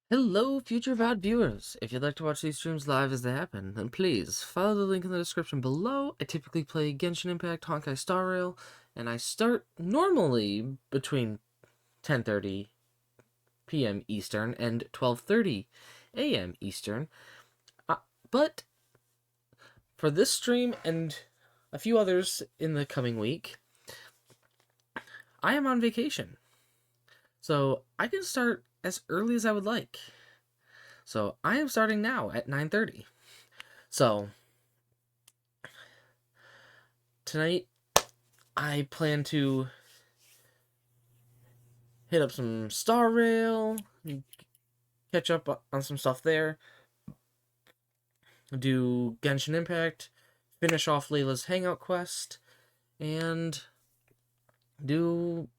Hello, future VOD viewers! If you'd like to watch these streams live as they happen, then please follow the link in the description below. I typically play Genshin Impact, Honkai Star Rail, and I start normally between 10:30 p.m. Eastern and 12:30 a.m. Eastern. But for this stream and a few others in the coming week, I am on vacation. So I can start as early as I would like. So I am starting now at 9:30. So tonight I plan to hit up some Star Rail, catch up on some stuff there, do Genshin Impact, finish off Layla's Hangout quest, and do,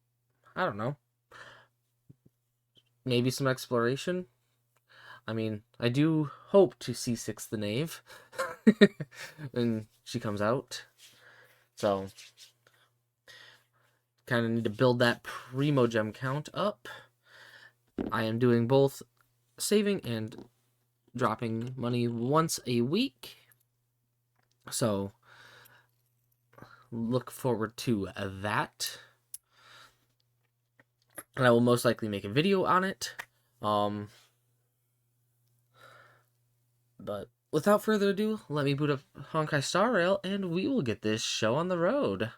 I don't know, maybe some exploration. I mean, I do hope to see Six the Knave when she comes out. So, kind of need to build that Primogem count up. I am doing both saving and dropping money once a week. So, look forward to that. And I will most likely make a video on it. But without further ado, let me boot up Honkai Star Rail and we will get this show on the road.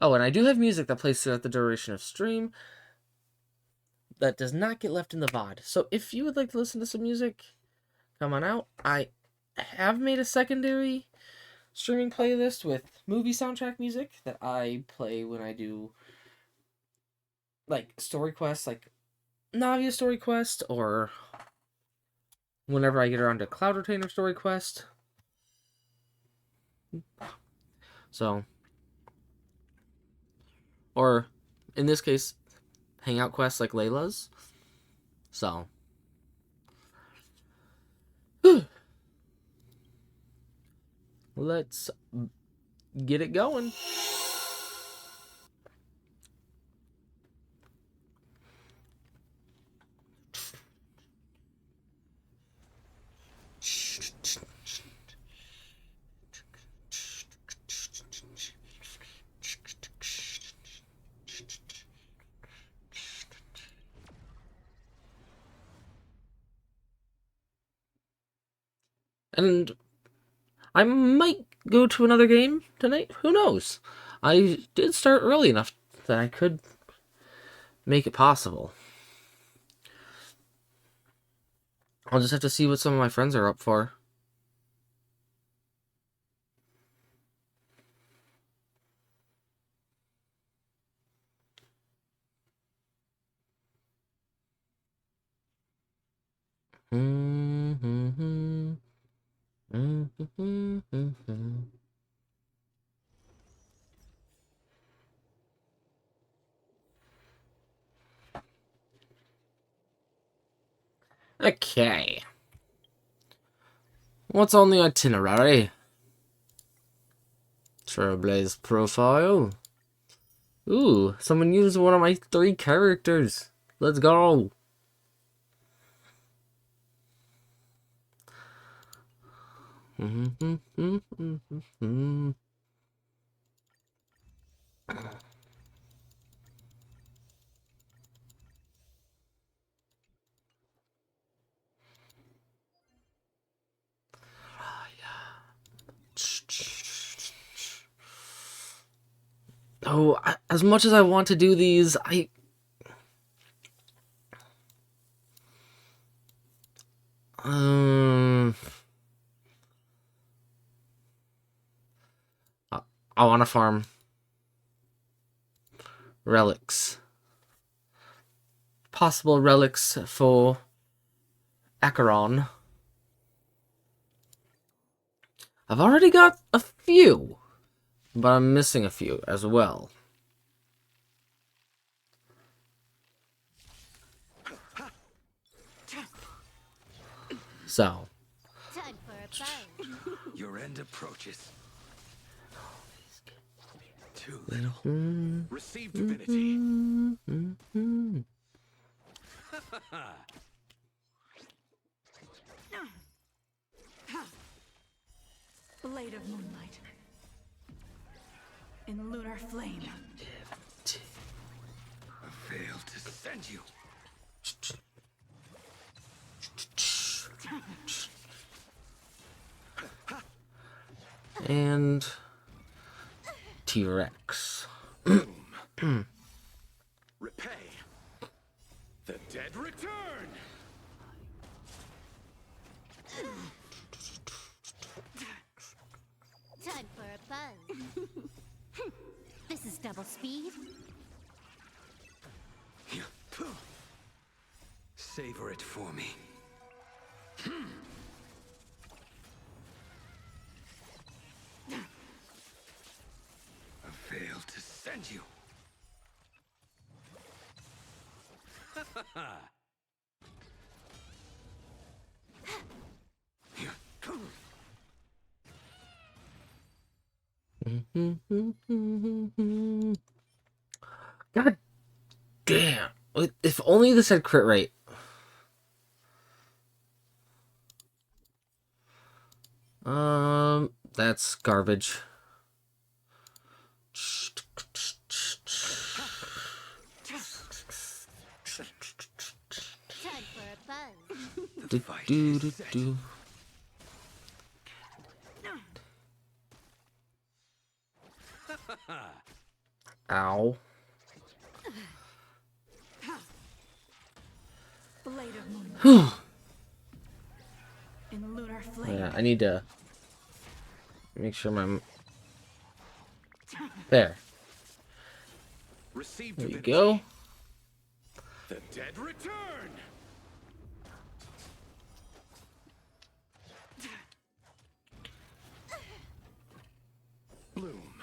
Oh, and I do have music that plays throughout the duration of stream that does not get left in the VOD. So if you would like to listen to some music, come on out. I have made a secondary streaming playlist with movie soundtrack music that I play when I do like story quests, like Navia story quest, or whenever I get around to Cloud Retainer story quest. So, or in this case, hangout quests like Layla's. So, let's get it going. And I might go to another game tonight. Who knows? I did start early enough that I could make it possible. I'll just have to see what some of my friends are up for. Okay. What's on the itinerary? Trailblaze profile. Ooh, someone used one of my 3 characters. Let's go. Oh, as much as I want to do these, um, I want to farm relics. Possible relics for Acheron. I've already got a few, but I'm missing a few as well. So. Time for a fight. Your end approaches. 2, Too little. Receive divinity. Blade of moonlight. In lunar flame. I failed to send you. And T-Rex. Repay. The dead return. Time for a buzz. This is double speed. Savor it for me. I failed to send you. God damn. If only this had crit rate. That's garbage. Time for a buzz. The fight is set. Ow. Blade of moonlight. In lunar flame. Yeah, I need to make sure my... There. Receive There you divinity. go. The dead return. Bloom.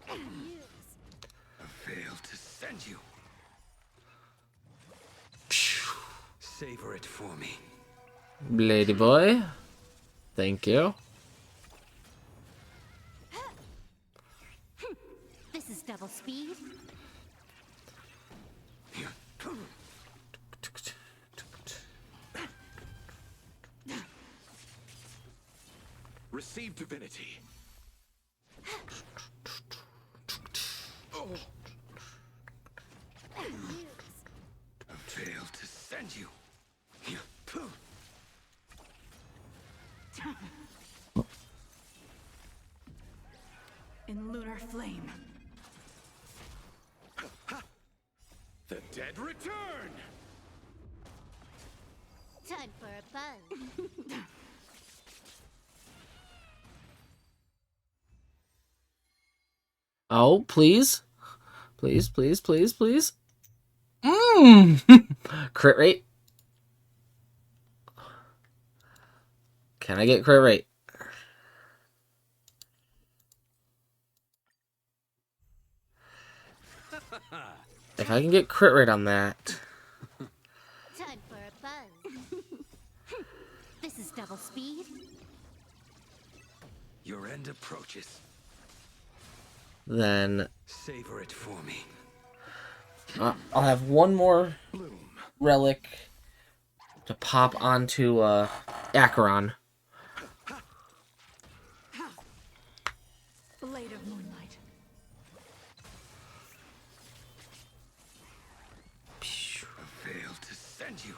I failed to send you. Savor it for me. Lady boy. Thank you. This is double speed. Receive divinity. I failed to send you. In lunar flame. The dead return. Time for a buzz. Oh, please. Please, please, please, please. Crit rate. Can I get crit rate? If I can get crit rate on that. Time for a buzz. This is double speed. Your end approaches. Then Savor it for me. I'll have one more Bloom. relic to pop onto Acheron. Blade of moonlight. I failed to send you.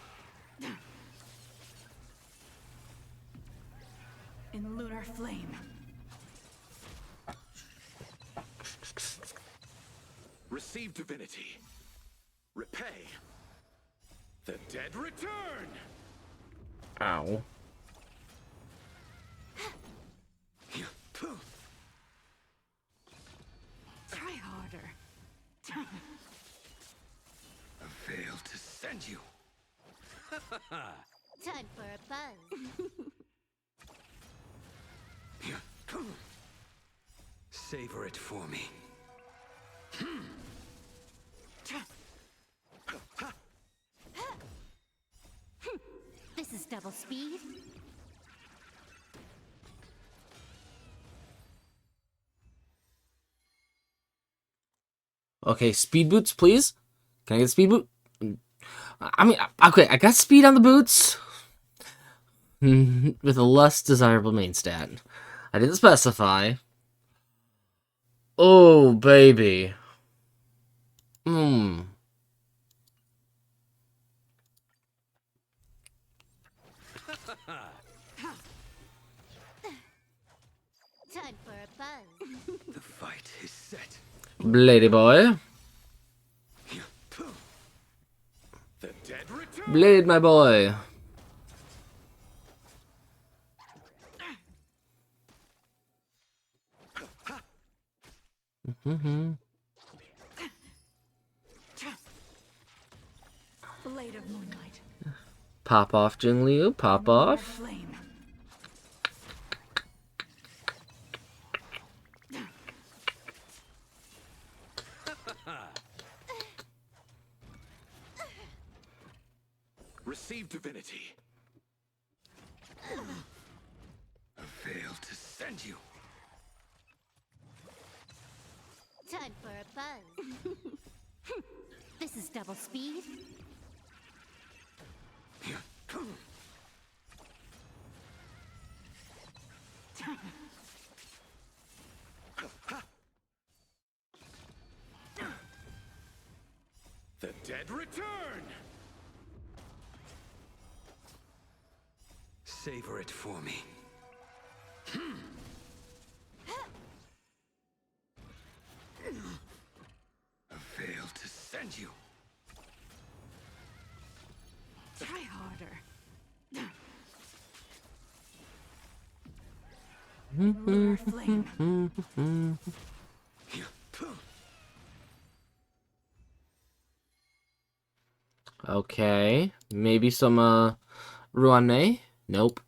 In lunar flame. Receive divinity. Repay. The dead return. Ow. Try harder. I failed to send you. Time for a buzz. Savor it for me. This is double speed. Okay, speed boots, please. Can I get speed boot? I mean, okay, I got speed on the boots. With a less desirable main stat. I didn't specify. Oh, baby. Hmm. Time for a buzz. The fight is set. Blady boy. The dead return. Blade, my boy. Blade of moonlight. Pop off, Jingliu. Pop Lunar off. flame. Receive divinity. A veil to send you. Time for a buzz. This is double speed. The dead return. Savor it for me. A veil to send you. Try harder. Lunar flame. Okay. Maybe some, Ruanmei? Nope.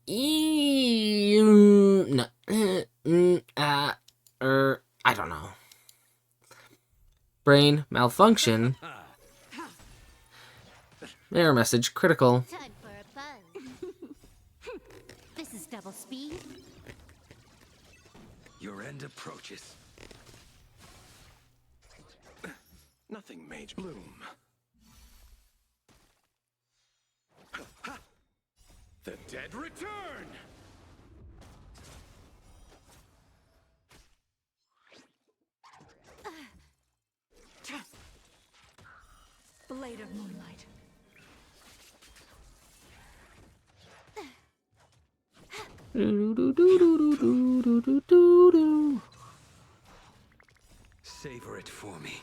No. I don't know. Brain malfunction. Error message critical. Time for a buzz. This is double speed. Your end approaches. Nothing mage bloom. The dead return. Blade of moonlight. Savor it for me.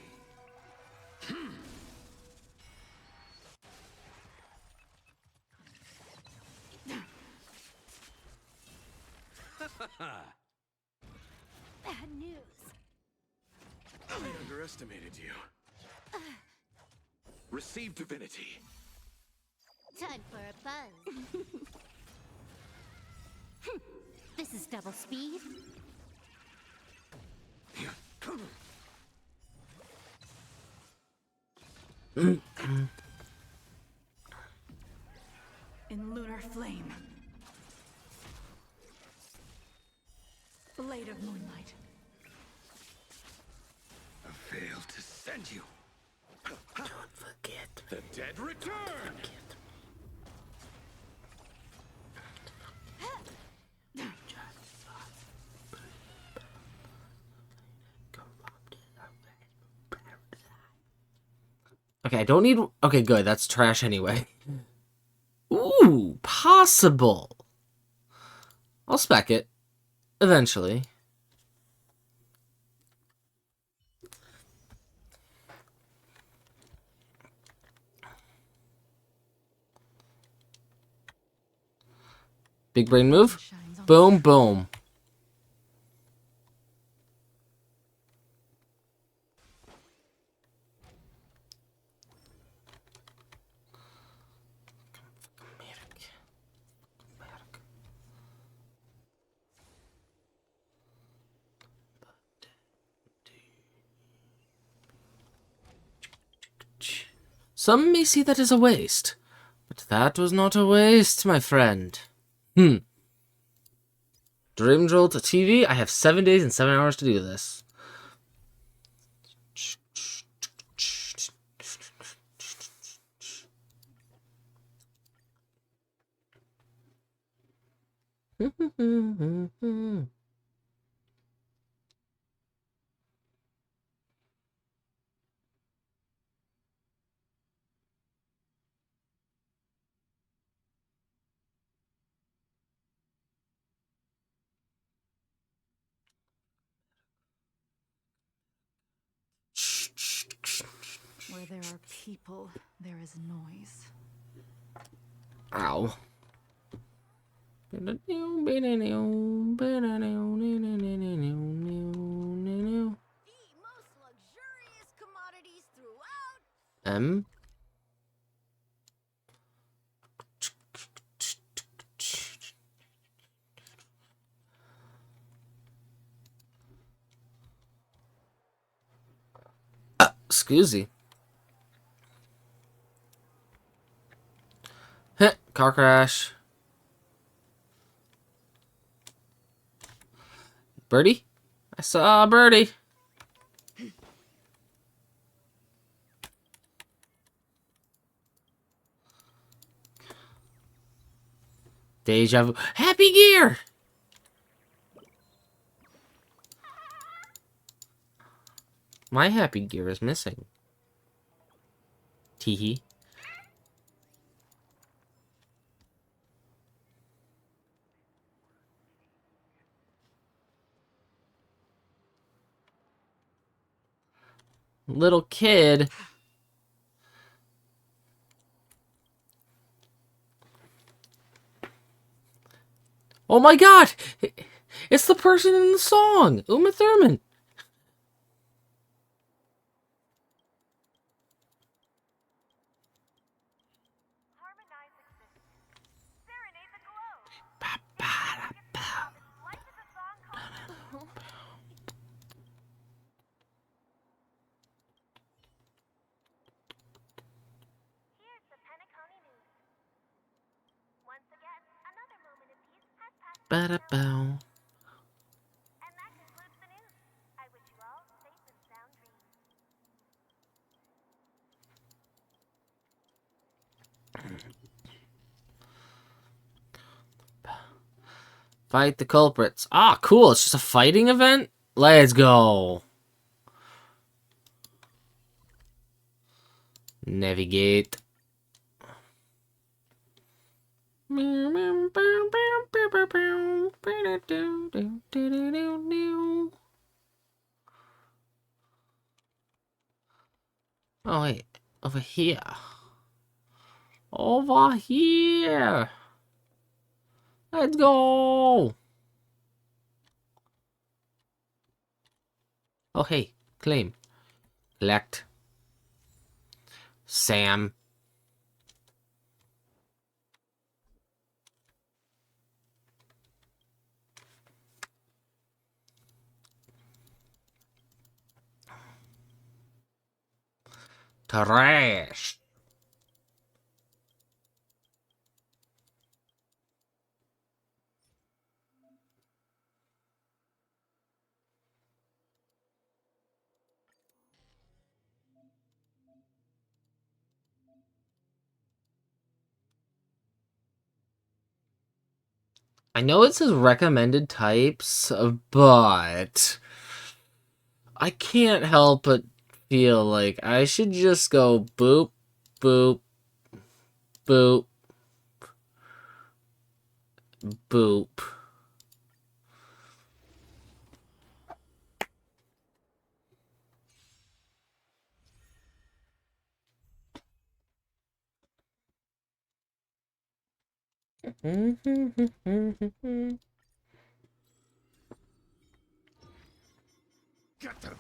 Bad news. I underestimated you. Receive divinity. Time for a buzz. This is double speed. In lunar flame. Blade of moonlight. A veil to send you. Don't forget. The dead return. Okay, I don't need... Okay, good. That's trash anyway. Ooh, possible. I'll spec it. Eventually. Big brain move. Shines on Boom, boom. Some may see that as a waste, but that was not a waste, my friend. Dream Jolt TV, I have 7 days and 7 hours to do this. Where there are people, there is noise. Ow. The most luxurious commodities throughout. M. Excuse me. Heh, car crash. Birdie? I saw a birdie. Deja vu. Happy Gear! My Happy Gear is missing. Teehee. Little kid. Oh my god! It's the person in the song! Uma Thurman! Harmonize existence. Serenade the glow. Ba-ba-da-ba. Life is a song called. Here's the Penacony News. Once again, another moment of peace has passed. Ba-da-bow. And that concludes the news. I wish you all safe and sound dreams. Fight the culprits. Ah, cool. It's just a fighting event? Let's go. Navigate. Oh, wait. Over here. Over here. Let's go. Oh, hey. Claim. Collect. Sam. Trash. I know it says recommended types, but I can't help but feel like I should just go boop, boop, boop, boop. Get them.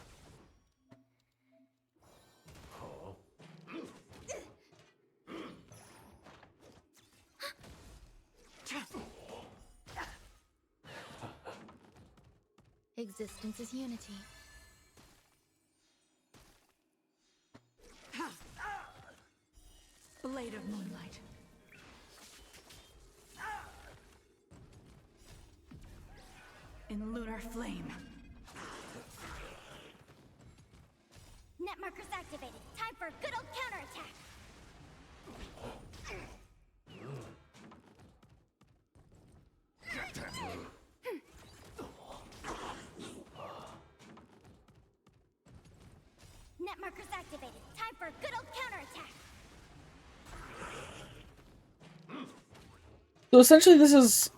Existence is unity. Blade of Moonlight. In lunar flame. Net markers activated. Time for a good old counterattack. Get them. Time for a good old counterattack. So essentially, this is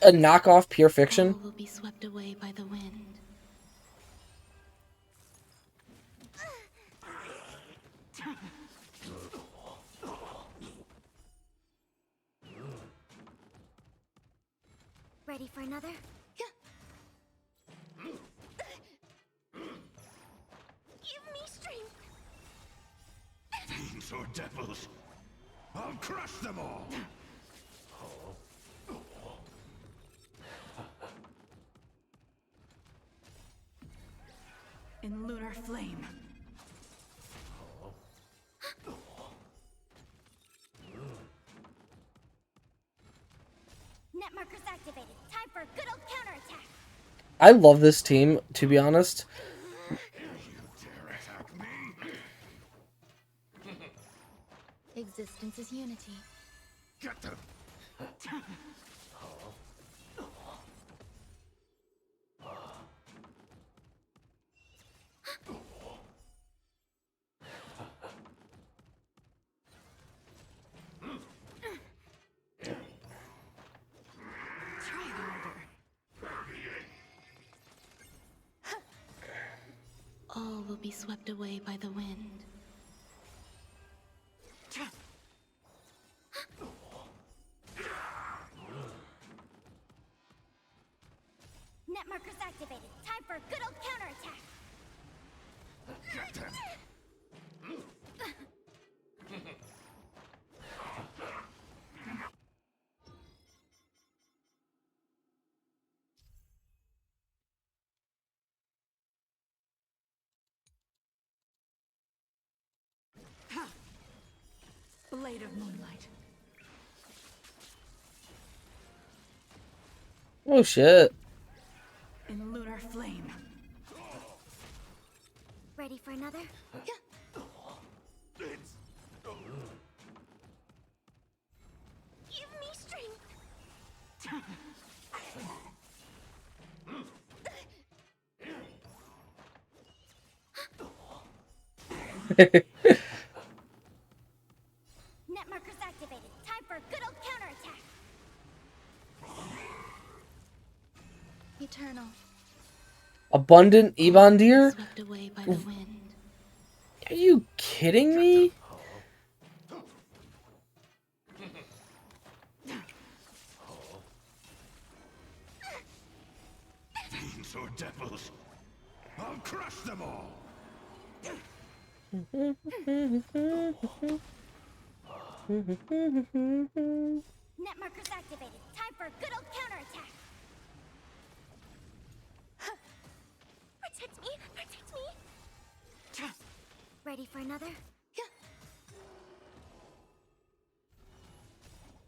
a knockoff Pure Fiction. All will be swept away by the wind. Ready for another? Give me strength. Fiends or devils, I'll crush them all! In lunar flame. Net markers activated. Time for a good old counterattack. I love this team, to be honest. You dare attack me? Existence is unity. Get them! Try harder. All will be swept away by the wind. Net markers activated. Time for a good old counterattack. Get them! Blade of moonlight. Oh shit. In lunar flame. Ready for another? Give me strength. Net markers activated. Time for a good old counterattack. Eternal. Abundant Ebondir? Swept away by the wind. Are you kidding me? Fiends or devils, I'll crush them all! Net markers activated. Time for a good old counterattack. Protect me! Protect me! Ready for another?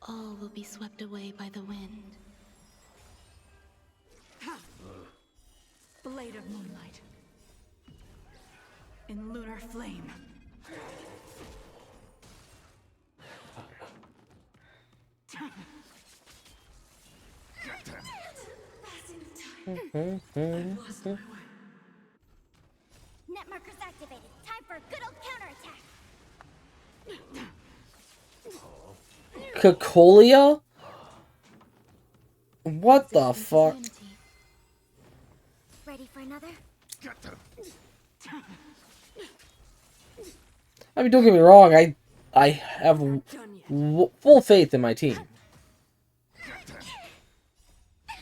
All will be swept away by the wind. Blade of moonlight. In lunar flame. Get them! Net markers activated. Time for a good old counterattack. Cacolia? What the Existence is fuck? unity. Ready for another? Get them! I mean, don't get me wrong, I have full faith in my team. Get them!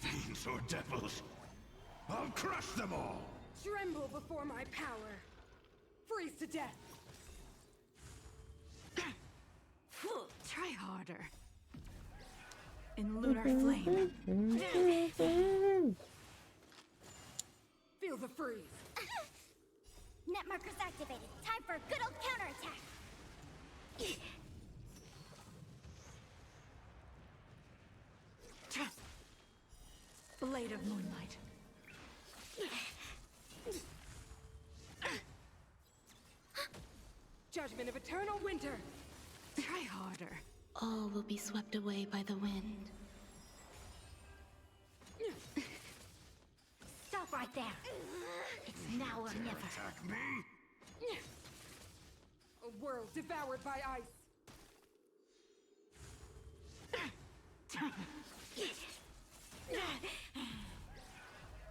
Fiends or devils, I'll crush them all! Tremble before my power. Freeze to death. Try harder. In lunar flame. Feel the freeze. Net markers activated. Time for a good old counterattack. Blade of moonlight. Judgment of eternal winter. Try harder. All will be swept away by the wind. Stop right there. It's now or never. Attack me? world devoured by ice.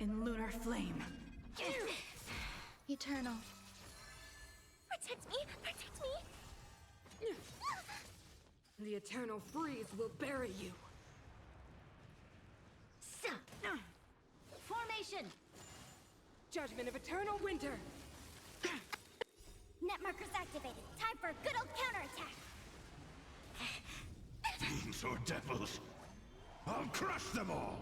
In lunar flame. Eternal. Protect me! Protect me! The eternal freeze will bury you. Formation! Judgment of eternal winter. Net markers activated. Time for a good old counterattack. Fiends or devils, I'll crush them all!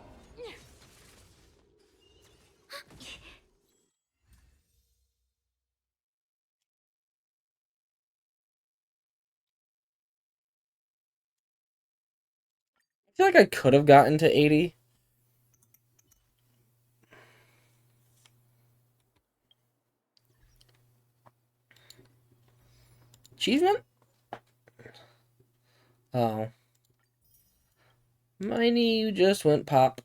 I feel like I could have gotten to 80. Achievement? Oh. Miney, you just went pop.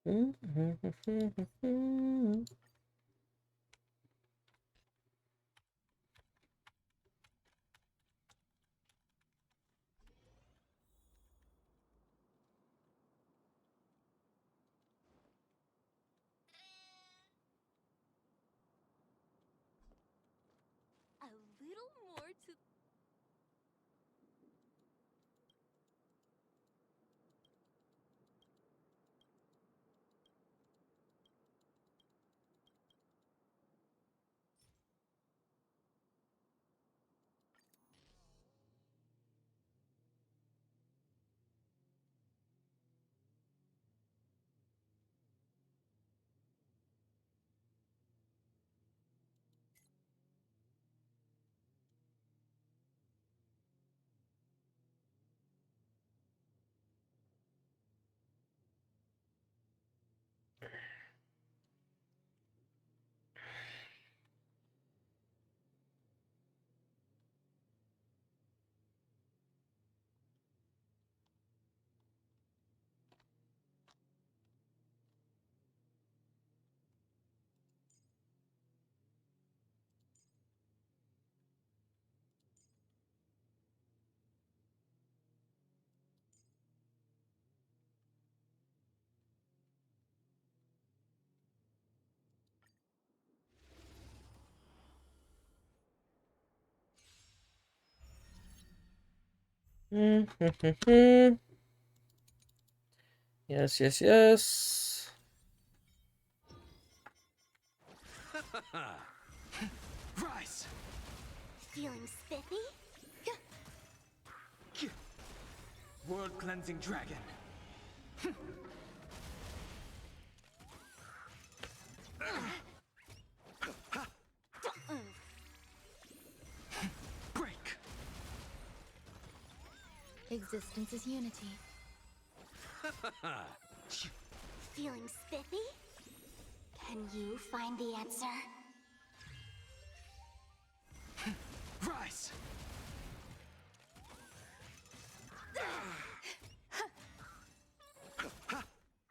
A little more to... Yes, yes, yes. Rise! Feeling spiffy? World cleansing dragon. Don't move. Break! Existence is unity. Feeling spiffy? Can you find the answer? Rise!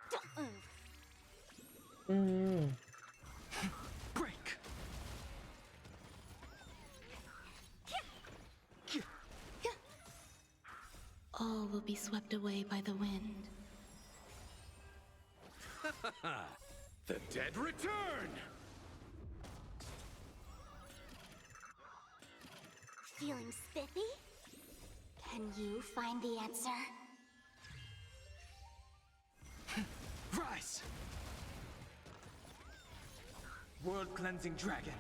Don't move. Break! All will be swept away by the wind. The dead return! Feeling spiffy? Can you find the answer? Rise! World cleansing dragon.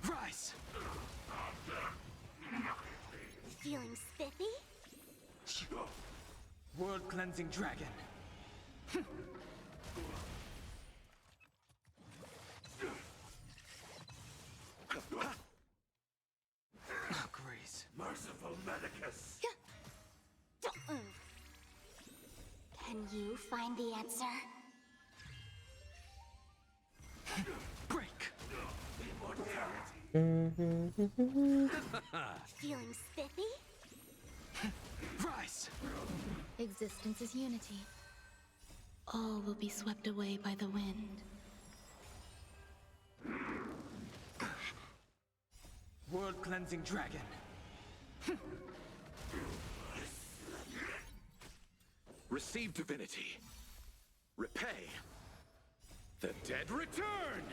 Rise! Feeling spiffy? World cleansing dragon. Grace. Merciful Medicus. Don't move. Can you find the answer? Break. Feeling spiffy? Rise. Existence is unity. All will be swept away by the wind. World cleansing dragon. Receive divinity. Repay. The dead return!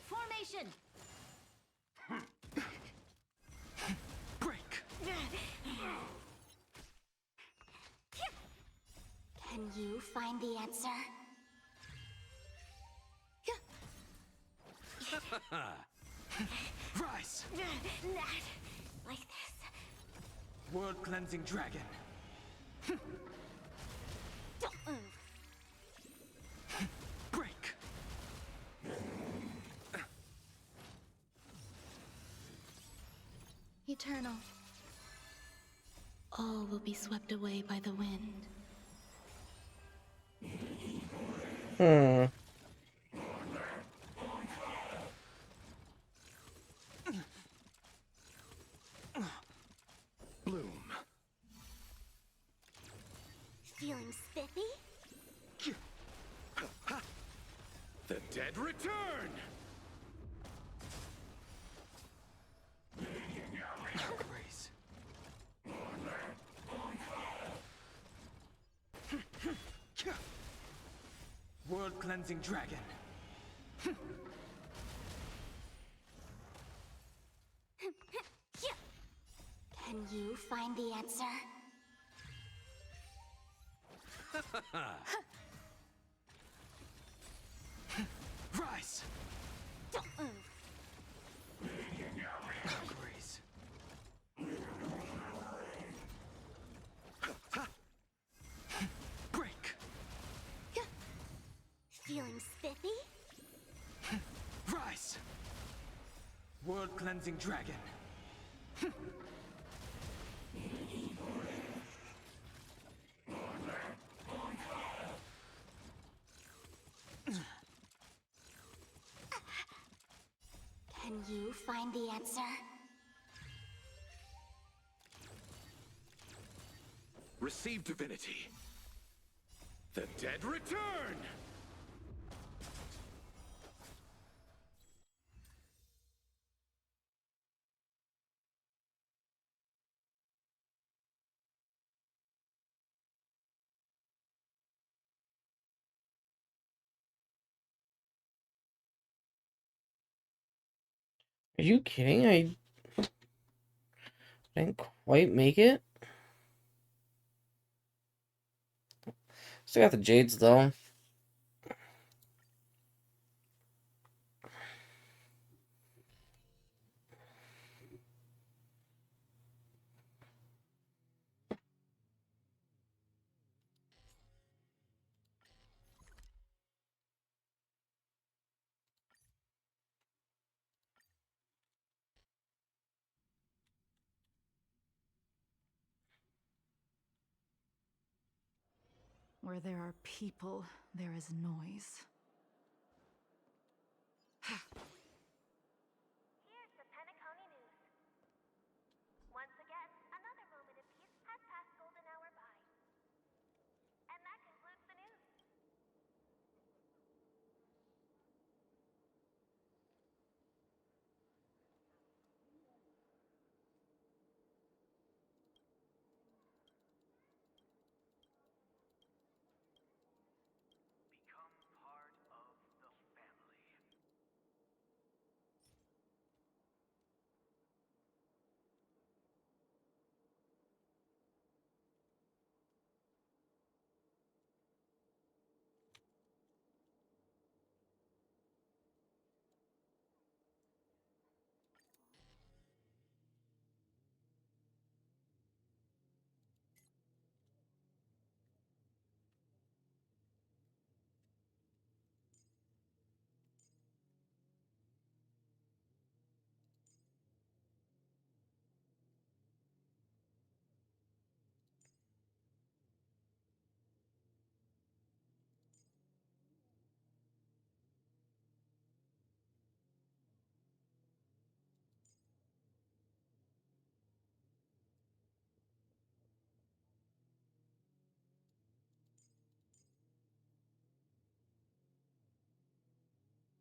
Formation! Break. Can you find the answer? Rise. Not like this. World cleansing dragon. Don't move. Break. Eternal. All will be swept away by the wind. Bloom. Feeling spiffy? The dead return! Grace. World cleansing dragon. Can you find the answer? Rise. Don't move. Grace. Break. Feeling spiffy? Rise. World cleansing dragon. Can you find the answer? Receive divinity. The dead return! Are you kidding? I didn't quite make it. Still got the Jades though. Where there are people, there is noise. Here's the Penacony news. Once again, another moment of peace has passed golden hour by. And that concludes the news.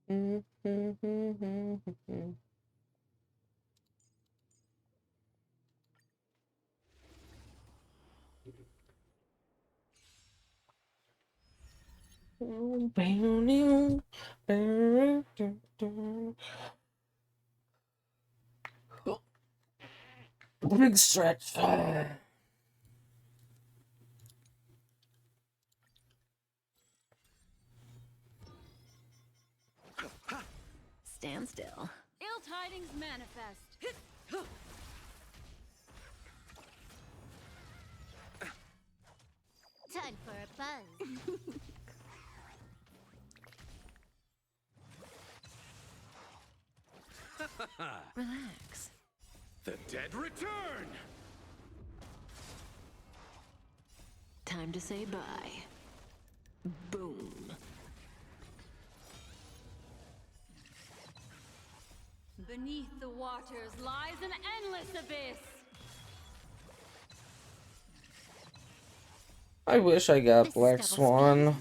Big stretch. Stand still. Ill tidings manifest. Time for a buzz. Relax. The dead return! Time to say bye. Boom. Beneath the waters lies an endless abyss. I wish I got This is Black double Swan.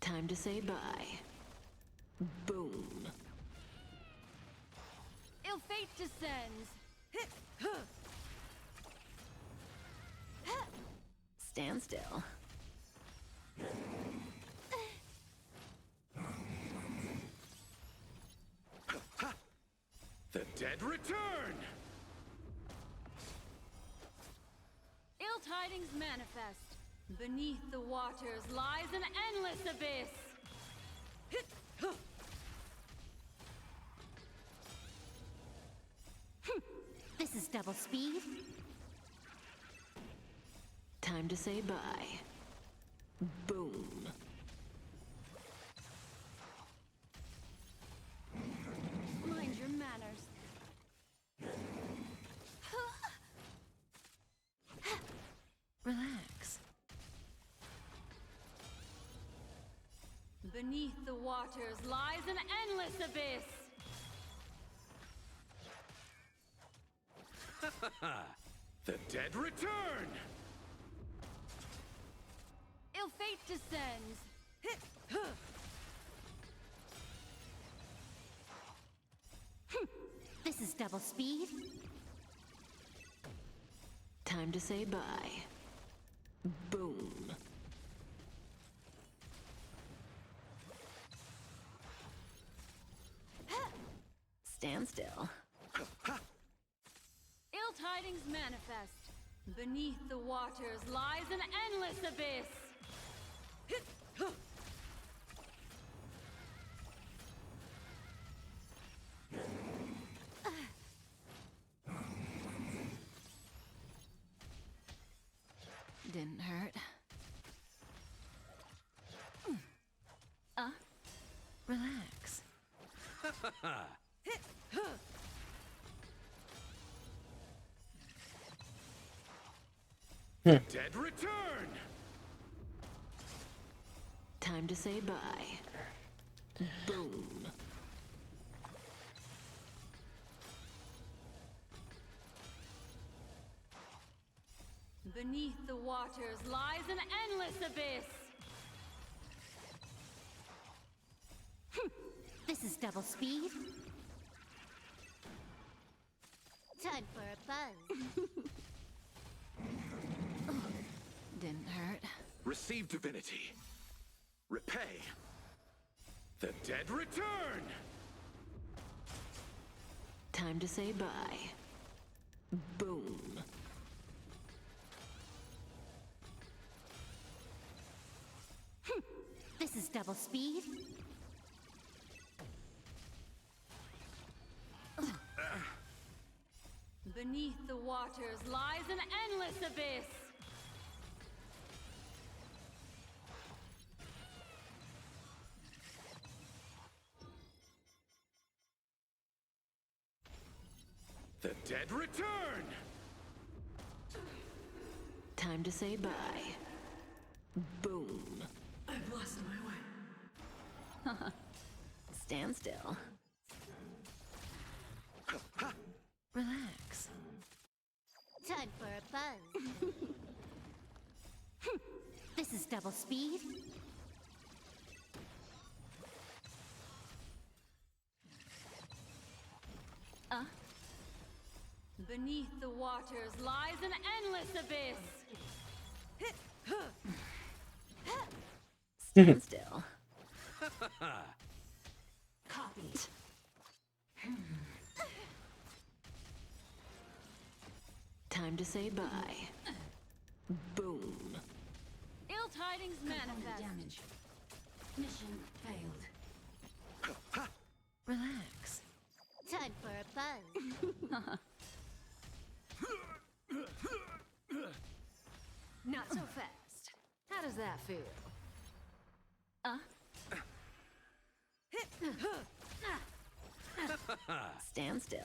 Time to say bye. Boom. Ill fate descends. Stand still. The dead return! Ill tidings manifest. Beneath the waters lies an endless abyss. This is double speed. Time to say bye. Boom. Mind your manners. Relax. Beneath the waters lies an endless abyss. The dead return! Ill fate descends. This is double speed. Time to say bye. Boom. Stand still. Ill tidings manifest. Beneath the waters lies an endless abyss. Didn't hurt. Relax. Dead return! Time to say bye. Boom. Beneath the waters lies an endless abyss. This is double speed. Time for a buzz. Didn't hurt. Receive divinity. Repay. The dead return! Time to say bye. Boom. This is double speed. Beneath the waters lies an endless abyss. The dead return! Time to say bye. Boom. I've lost my way. Stand still. Relax. Time for a buzz. This This is double speed. Beneath the waters lies an endless abyss. Stand still. Copied. Time to say bye. Boom. Ill tidings manifest. Damage. Mission failed. Relax. Time for a buzz. Not so fast. How does that feel? Stand still.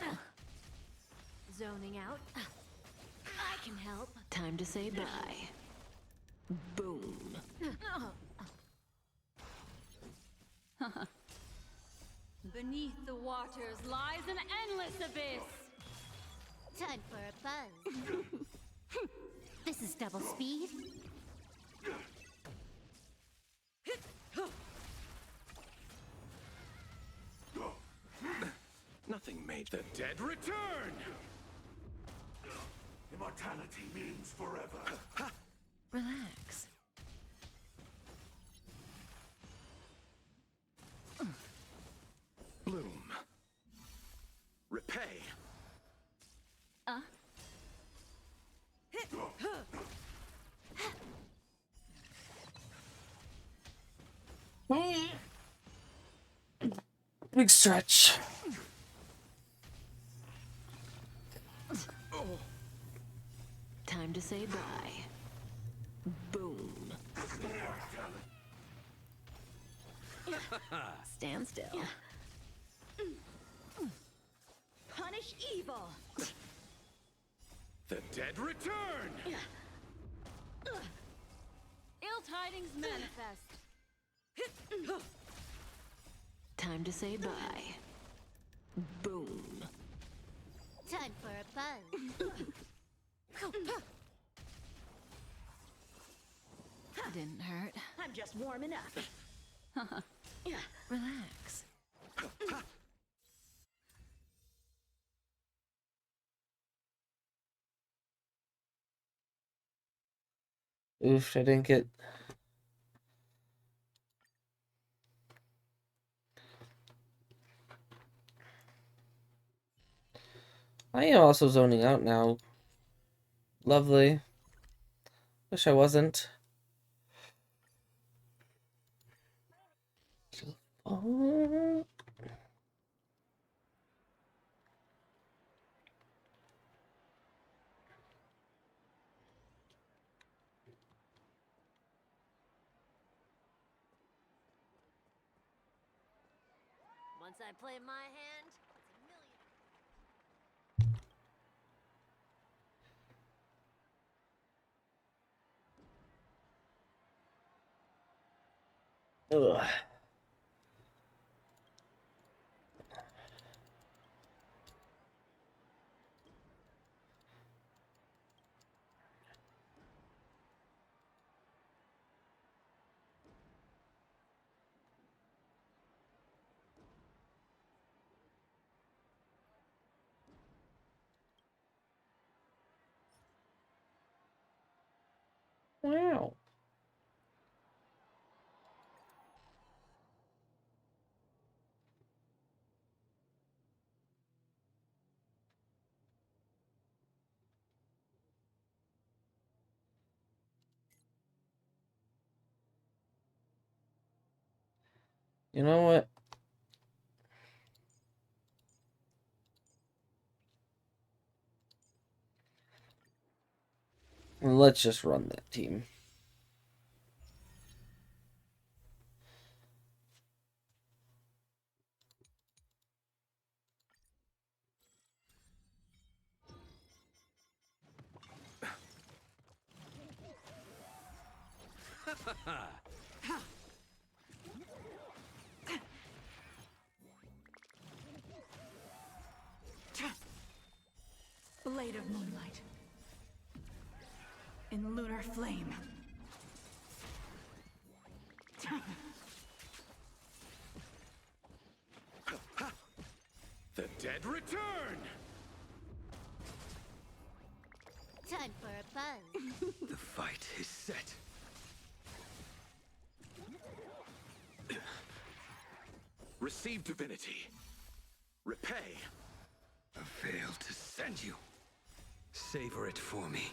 Zoning out. I can help. Time to say bye. Boom. Beneath the waters lies an endless abyss. Time for a buzz. This is double speed. Nothing made the dead return! Immortality means forever. Relax. Bloom. Repay. Big stretch. Time to say bye. Boom. Stand still. Punish evil. The dead return! Ill tidings manifest. Time to say bye. Boom. Time for a buzz. Didn't hurt. I'm just warming up. Relax. Oof, I didn't get. I am also zoning out now. Lovely. Wish I wasn't. Oh. Once I play my hand, it's a million. Ugh. Wow. You know what? Let's just run that team. Blade of moonlight. In lunar flame. The dead return! Time for a buzz. The fight is set. Receive divinity. Repay. A veil to send you. Savor it for me.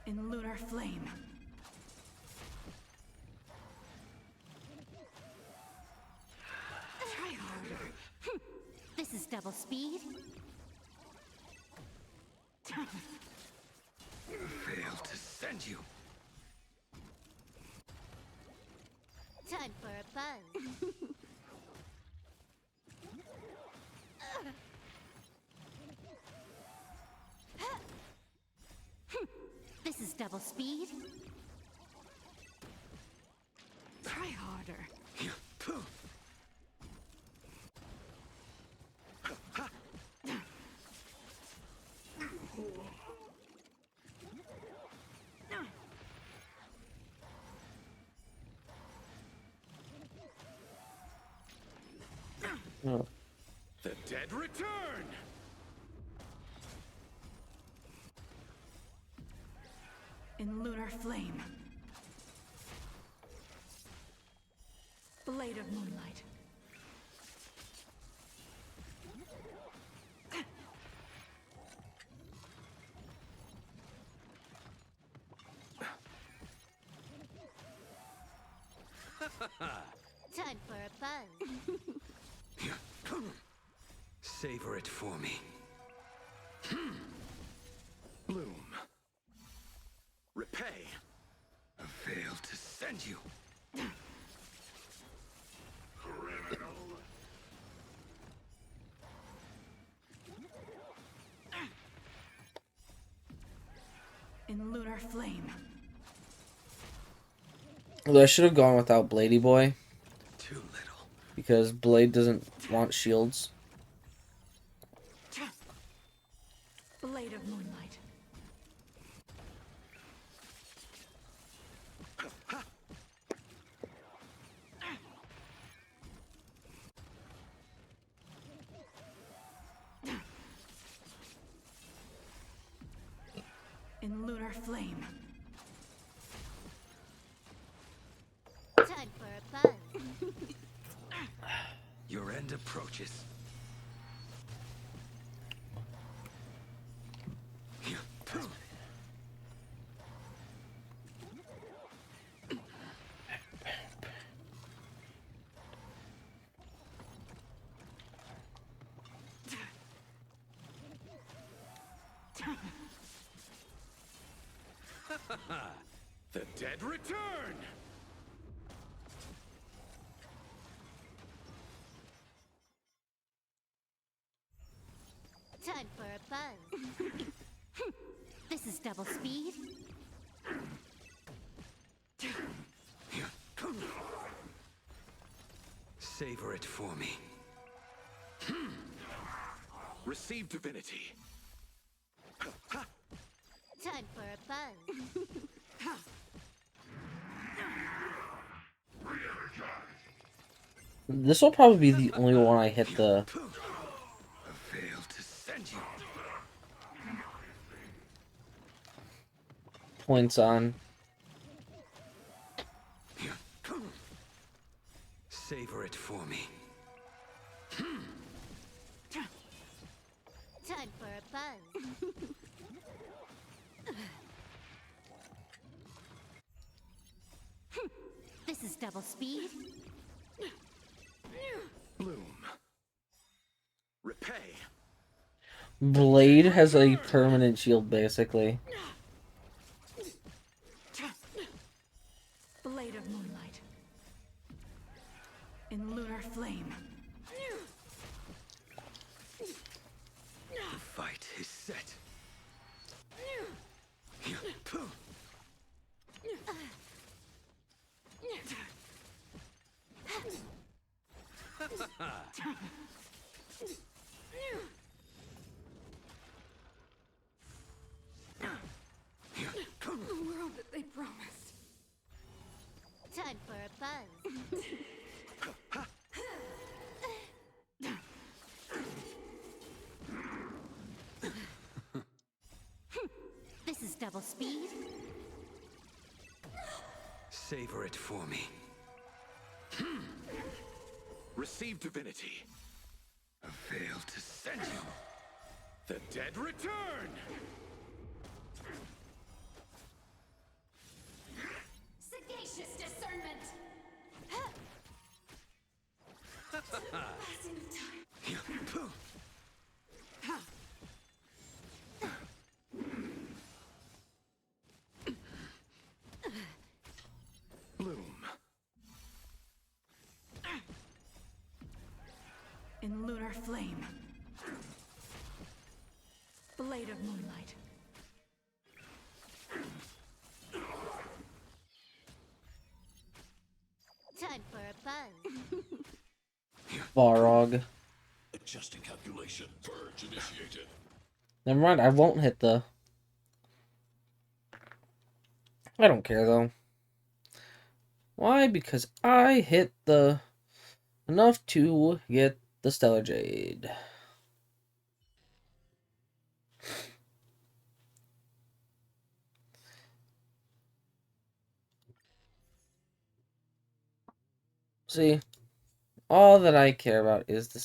In lunar flame. Try harder. This is double speed. Veil to send you. Time for a buzz. This is double speed. Try harder. Oh. The dead return! In lunar flame. Blade of moonlight. Time for a buzz. Savor it for me. Bloom. Repay. A veil to send you. In lunar flame. Although I should have gone without Bladey Boy, Too little. because Blade doesn't want shields. Blade of moonlight. In lunar flame. Time for a buzz. Your end approaches. The dead return! Time for a buzz. This is double speed. Savor it for me. Receive divinity. Time for a buzz. This will probably be the only one I hit the A veil to send you. points on. Savor it for me. Time for a buzz. This is double speed. Bloom. Repay. Blade has a permanent shield, basically. Blade of moonlight. In lunar flame. The fight is set. The world that they promised. Time for a buzz. This is double speed. Savor it for me. Receive divinity. A veil to send you. The dead return! Sagacious discernment. Bloom. In lunar flame. Blade of moonlight. Time for a buzz. Balrog. Adjusting calculation. Purge initiated. Never mind, I won't hit the... I don't care, though. Why? Because I hit the... enough to get the Stellar Jade. See? All that I care about is the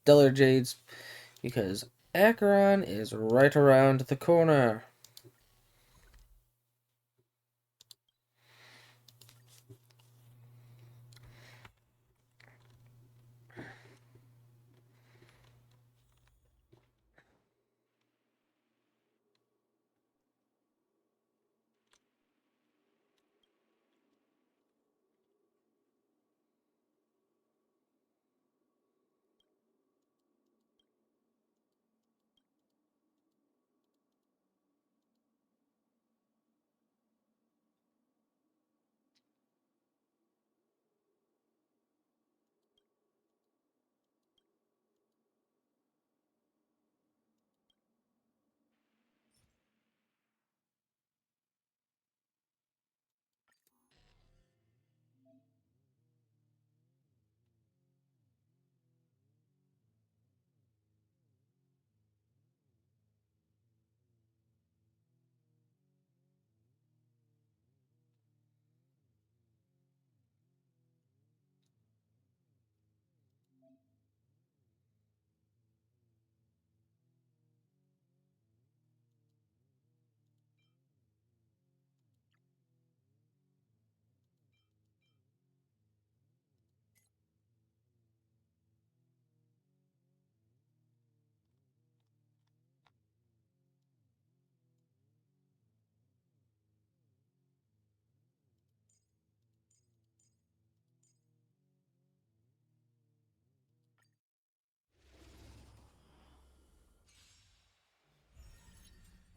Stellar Jades, because Acheron is right around the corner.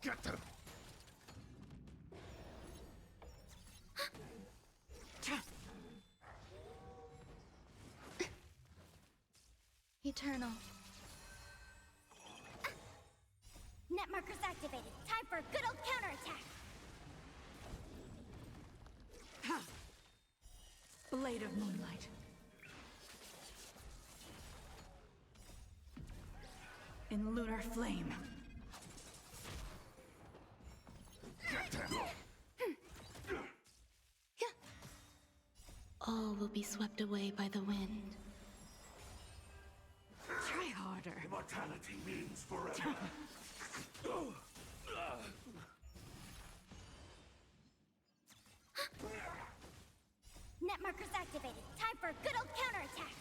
Get them! Eternal. Net markers activated. Time for a good old counterattack. Blade of moonlight. In lunar flame. All will be swept away by the wind. Try harder. Immortality means forever. Net markers activated. Time for a good old counterattack.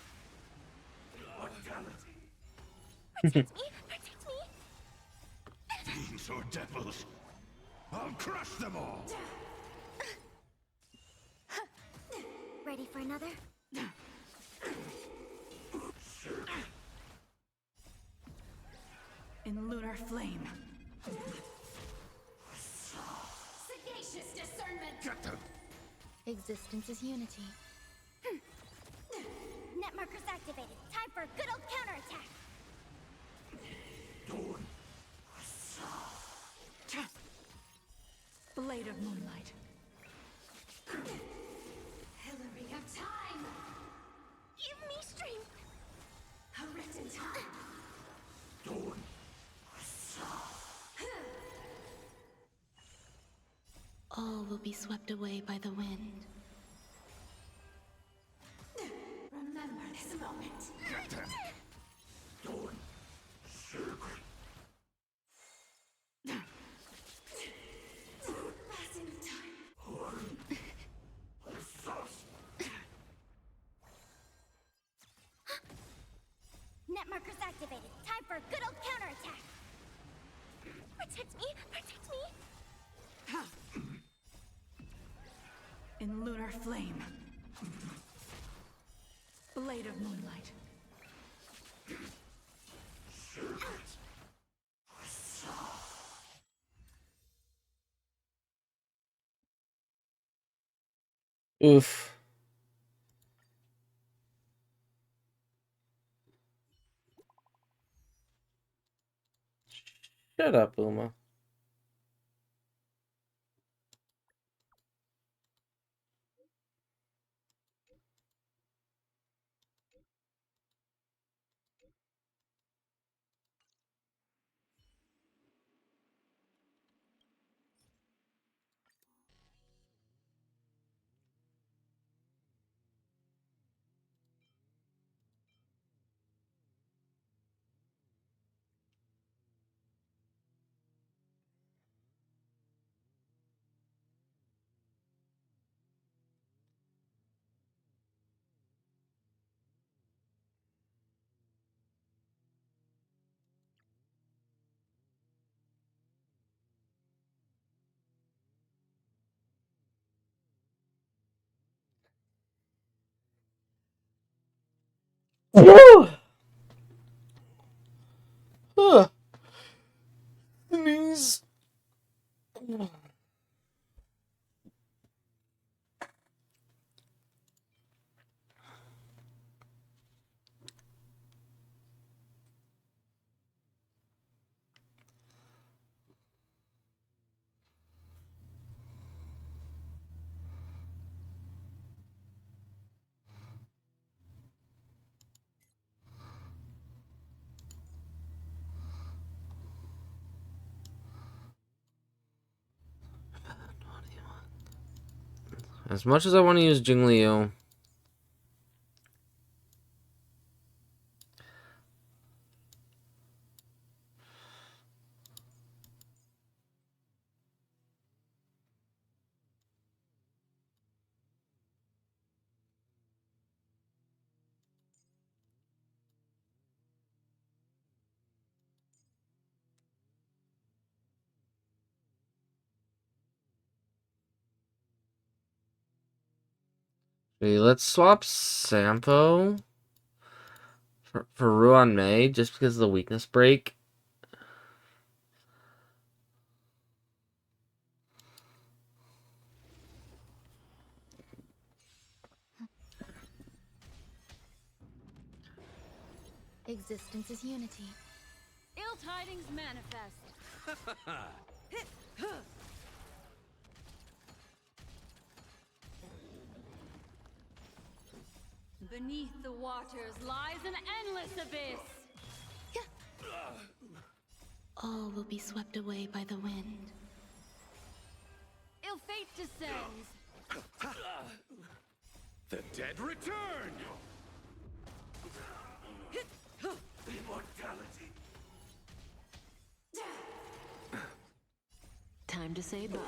Immortality. Protect me! Protect me! Fiends or devils. I'll crush them all. Ready for another? In lunar flame. Sagacious discernment. Get them. Existence is unity. Net markers activated. Time for a good old counterattack. Blade of Moonlight. Hillary of time! Give me strength! A written time! All will be swept away by the wind. Remember this moment. Passing of time. Net markers activated. Time for a good old counterattack. Protect me! Protect me! In lunar flame. Blade of Moonlight. Oof. Shut up, Uma. Woo! Knees. As much as I want to use Jingliu, okay, let's swap Sampo for Ruan Mei just because of the weakness break. Existence is unity. Ill tidings manifest. Beneath the waters lies an endless abyss. All will be swept away by the wind. Ill fate descends. The dead return! Immortality. Time to say bye.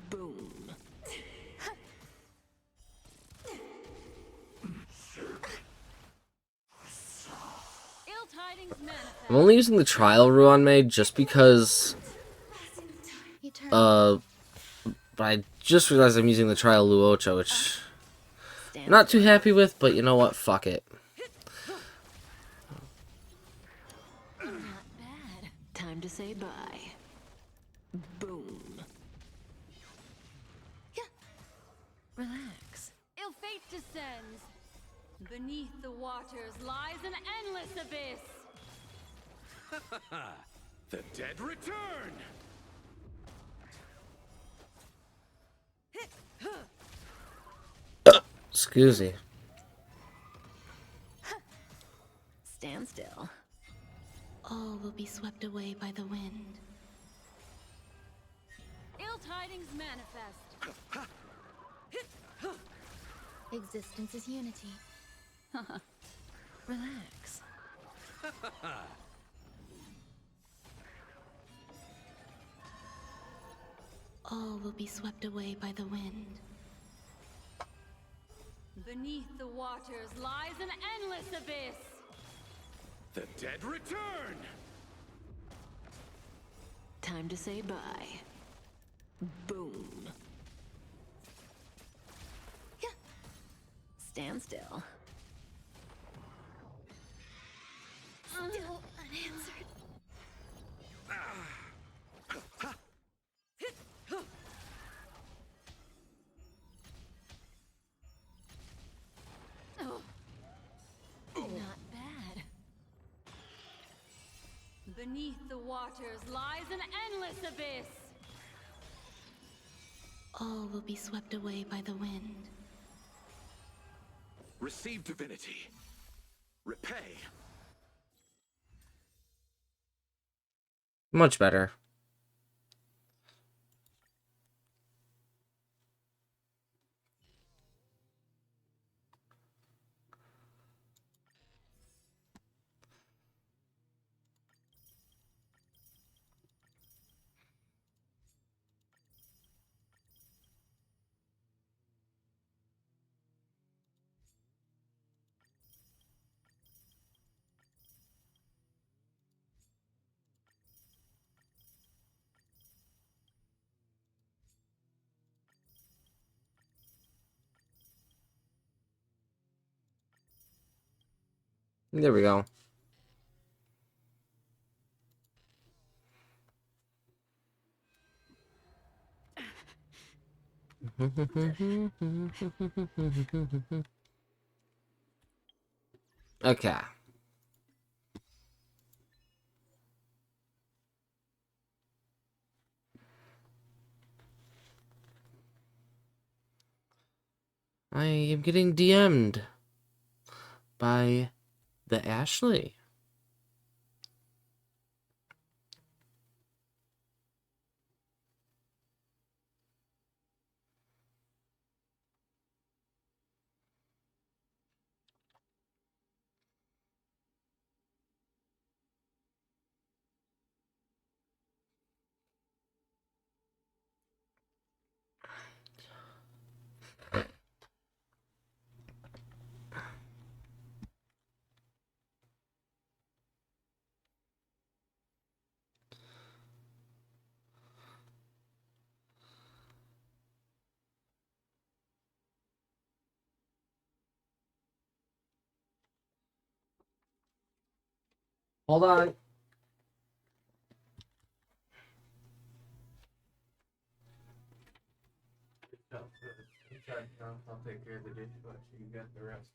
Boom. Ill tidings manifest. I'm only using the trial Ruan Mei just because, Eternal. but I just realized I'm using the trial Luocha, which I'm not too happy with, but you know what? Fuck it. Not bad. Time to say bye. Boom. Relax. Ill fate descends. Beneath the waters lies an endless abyss. The dead return! Excuse me. Stand still. All will be swept away by the wind. Ill tidings manifest. Existence is unity. Relax. All will be swept away by the wind. Beneath the waters lies an endless abyss. The dead return! Time to say bye. Boom. Yeah. Stand still. Still unanswered. Not bad. Beneath the waters lies an endless abyss. All will be swept away by the wind. Receive divinity. Repay. Much better. There we go. Okay. I am getting DM'd by the Ashley. Hold on. I'll take care of the dishwasher. You got the rest.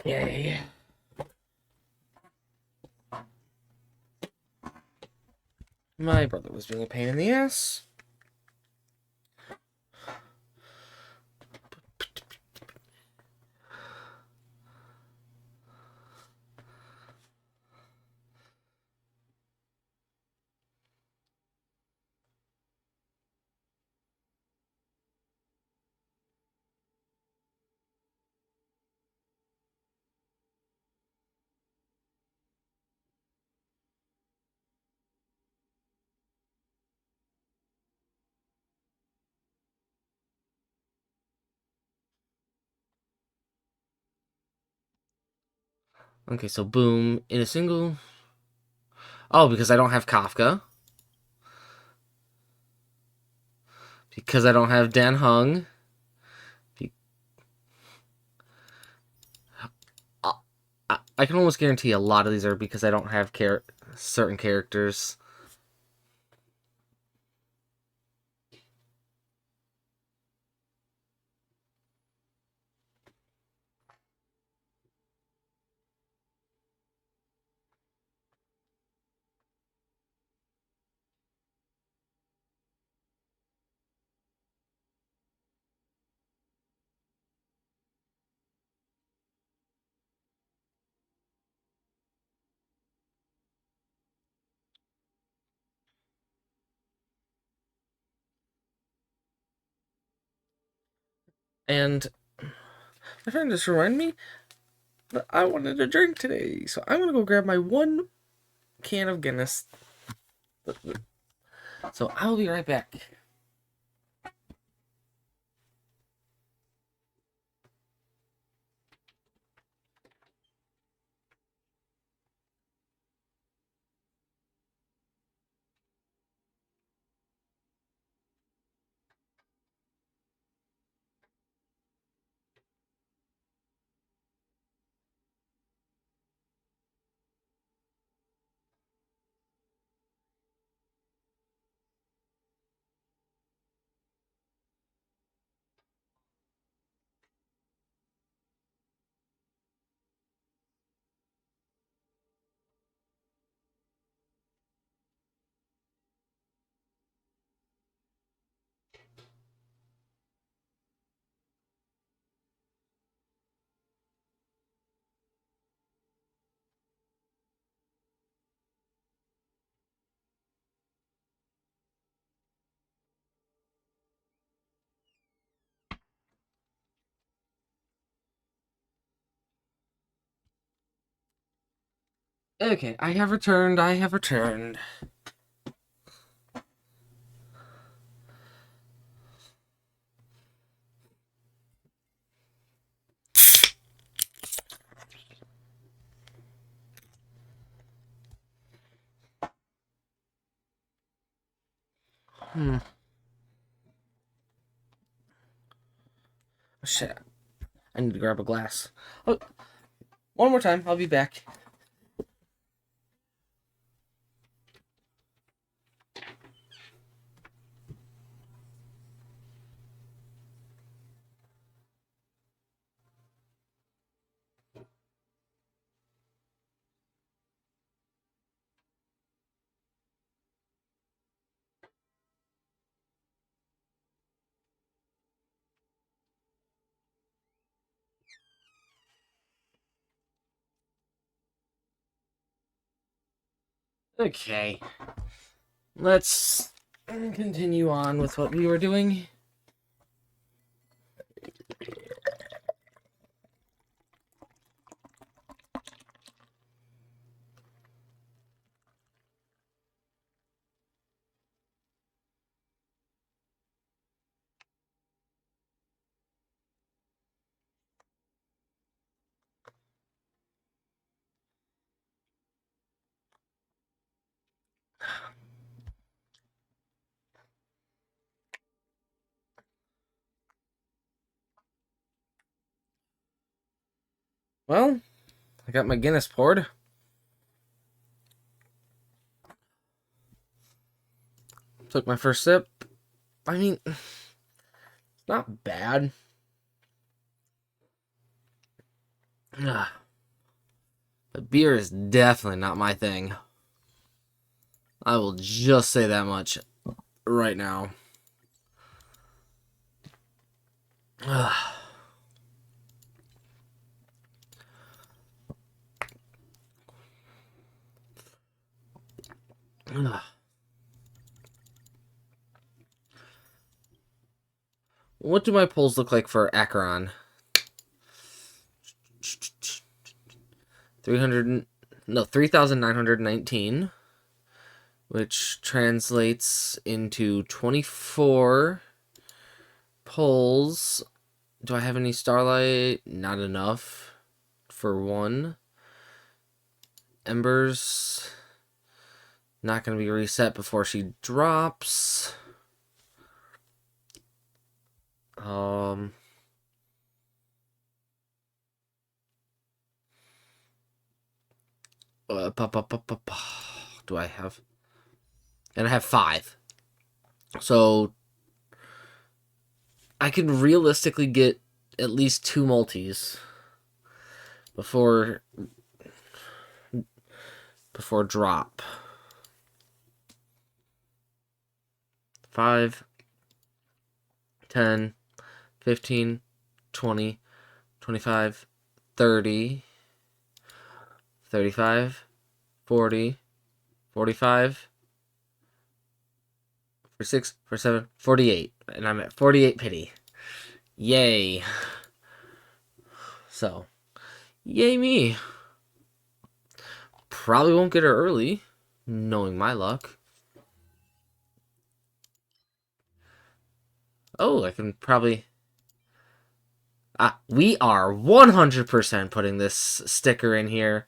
Okay. My brother was being a pain in the ass. Okay, so boom, in a single... Oh, because I don't have Kafka. Because I don't have Dan Hung. I can almost guarantee a lot of these are because I don't have certain characters. And my friend just reminded me that I wanted a drink today, so I'm gonna go grab my one can of Guinness. So I'll be right back. Okay, I have returned. I have returned. Oh, shit. I need to grab a glass. Oh, one more time. I'll be back. Okay. Let's continue on with what we were doing. Well, I got my Guinness poured. Took my first sip. I mean, it's not bad. But beer is definitely not my thing. I will just say that much right now. Ugh. Ugh. What do my polls look like for Acheron? 3,919, which translates into 24 polls. Do I have any Starlight? Not enough for one. Ember's not going to be reset before she drops. Do I have? And I have 5. So I can realistically get at least 2 multis before drop. 5, 10, 15, 20, 25, 30, 35, 40, 45, 46, 47, 48. And I'm at 48 pity. Yay. So, yay me. Probably won't get her early, knowing my luck. Oh, I can probably... we are 100% putting this sticker in here.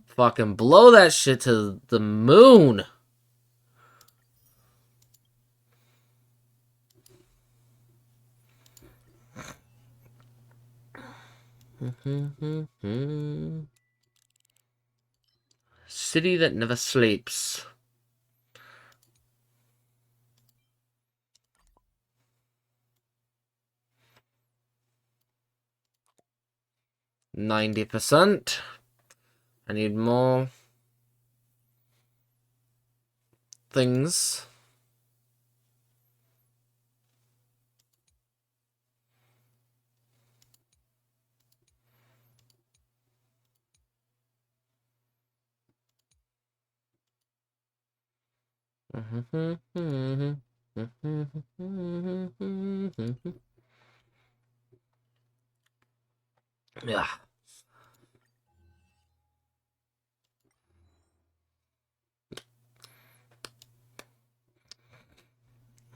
Fucking blow that shit to the moon. City that never sleeps. %. I need more things. Yeah.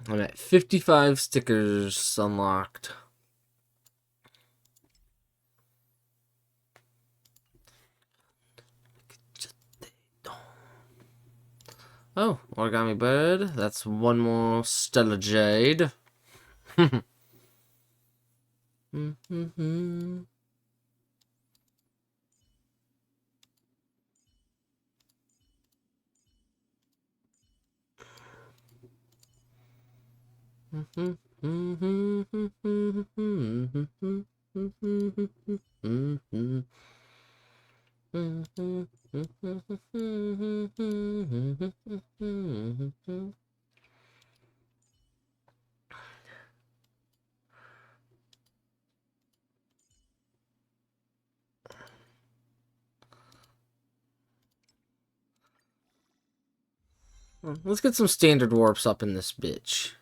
I'm at 55 stickers unlocked. Oh, Origami Bird. That's one more Stella Jade. Let's get some standard warps up in this bitch.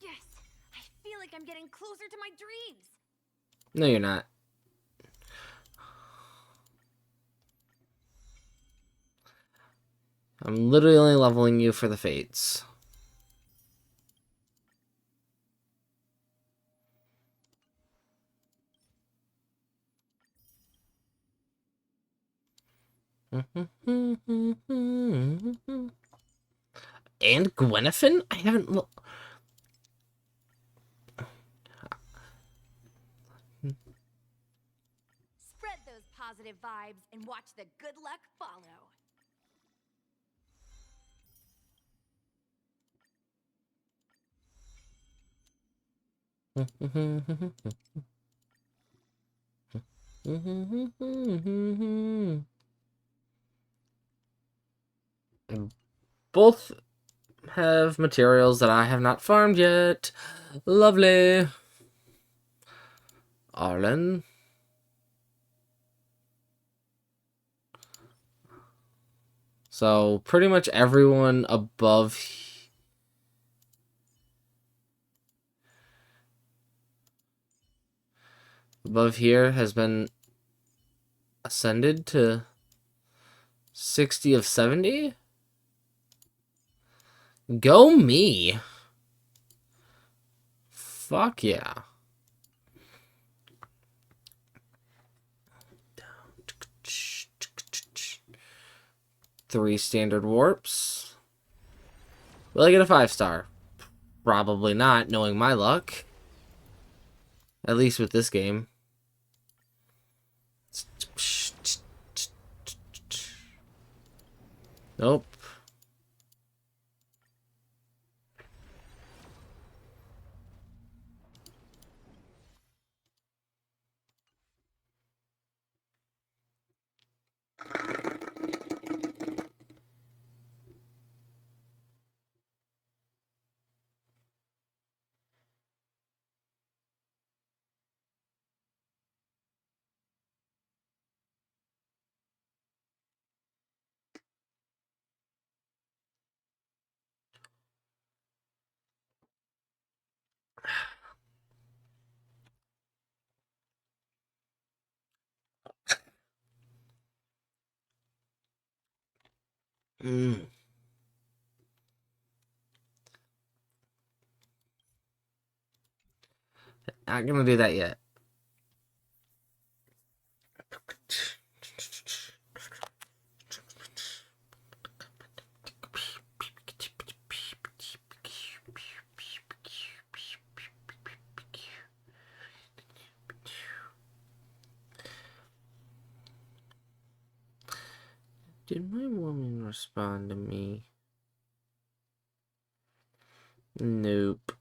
Yes, I feel like I'm getting closer to my dreams. No, you're not. I'm literally only leveling you for the fates. And Gwenephin? I haven't looked. Spread those positive vibes and watch the good luck follow. Both have materials that I have not farmed yet. Lovely. Arlen. So pretty much everyone above here has been ascended to 60 of 70. Go me. Fuck yeah. Three standard warps. Will I get a 5-star? Probably not, knowing my luck. At least with this game. Nope. Not gonna do that yet. Did my woman respond to me? Nope.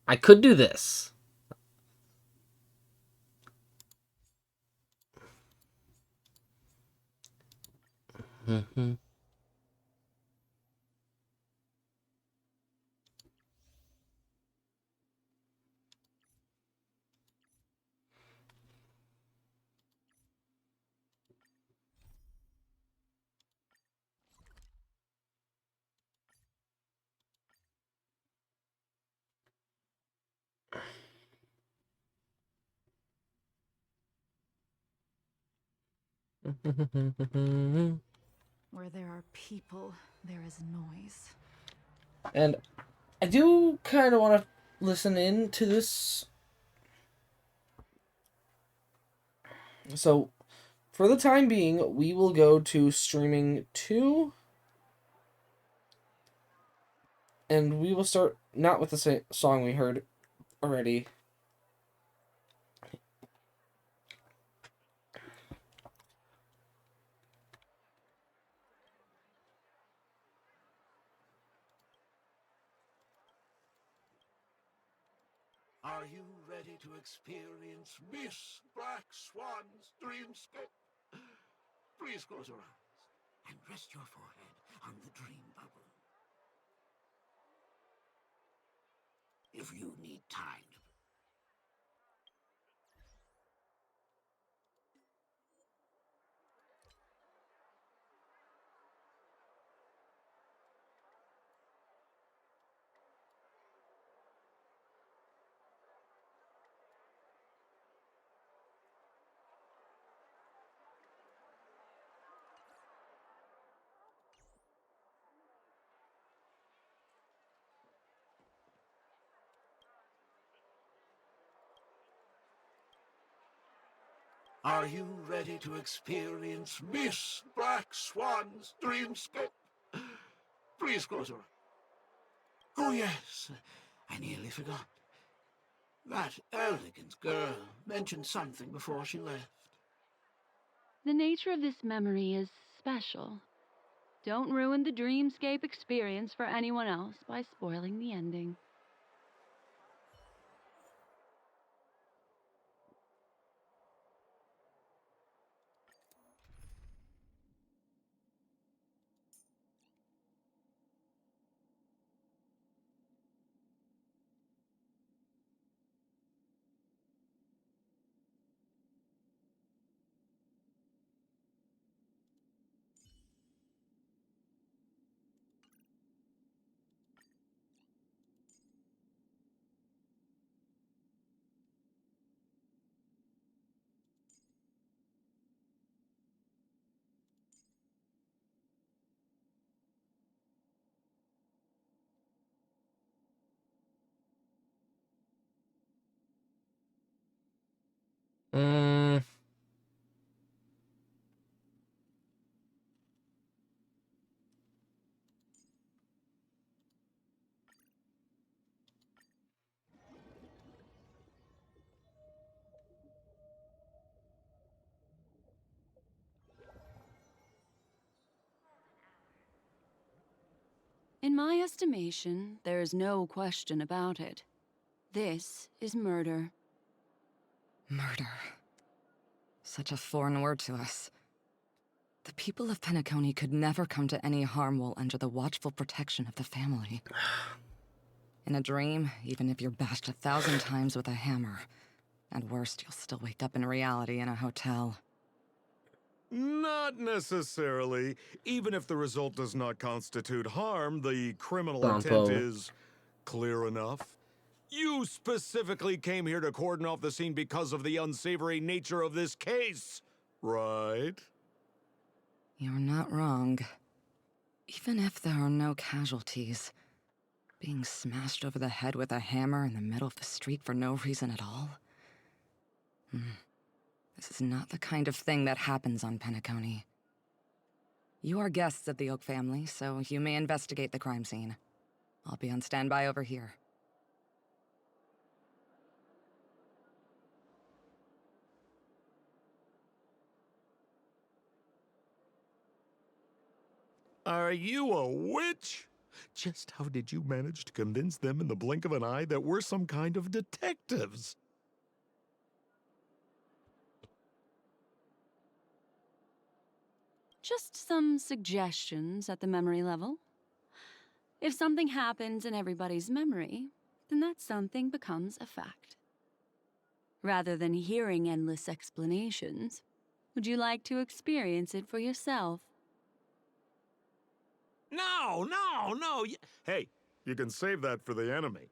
I could do this. Where there are people, there is noise. And I do kind of want to listen in to this. So, for the time being, we will go to streaming 2. And we will start not with the same song we heard already. Are you ready to experience Miss Black Swan's dreamscape? Please close your eyes and rest your forehead on the dream bubble. If you need time to... Are you ready to experience Miss Black Swan's dreamscape? Please close your eyes. Oh, yes. I nearly forgot. That elegant girl mentioned something before she left. The nature of this memory is special. Don't ruin the dreamscape experience for anyone else by spoiling the ending. In my estimation, there is no question about it. This is murder. Murder. Such a foreign word to us. The people of Penacony could never come to any harm while under the watchful protection of the family. In a dream, even if you're bashed 1,000 times with a hammer, at worst, you'll still wake up in reality in a hotel. Not necessarily. Even if the result does not constitute harm, the criminal Bumpo. intent is clear enough. You specifically came here to cordon off the scene because of the unsavory nature of this case, right? You're not wrong. Even if there are no casualties, being smashed over the head with a hammer in the middle of the street for no reason at all? This is not the kind of thing that happens on Penacony. You are guests of the Oak family, so you may investigate the crime scene. I'll be on standby over here. Are you a witch? Just how did you manage to convince them in the blink of an eye that we're some kind of detectives? Just some suggestions at the memory level. If something happens in everybody's memory, then that something becomes a fact. Rather than hearing endless explanations, would you like to experience it for yourself? No, no, no. Hey, you can save that for the enemy.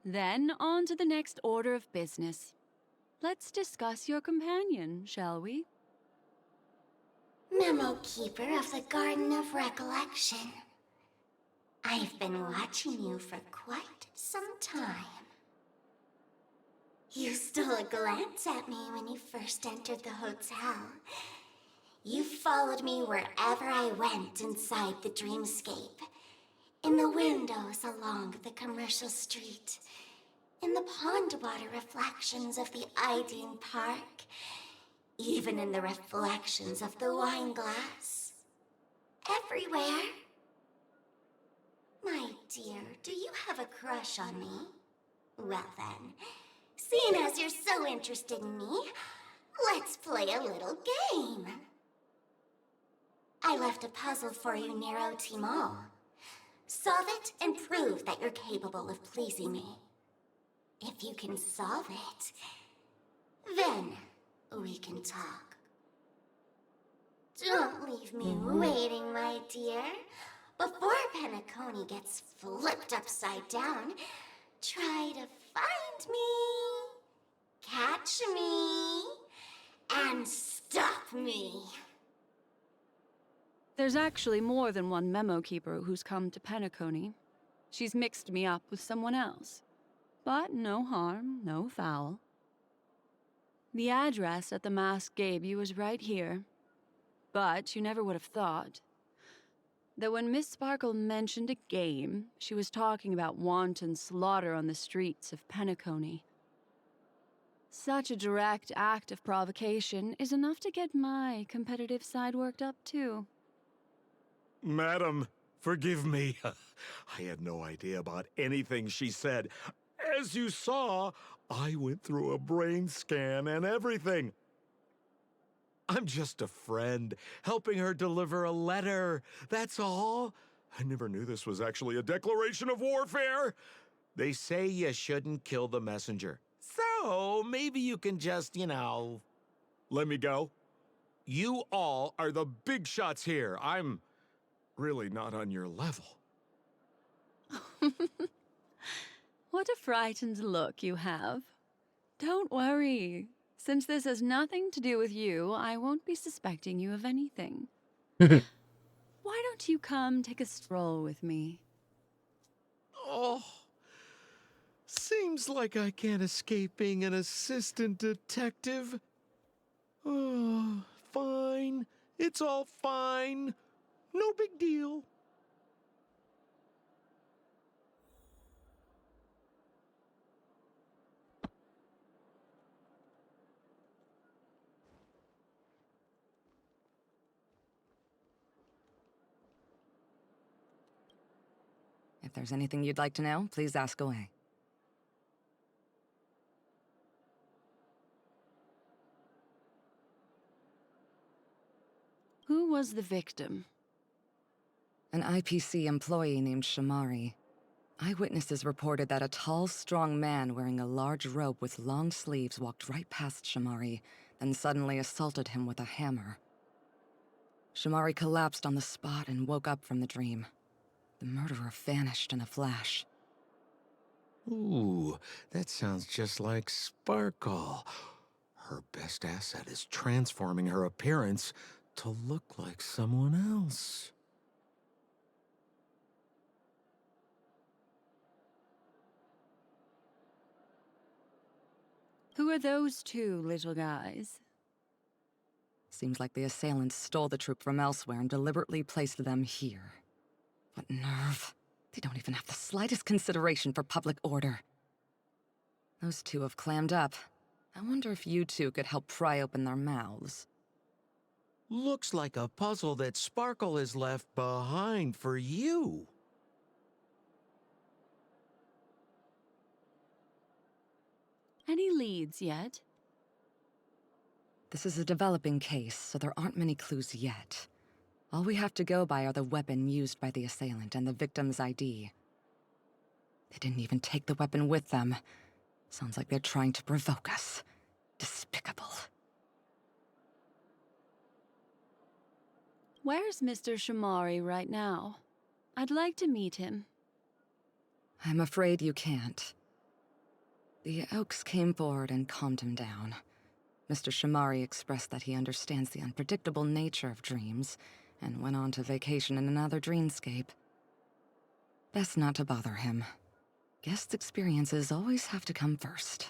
Then on to the next order of business. Let's discuss your companion, shall we? Memo Keeper of the Garden of Recollection. I've been watching you for quite some time. You stole a glance at me when you first entered the hotel. You followed me wherever I went inside the dreamscape. In the windows along the commercial street. In the pond water reflections of the Ideen Park. Even in the reflections of the wine glass. Everywhere. My dear, do you have a crush on me? Well then, seeing as you're so interested in me, let's play a little game. I left a puzzle for you, Nero Timol. Solve it and prove that you're capable of pleasing me. If you can solve it, then we can talk. Don't leave me waiting, my dear. Before Penacony gets flipped upside down, try to find me, catch me, and stop me. There's actually more than one Memo Keeper who's come to Penacony. She's mixed me up with someone else. But no harm, no foul. The address that the mask gave you was right here. But you never would have thought that when Miss Sparkle mentioned a game, she was talking about wanton slaughter on the streets of Penacony. Such a direct act of provocation is enough to get my competitive side worked up too. Madam, forgive me. I had no idea about anything she said. As you saw, I went through a brain scan and everything. I'm just a friend, helping her deliver a letter. That's all. I never knew this was actually a declaration of warfare. They say you shouldn't kill the messenger. So maybe you can just, let me go. You all are the big shots here. I'm really not on your level. What a frightened look you have. Don't worry. Since this has nothing to do with you, I won't be suspecting you of anything. Why don't you come take a stroll with me? Oh, seems like I can't escape being an assistant detective. Oh, fine. It's all fine. No big deal. If there's anything you'd like to know, please ask away. Who was the victim? An IPC employee named Shamari. Eyewitnesses reported that a tall, strong man wearing a large robe with long sleeves walked right past Shamari, then suddenly assaulted him with a hammer. Shamari collapsed on the spot and woke up from the dream. The murderer vanished in a flash. Ooh, that sounds just like Sparkle. Her best asset is transforming her appearance to look like someone else. Who are those two little guys? Seems like the assailants stole the troop from elsewhere and deliberately placed them here. What nerve. They don't even have the slightest consideration for public order. Those two have clammed up. I wonder if you two could help pry open their mouths. Looks like a puzzle that Sparkle has left behind for you. Any leads yet? This is a developing case, so there aren't many clues yet. All we have to go by are the weapon used by the assailant and the victim's ID. They didn't even take the weapon with them. Sounds like they're trying to provoke us. Despicable. Where's Mr. Shamari right now? I'd like to meet him. I'm afraid you can't. The Oaks came forward and calmed him down. Mr. Shamari expressed that he understands the unpredictable nature of dreams, and went on to vacation in another dreamscape. Best not to bother him. Guest experiences always have to come first.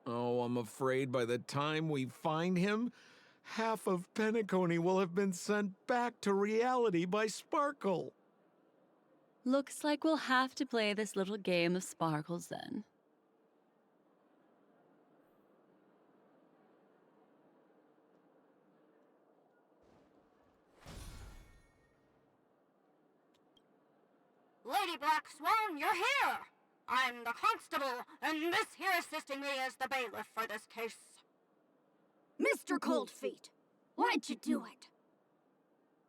Oh, I'm afraid by the time we find him, half of Penacony will have been sent back to reality by Sparkle. Looks like we'll have to play this little game of sparkles then. Lady Black Swan, you're here! I'm the constable, and this here assisting me is the bailiff for this case. Mr. Coldfeet, why'd you do it?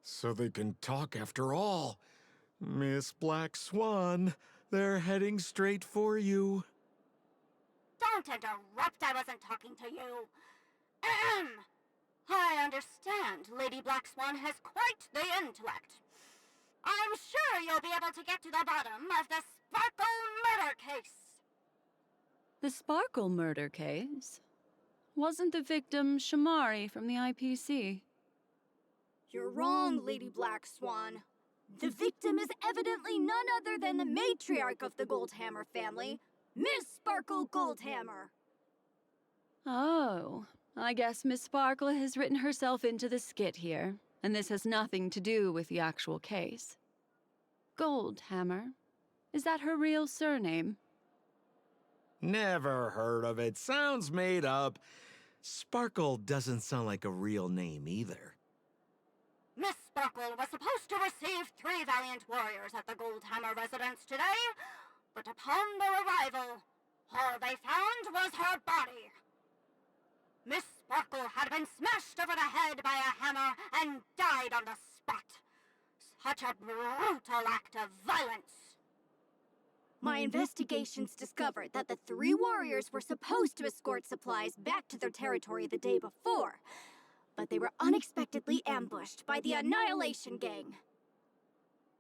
So they can talk after all. Miss Black Swan, they're heading straight for you. Don't interrupt, I wasn't talking to you. Ahem. I understand Lady Black Swan has quite the intellect. I'm sure you'll be able to get to the bottom of the Sparkle murder case. The Sparkle murder case? Wasn't the victim Shamari from the IPC? You're wrong, Lady Black Swan. The victim is evidently none other than the matriarch of the Goldhammer family, Miss Sparkle Goldhammer. Oh, I guess Miss Sparkle has written herself into the skit here, and this has nothing to do with the actual case. Goldhammer? Is that her real surname? Never heard of it. Sounds made up. Sparkle doesn't sound like a real name either. Miss Sparkle was supposed to receive 3 valiant warriors at the Goldhammer residence today, but upon their arrival, all they found was her body. Miss Sparkle had been smashed over the head by a hammer and died on the spot. Such a brutal act of violence. My investigations discovered that the 3 warriors were supposed to escort supplies back to their territory the day before, but they were unexpectedly ambushed by the Annihilation Gang.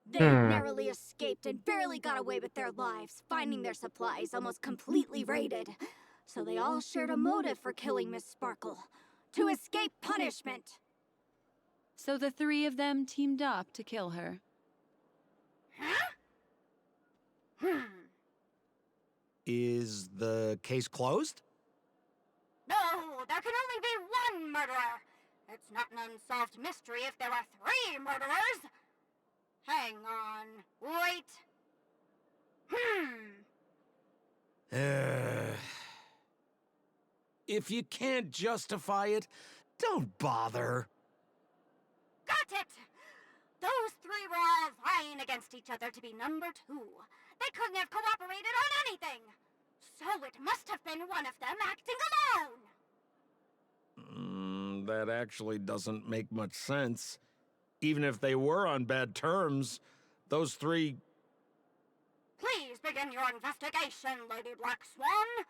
They narrowly escaped and barely got away with their lives, finding their supplies almost completely raided. So they all shared a motive for killing Miss Sparkle, to escape punishment. So the 3 of them teamed up to kill her. Huh? Is the case closed? No, there can only be 1 murderer. It's not an unsolved mystery if there are 3 murderers. Hang on, wait. If you can't justify it, don't bother. Got it! Those three were all vying against each other to be number two. They couldn't have cooperated on anything. So it must have been one of them acting alone. That actually doesn't make much sense. Even if they were on bad terms, those three... Please begin your investigation, Lady Black Swan.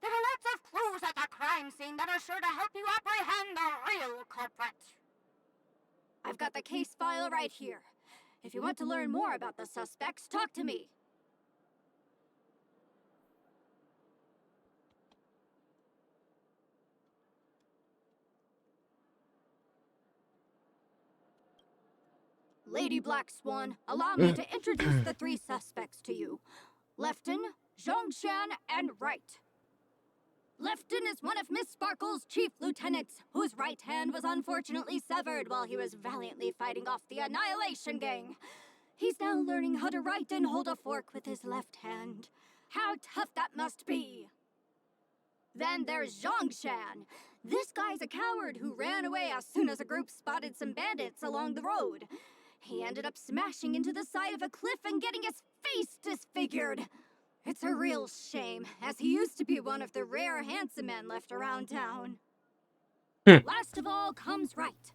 There are lots of clues at the crime scene that are sure to help you apprehend the real culprit. I've got the case file right here. If you want to learn more about the suspects, talk to me. Lady Black Swan, allow me to introduce the three suspects to you. Lefton, Zhongshan, and Wright. Lefton is one of Miss Sparkle's chief lieutenants, whose right hand was unfortunately severed while he was valiantly fighting off the Annihilation Gang. He's now learning how to write and hold a fork with his left hand. How tough that must be! Then there's Zhongshan. This guy's a coward who ran away as soon as a group spotted some bandits along the road. He ended up smashing into the side of a cliff and getting his face disfigured. It's a real shame, as he used to be one of the rare handsome men left around town. Last of all comes Wright.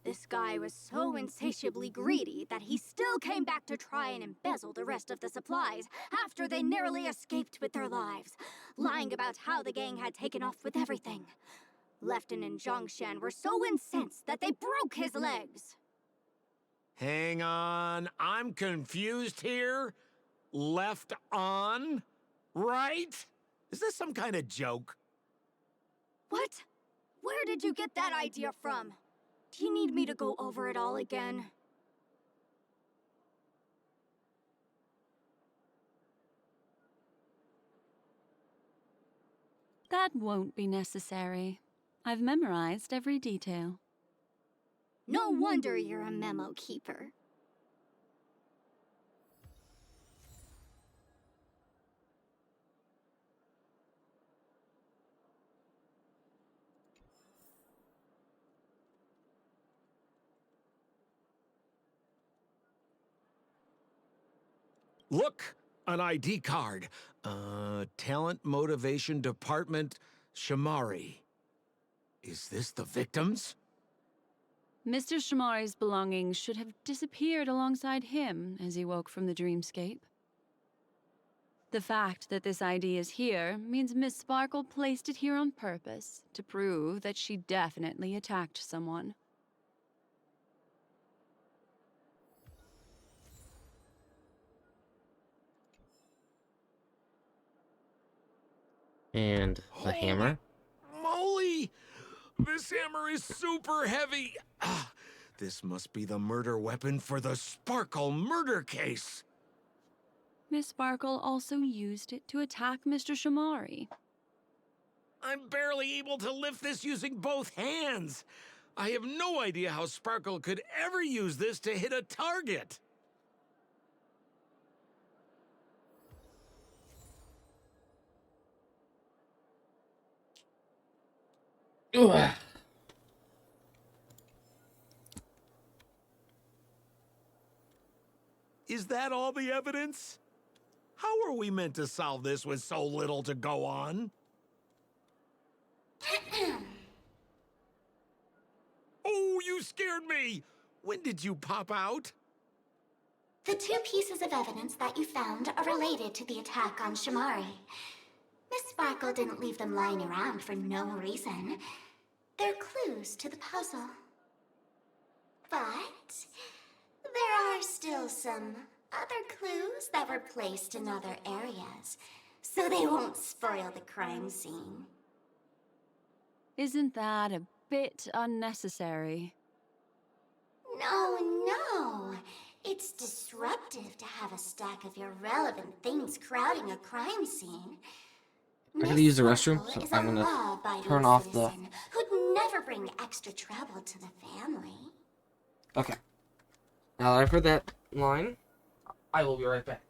This guy was so insatiably greedy that he still came back to try and embezzle the rest of the supplies after they narrowly escaped with their lives, lying about how the gang had taken off with everything. Lefton and Zhongshan were so incensed that they broke his legs. Hang on, I'm confused here. Left on? Right? Is this some kind of joke? What? Where did you get that idea from? Do you need me to go over it all again? That won't be necessary. I've memorized every detail. No wonder you're a memo keeper. Look, an ID card. Talent Motivation Department, Shamari. Is this the victims? Mr. Shamari's belongings should have disappeared alongside him as he woke from the dreamscape. The fact that this ID is here means Miss Sparkle placed it here on purpose to prove that she definitely attacked someone. And the hammer? Moly! This hammer is super heavy. This must be the murder weapon for the Sparkle murder case. Miss Sparkle also used it to attack Mr. Shamari. I'm barely able to lift this using both hands. I have no idea how Sparkle could ever use this to hit a target. Ugh. Is that all the evidence? How are we meant to solve this with so little to go on? Oh, you scared me! When did you pop out? The two pieces of evidence that you found are related to the attack on Shamari. Miss Sparkle didn't leave them lying around for no reason. They're clues to the puzzle. But there are still some other clues that were placed in other areas, so they won't spoil the crime scene. Isn't that a bit unnecessary? No. It's disruptive to have a stack of irrelevant things crowding a crime scene. I gotta use the restroom, so I'm gonna turn off the... Who'd never bring extra trouble to the family. Okay. Now that I've heard that line, I will be right back.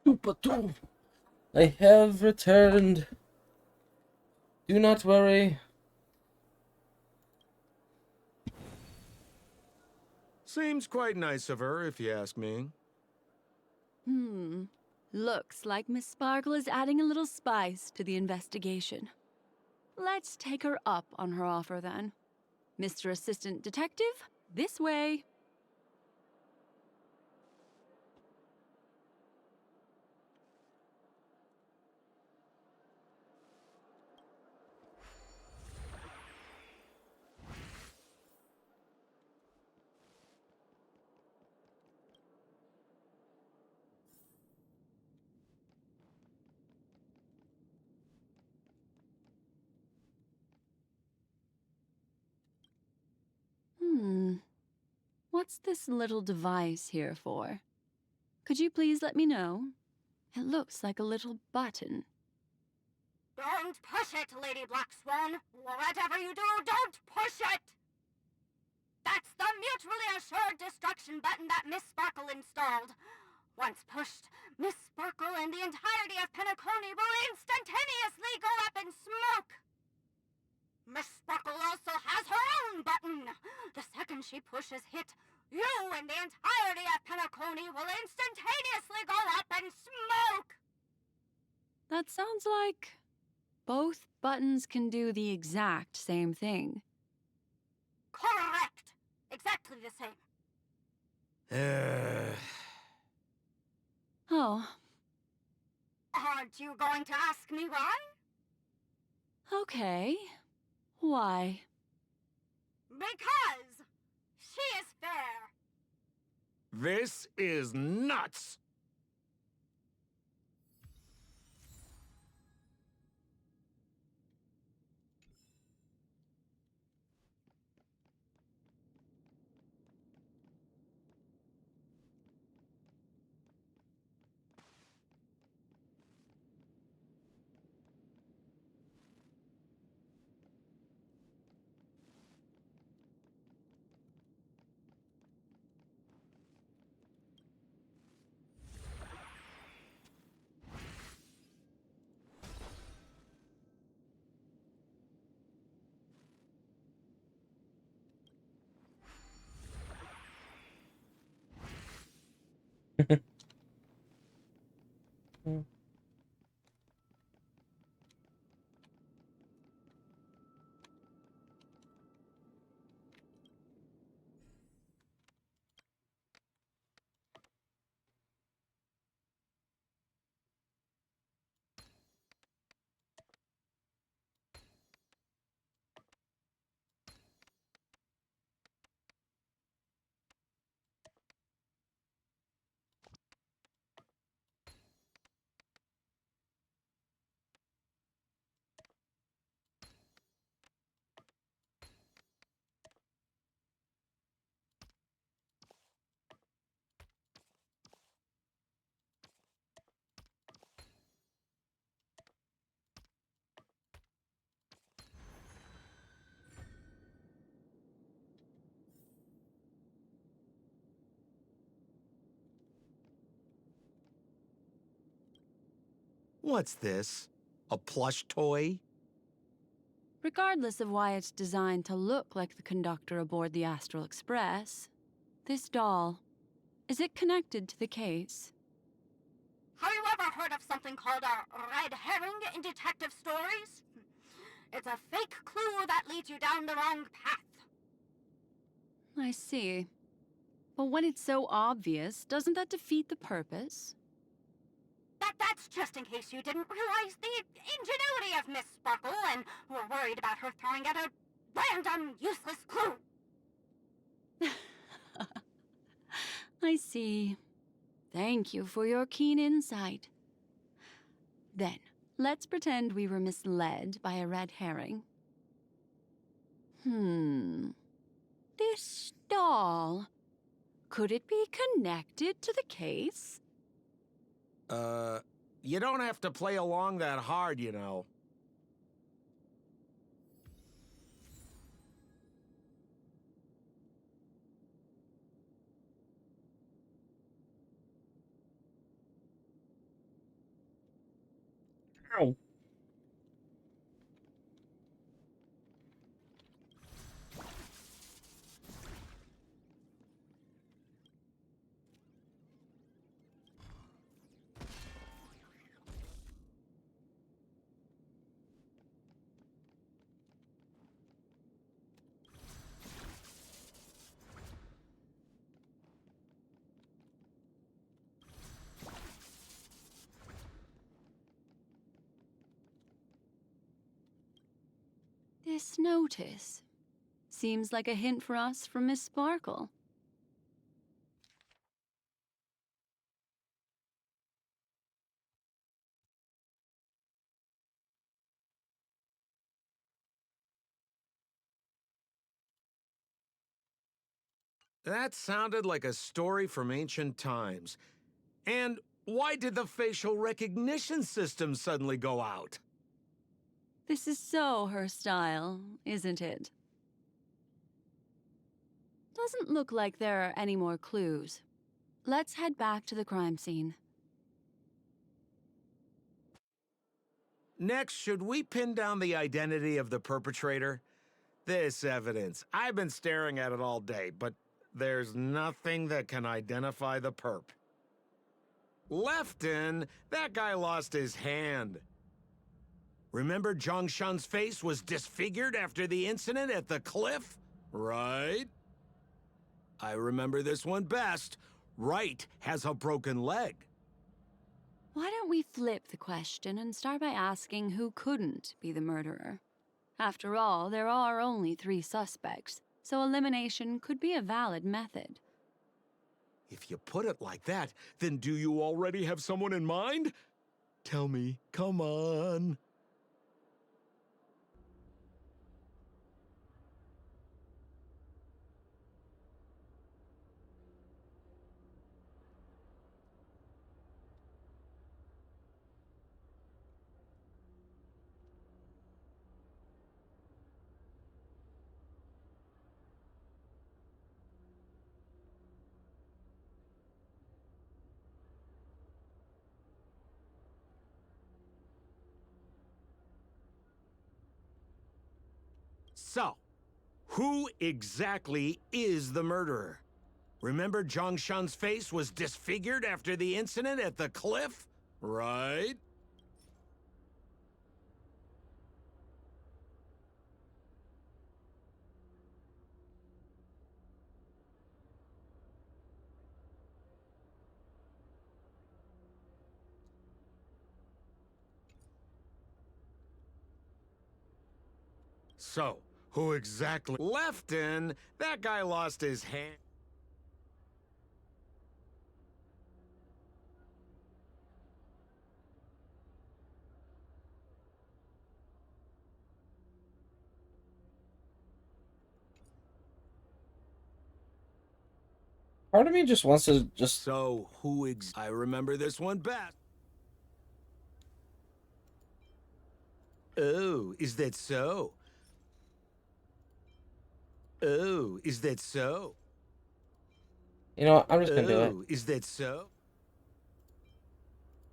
Doopatoo. I have returned. Do not worry. Seems quite nice of her, if you ask me. Looks like Miss Sparkle is adding a little spice to the investigation. Let's take her up on her offer then. Mr. Assistant Detective, this way. What's this little device here for? Could you please let me know? It looks like a little button. Don't push it, Lady Black Swan. Whatever you do, don't push it! That's the mutually assured destruction button that Miss Sparkle installed. Once pushed, Miss Sparkle and the entirety of Penacony will instantaneously go up in smoke. Miss Sparkle also has her own button. The second she pushes hit, you and the entirety of Penacony will instantaneously go up in smoke. That sounds like both buttons can do the exact same thing. Correct. Exactly the same. Oh, Aren't you going to ask me why? okay. Why? Because she is fair. This is nuts! What's this? A plush toy? Regardless of why it's designed to look like the conductor aboard the Astral Express, this doll, is it connected to the case? Have you ever heard of something called a red herring in detective stories? It's a fake clue that leads you down the wrong path. I see. But when it's so obvious, doesn't that defeat the purpose? That's just in case you didn't realize the ingenuity of Miss Sparkle and were worried about her throwing out a random, useless clue. I see. Thank you for your keen insight. Then, let's pretend we were misled by a red herring. This doll, could it be connected to the case? You don't have to play along that hard, you know. Ow. This notice seems like a hint for us from Miss Sparkle. That sounded like a story from ancient times. And why did the facial recognition system suddenly go out? This is so her style, isn't it? Doesn't look like there are any more clues. Let's head back to the crime scene. Next, should we pin down the identity of the perpetrator? This evidence, I've been staring at it all day, but there's nothing that can identify the perp. Lefton, that guy lost his hand. Remember Zhongshan's face was disfigured after the incident at the cliff? Right? I remember this one best. Wright has a broken leg. Why don't we flip the question and start by asking who couldn't be the murderer? After all, there are only 3 suspects, so elimination could be a valid method. If you put it like that, then do you already have someone in mind? Tell me, come on. So, who exactly is the murderer? Remember Zhongshan's face was disfigured after the incident at the cliff? Right? So, who exactly? Lefton, that guy lost his hand. Part of me just wants to just... So, I remember this one best. Oh, is that so? Oh, is that so? You know what? I'm just gonna do it. Oh, is that so?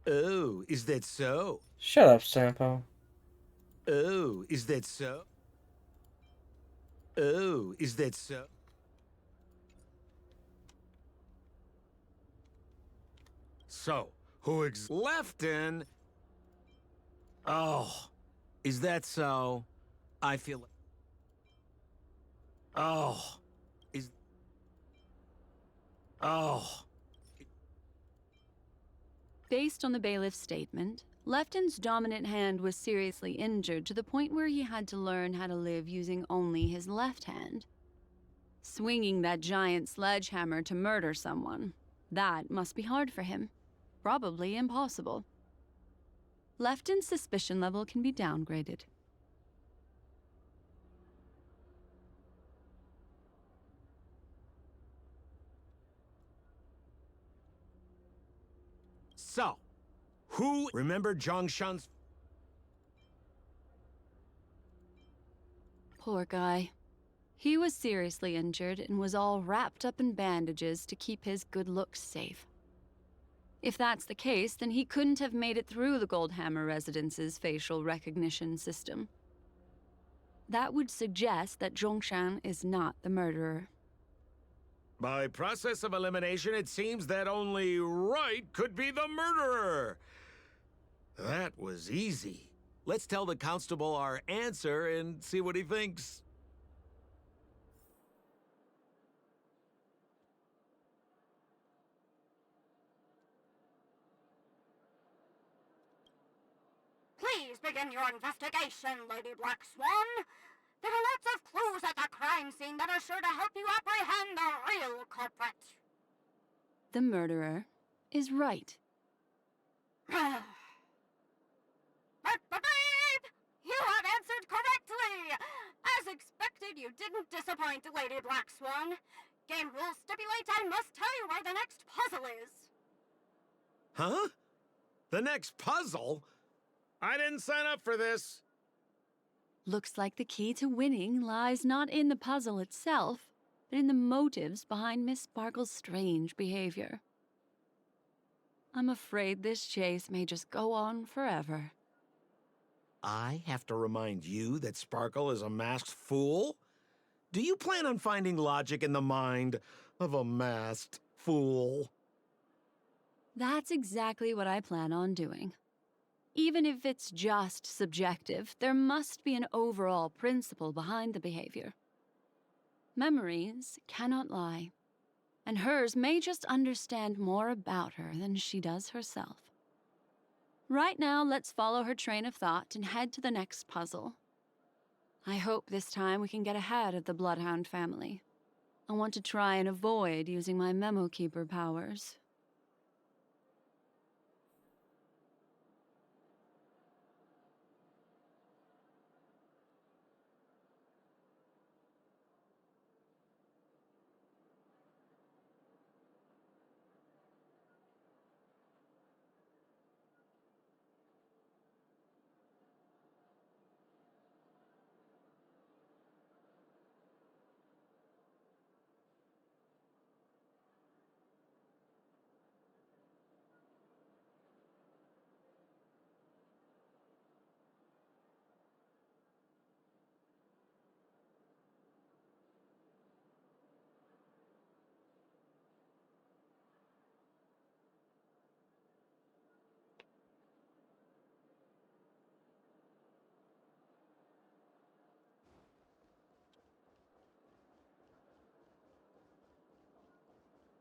Oh, is that so? Shut up, Sampo. Oh, is that so? Oh, is that so? So, who Lefton? Oh, is that so? I feel... Oh, is... Oh. Based on the bailiff's statement, Lefton's dominant hand was seriously injured to the point where he had to learn how to live using only his left hand. Swinging that giant sledgehammer to murder someone, that must be hard for him. Probably impossible. Lefton's suspicion level can be downgraded. So, who... Remember Zhongshan's... Poor guy. He was seriously injured and was all wrapped up in bandages to keep his good looks safe. If that's the case, then he couldn't have made it through the Goldhammer residence's facial recognition system. That would suggest that Zhongshan is not the murderer. By process of elimination, it seems that only Wright could be the murderer. That was easy. Let's tell the constable our answer and see what he thinks. Please begin your investigation, Lady Black Swan. There are lots of clues at the crime scene that are sure to help you apprehend the real culprit. The murderer is Wright. But, babe! You have answered correctly! As expected, you didn't disappoint, Lady Black Swan. Game rules stipulate I must tell you where the next puzzle is. Huh? The next puzzle? I didn't sign up for this. Looks like the key to winning lies not in the puzzle itself, but in the motives behind Miss Sparkle's strange behavior. I'm afraid this chase may just go on forever. I have to remind you that Sparkle is a masked fool? Do you plan on finding logic in the mind of a masked fool? That's exactly what I plan on doing. Even if it's just subjective, there must be an overall principle behind the behavior. Memories cannot lie, and hers may just understand more about her than she does herself. Right now, let's follow her train of thought and head to the next puzzle. I hope this time we can get ahead of the Bloodhound family. I want to try and avoid using my Memo Keeper powers.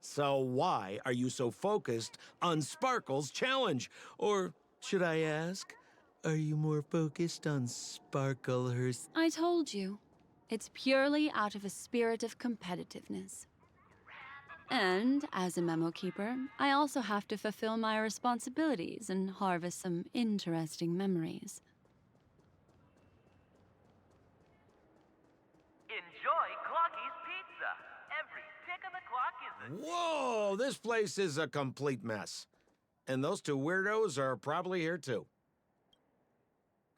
So why are you so focused on Sparkle's challenge? Or should I ask, are you more focused on Sparkle herself? I told you, it's purely out of a spirit of competitiveness. And as a Memo Keeper, I also have to fulfill my responsibilities and harvest some interesting memories. Enjoy Clocky's Pizza. Every tick of the clock is a Whoa, this place is a complete mess. And those two weirdos are probably here too.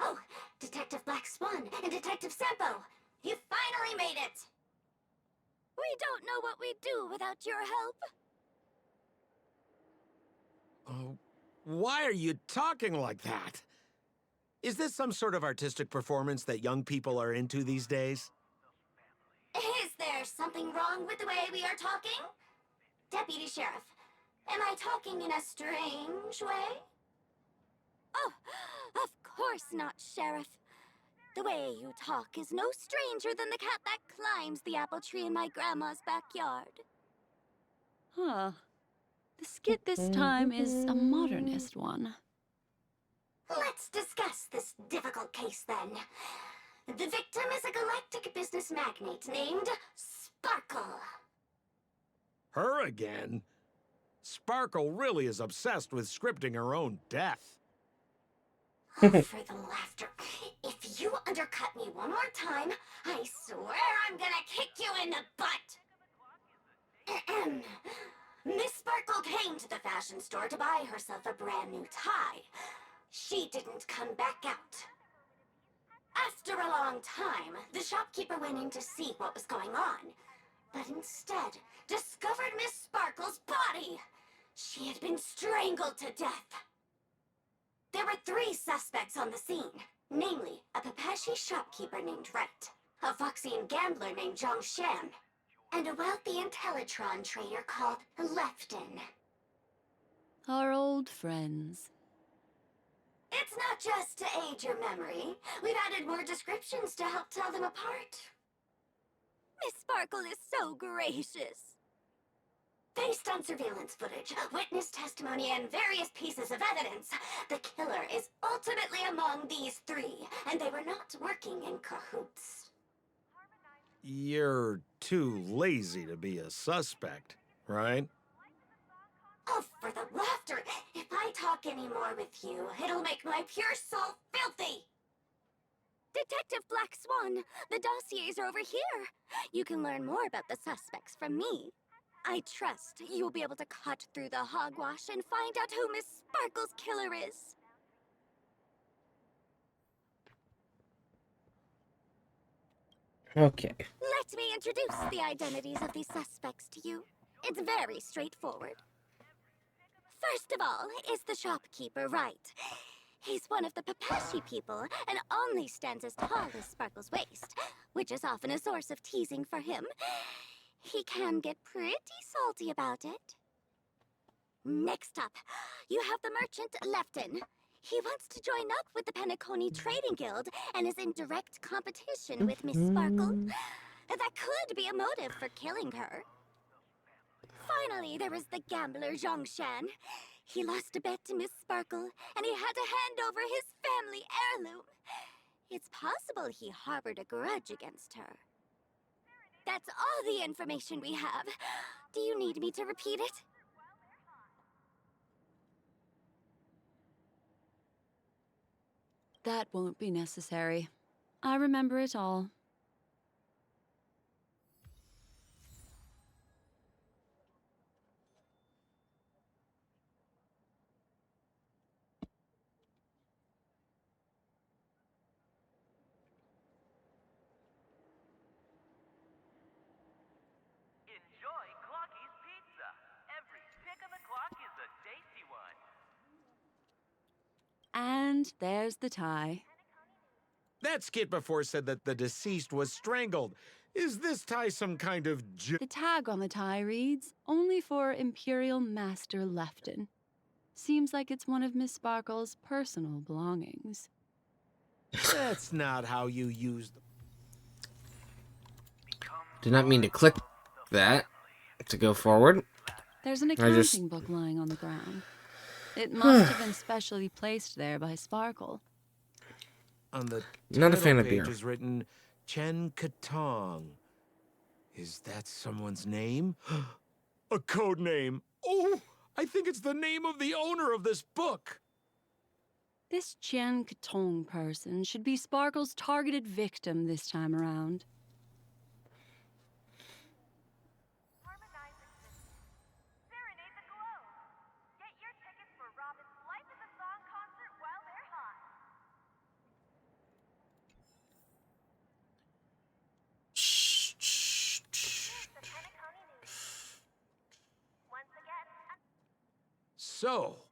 Oh, Detective Black Swan and Detective Sampo! You finally made it! We don't know what we'd do without your help. Oh, why are you talking like that? Is this some sort of artistic performance that young people are into these days? Is there something wrong with the way we are talking? Deputy Sheriff, am I talking in a strange way? Oh, of course not, Sheriff. The way you talk is no stranger than the cat that climbs the apple tree in my grandma's backyard. Huh. The skit this time is a modernist one. Let's discuss this difficult case then. The victim is a galactic business magnate named Sparkle. Her again? Sparkle really is obsessed with scripting her own death. Oh, for the laughter. If you undercut me one more time, I swear I'm gonna kick you in the butt. Ahem. Miss Sparkle came to the fashion store to buy herself a brand new tie. She didn't come back out. After a long time, the shopkeeper went in to see what was going on, but instead discovered Miss Sparkle's body. She had been strangled to death. There were 3 suspects on the scene, namely a Pepeshi shopkeeper named Wright, a Foxian gambler named Zhang Shan, and a wealthy Intellitron trader called Lefton. Our old friends. It's not just to aid your memory. We've added more descriptions to help tell them apart. Miss Sparkle is so gracious. Based on surveillance footage, witness testimony, and various pieces of evidence, the killer is ultimately among these 3, and they were not working in cahoots. You're too lazy to be a suspect, right? Oh, for the laughter! If I talk any more with you, it'll make my pure soul filthy! Detective Black Swan, the dossiers are over here. You can learn more about the suspects from me. I trust you will be able to cut through the hogwash and find out who Miss Sparkle's killer is. Okay. Let me introduce the identities of these suspects to you. It's very straightforward. First of all is the shopkeeper, Wright. He's one of the Pepeshi people and only stands as tall as Sparkle's waist, which is often a source of teasing for him. He can get pretty salty about it. Next up, you have the merchant Lefton. He wants to join up with the Penacony Trading Guild and is in direct competition with Miss Sparkle. That could be a motive for killing her. Finally, there is the gambler Zhang Shan. He lost a bet to Miss Sparkle, and he had to hand over his family heirloom. It's possible he harbored a grudge against her. That's all the information we have. Do you need me to repeat it? That won't be necessary. I remember it all. Enjoy Clocky's Pizza. Every tick of the clock is a tasty one. And there's the tie. That skit before said that the deceased was strangled. Is this tie some kind of The tag on the tie reads, "Only for Imperial Master Lefton." Seems like it's one of Miss Sparkle's personal belongings. That's not how you use them. Did not mean to click that to go forward. There's an I accounting just- book lying on the ground. It must have been specially placed there by Sparkle. On the Not a title fan of page beer. is written Chen Katong. Is that someone's name? A code name. Oh, I think it's the name of the owner of this book. This Chen Katong person should be Sparkle's targeted victim this time around. Harmonize existence. Serenade the glow. Get your tickets for Robin's Life is a Song concert while they're hot. Here's the Penacony News. Once again, So,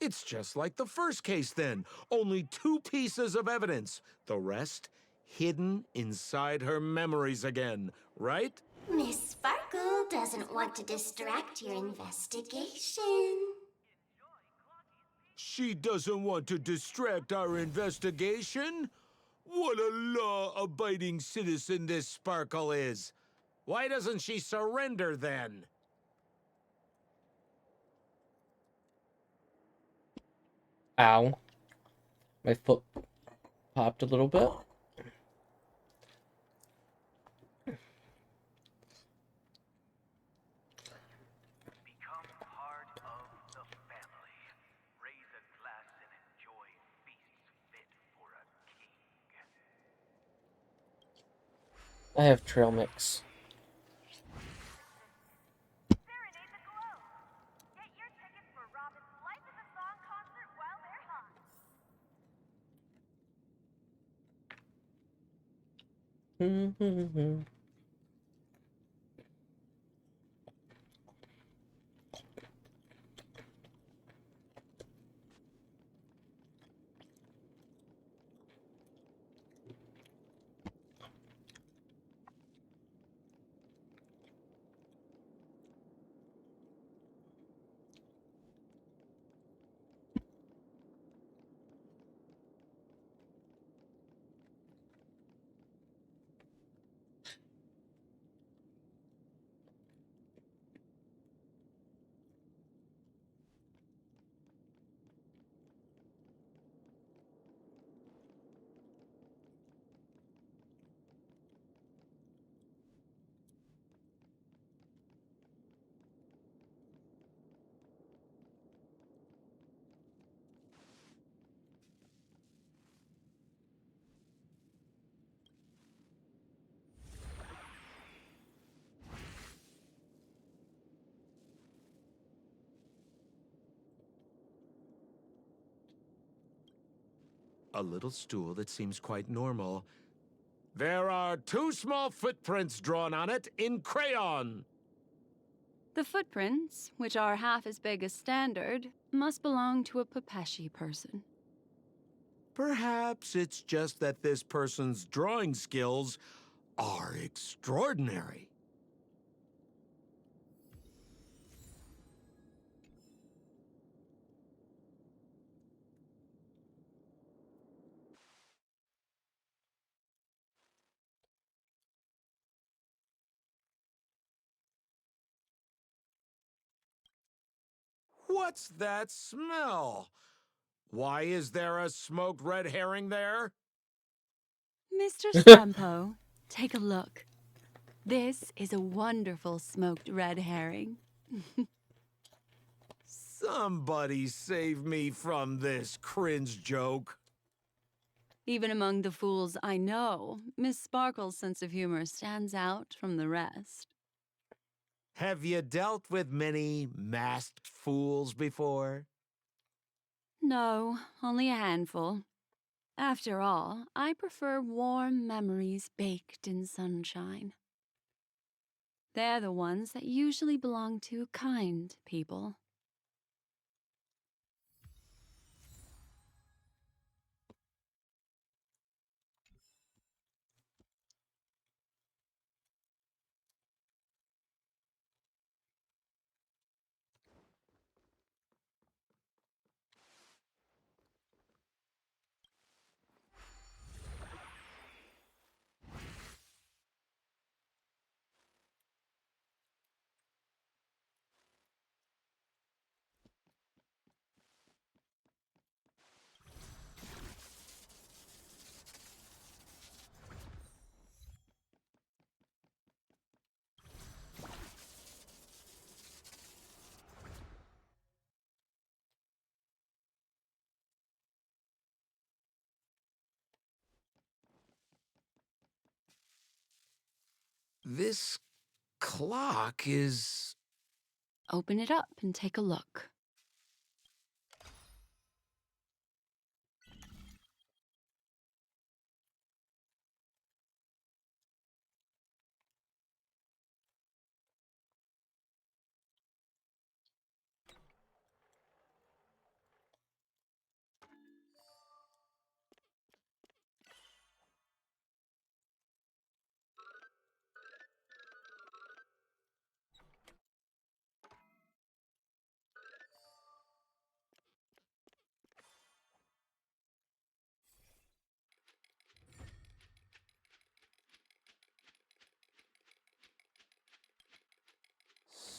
it's just like the first case then. Only 2 pieces of evidence. The rest hidden inside her memories again, right? Miss Sparkle doesn't want to distract your investigation. She doesn't want to distract our investigation? What a law-abiding citizen this Sparkle is. Why doesn't she surrender then? Ow. My foot popped a little bit. become part of the family. Raise a glass and enjoy feasts fit for a king. I have trail mix. serenade the glow. Get your tickets for Robin's Life is a Song concert while they're hot. a little stool that seems quite normal. There are 2 small footprints drawn on it in crayon. The footprints, which are half as big as standard, must belong to a Pepeshi person. Perhaps it's just that this person's drawing skills are extraordinary. What's that smell? Why is there a smoked red herring there? Mr. Stempo, take a look. This is a wonderful smoked red herring. Somebody save me from this cringe joke. Even among the fools I know, Miss Sparkle's sense of humor stands out from the rest. Have you dealt with many masked fools before? No, only a handful. After all, I prefer warm memories baked in sunshine. They're the ones that usually belong to kind people. This clock is... Open it up and take a look.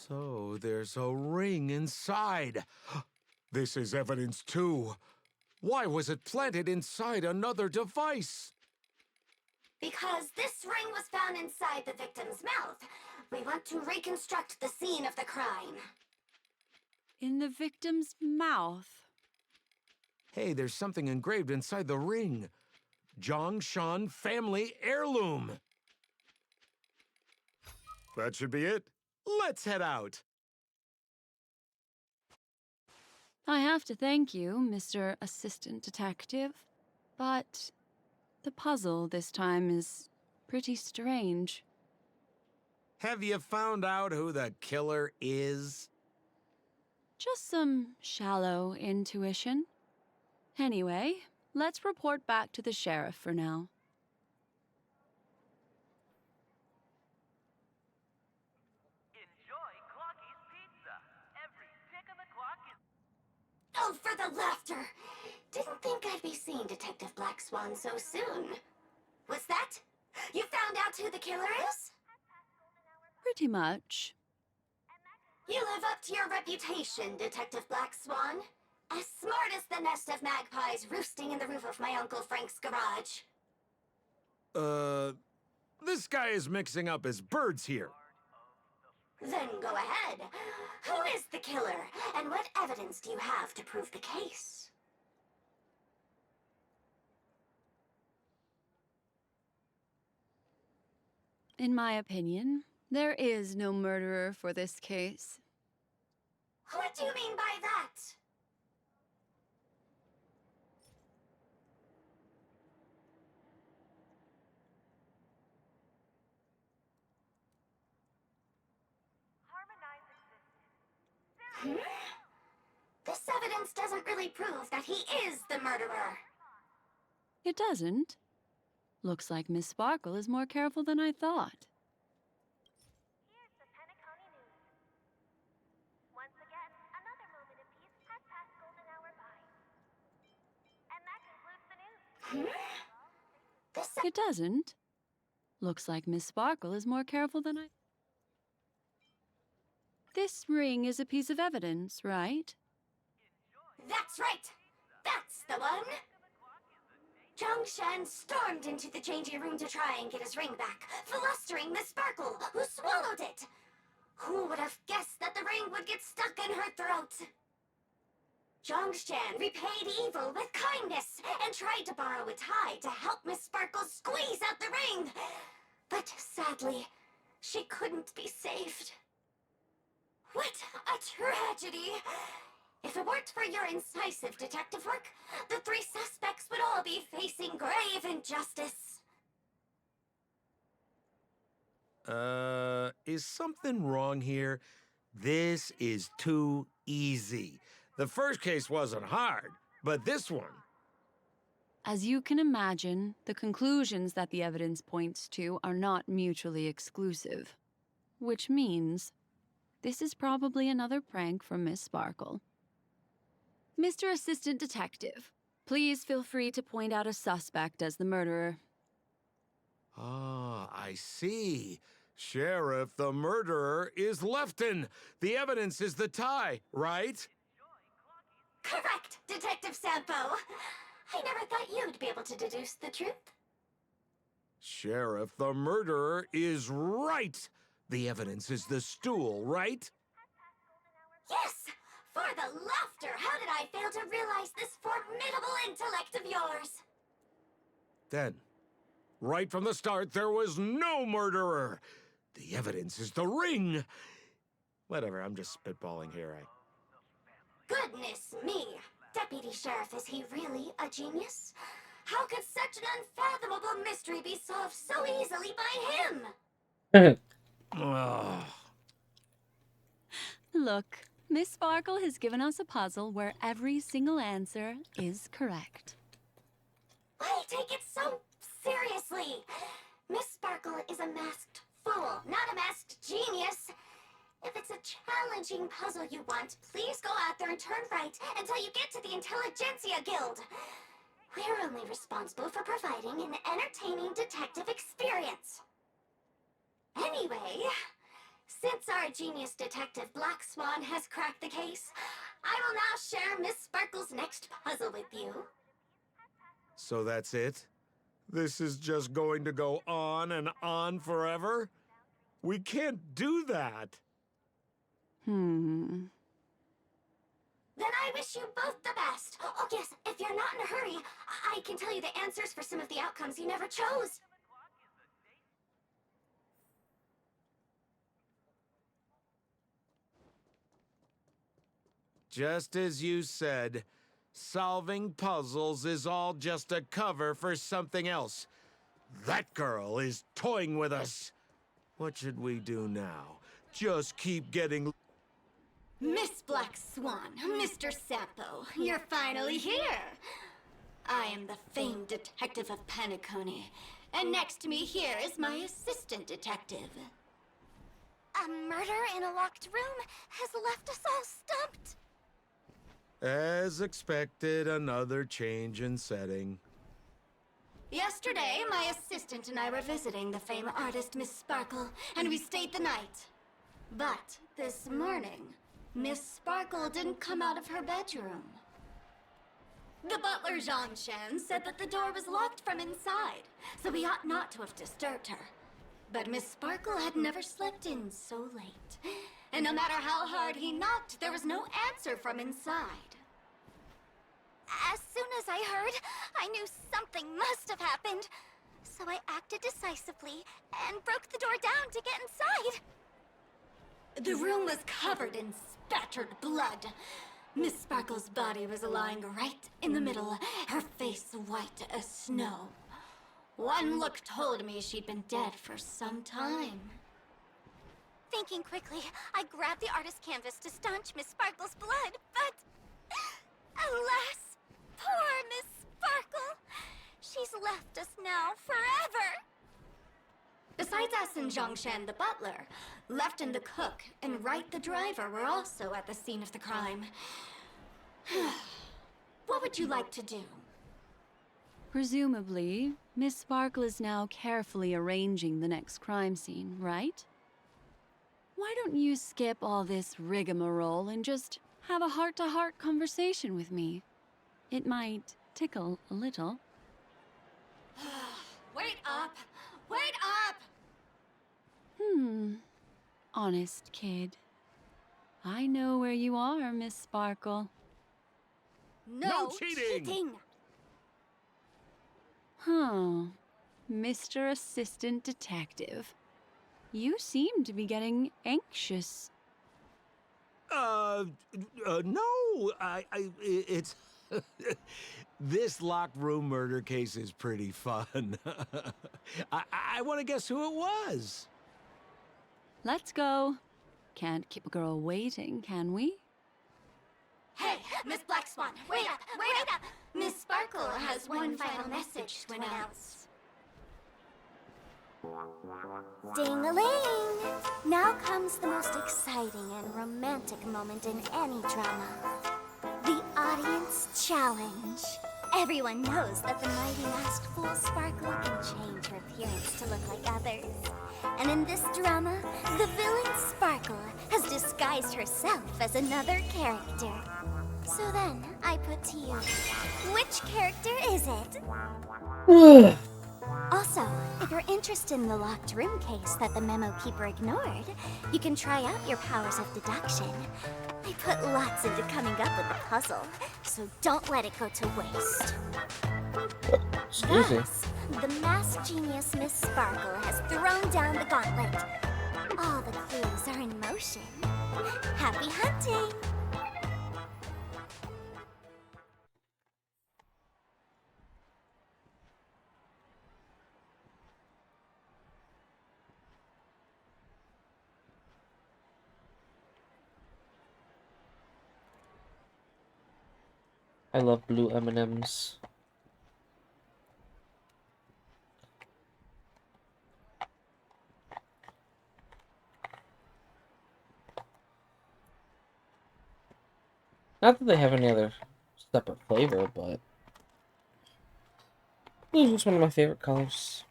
So there's a ring inside. This is evidence too. Why was it planted inside another device? Because this ring was found inside the victim's mouth. We want to reconstruct the scene of the crime. In the victim's mouth. Hey, there's something engraved inside the ring. Zhongshan family heirloom. That should be it. Let's head out. I have to thank you, Mr. Assistant Detective, but the puzzle this time is pretty strange. Have you found out who the killer is? Just some shallow intuition. Anyway, let's report back to the sheriff for now. Enjoy Clocky's Pizza. Every tick of the clock is... Oh, for the laughter! Didn't think I'd be seeing Detective Black Swan so soon. What's that? You found out who the killer is? Pretty much. You live up to your reputation, Detective Black Swan. As smart as the nest of magpies roosting in the roof of my Uncle Frank's garage. This guy is mixing up his birds here. Then go ahead. Who is the killer, and what evidence do you have to prove the case? In my opinion, there is no murderer for this case. What do you mean by that? This evidence doesn't really prove that he is the murderer. It doesn't. Looks like Miss Sparkle is more careful than I thought. Here's the Penacony News. Once again, another moment of peace has passed golden hour by. And that concludes the news. It doesn't. Looks like Miss Sparkle is more careful than I... This ring is a piece of evidence, right? That's right! That's the one! Zhongshan stormed into the changing room to try and get his ring back, flustering Miss Sparkle, who swallowed it. Who would have guessed that the ring would get stuck in her throat? Zhongshan repaid evil with kindness and tried to borrow a tie to help Miss Sparkle squeeze out the ring. But sadly, she couldn't be saved. What a tragedy! If it weren't for your incisive detective work, the three suspects would all be facing grave injustice. Is something wrong here? This is too easy. The first case wasn't hard, but this one... As you can imagine, the conclusions that the evidence points to are not mutually exclusive. Which means, this is probably another prank from Miss Sparkle. Mr. Assistant Detective, please feel free to point out a suspect as the murderer. Ah, I see. Sheriff, the murderer is Lefton. The evidence is the tie, right? Correct, Detective Sampo. I never thought you'd be able to deduce the truth. Sheriff, the murderer is right. The evidence is the stool, right? Yes! For the laughter, how did I fail to realize this formidable intellect of yours? Then, right from the start, there was no murderer. The evidence is the ring. Whatever, I'm just spitballing here. Goodness me! Deputy Sheriff, is he really a genius? How could such an unfathomable mystery be solved so easily by him? Look, Miss Sparkle has given us a puzzle where every single answer is correct. Why take it so seriously? Miss Sparkle is a masked fool, not a masked genius. If it's a challenging puzzle you want, please go out there and turn right until you get to the Intelligentsia Guild. We're only responsible for providing an entertaining detective experience. Anyway, since our genius detective Black Swan has cracked the case, I will now share Miss Sparkle's next puzzle with you. So that's it? This is just going to go on and on forever? We can't do that. Hmm. Then I wish you both the best. Oh yes, if you're not in a hurry, I can tell you the answers for some of the outcomes you never chose. Just as you said, solving puzzles is all just a cover for something else. That girl is toying with us. What should we do now? Just keep getting... Miss Black Swan, Mr. Sampo, you're finally here. I am the famed detective of Penacony, and next to me here is my assistant detective. A murder in a locked room has left us all stumped. As expected, another change in setting. Yesterday, my assistant and I were visiting the famed artist Miss Sparkle, and we stayed the night. But this morning, Miss Sparkle didn't come out of her bedroom. The butler, Zhongshan, said that the door was locked from inside, so we ought not to have disturbed her. But Miss Sparkle had never slept in so late, and no matter how hard he knocked, there was no answer from inside. As soon as I heard, I knew something must have happened. So I acted decisively and broke the door down to get inside. The room was covered in spattered blood. Miss Sparkle's body was lying right in the middle, her face white as snow. One look told me she'd been dead for some time. Thinking quickly, I grabbed the artist's canvas to staunch Miss Sparkle's blood, but... alas, poor Miss Sparkle! She's left us now forever! Besides us and Zhongshan the butler, Lefton the cook and Wright the driver were also at the scene of the crime. What would you like to do? Presumably, Miss Sparkle is now carefully arranging the next crime scene, right? Why don't you skip all this rigmarole and just have a heart-to-heart conversation with me? It might tickle a little. Wait up! Wait up! Honest kid. I know where you are, Miss Sparkle. No cheating! Huh. Mr. Assistant Detective. You seem to be getting anxious. No, it's... This locked room murder case is pretty fun. I want to guess who it was. Let's go. Can't keep a girl waiting, can we? Hey, Miss Black Swan, wait up! Wait up! Miss Sparkle has one final message to announce. Ding-a-ling! Now comes the most exciting and romantic moment in any drama. The audience challenge. Everyone knows that the mighty masked fool Sparkle can change her appearance to look like others. And in this drama, the villain Sparkle has disguised herself as another character. So then, I put to you, which character is it? Also, if you're interested in the locked room case that the memo keeper ignored, you can try out your powers of deduction. I put lots into coming up with the puzzle, so don't let it go to waste. Excuse me. Thus, the masked genius Miss Sparkle has thrown down the gauntlet. All the clues are in motion. Happy hunting! I love blue M&Ms. Not that they have any other separate flavor, but it's just one of my favorite colors.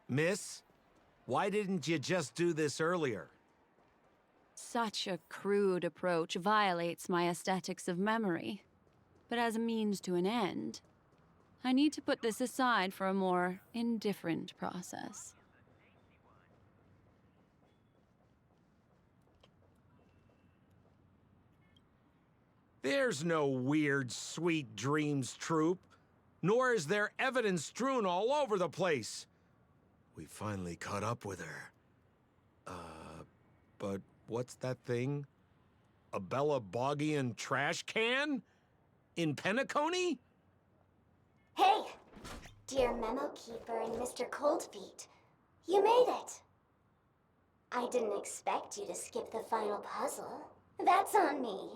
Miss, why didn't you just do this earlier? Such a crude approach violates my aesthetics of memory. But as a means to an end, I need to put this aside for a more indifferent process. There's no weird, sweet dreams troupe, nor is there evidence strewn all over the place. We finally caught up with her. But what's that thing? A Bella Boggian trash can? In Penacony? Hey! Dear Memo Keeper and Mr. Coldfeet, you made it! I didn't expect you to skip the final puzzle. That's on me.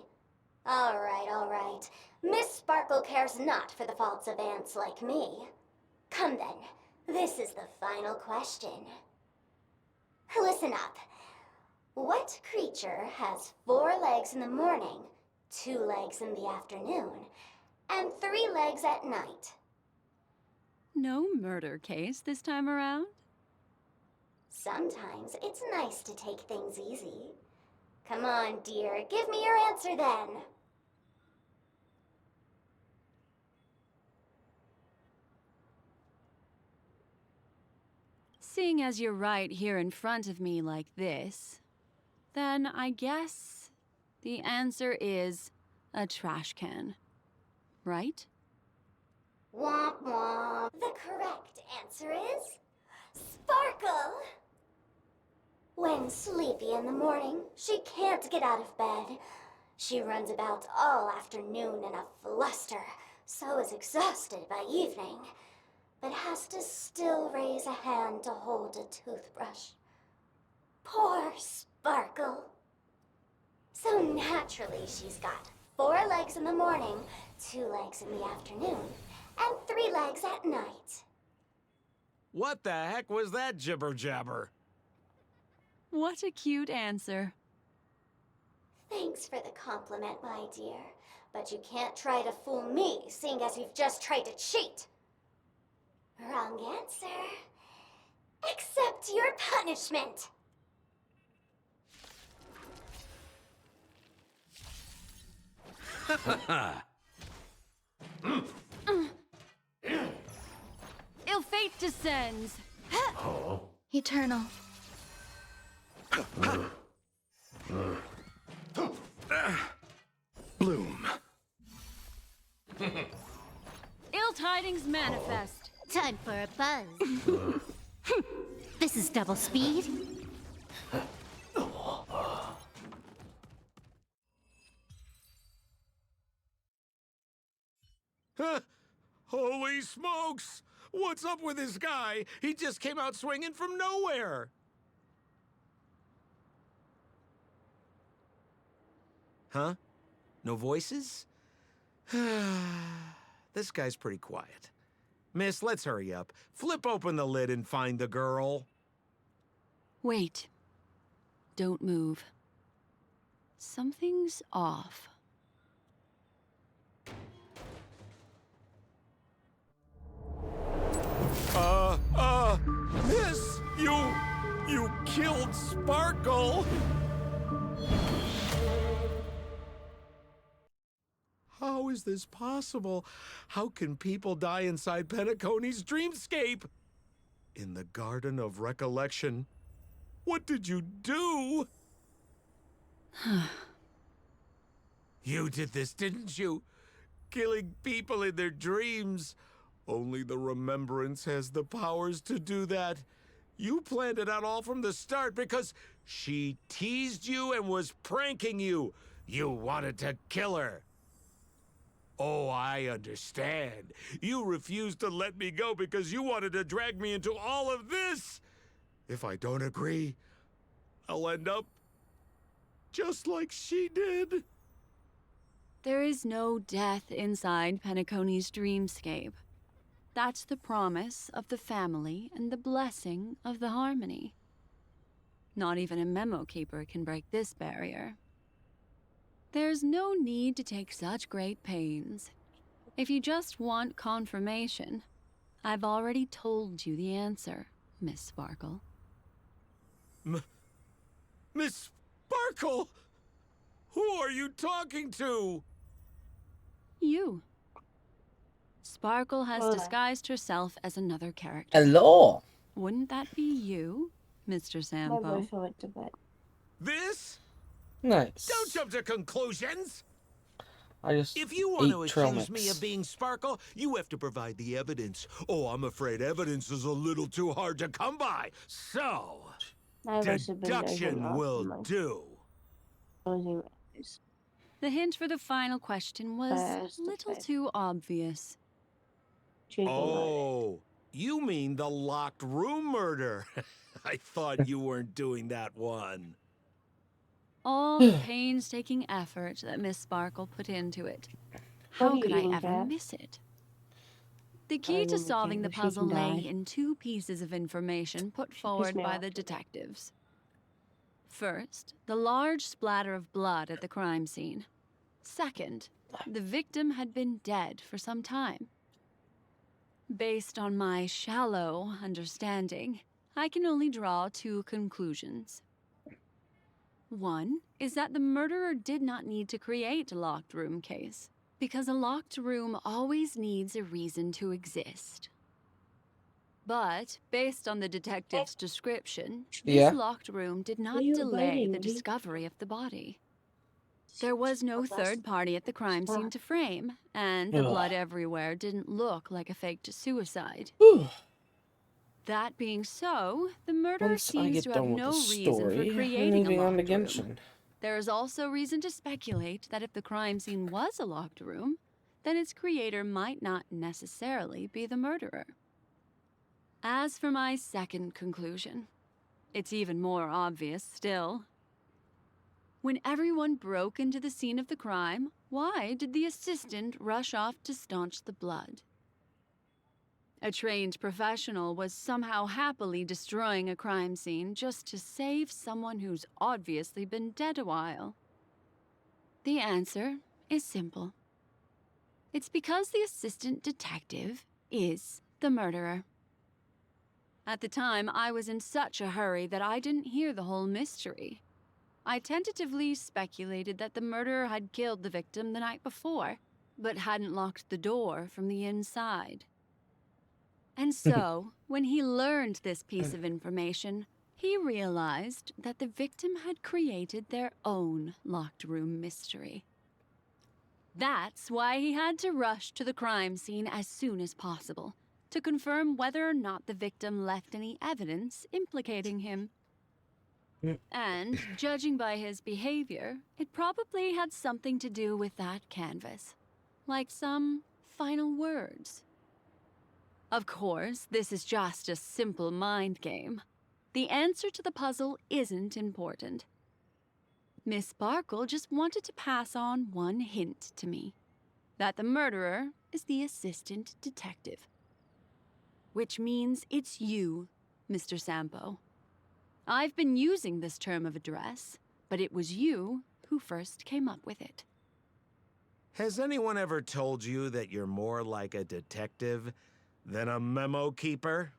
All right. Miss Sparkle cares not for the faults of ants like me. Come then, this is the final question. Listen up. What creature has 4 legs in the morning, 2 legs in the afternoon, and 3 legs at night? No murder case this time around? Sometimes it's nice to take things easy. Come on, dear, give me your answer then. Seeing as you're right here in front of me like this, then I guess the answer is a trash can, right? Womp womp. The correct answer is Sparkle. When sleepy in the morning, she can't get out of bed. She runs about all afternoon in a fluster, so is exhausted by evening, but has to still raise a hand to hold a toothbrush. Poor Sparkle. So naturally, she's got 4 legs in the morning, 2 legs in the afternoon, and 3 legs at night. What the heck was that jibber-jabber? What a cute answer. Thanks for the compliment, my dear, but you can't try to fool me, seeing as you've just tried to cheat. Wrong answer. Accept your punishment. Ill fate descends. Eternal. Bloom. Ill tidings manifest. Time for a buzz. This is double speed. Holy smokes! What's up with this guy? He just came out swinging from nowhere. Huh? No voices? This guy's pretty quiet. Miss, let's hurry up. Flip open the lid and find the girl. Wait. Don't move. Something's off. Miss, you killed Sparkle. How is this possible? How can people die inside Penacony's dreamscape? In the Garden of Recollection. What did you do? You did this, didn't you? Killing people in their dreams. Only the Remembrance has the powers to do that. You planned it out all from the start because she teased you and was pranking you. You wanted to kill her. Oh, I understand. You refused to let me go because you wanted to drag me into all of this. If I don't agree, I'll end up just like she did. There is no death inside Penacony's dreamscape. That's the promise of the family and the blessing of the harmony. Not even a memo keeper can break this barrier. There's no need to take such great pains. If you just want confirmation, I've already told you the answer, Miss Sparkle. Miss Sparkle? Who are you talking to? You. Sparkle has Hola. disguised herself as another character. Hello. Wouldn't that be you, Mr. My Sampo? boyfriend went to bed. This? Nice. Don't jump to conclusions. I just If you want to ate trail accuse me mix. of being Sparkle, you have to provide the evidence. Oh, I'm afraid evidence is a little too hard to come by. So, My voice has been dozing deduction off will my do. closing eyes. The hint for the final question was Fast, a little okay. too obvious. Drinking water. Oh, you mean the locked room murder. I thought you weren't doing that one. All the painstaking effort that Miss Sparkle put into it. What are How you could I eating, ever Cat? miss it? The key to remember solving the Cat, but she puzzle can lay die. in 2 pieces of information put forward me by off the today. detectives. First, the large splatter of blood at the crime scene. Second, the victim had been dead for some time. Based on my shallow understanding, I can only draw 2 conclusions. One is that the murderer did not need to create a locked room case, because a locked room always needs a reason to exist. But, based on the detective's description, this Yeah. locked room did not are you delay biting, the Woody? discovery of the body. There was no third party at the crime scene to frame, and the Ugh. blood everywhere didn't look like a faked suicide. Whew. That being so, the murderer Once I seems get to have done with no the reason story, for I'm creating a moving on to locked room. Genshin. There is also reason to speculate that if the crime scene was a locked room, then its creator might not necessarily be the murderer. As for my second conclusion, it's even more obvious still. When everyone broke into the scene of the crime, why did the assistant rush off to staunch the blood? A trained professional was somehow happily destroying a crime scene just to save someone who's obviously been dead a while. The answer is simple. It's because the assistant detective is the murderer. At the time, I was in such a hurry that I didn't hear the whole mystery. I tentatively speculated that the murderer had killed the victim the night before, but hadn't locked the door from the inside. And so, when he learned this piece of information, he realized that the victim had created their own locked room mystery. That's why he had to rush to the crime scene as soon as possible, to confirm whether or not the victim left any evidence implicating him. And, judging by his behavior, it probably had something to do with that canvas. Like some final words. Of course, this is just a simple mind game. The answer to the puzzle isn't important. Miss Sparkle just wanted to pass on one hint to me. That the murderer is the assistant detective. Which means it's you, Mr. Sampo. I've been using this term of address, but it was you who first came up with it. Has anyone ever told you that you're more like a detective than a memo keeper?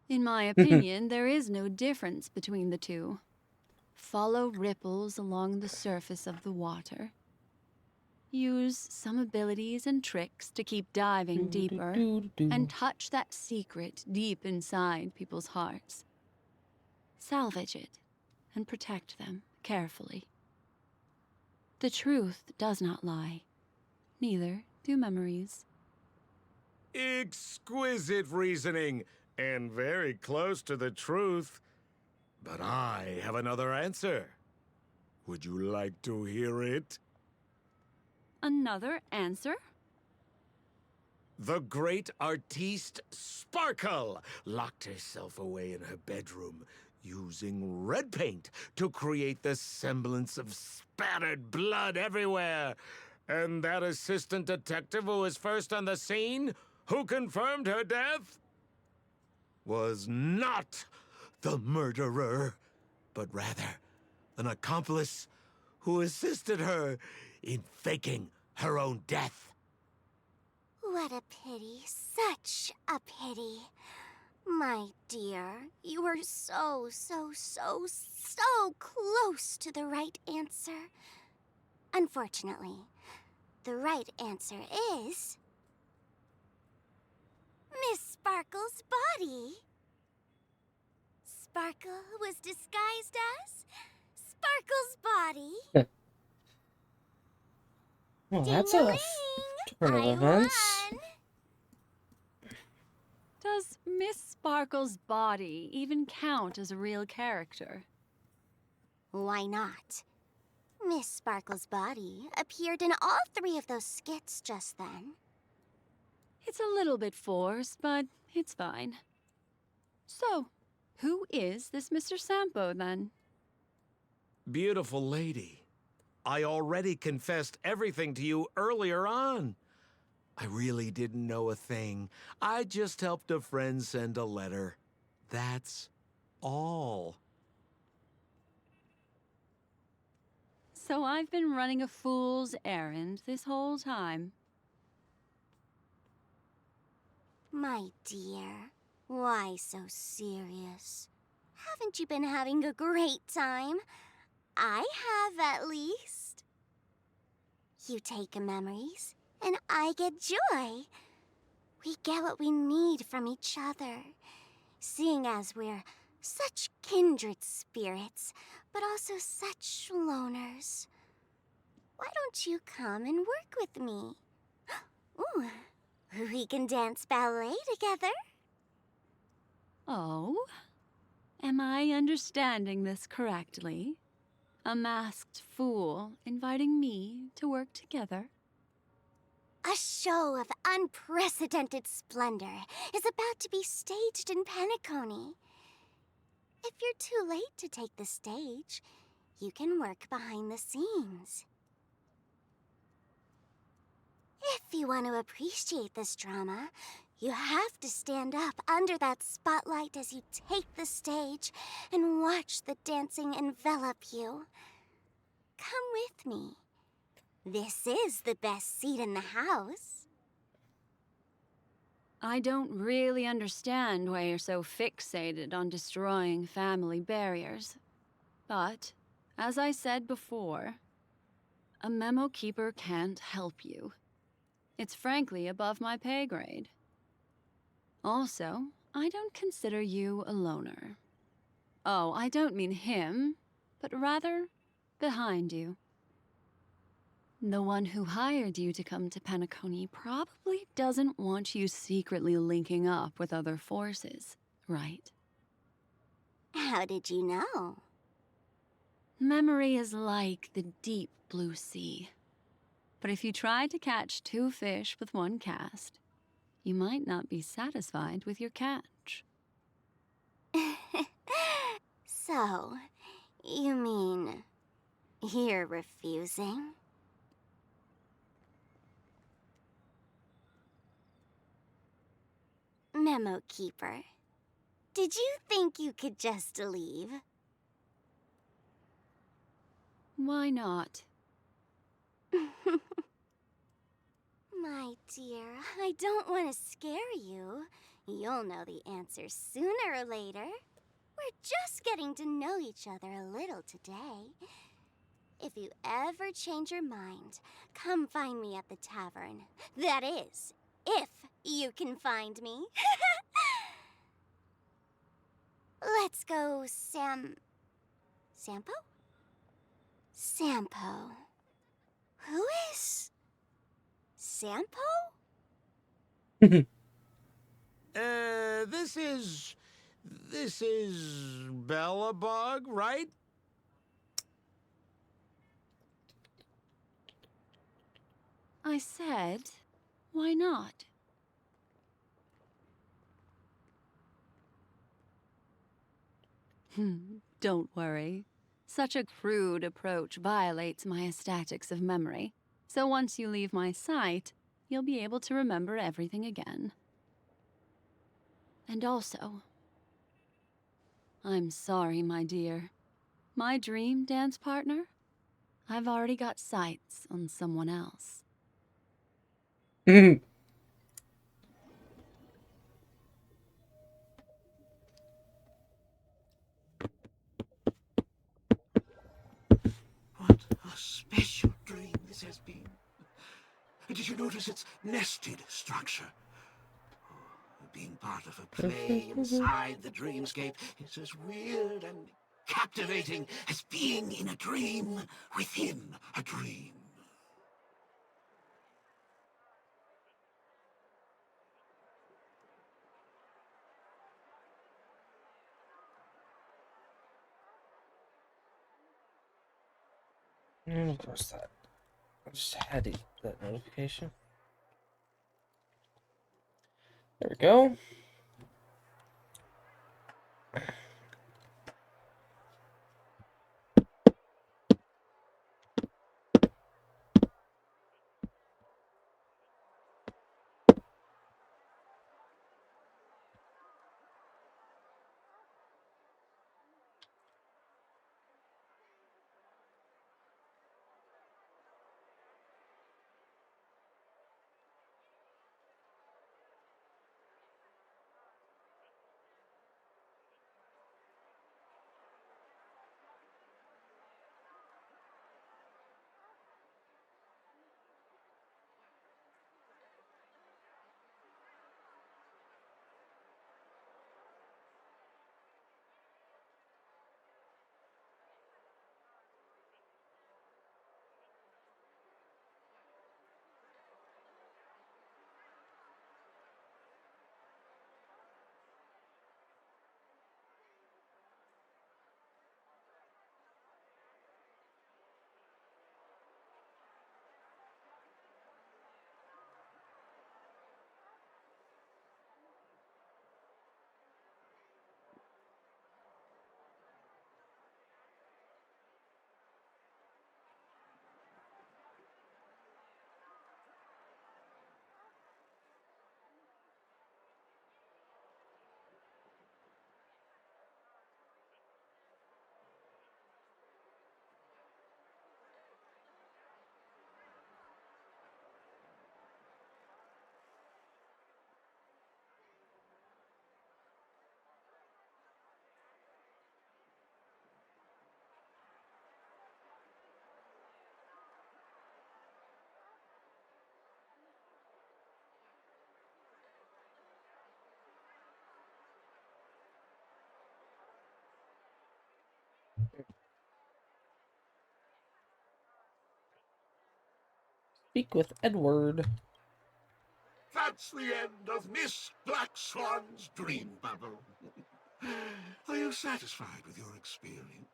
In my opinion, there is no difference between the two. Follow ripples along the surface of the water. Use some abilities and tricks to keep diving deeper, and touch that secret deep inside people's hearts. Salvage it, and protect them carefully. The truth does not lie. Neither do memories. Exquisite reasoning, and very close to the truth. But I have another answer. Would you like to hear it? Another answer? The great artiste Sparkle locked herself away in her bedroom, using red paint to create the semblance of spattered blood everywhere. And that assistant detective who was first on the scene, who confirmed her death, was not the murderer, but rather an accomplice who assisted her in faking her own death. What a pity. Such a pity. My dear, you were so close to the right answer. Unfortunately, the right answer is... Miss Sparkle's body. Sparkle was disguised as Sparkle's body. Well, that's a turn of events. Does Miss Sparkle's body even count as a real character? Why not? Miss Sparkle's body appeared in all 3 of those skits just then. It's a little bit forced, but it's fine. So, who is this Mr. Sampo, then? Beautiful lady, I already confessed everything to you earlier on. I really didn't know a thing. I just helped a friend send a letter. That's all. So I've been running a fool's errand this whole time. My dear, why so serious? Haven't you been having a great time? I have, at least. You take memories, and I get joy. We get what we need from each other, seeing as we're such kindred spirits, but also such loners. Why don't you come and work with me? Ooh, we can dance ballet together. Oh? Am I understanding this correctly? A masked fool inviting me to work together? A show of unprecedented splendor is about to be staged in Penacony. If you're too late to take the stage, you can work behind the scenes. If you want to appreciate this drama, you have to stand up under that spotlight as you take the stage and watch the dancing envelop you. Come with me. This is the best seat in the house. I don't really understand why you're so fixated on destroying family barriers. But, as I said before, a memo keeper can't help you. It's frankly above my pay grade. Also, I don't consider you a loner. Oh, I don't mean him, but rather behind you. The one who hired you to come to Penacony probably doesn't want you secretly linking up with other forces, right? How did you know? Memory is like the deep blue sea. But if you try to catch 2 fish with 1 cast, you might not be satisfied with your catch. So, you mean you're refusing? Memo Keeper, did you think you could just leave? Why not? My dear, I don't want to scare you. You'll know the answer sooner or later. We're just getting to know each other a little today. If you ever change your mind, come find me at the tavern. That is, if you can find me. Let's go, Sampo? Sampo. Who is Sampo? This is Bellabug, right? I said, why not? Don't worry. Such a crude approach violates my statics of memory. So once you leave my sight, you'll be able to remember everything again. And also, I'm sorry, my dear. My dream dance partner? I've already got sights on someone else. What a special dream this has been. Did you notice its nested structure? Being part of a play inside the dreamscape is as weird and captivating as being in a dream within a dream. What's that? I just had that notification. There we go. Speak with Edward. That's the end of Miss Black Swan's dream bubble. Are you satisfied with your experience?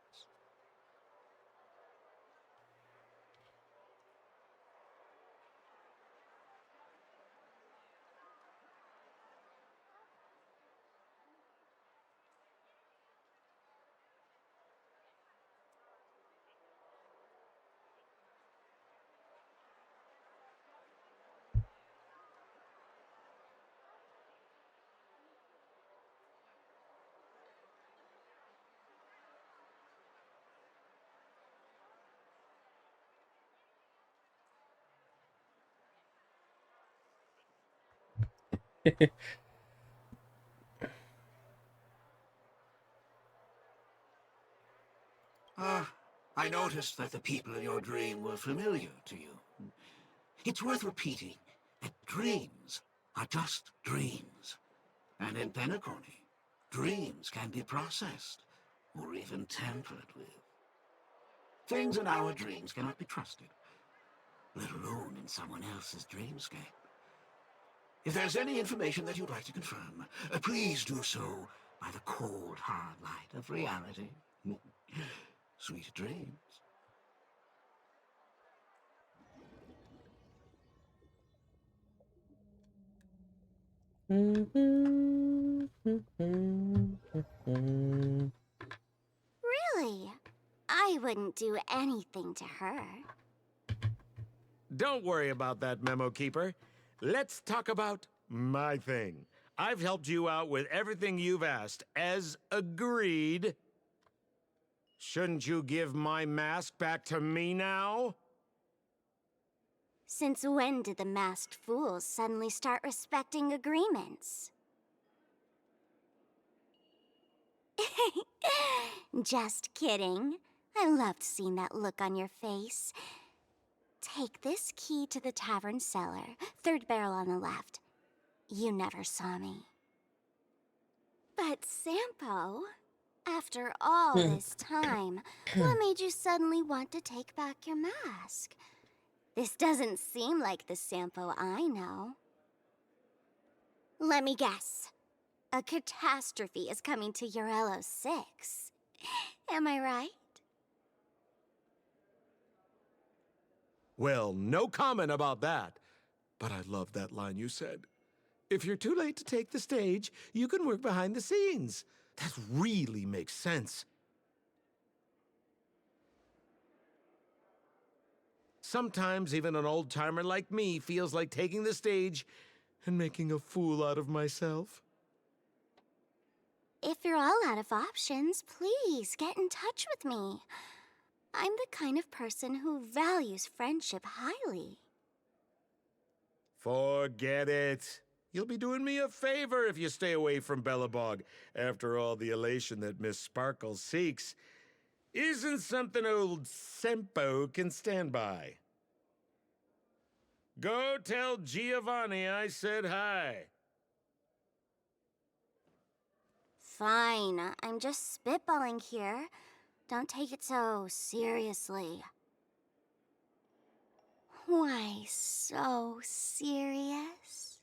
I noticed that the people in your dream were familiar to you. It's worth repeating that dreams are just dreams. And in Penacony, dreams can be processed or even tampered with. Things in our dreams cannot be trusted, let alone in someone else's dreamscape. If there's any information that you'd like to confirm, please do so by the cold, hard light of reality. Sweet dreams. Really? I wouldn't do anything to her. Don't worry about that, Memo Keeper. Let's talk about my thing. I've helped you out with everything you've asked, as agreed. Shouldn't you give my mask back to me now? Since when did the masked fools suddenly start respecting agreements? Just kidding. I loved seeing that look on your face. Take this key to the tavern cellar, third barrel on the left. You never saw me. But Sampo, after all this time, what made you suddenly want to take back your mask? This doesn't seem like the Sampo I know. Let me guess. A catastrophe is coming to Urello 6. Am I right? Well, no comment about that. But I love that line you said. If you're too late to take the stage, you can work behind the scenes. That really makes sense. Sometimes even an old-timer like me feels like taking the stage and making a fool out of myself. If you're all out of options, please get in touch with me. I'm the kind of person who values friendship highly. Forget it. You'll be doing me a favor if you stay away from Belobog. After all, the elation that Miss Sparkle seeks isn't something old Sempo can stand by. Go tell Giovanni I said hi. Fine, I'm just spitballing here. Don't take it so seriously. Why so serious?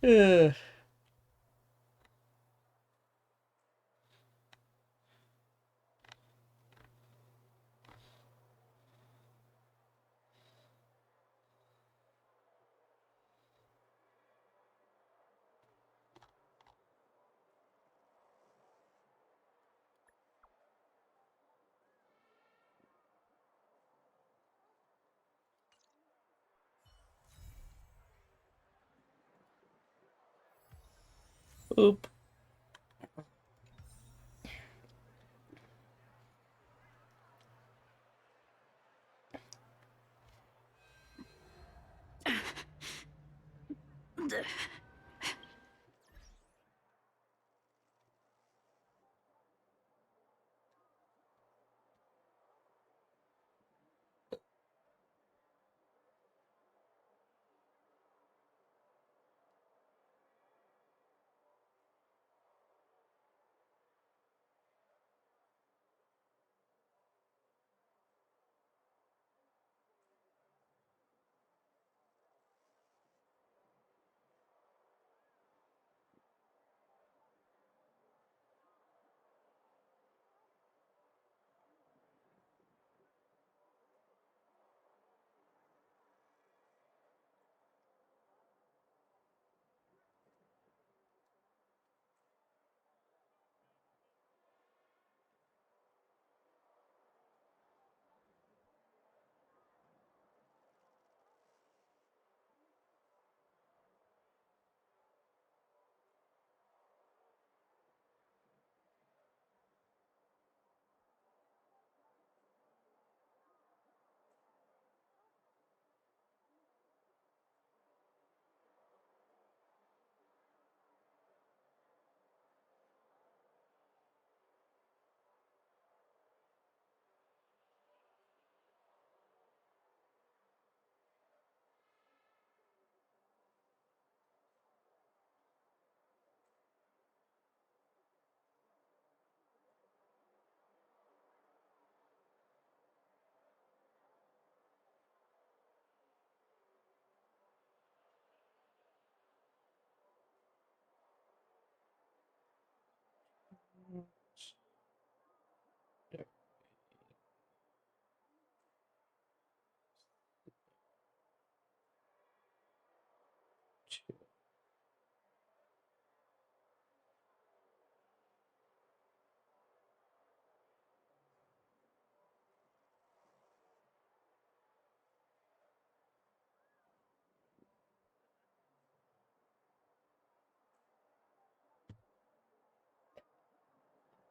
Ugh. Oop.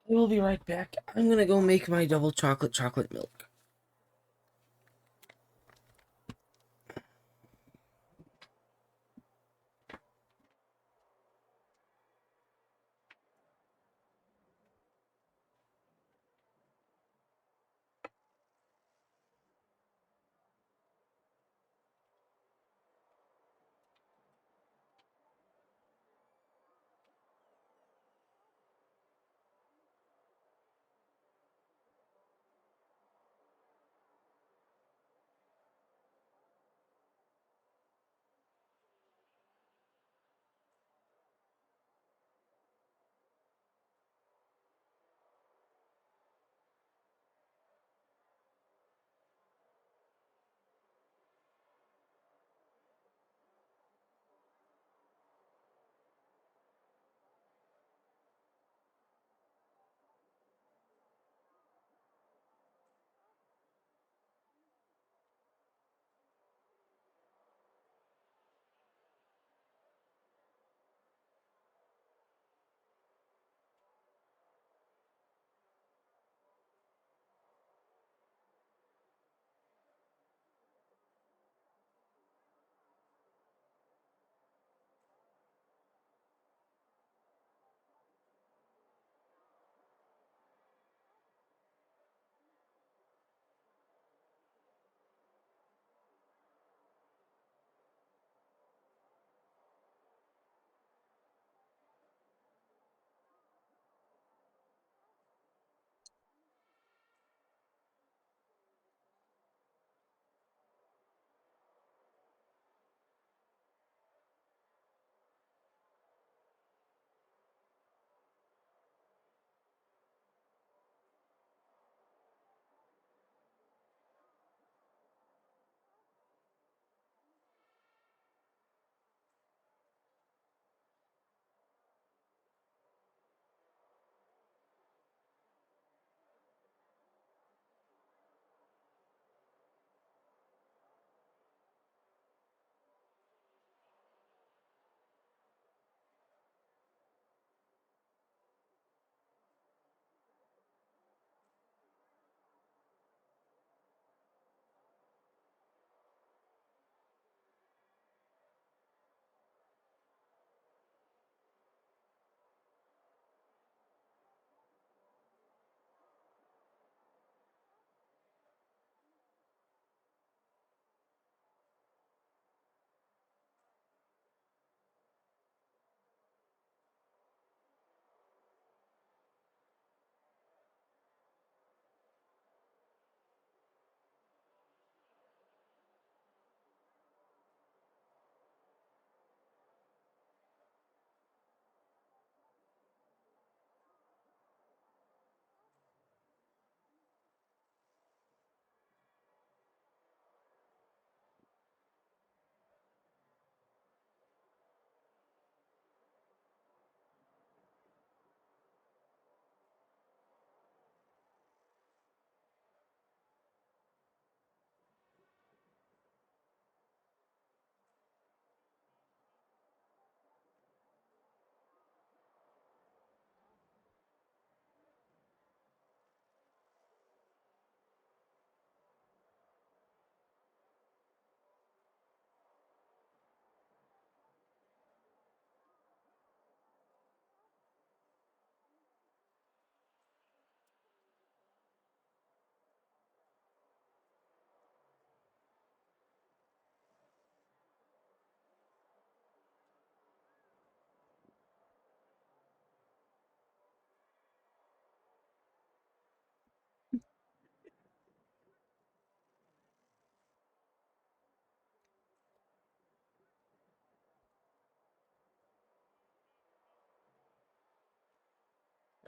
We'll be right back. I'm gonna go make my double chocolate milk.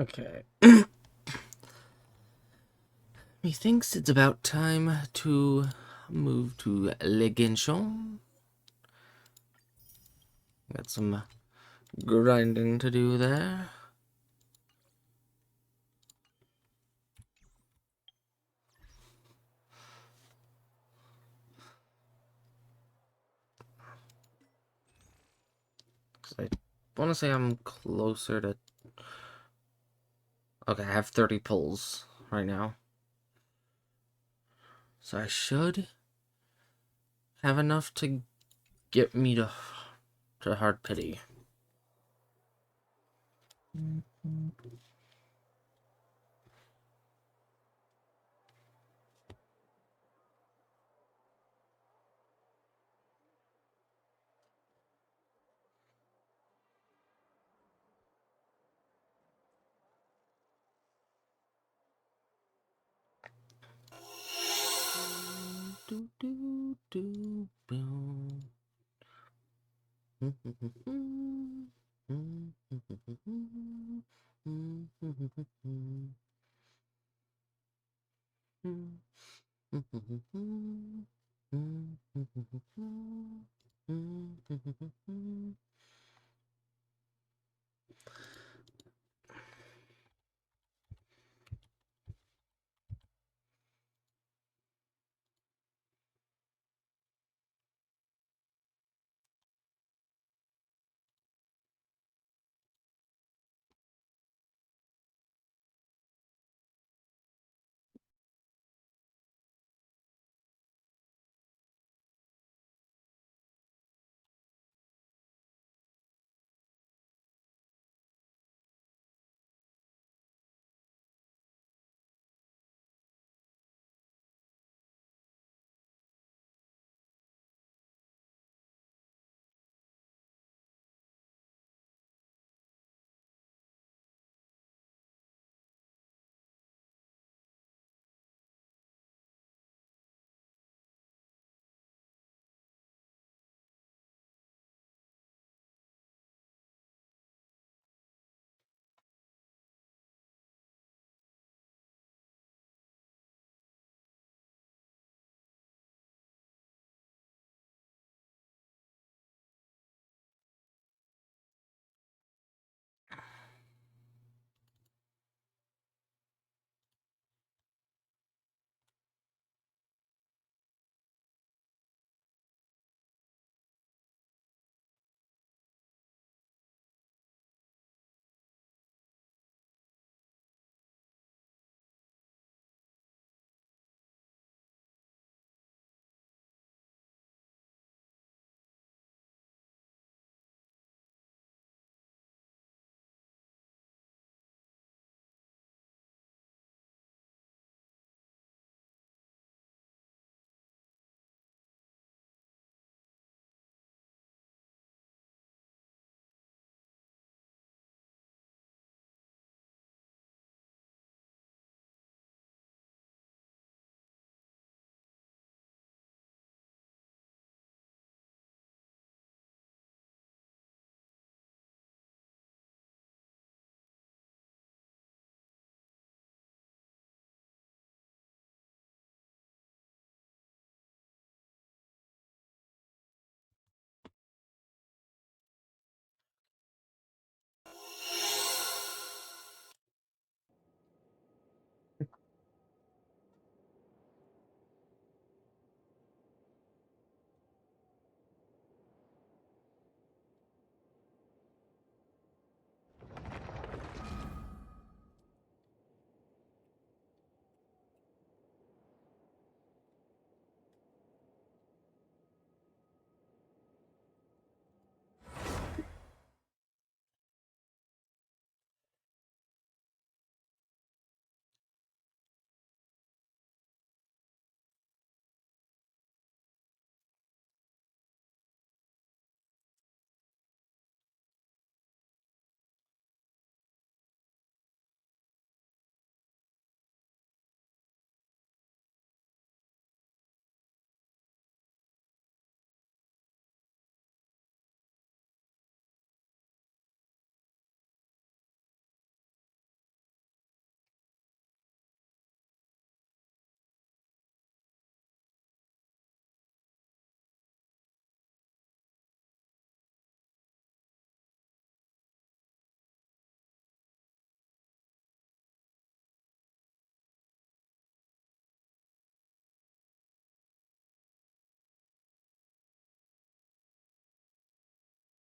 Okay. Methinks it's about time to move to Le Genshin. Got some grinding to do there. I want to say I'm closer to... Okay, I have 30 pulls right now. So I should have enough to get me to Hard Pity.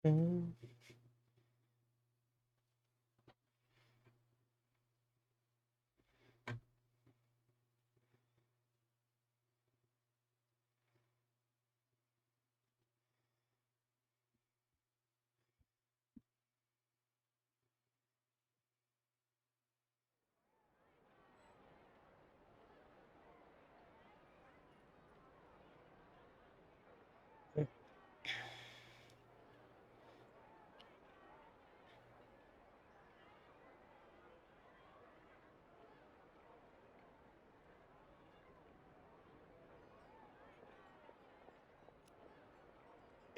Mm.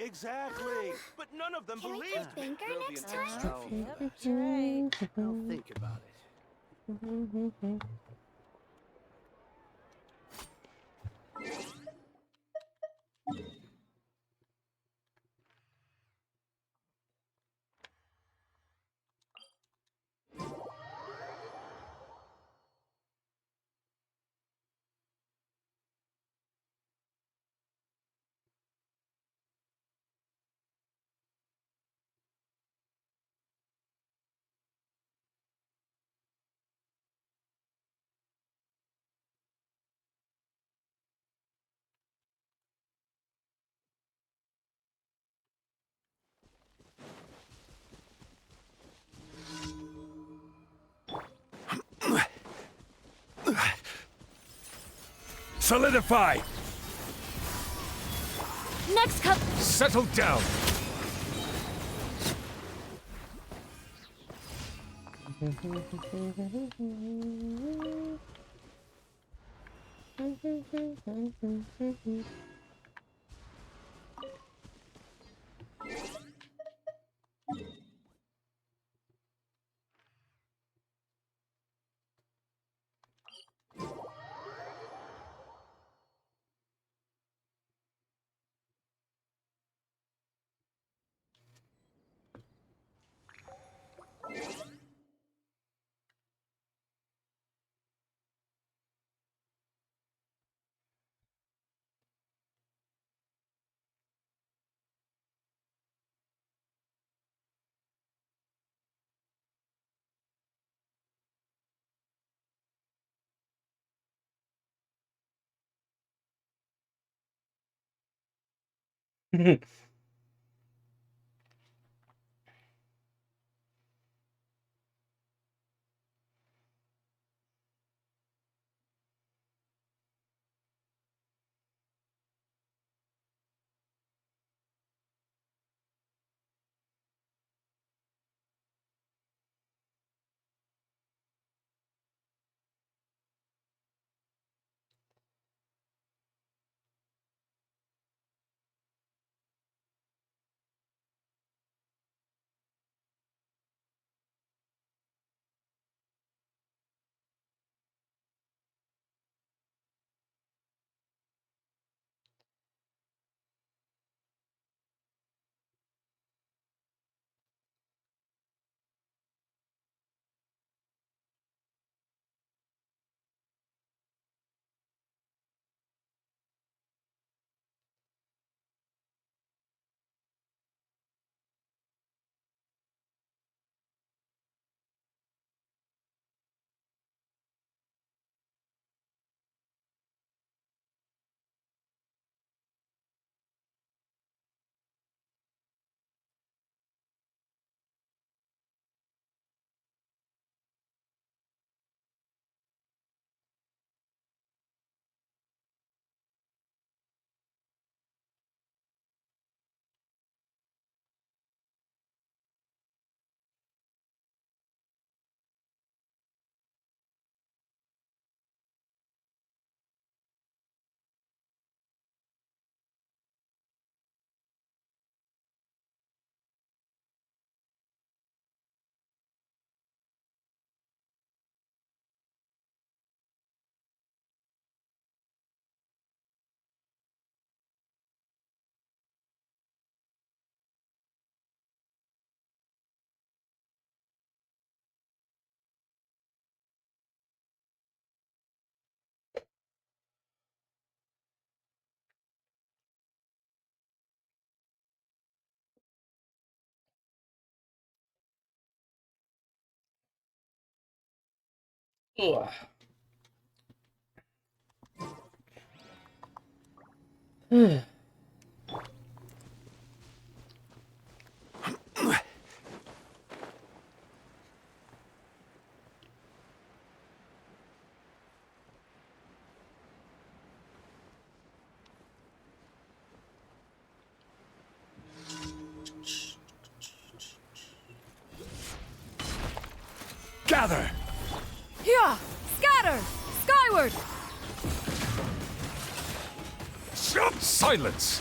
Exactly. But none of them Can we believed play me. Finger There'll be next an time? extra Oh, fee for that. that's right. I'll think about it. Solidify! Next cup. Settle down! Ugh. Ugh. Gather! Yeah! Scatter! Skyward! Silence!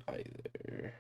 Either.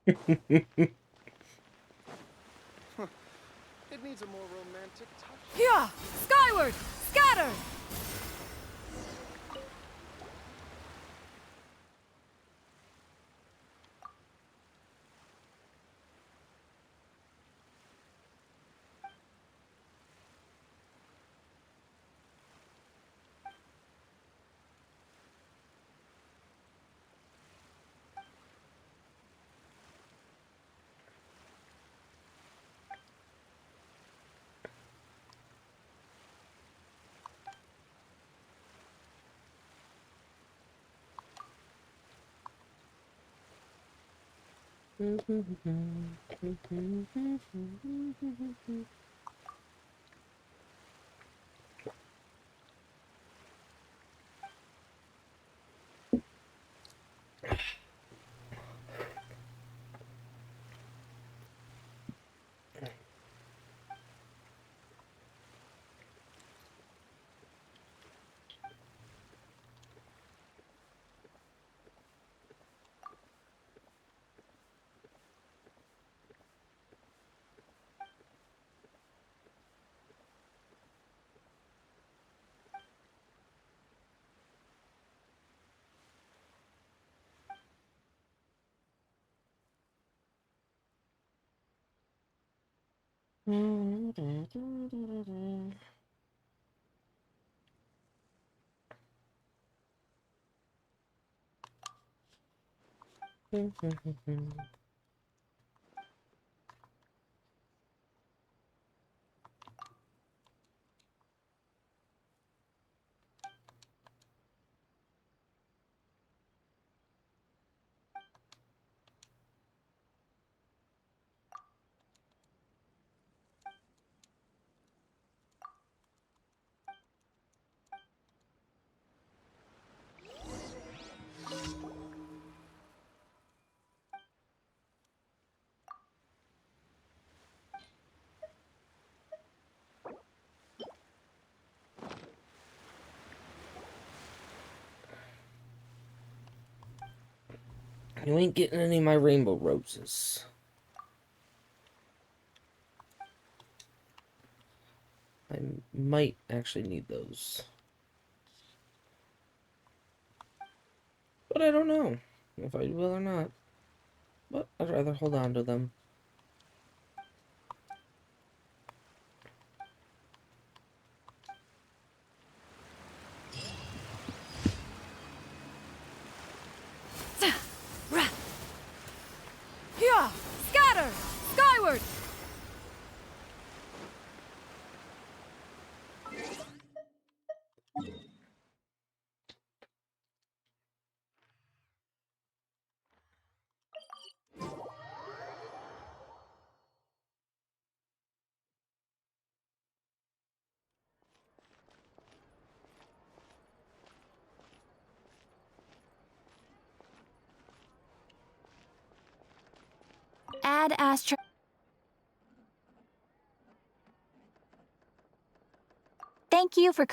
It needs a more romantic touch. Yeah! Skyward! Scatter! You ain't getting any of my rainbow roses. I might actually need those. But I don't know if I will or not. But I'd rather hold on to them. Yeah! Scatter! Skyward! Add Astra. Thank you for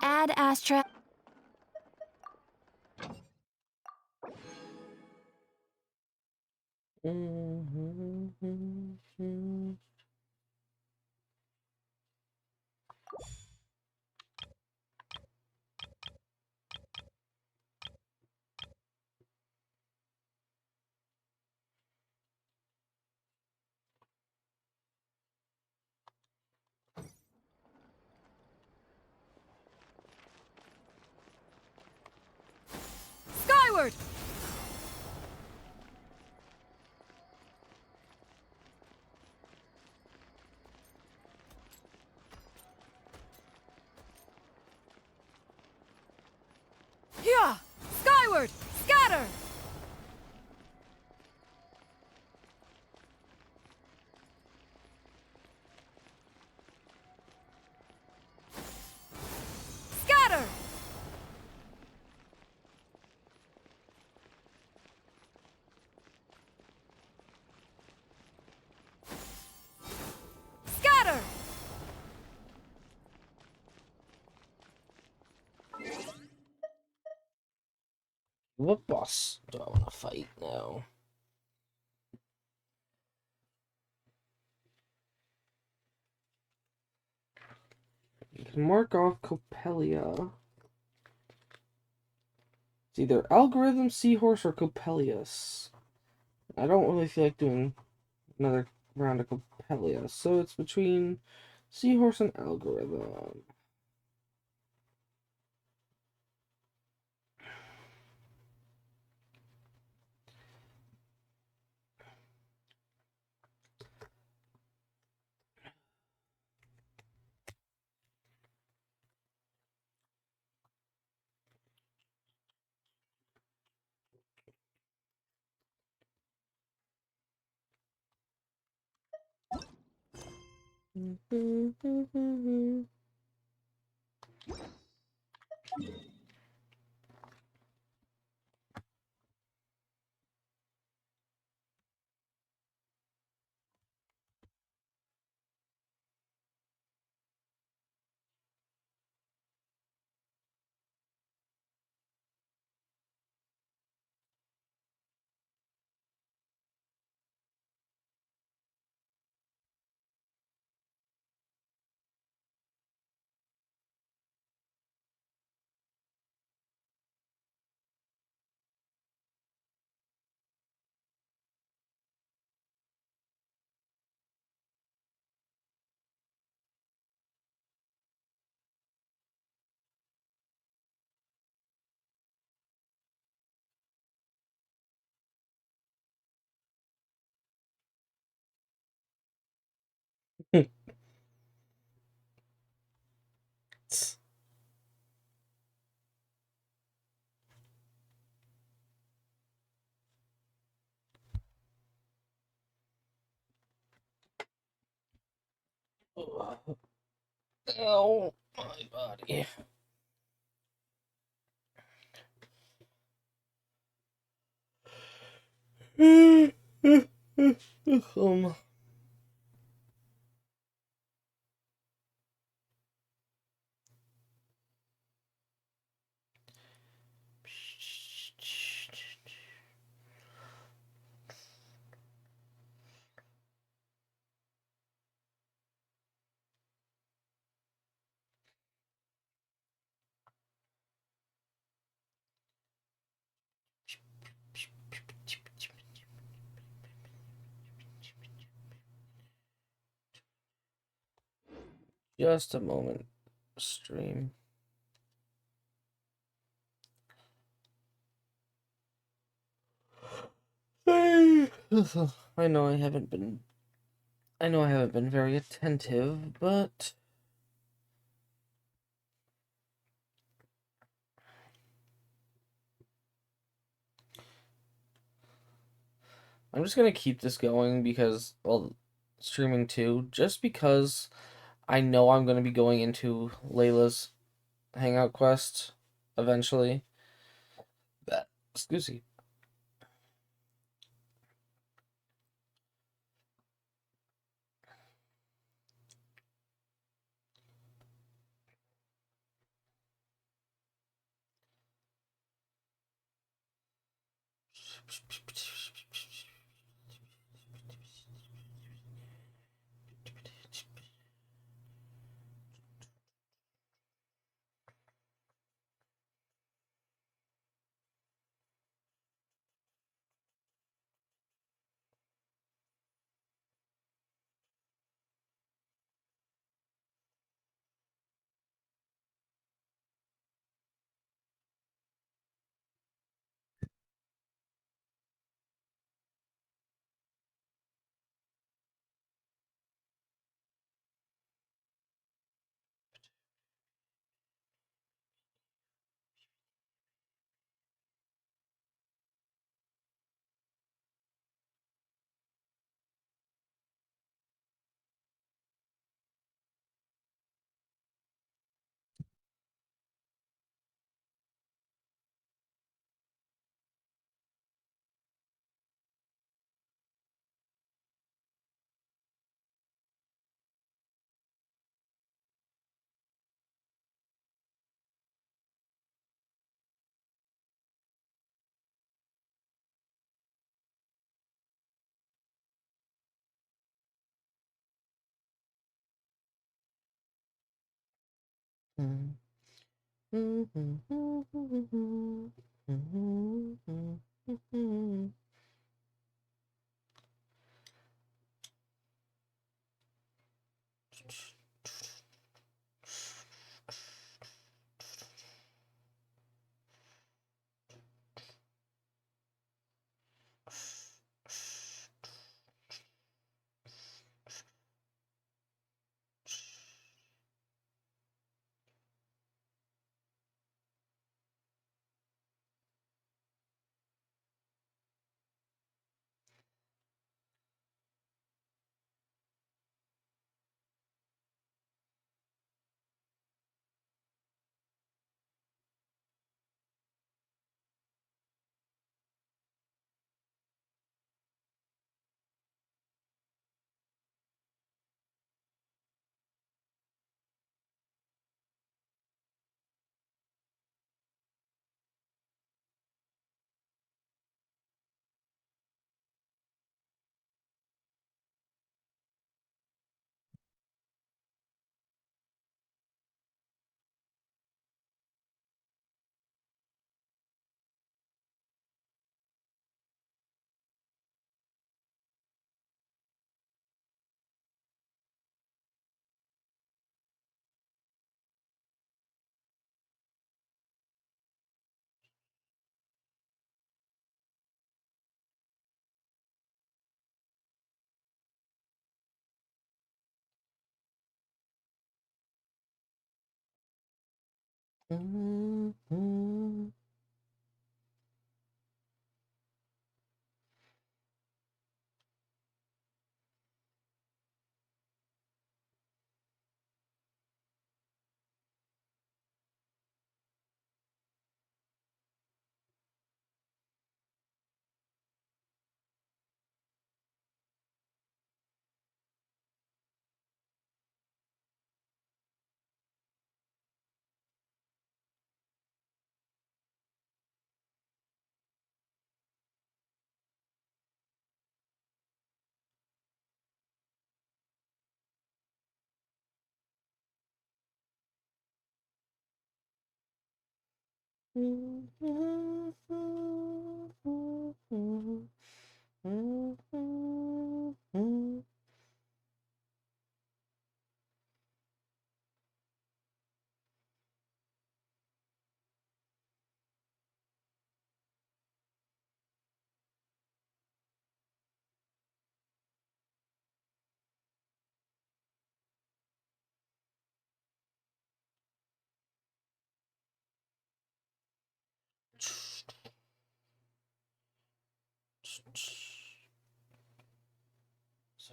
Add Astra. Skyward! Here! Skyward! Scatter! Scatter! Scatter! What boss do I want to fight now? You can mark off Coppelia. It's either Algorithm, Seahorse, or Coppelius. I don't really feel like doing another round of Coppelia, so it's between Seahorse and Algorithm. Ow, my body. Just a moment, stream. I know I haven't been very attentive, but I'm just gonna keep this going because, well, streaming too, just because I know I'm gonna be going into Layla's Hangout quest eventually. Excuse me. So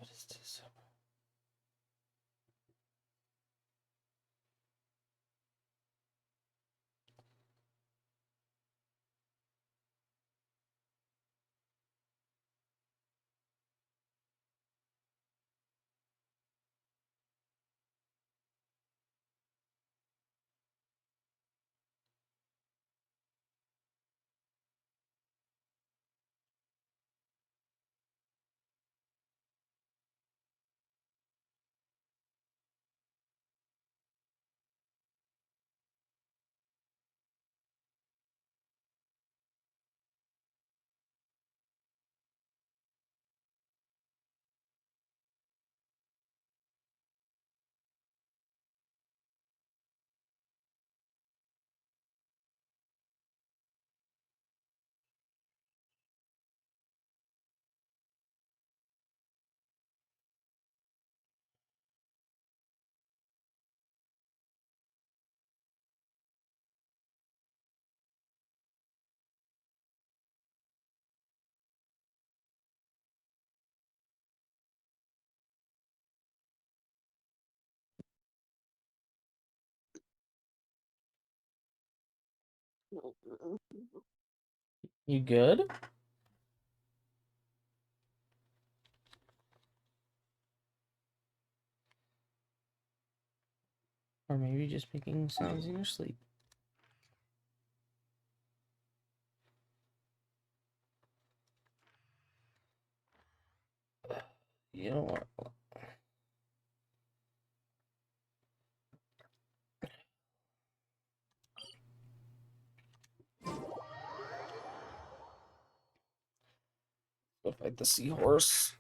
it is December. You good? Or maybe just making sounds in your sleep. You know what? Fight the seahorse.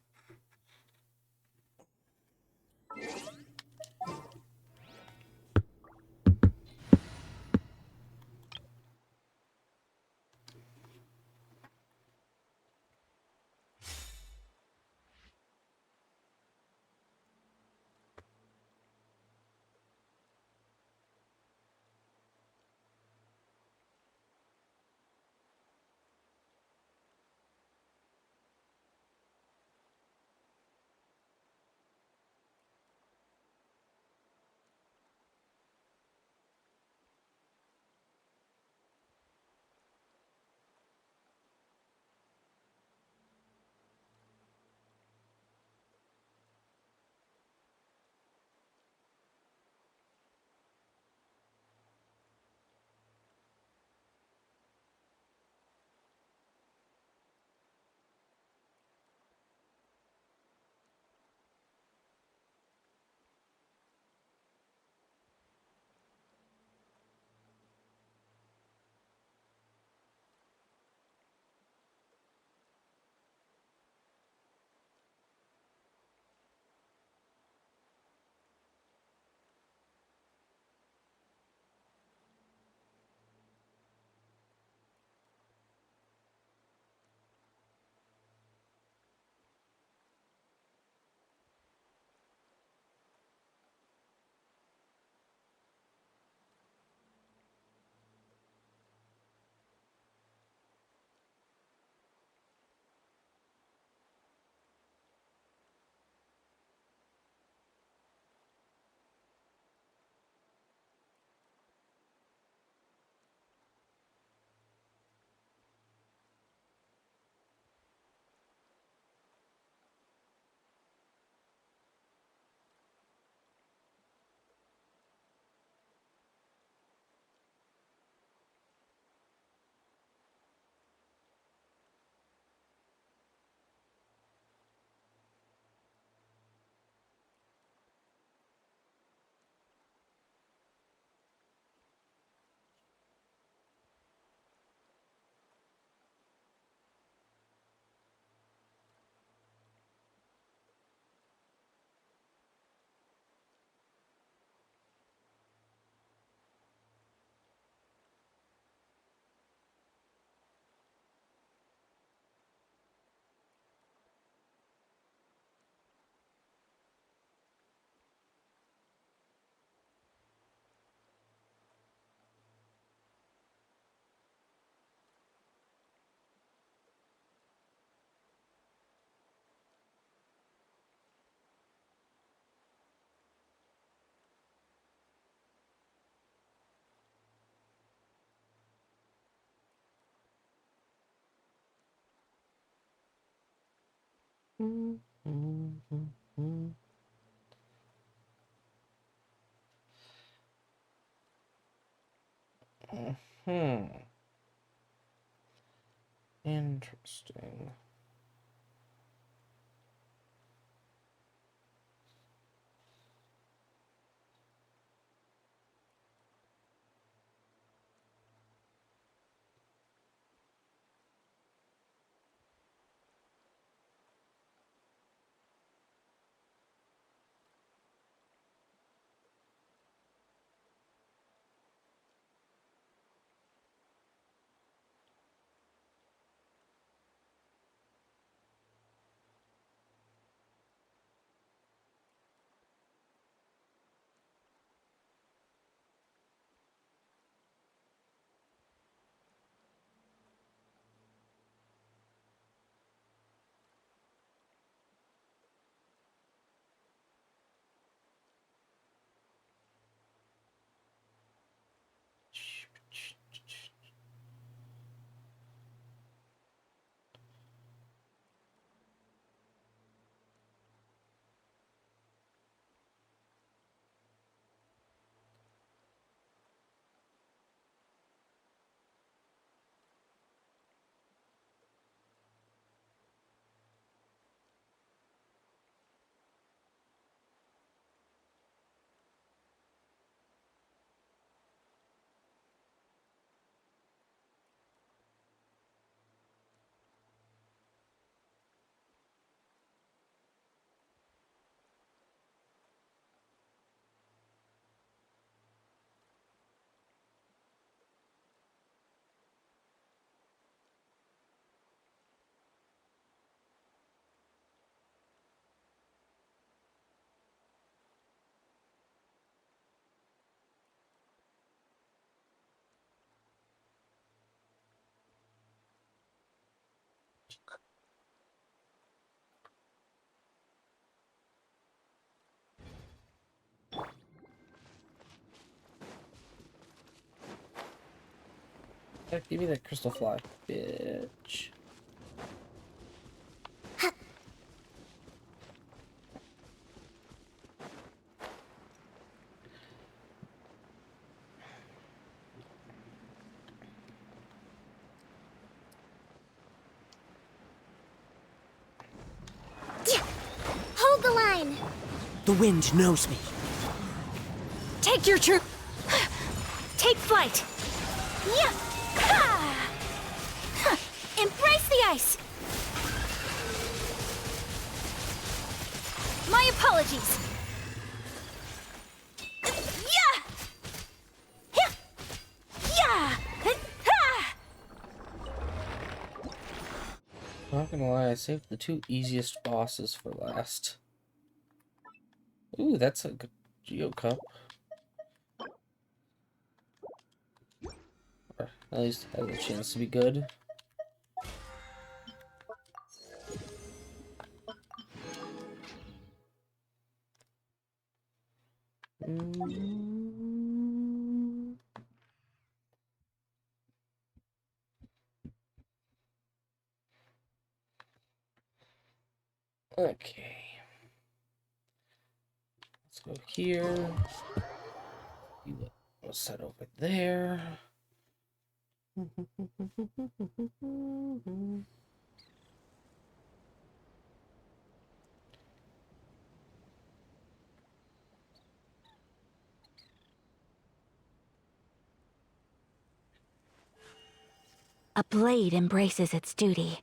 Interesting. Heck, give me that crystal fly, bitch. Hold the line! The wind knows me. Take your troop! Take flight! Yeah! Ha! Huh. Embrace the ice! My apologies! Yeah! Yeah! Yeah! Ha! Not gonna lie, I saved the two easiest bosses for last. Ooh, that's a good Geo Cup. Or at least has a chance to be good. Okay. Let's go here. We'll set over there. A blade embraces its duty.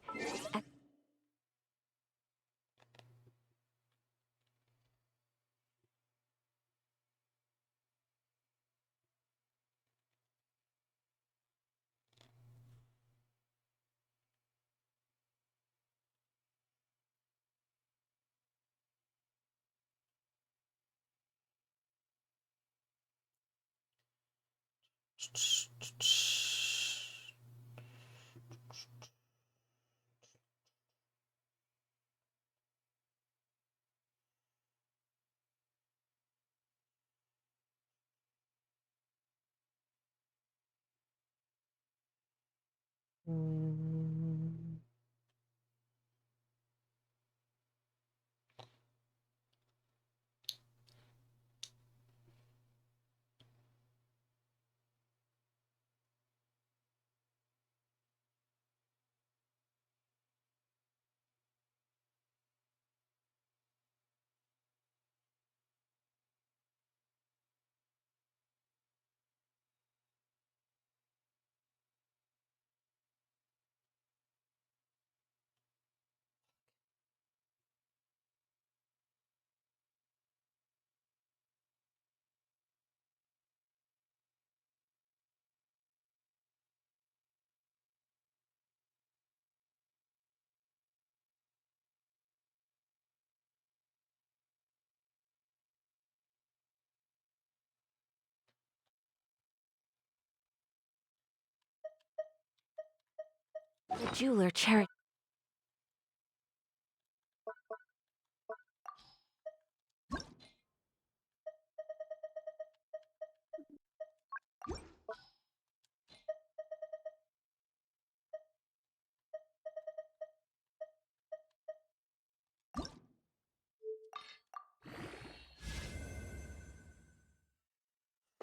The jeweler cherry.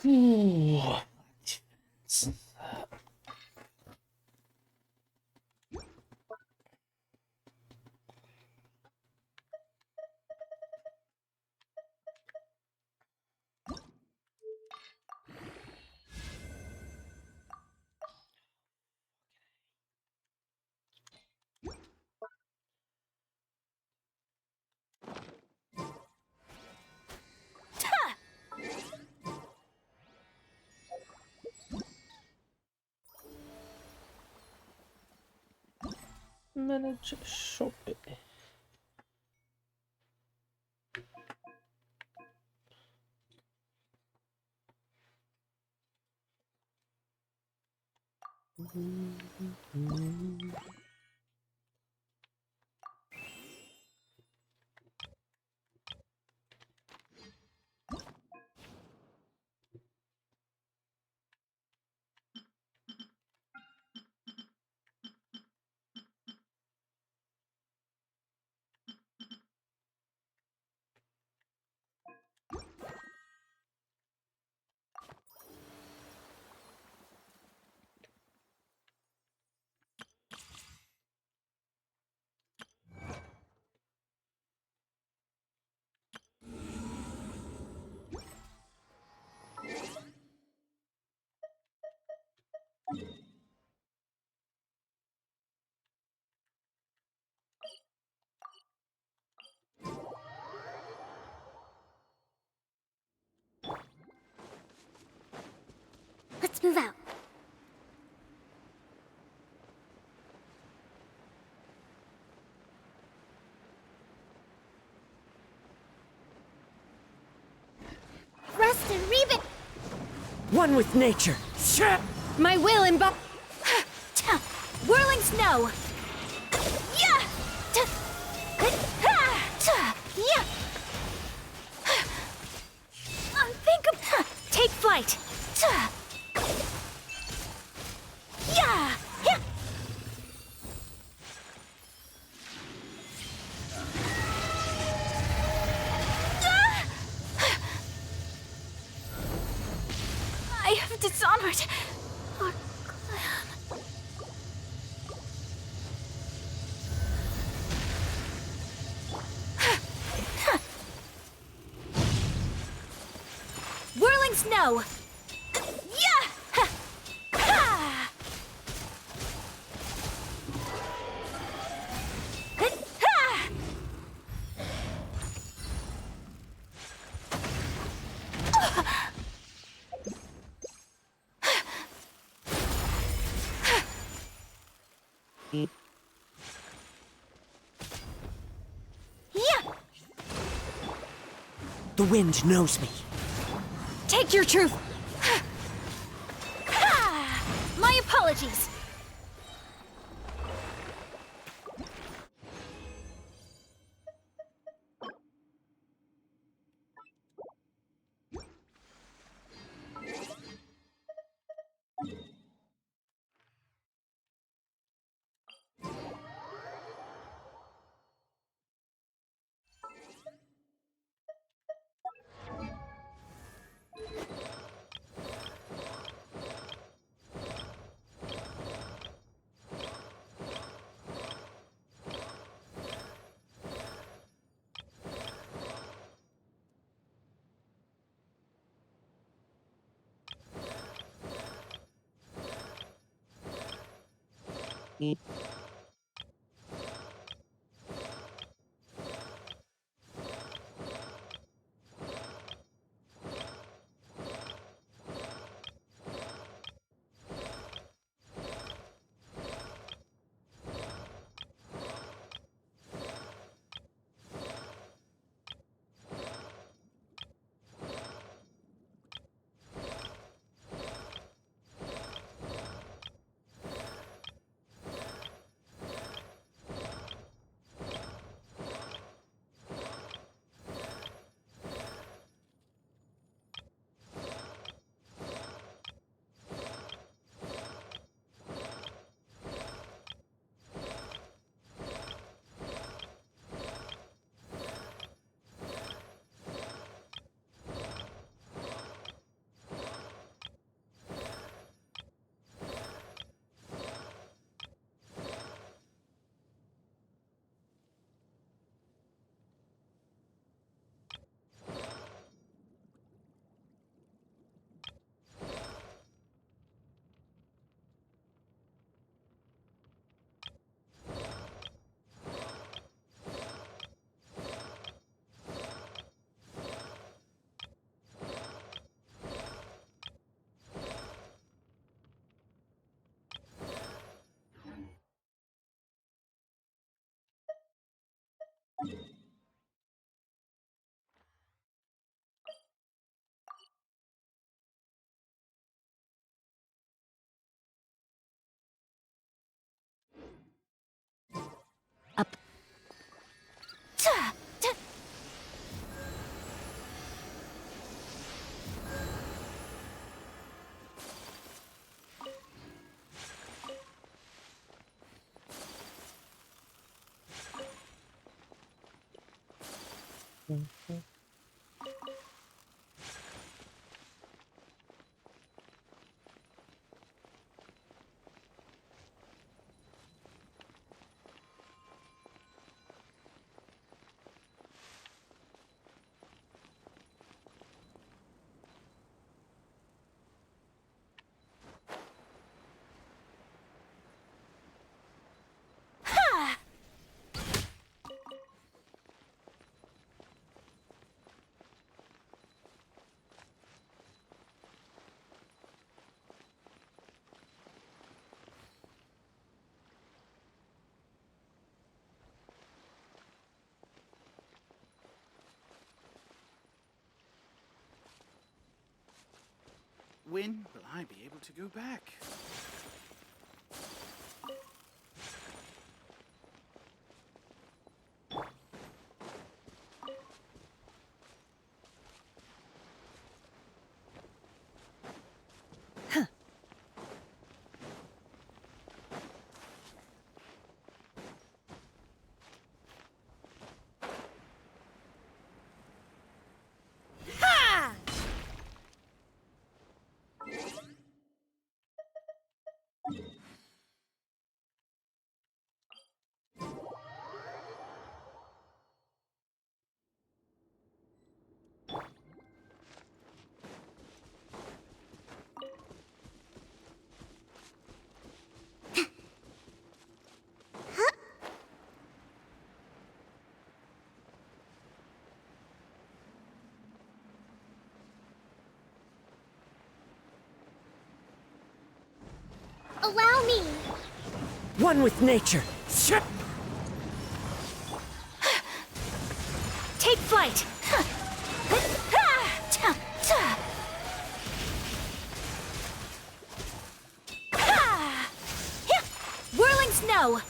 Ooh. Manage shop it. one with nature. My will whirling snow. Yeah. Yeah. Unthinkable. Take flight. Yeah. I have dishonored our clan. Whirling snow! Yeah! Ha! Ha! Yeah! The wind knows me. Take your truth! Ha! My apologies! When will I be able to go back? Allow me! One with nature. Take flight! Whirling snow!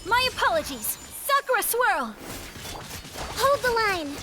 My apologies! Sakura Swirl! Hold the line!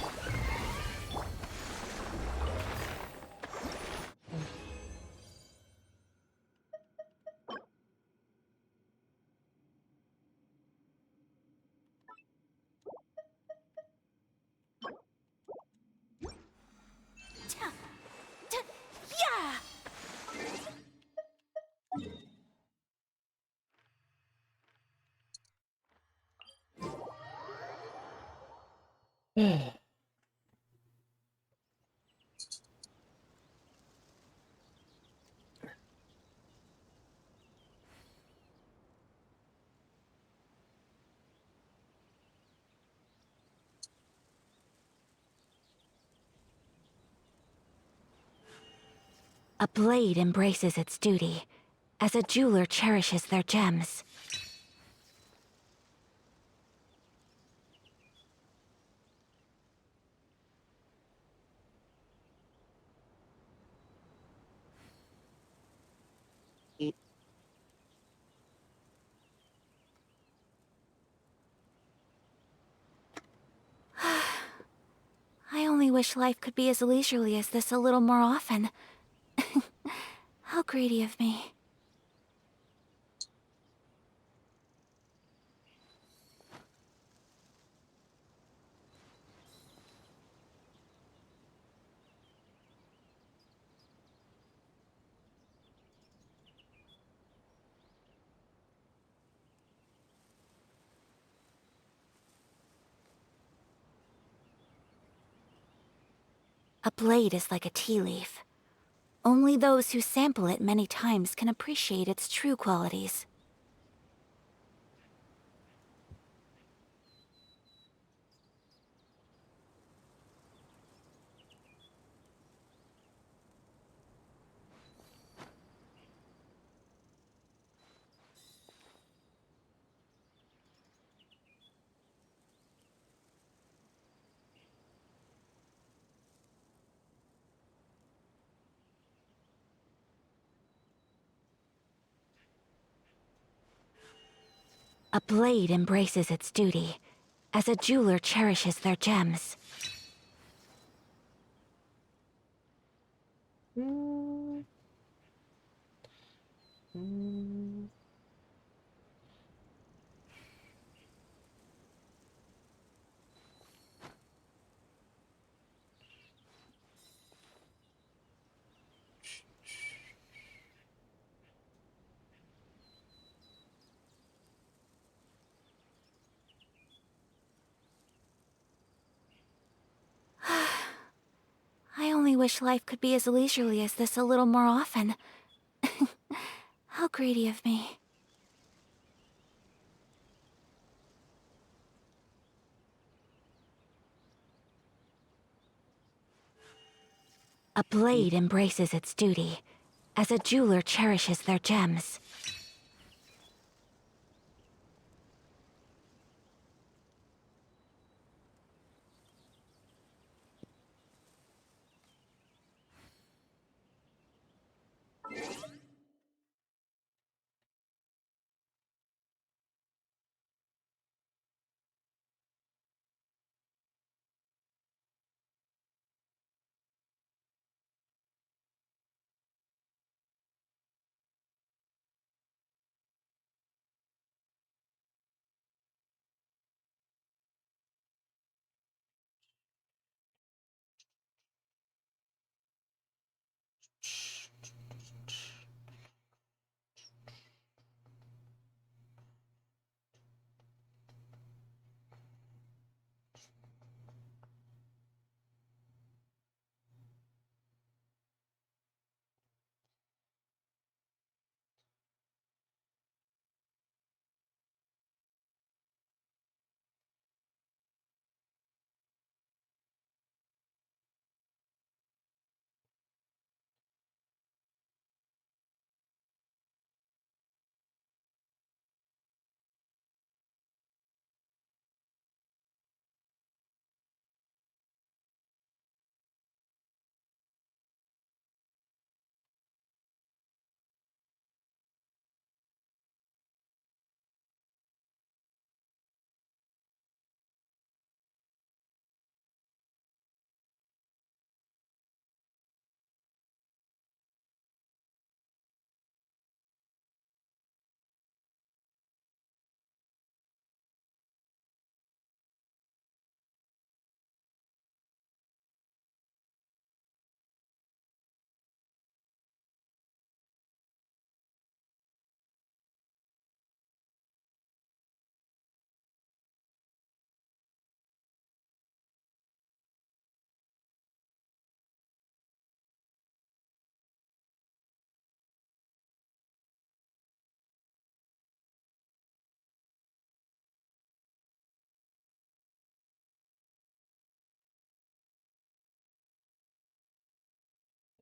A blade embraces its duty, as a jeweler cherishes their gems. I only wish life could be as leisurely as this a little more often. How greedy of me. A blade is like a tea leaf. Only those who sample it many times can appreciate its true qualities. A blade embraces its duty, as a jeweler cherishes their gems. I only wish life could be as leisurely as this a little more often. How greedy of me. A blade embraces its duty, as a jeweler cherishes their gems.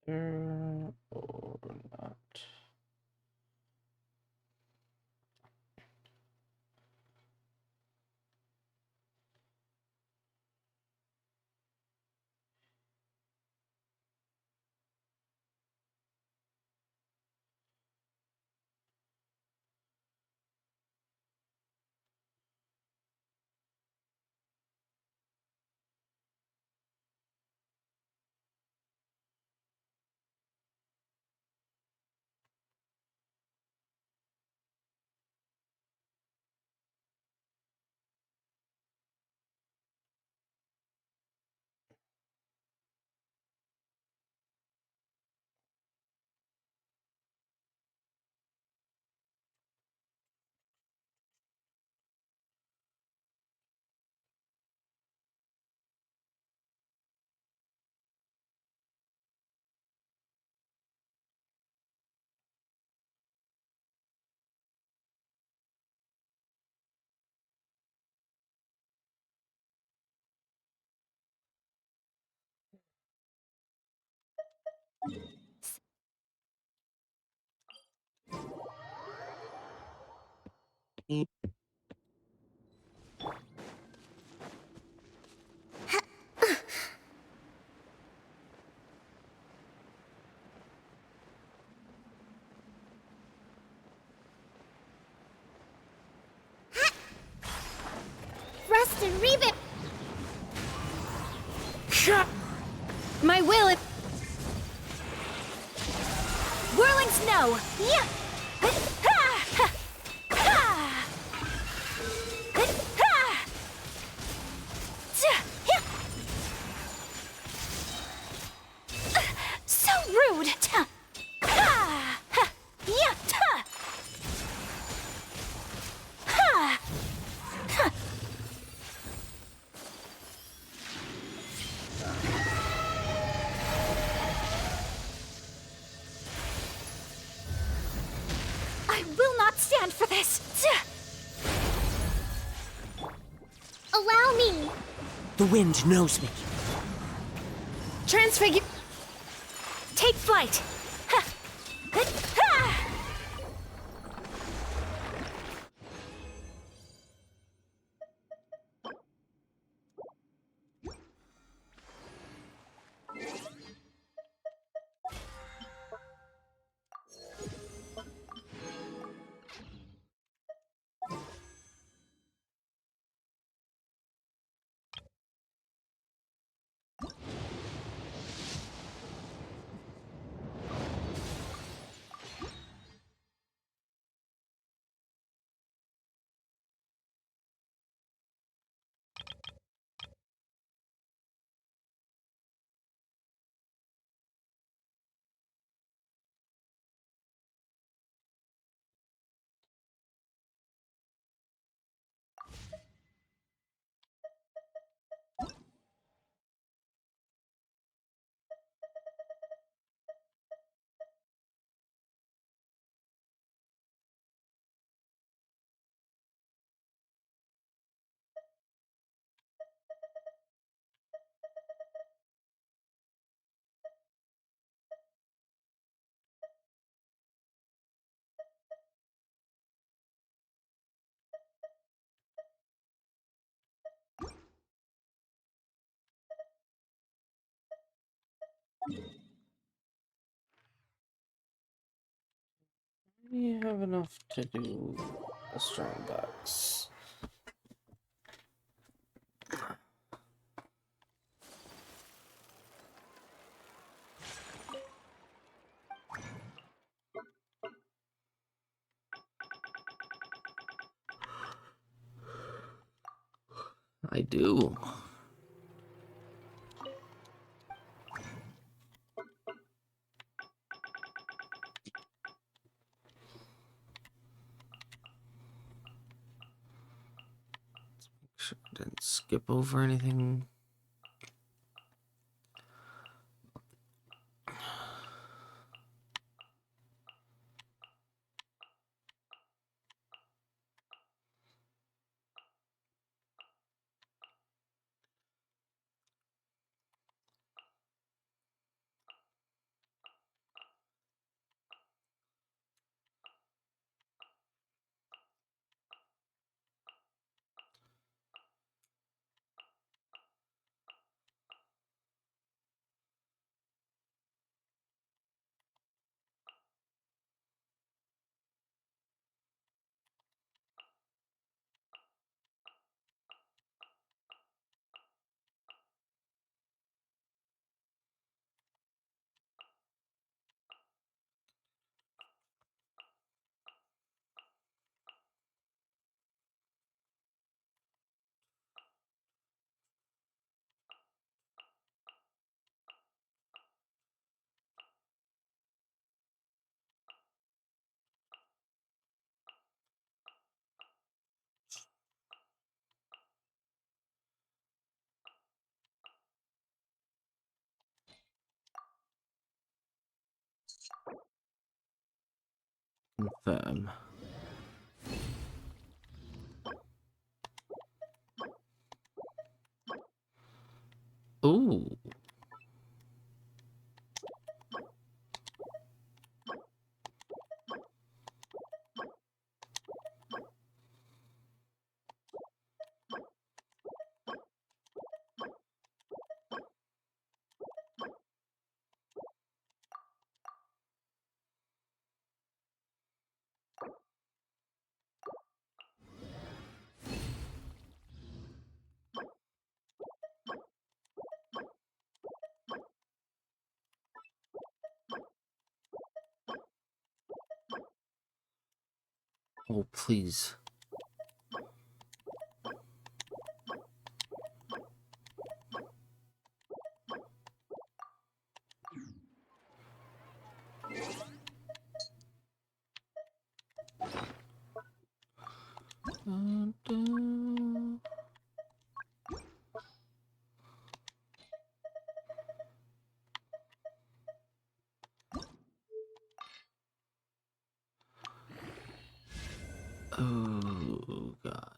Or not. Rest and revamp. My will is whirling snow. Yeah. So rude. I will not stand for this! Allow me! The wind knows me. Transfigure... Take flight! Ha! Ha! We have enough to do a strong box. I do. Sure I didn't skip over anything. Confirm. Ooh. Oh, please. Dun, dun. Oh, God.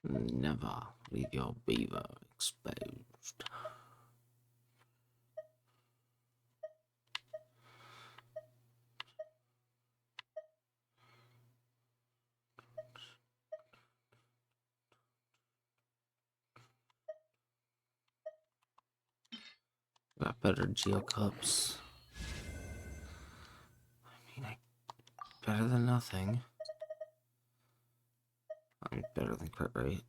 Never leave your beaver exposed. Got better geocups. I mean, better than nothing. I mean, better than crit rate.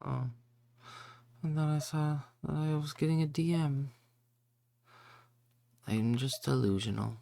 Oh. And then I saw that I was getting a DM. I'm just delusional.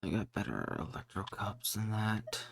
They got better electro cups than that.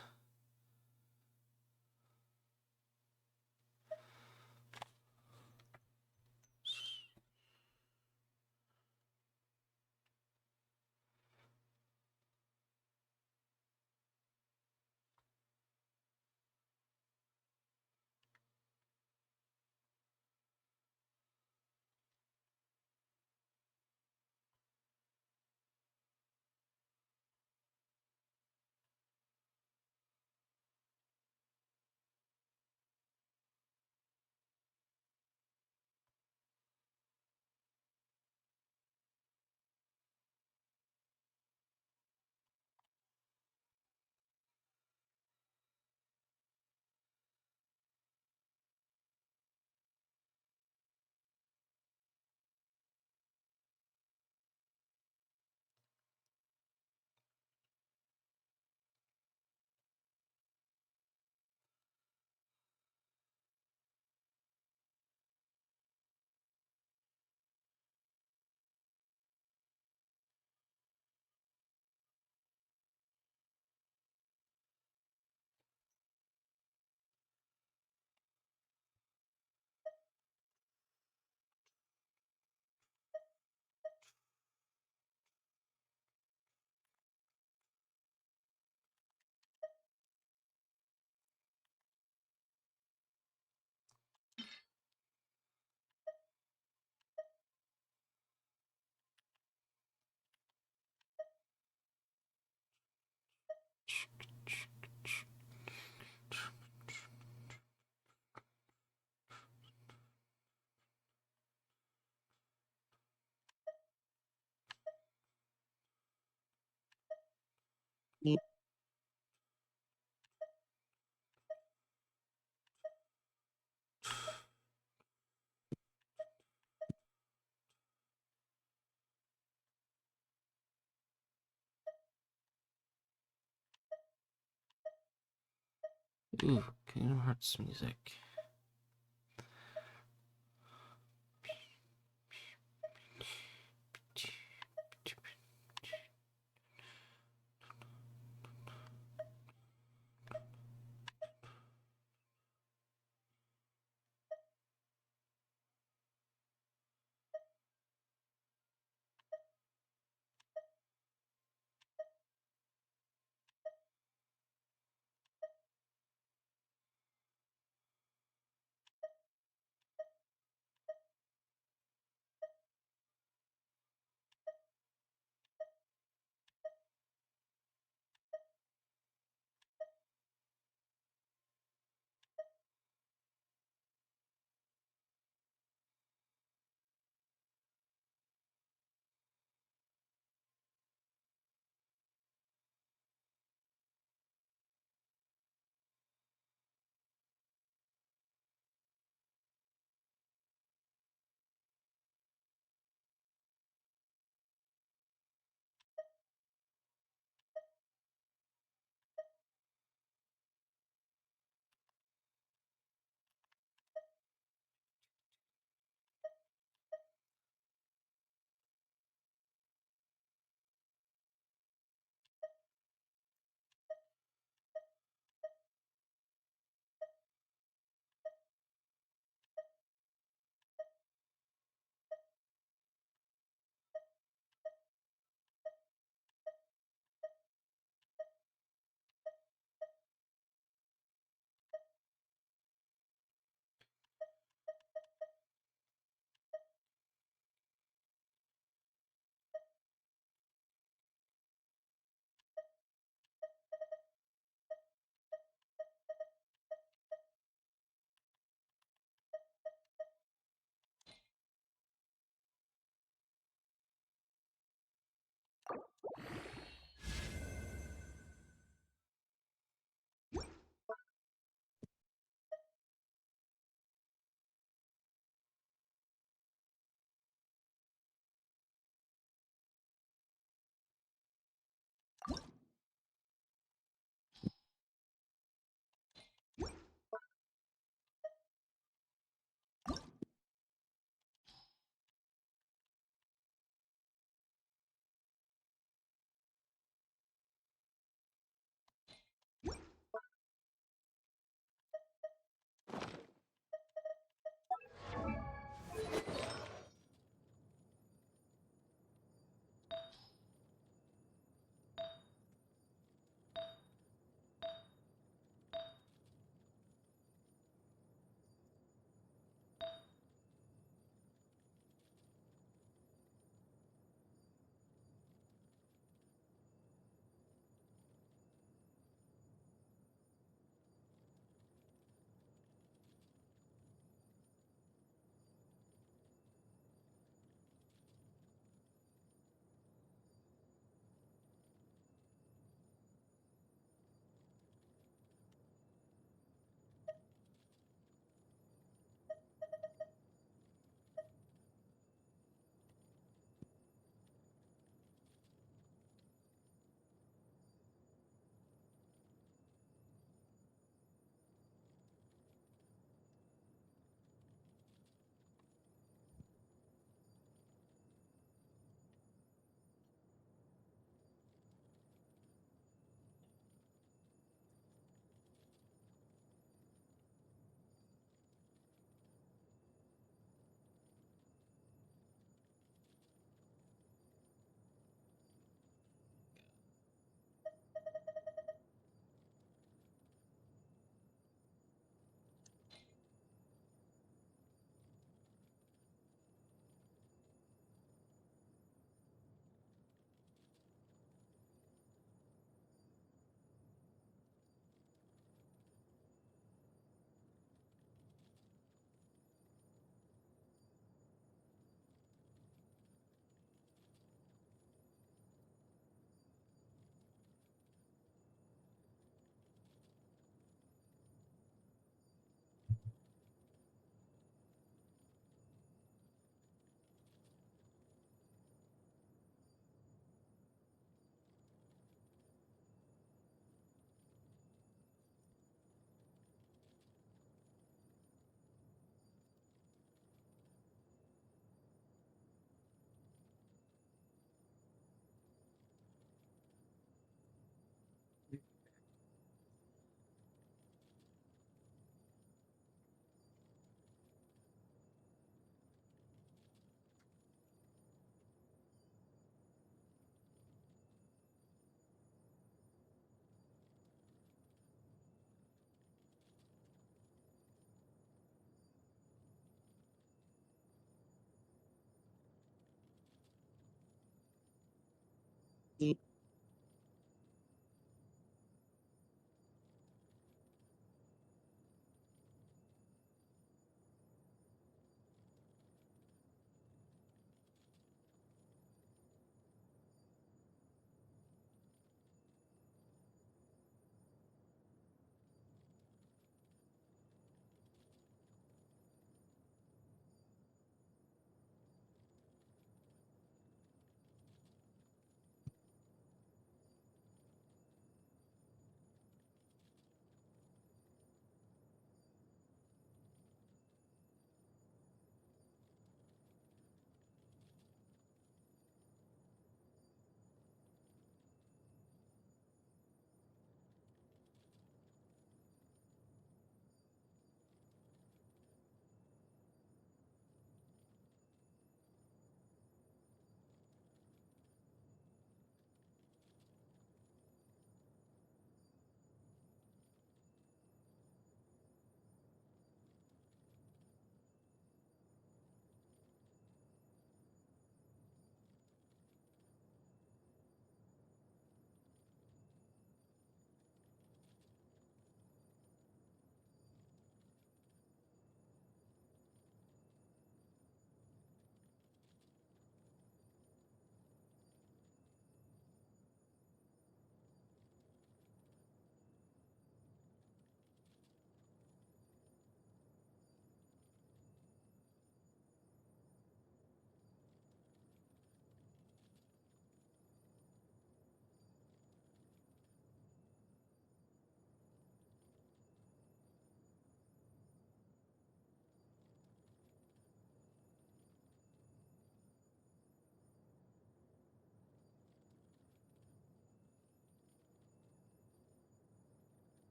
Ooh, Kingdom Hearts music.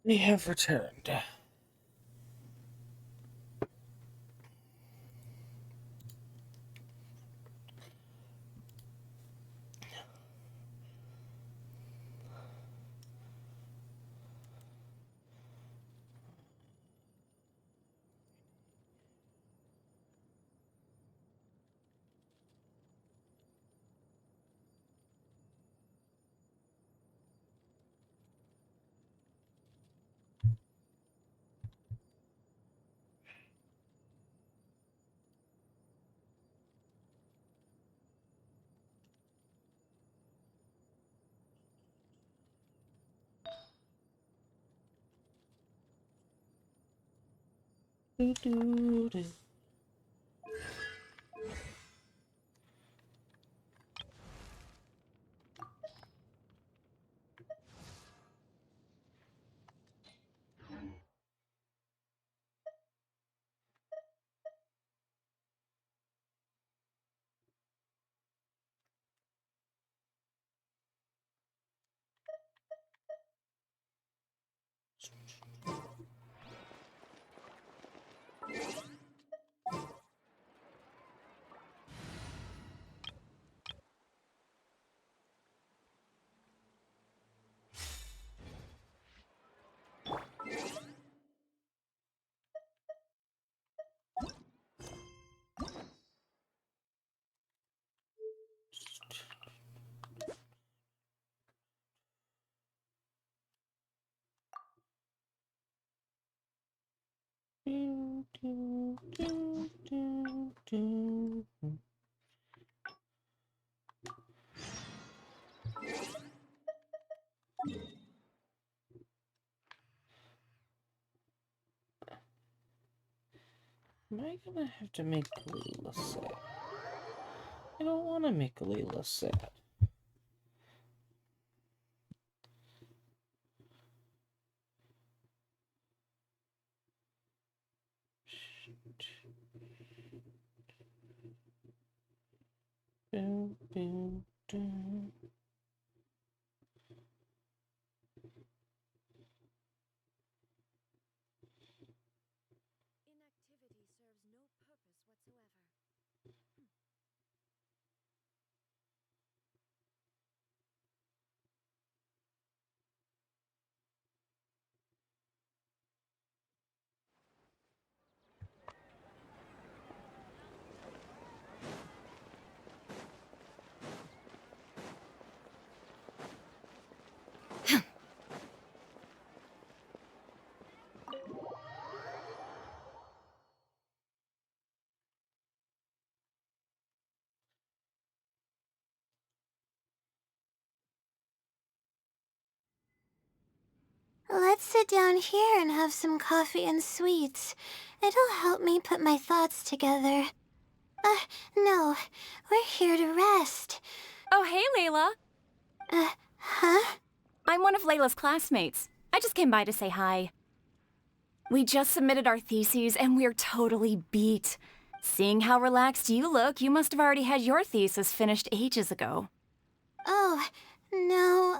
We have returned. Do-do-do. Do, do, do, do, do. Am I gonna have to make Leela sad? I don't want to make Leela sad. Do, do, do. Inactivity serves no purpose whatsoever. Let's sit down here and have some coffee and sweets. It'll help me put my thoughts together. No. We're here to rest. Oh, hey, Layla. Huh? I'm one of Layla's classmates. I just came by to say hi. We just submitted our theses and we're totally beat. Seeing how relaxed you look, you must have already had your thesis finished ages ago. Oh, no,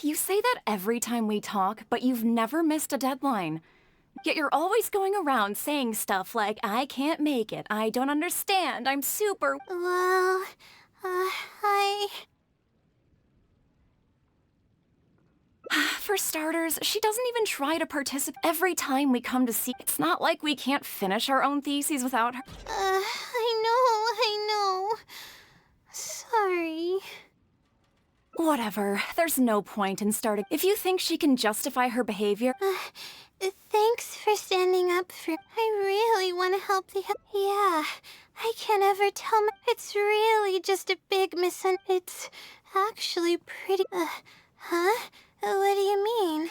You say that every time we talk, but you've never missed a deadline. Yet you're always going around saying stuff like, I can't make it, I don't understand, I'm super... Well, For starters, she doesn't even try to participate every time we come to see. It's not like we can't finish our own theses without her. I know. Sorry. Whatever, there's no point in starting. If you think she can justify her behavior... Thanks for standing up for... I really want to help the... Yeah, I can't ever tell It's really just a big It's actually pretty... Huh? What do you mean?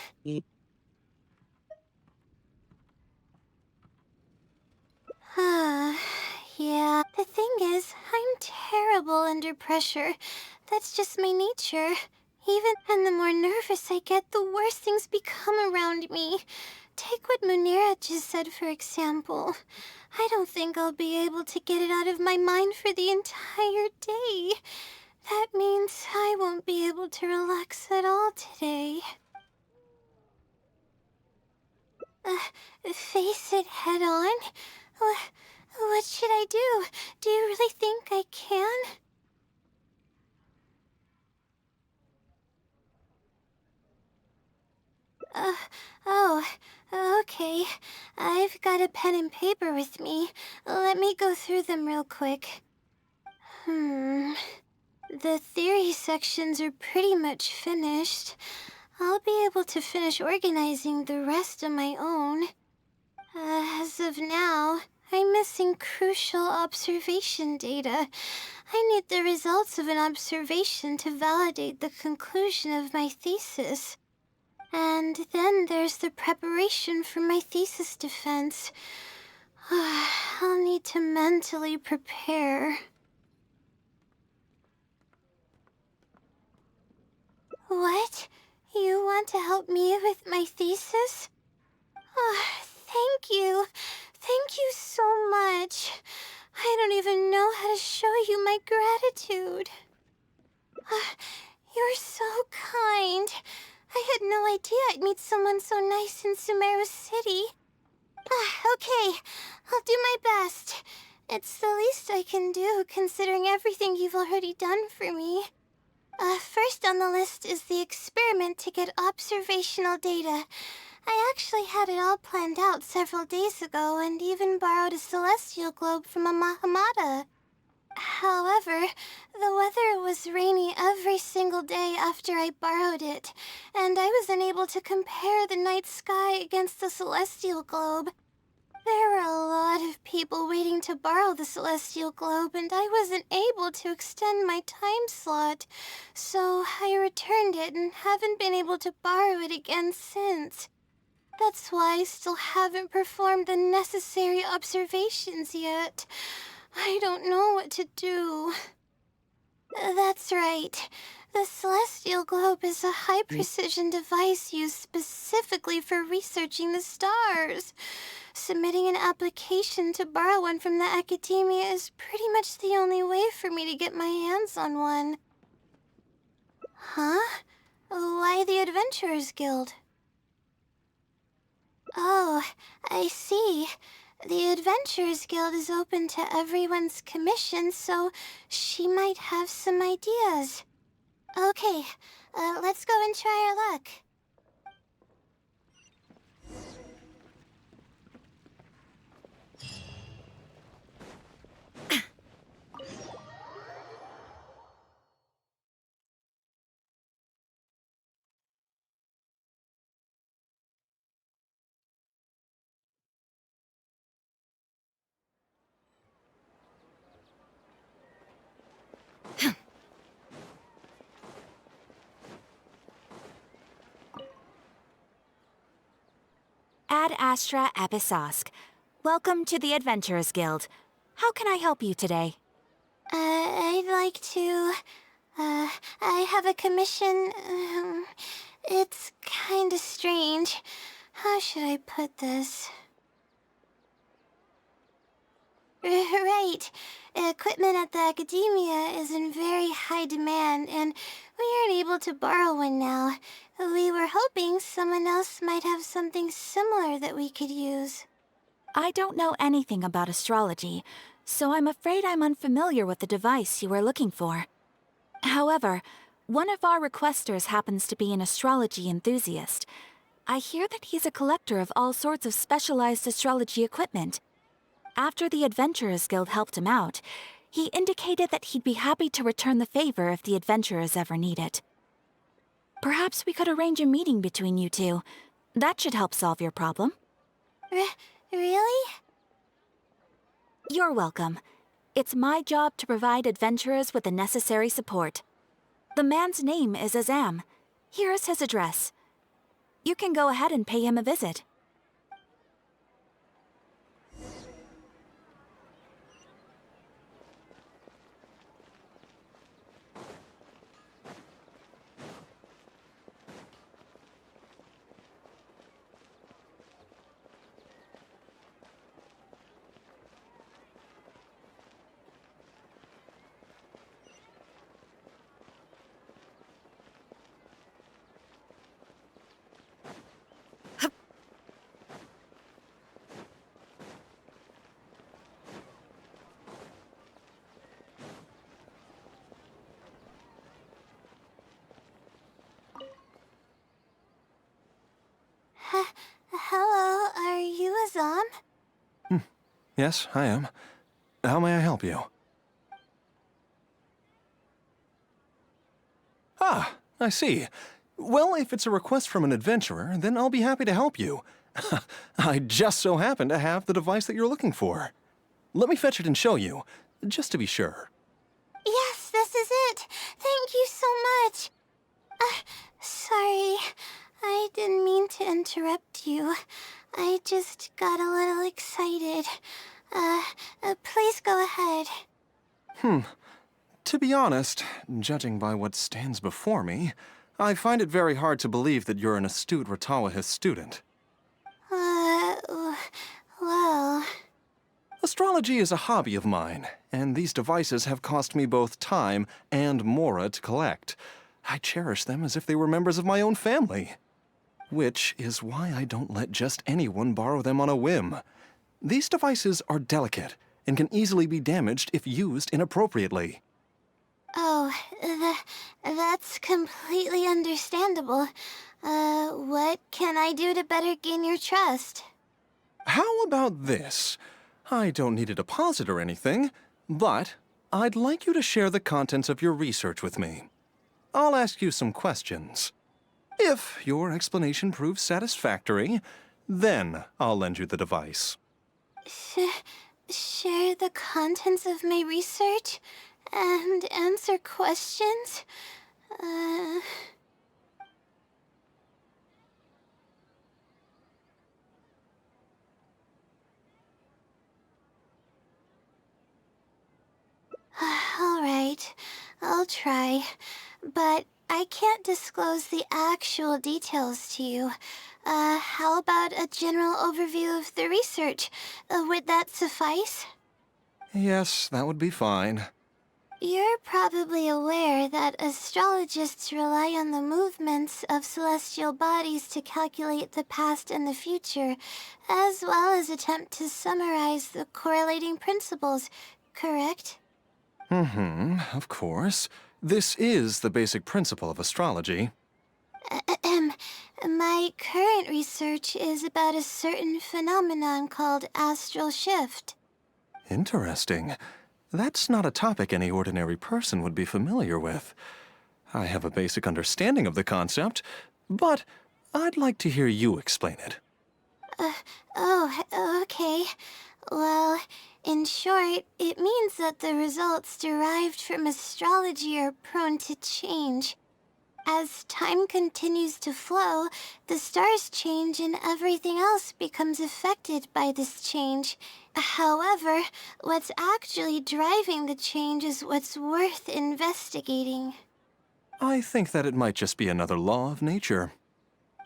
Yeah. The thing is, I'm terrible under pressure. That's just my nature. And the more nervous I get, the worse things become around me. Take what Munira just said, for example. I don't think I'll be able to get it out of my mind for the entire day. That means I won't be able to relax at all today. Face it head on? What should I do? Do you really think I can? Oh, okay. I've got a pen and paper with me. Let me go through them real quick. The theory sections are pretty much finished. I'll be able to finish organizing the rest on my own. As of now, I'm missing crucial observation data. I need the results of an observation to validate the conclusion of my thesis. And then there's the preparation for my thesis defense. I'll need to mentally prepare. What? You want to help me with my thesis? Thank you. Thank you so much. I don't even know how to show you my gratitude. You're so kind. I had no idea I'd meet someone so nice in Sumeru City. Okay, I'll do my best. It's the least I can do, considering everything you've already done for me. First on the list is the experiment to get observational data. I actually had it all planned out several days ago and even borrowed a celestial globe from a Mahamada. However, the weather was rainy every single day after I borrowed it, and I was unable to compare the night sky against the celestial globe. There were a lot of people waiting to borrow the celestial globe, and I wasn't able to extend my time slot, so I returned it and haven't been able to borrow it again since. That's why I still haven't performed the necessary observations yet. I don't know what to do. That's right. The Celestial Globe is a high-precision device used specifically for researching the stars. Submitting an application to borrow one from the Academia is pretty much the only way for me to get my hands on one. Huh? Why the Adventurers Guild? Oh, I see. The Adventurers Guild is open to everyone's commission, so she might have some ideas. Okay, let's go and try our luck. Ad Astra Episosk. Welcome to the Adventurers Guild. How can I help you today? I'd like to... I have a commission... it's kinda strange. How should I put this? Right. Equipment at the Academia is in very high demand, and we aren't able to borrow one now. We were hoping someone else might have something similar that we could use. I don't know anything about astrology, so I'm afraid I'm unfamiliar with the device you are looking for. However, one of our requesters happens to be an astrology enthusiast. I hear that he's a collector of all sorts of specialized astrology equipment. After the Adventurers Guild helped him out, he indicated that he'd be happy to return the favor if the adventurers ever need it. Perhaps we could arrange a meeting between you two. That should help solve your problem. Really? You're welcome. It's my job to provide adventurers with the necessary support. The man's name is Azam. Here's his address. You can go ahead and pay him a visit. Yes, I am. How may I help you? Ah, I see. Well, if it's a request from an adventurer, then I'll be happy to help you. I just so happen to have the device that you're looking for. Let me fetch it and show you, just to be sure. Yes, this is it. Thank you so much. Sorry, I didn't mean to interrupt you. I just got a little excited. Please go ahead. To be honest, judging by what stands before me, I find it very hard to believe that you're an astute Ratawahist student. Well... Astrology is a hobby of mine, and these devices have cost me both time and mora to collect. I cherish them as if they were members of my own family. Which is why I don't let just anyone borrow them on a whim. These devices are delicate and can easily be damaged if used inappropriately. Oh, that's completely understandable. What can I do to better gain your trust? How about this? I don't need a deposit or anything, but I'd like you to share the contents of your research with me. I'll ask you some questions. If your explanation proves satisfactory, then I'll lend you the device. Share the contents of my research and answer questions? All right, I'll try, but I can't disclose the actual details to you. How about a general overview of the research? Would that suffice? Yes, that would be fine. You're probably aware that astrologists rely on the movements of celestial bodies to calculate the past and the future, as well as attempt to summarize the correlating principles, correct? Of course. This is the basic principle of astrology. My current research is about a certain phenomenon called astral shift. Interesting. That's not a topic any ordinary person would be familiar with. I have a basic understanding of the concept, but I'd like to hear you explain it. Okay. Well, in short, it means that the results derived from astrology are prone to change. As time continues to flow, the stars change and everything else becomes affected by this change. However, what's actually driving the change is what's worth investigating. I think that it might just be another law of nature.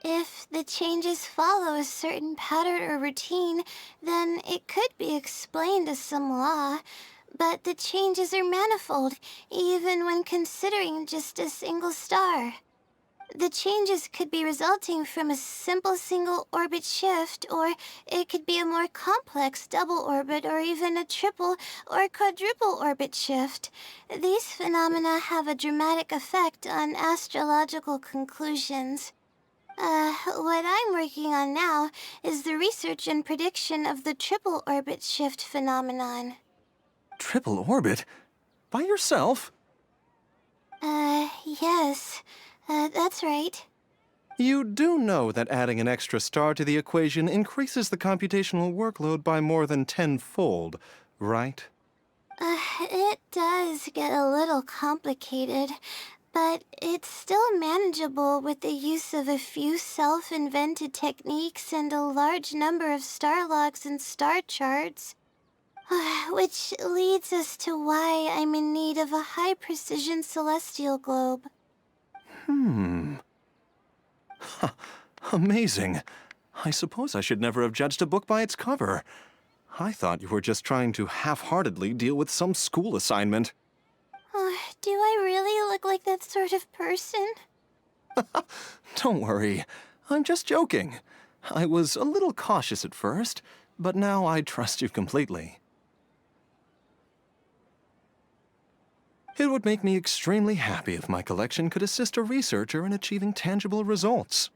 If the changes follow a certain pattern or routine, then it could be explained as some law. But the changes are manifold, even when considering just a single star. The changes could be resulting from a simple single orbit shift, or it could be a more complex double orbit, or even a triple or quadruple orbit shift. These phenomena have a dramatic effect on astrological conclusions. What I'm working on now is the research and prediction of the triple orbit shift phenomenon. Triple orbit? By yourself? Yes. That's right. You do know that adding an extra star to the equation increases the computational workload by more than 10-fold, right? It does get a little complicated, but it's still manageable with the use of a few self-invented techniques and a large number of star logs and star charts. Which leads us to why I'm in need of a high-precision celestial globe. Amazing. I suppose I should never have judged a book by its cover. I thought you were just trying to half-heartedly deal with some school assignment. Do I really look like that sort of person? Don't worry. I'm just joking. I was a little cautious at first, but now I trust you completely. It would make me extremely happy if my collection could assist a researcher in achieving tangible results.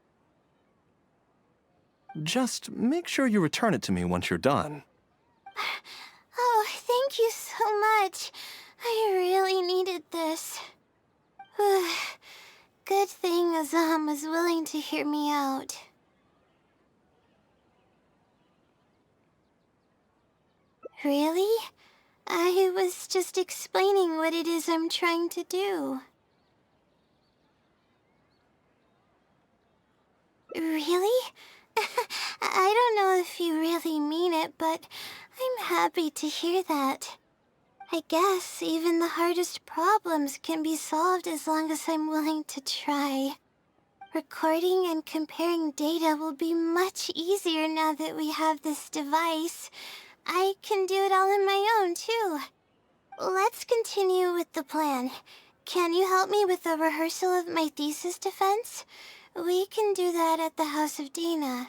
Just make sure you return it to me once you're done. Oh, thank you so much. I really needed this. Good thing Azam was willing to hear me out. Really? I was just explaining what it is I'm trying to do. Really? I don't know if you really mean it, but I'm happy to hear that. I guess even the hardest problems can be solved as long as I'm willing to try. Recording and comparing data will be much easier now that we have this device. I can do it all on my own, too. Let's continue with the plan. Can you help me with the rehearsal of my thesis defense? We can do that at the House of Dina.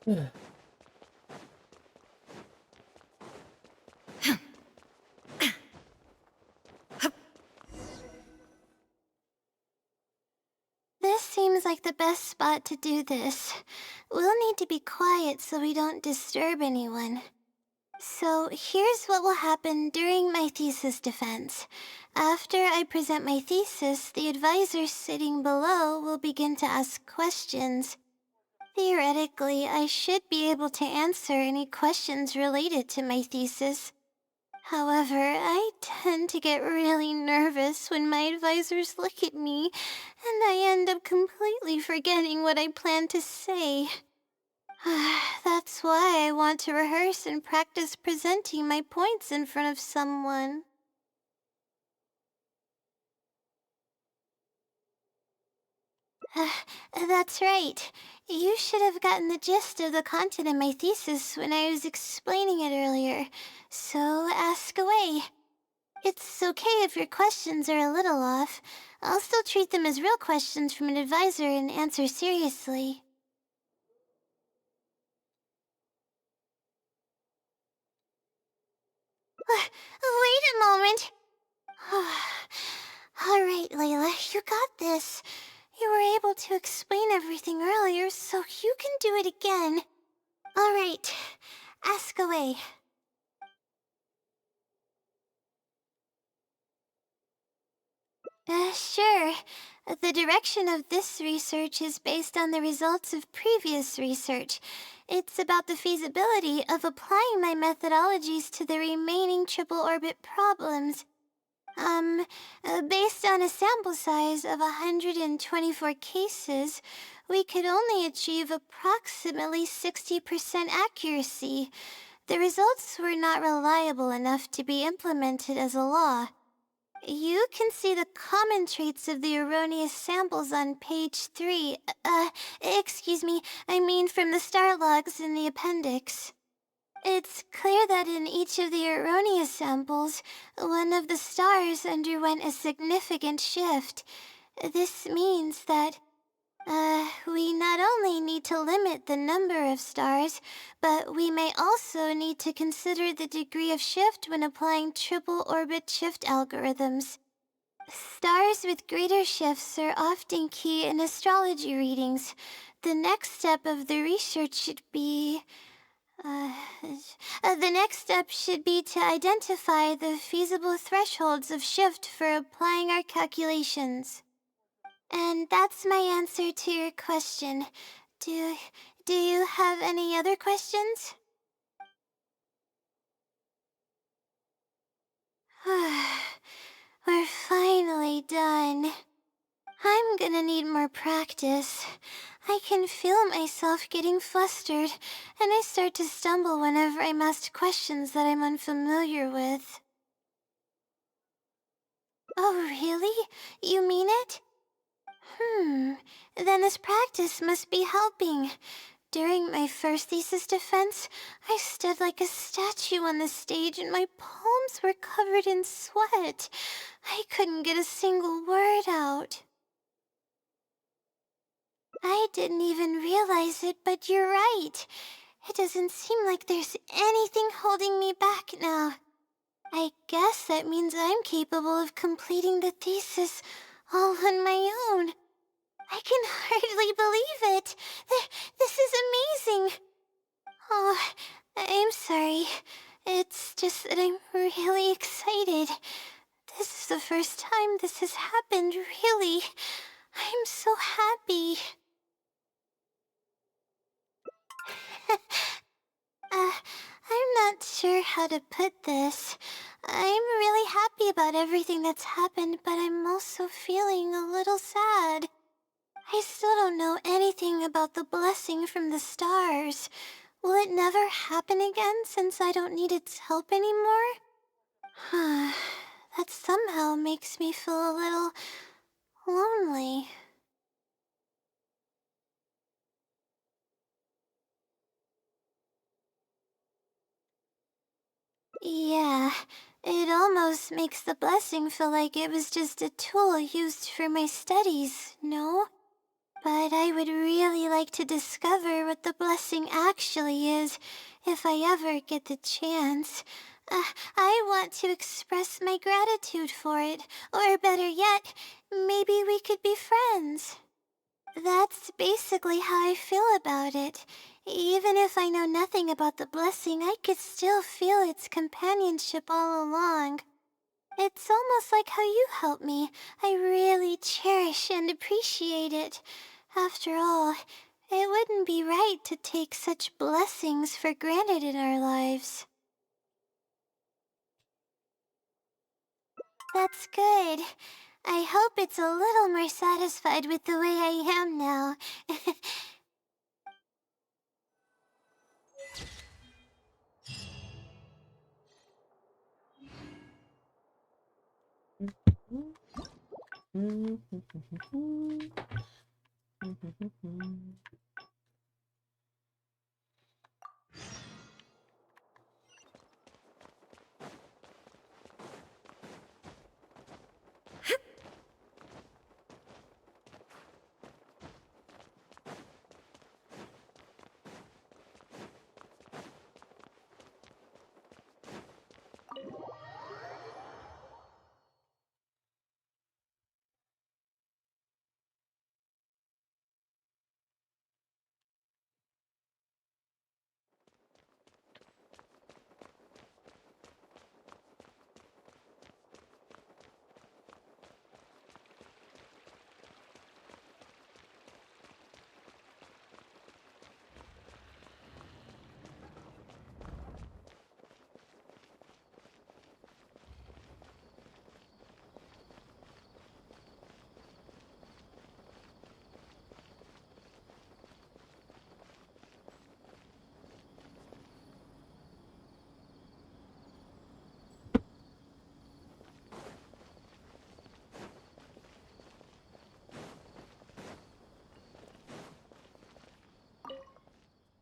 This seems like the best spot to do this. We'll need to be quiet so we don't disturb anyone. So here's what will happen during my thesis defense. After I present my thesis, the advisors sitting below will begin to ask questions. Theoretically, I should be able to answer any questions related to my thesis. However, I tend to get really nervous when my advisors look at me, and I end up completely forgetting what I plan to say. That's why I want to rehearse and practice presenting my points in front of someone. That's right. You should have gotten the gist of the content of my thesis when I was explaining it earlier, so ask away. It's okay if your questions are a little off. I'll still treat them as real questions from an advisor and answer seriously. Wait a moment. All right, Layla, you got this. You were able to explain everything earlier, so you can do it again. All right, ask away. Sure. The direction of this research is based on the results of previous research. It's about the feasibility of applying my methodologies to the remaining triple orbit problems. Based on a sample size of 124 cases, we could only achieve approximately 60% accuracy. The results were not reliable enough to be implemented as a law. You can see the common traits of the erroneous samples on page 3. Excuse me, I mean from the star logs in the appendix. It's clear that in each of the erroneous samples, one of the stars underwent a significant shift. This means that, we not only need to limit the number of stars, but we may also need to consider the degree of shift when applying triple orbit shift algorithms. Stars with greater shifts are often key in astrology readings. The next step of the research should be... the next step should be to identify the feasible thresholds of shift for applying our calculations. And that's my answer to your question. Do you have any other questions? We're finally done. I'm gonna need more practice. I can feel myself getting flustered, and I start to stumble whenever I'm asked questions that I'm unfamiliar with. Oh, really? You mean it? Then this practice must be helping. During my first thesis defense, I stood like a statue on the stage and my palms were covered in sweat. I couldn't get a single word out. I didn't even realize it, but you're right. It doesn't seem like there's anything holding me back now. I guess that means I'm capable of completing the thesis all on my own. I can hardly believe it. This is amazing. Oh, I'm sorry. It's just that I'm really excited. This is the first time this has happened, really. I'm so happy. I'm not sure how to put this. I'm really happy about everything that's happened, but I'm also feeling a little sad. I still don't know anything about the blessing from the stars. Will it never happen again since I don't need its help anymore? That somehow makes me feel a little lonely. Yeah, it almost makes the blessing feel like it was just a tool used for my studies, no? But I would really like to discover what the blessing actually is, if I ever get the chance. I want to express my gratitude for it, or better yet, maybe we could be friends. That's basically how I feel about it. Even if I know nothing about the blessing, I could still feel its companionship all along. It's almost like how you help me. I really cherish and appreciate it. After all, it wouldn't be right to take such blessings for granted in our lives. That's good. I hope it's a little more satisfied with the way I am now.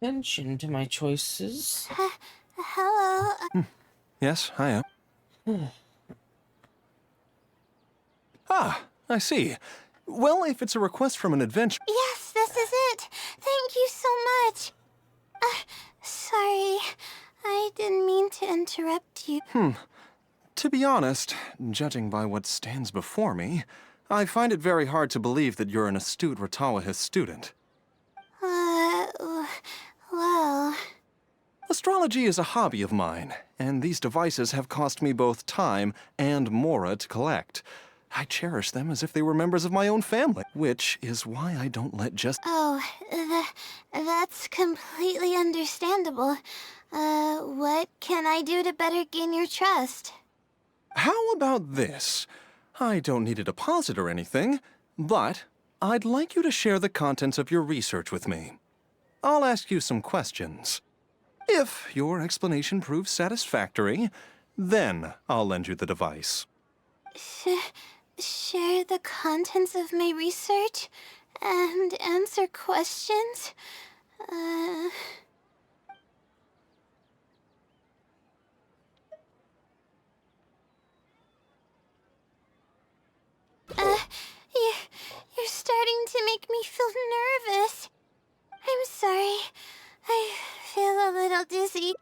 Attention to my choices. Hello? Yes, hiya. I see. Well, if it's a request from an adventure... Yes, this is it. Thank you so much. Sorry. I didn't mean to interrupt you. To be honest, judging by what stands before me, I find it very hard to believe that you're an astute Ratawahist student. Well... Astrology is a hobby of mine, and these devices have cost me both time and mora to collect. I cherish them as if they were members of my own family, which is why I don't let just... Oh, that's completely understandable. What can I do to better gain your trust? How about this? I don't need a deposit or anything, but I'd like you to share the contents of your research with me. I'll ask you some questions. If your explanation proves satisfactory, then I'll lend you the device. Share the contents of my research and answer questions? You're starting to make me feel nervous. I'm sorry. I feel a little dizzy.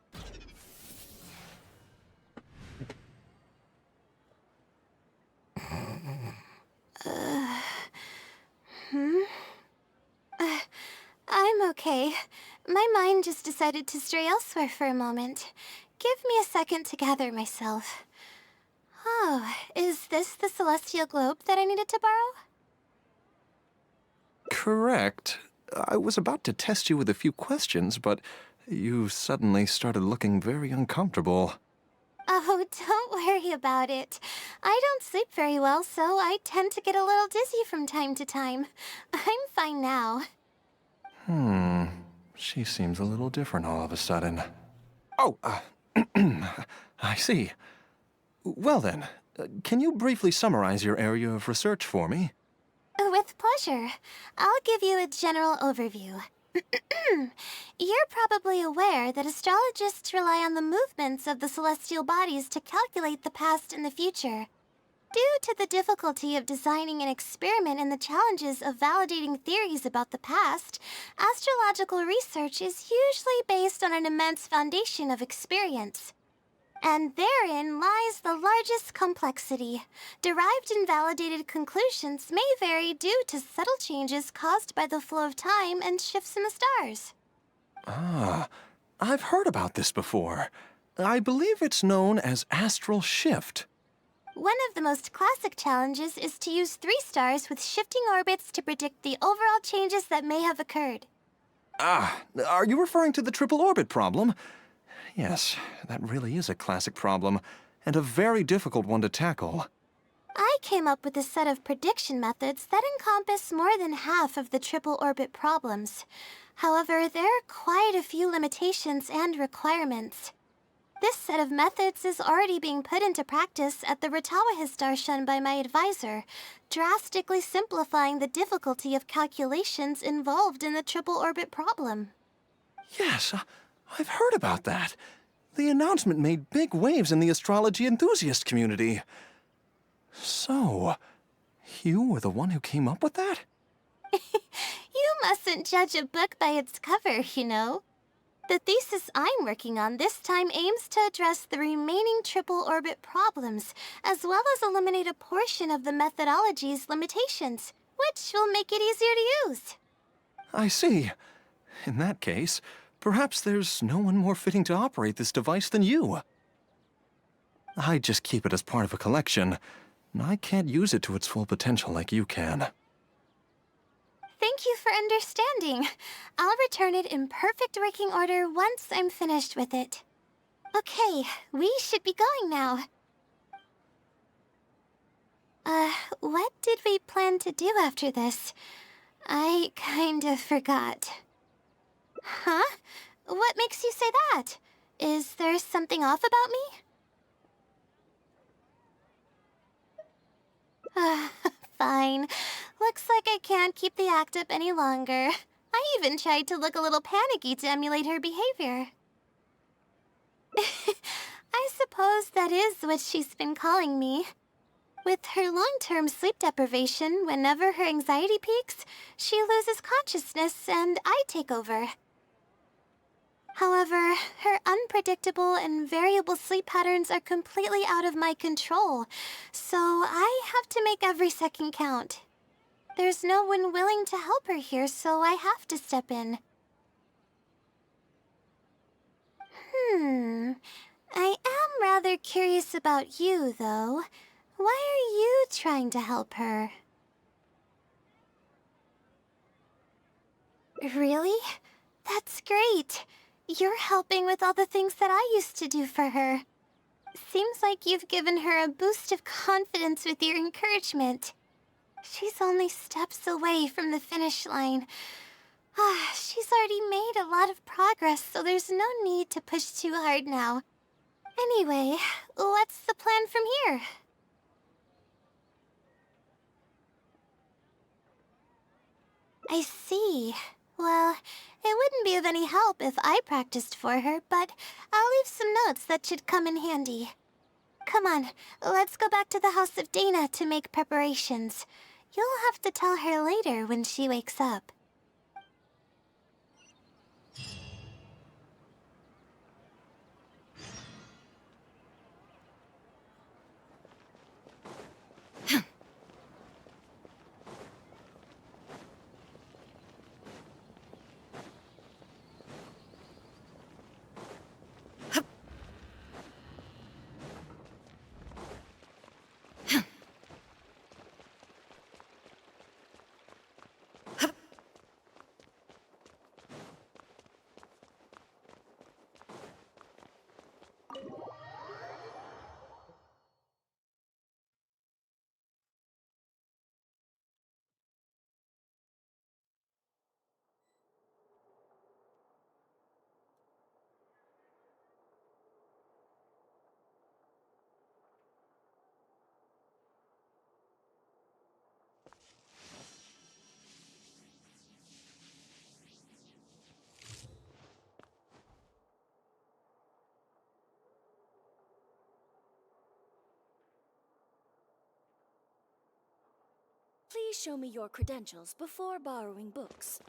I'm okay. My mind just decided to stray elsewhere for a moment. Give me a second to gather myself. Oh, is this the celestial globe that I needed to borrow? Correct. I was about to test you with a few questions, but you suddenly started looking very uncomfortable. Oh, don't worry about it. I don't sleep very well, so I tend to get a little dizzy from time to time. I'm fine now. She seems a little different all of a sudden. Oh, I see. Well then, can you briefly summarize your area of research for me? With pleasure. I'll give you a general overview. You're probably aware that astrologists rely on the movements of the celestial bodies to calculate the past and the future. Due to the difficulty of designing an experiment and the challenges of validating theories about the past, astrological research is usually based on an immense foundation of experience. And therein lies the largest complexity. Derived and validated conclusions may vary due to subtle changes caused by the flow of time and shifts in the stars. Ah, I've heard about this before. I believe it's known as astral shift. One of the most classic challenges is to use 3 stars with shifting orbits to predict the overall changes that may have occurred. Ah, are you referring to the triple orbit problem? Yes, that really is a classic problem, and a very difficult one to tackle. I came up with a set of prediction methods that encompass more than half of the triple orbit problems. However, there are quite a few limitations and requirements. This set of methods is already being put into practice at the Ratawa Starshan by my advisor, drastically simplifying the difficulty of calculations involved in the triple orbit problem. Yes, I've heard about that. The announcement made big waves in the astrology enthusiast community. So, you were the one who came up with that? You mustn't judge a book by its cover, you know. The thesis I'm working on this time aims to address the remaining triple orbit problems, as well as eliminate a portion of the methodology's limitations, which will make it easier to use. I see. In that case, perhaps there's no one more fitting to operate this device than you. I just keep it as part of a collection. I can't use it to its full potential like you can. Thank you for understanding. I'll return it in perfect working order once I'm finished with it. Okay, we should be going now. What did we plan to do after this? I kind of forgot. Huh? What makes you say that? Is there something off about me? Fine. Looks like I can't keep the act up any longer. I even tried to look a little panicky to emulate her behavior. I suppose that is what she's been calling me. With her long-term sleep deprivation, whenever her anxiety peaks, she loses consciousness and I take over. However, her unpredictable and variable sleep patterns are completely out of my control, so I have to make every second count. There's no one willing to help her here, so I have to step in. I am rather curious about you, though. Why are you trying to help her? Really? That's great. You're helping with all the things that I used to do for her. Seems like you've given her a boost of confidence with your encouragement. She's only steps away from the finish line. She's already made a lot of progress, so there's no need to push too hard now. Anyway, what's the plan from here? I see. Well, it wouldn't be of any help if I practiced for her, but I'll leave some notes that should come in handy. Come on, let's go back to the House of Dana to make preparations. You'll have to tell her later when she wakes up. Please show me your credentials before borrowing books.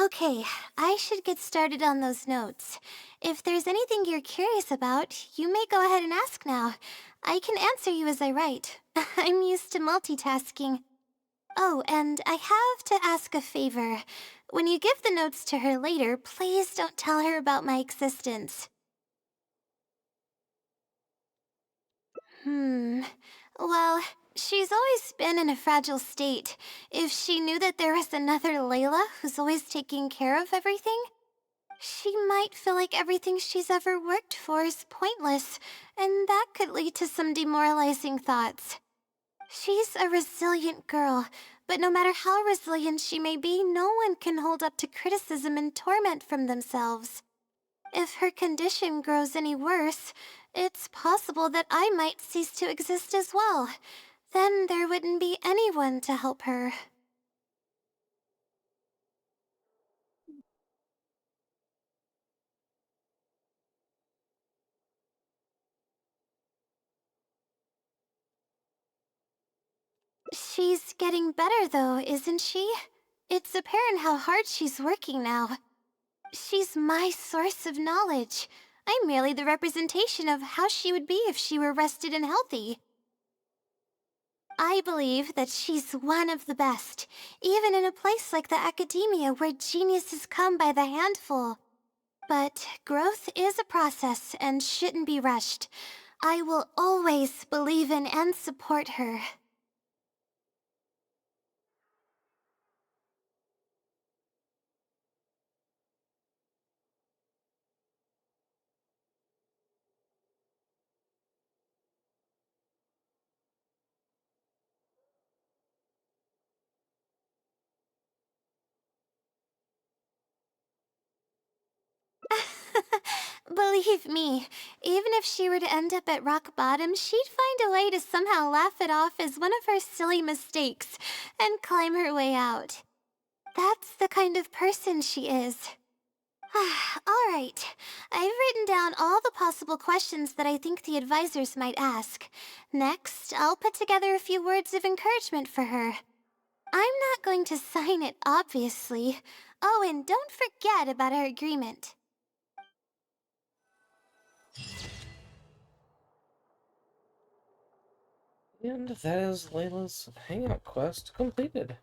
Okay, I should get started on those notes. If there's anything you're curious about, you may go ahead and ask now. I can answer you as I write. I'm used to multitasking. Oh, and I have to ask a favor. When you give the notes to her later, please don't tell her about my existence. Well, she's always been in a fragile state. If she knew that there was another Layla who's always taking care of everything, she might feel like everything she's ever worked for is pointless, and that could lead to some demoralizing thoughts. She's a resilient girl, but no matter how resilient she may be, no one can hold up to criticism and torment from themselves. If her condition grows any worse, it's possible that I might cease to exist as well. Then there wouldn't be anyone to help her. She's getting better though, isn't she? It's apparent how hard she's working now. She's my source of knowledge. I'm merely the representation of how she would be if she were rested and healthy. I believe that she's one of the best, even in a place like the academia where geniuses come by the handful. But growth is a process and shouldn't be rushed. I will always believe in and support her. Believe me, even if she were to end up at rock bottom, she'd find a way to somehow laugh it off as one of her silly mistakes and climb her way out. That's the kind of person she is. Alright, I've written down all the possible questions that I think the advisors might ask. Next, I'll put together a few words of encouragement for her. I'm not going to sign it, obviously. Oh, and don't forget about our agreement. And that is Layla's hangout quest completed.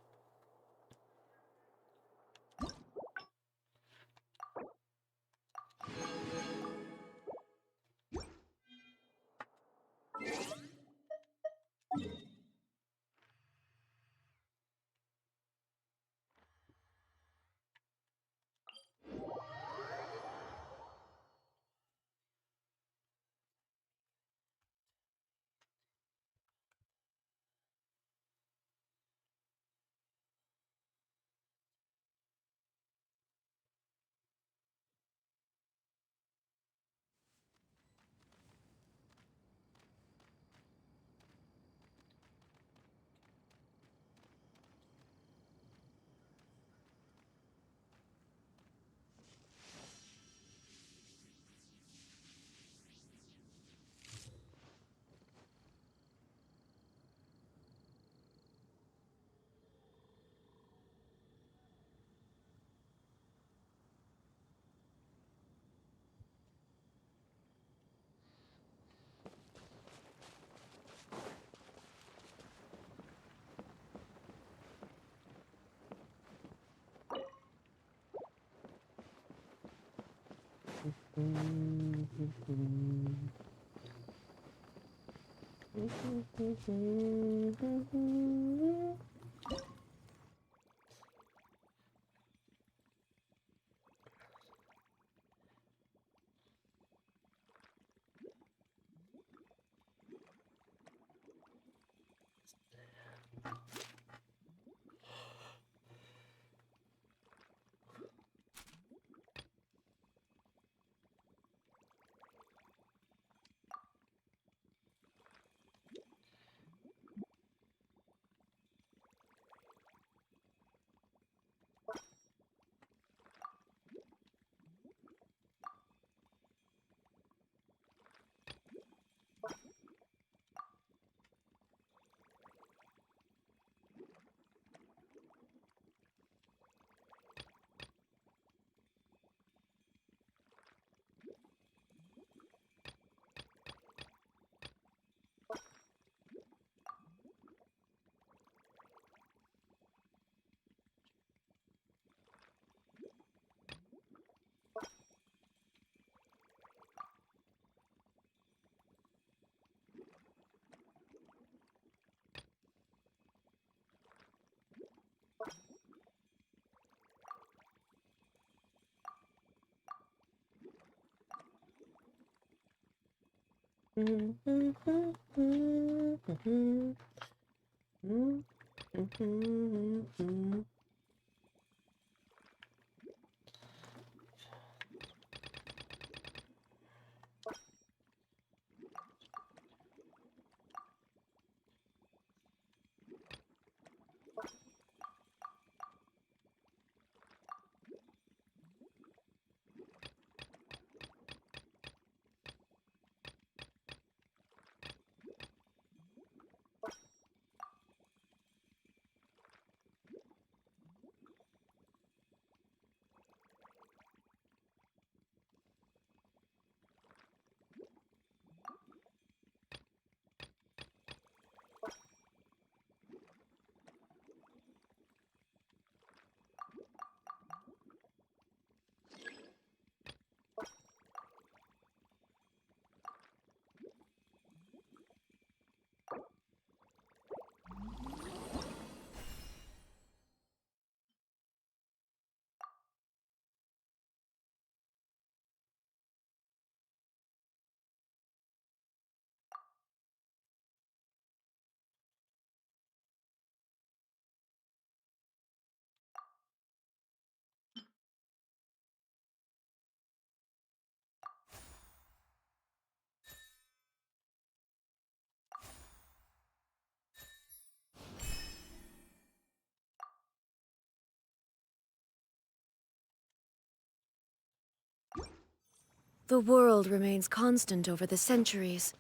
The world remains constant over the centuries,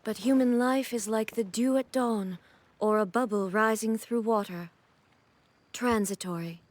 but human life is like the dew at dawn, or a bubble rising through water. Transitory.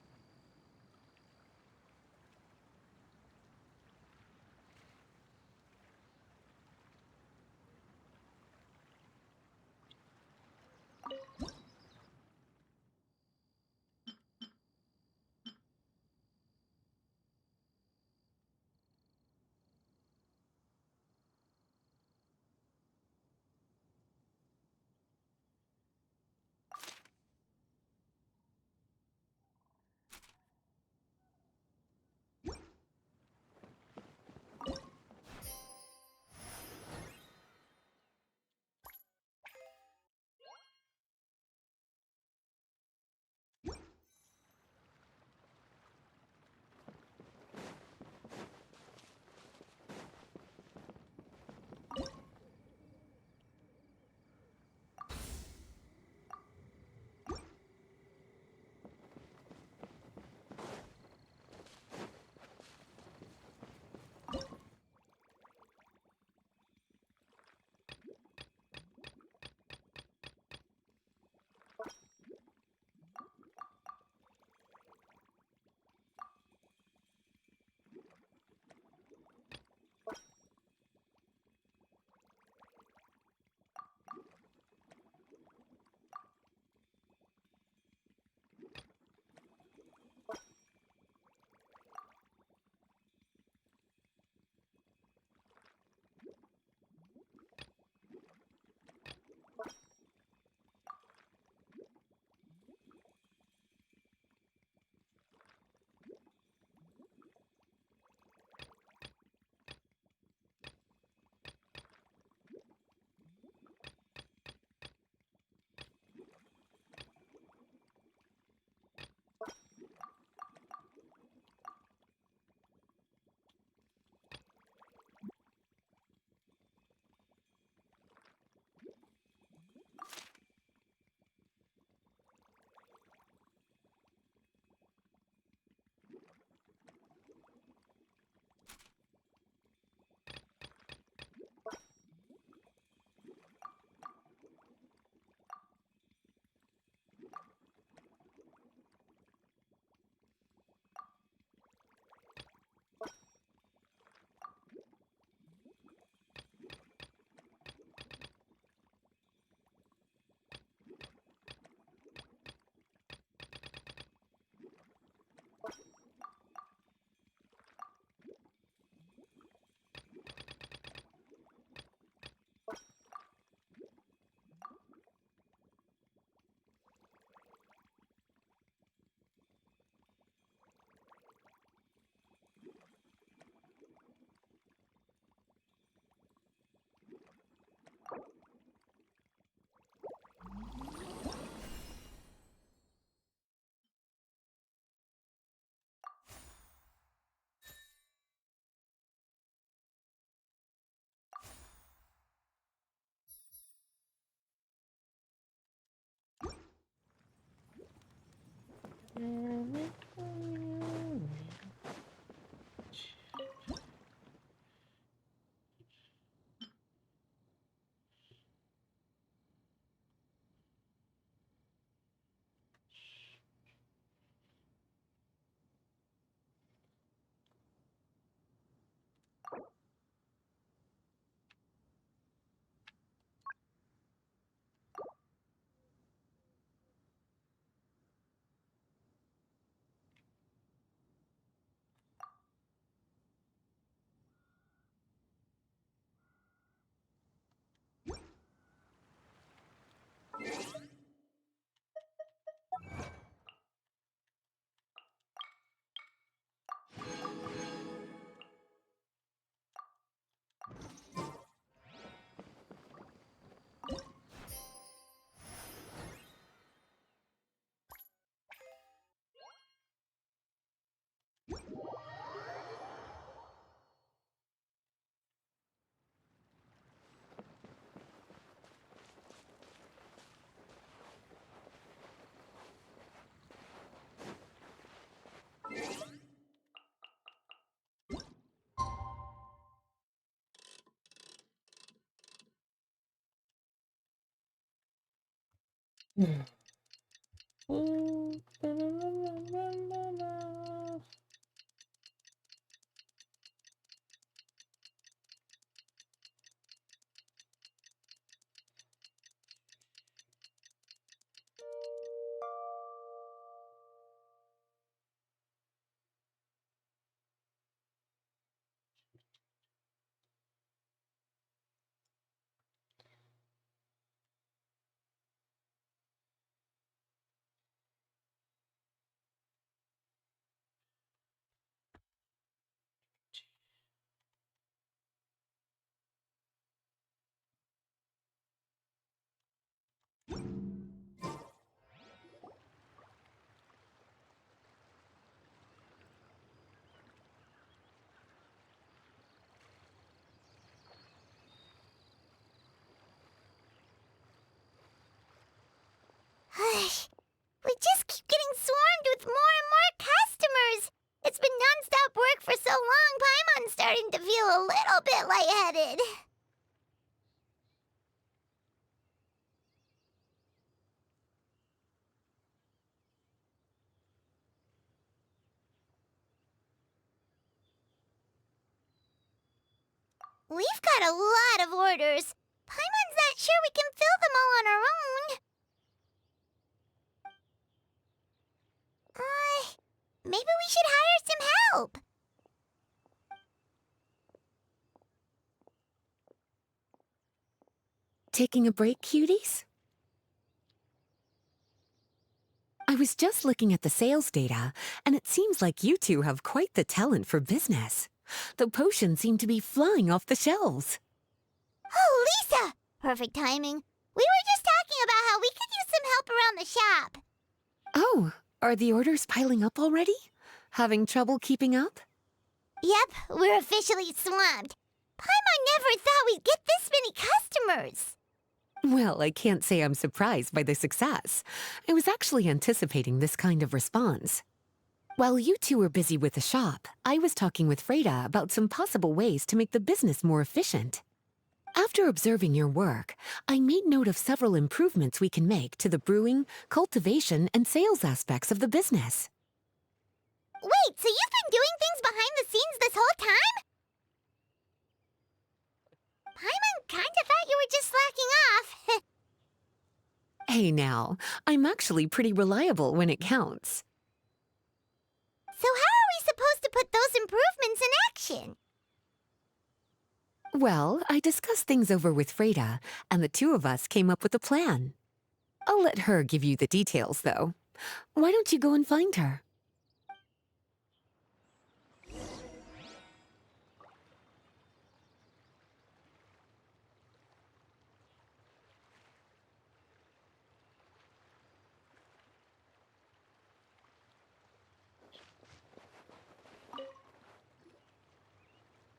We just keep getting swarmed with more and more customers. It's been non-stop work for so long, Paimon's starting to feel a little bit lightheaded. We've got a lot of orders. Paimon's not sure we can fill them all on our own. Maybe we should hire some help. Taking a break, cuties? I was just looking at the sales data, and it seems like you two have quite the talent for business. The potions seem to be flying off the shelves. Oh, Lisa! Perfect timing. We were just talking about how we could use some help around the shop. Oh, are the orders piling up already? Having trouble keeping up? Yep, we're officially swamped. Paimon never thought we'd get this many customers. Well, I can't say I'm surprised by the success. I was actually anticipating this kind of response. While you two were busy with the shop, I was talking with Freda about some possible ways to make the business more efficient. After observing your work, I made note of several improvements we can make to the brewing, cultivation, and sales aspects of the business. Wait, so you've been doing things behind the scenes this whole time? Paimon kinda thought you were just slacking off. Hey now, I'm actually pretty reliable when it counts. So how are we supposed to put those improvements in action? Well, I discussed things over with Freda, and the two of us came up with a plan. I'll let her give you the details, though. Why don't you go and find her?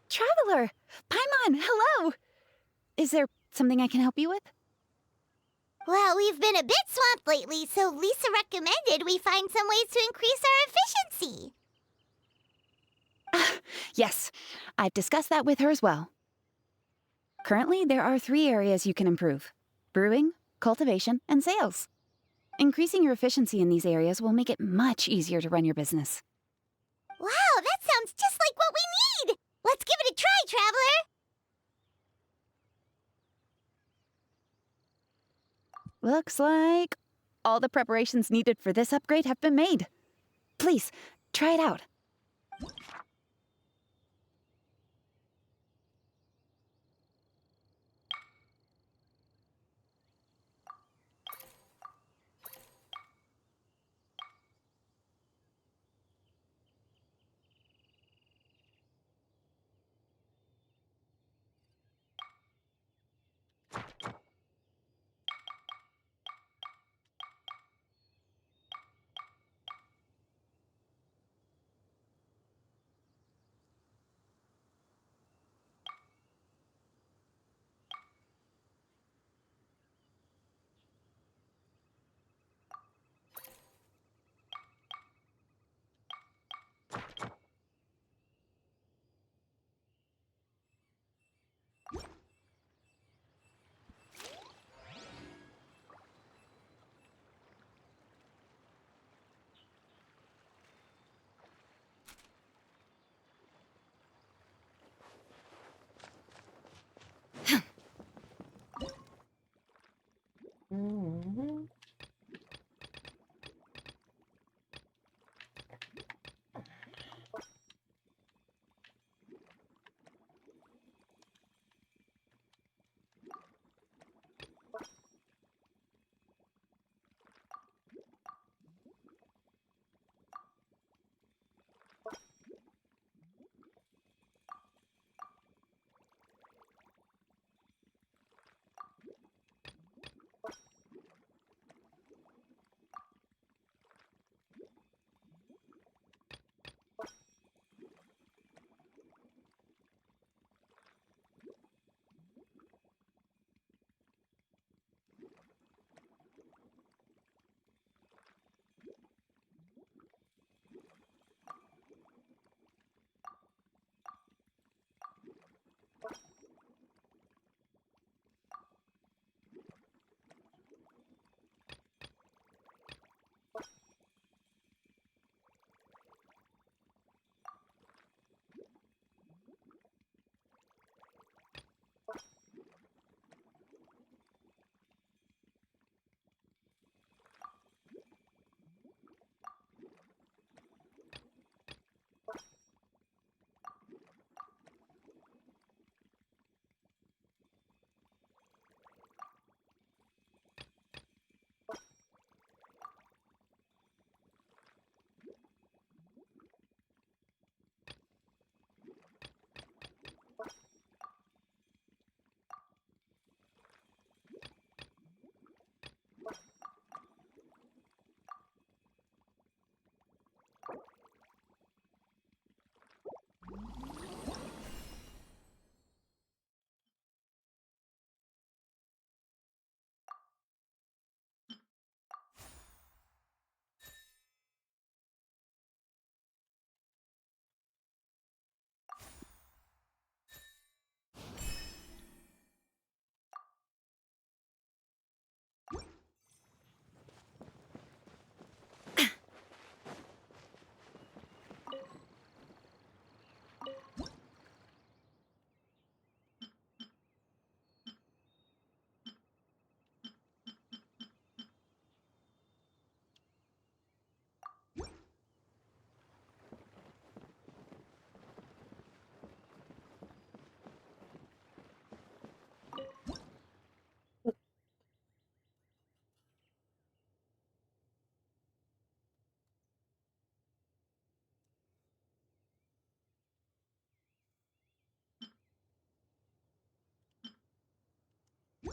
Traveler! Paimon, hello! Is there something I can help you with? Well, we've been a bit swamped lately, so Lisa recommended we find some ways to increase our efficiency. Yes, I've discussed that with her as well. Currently, there are 3 areas you can improve: brewing, cultivation, and sales. Increasing your efficiency in these areas will make it much easier to run your business. Wow, that sounds just like what we need! Let's give it a try, Traveler! Looks like all the preparations needed for this upgrade have been made. Please, try it out.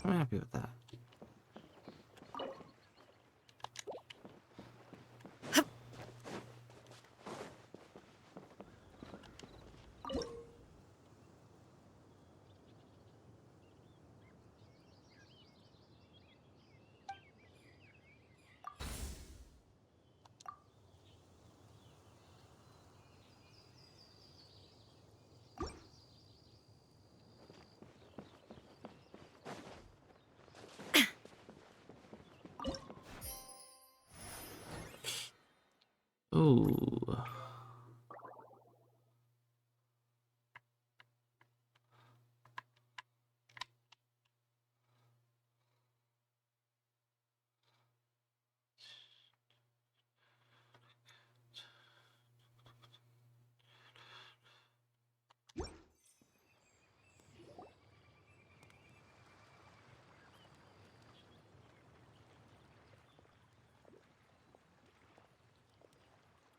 I'm happy with that. Ooh.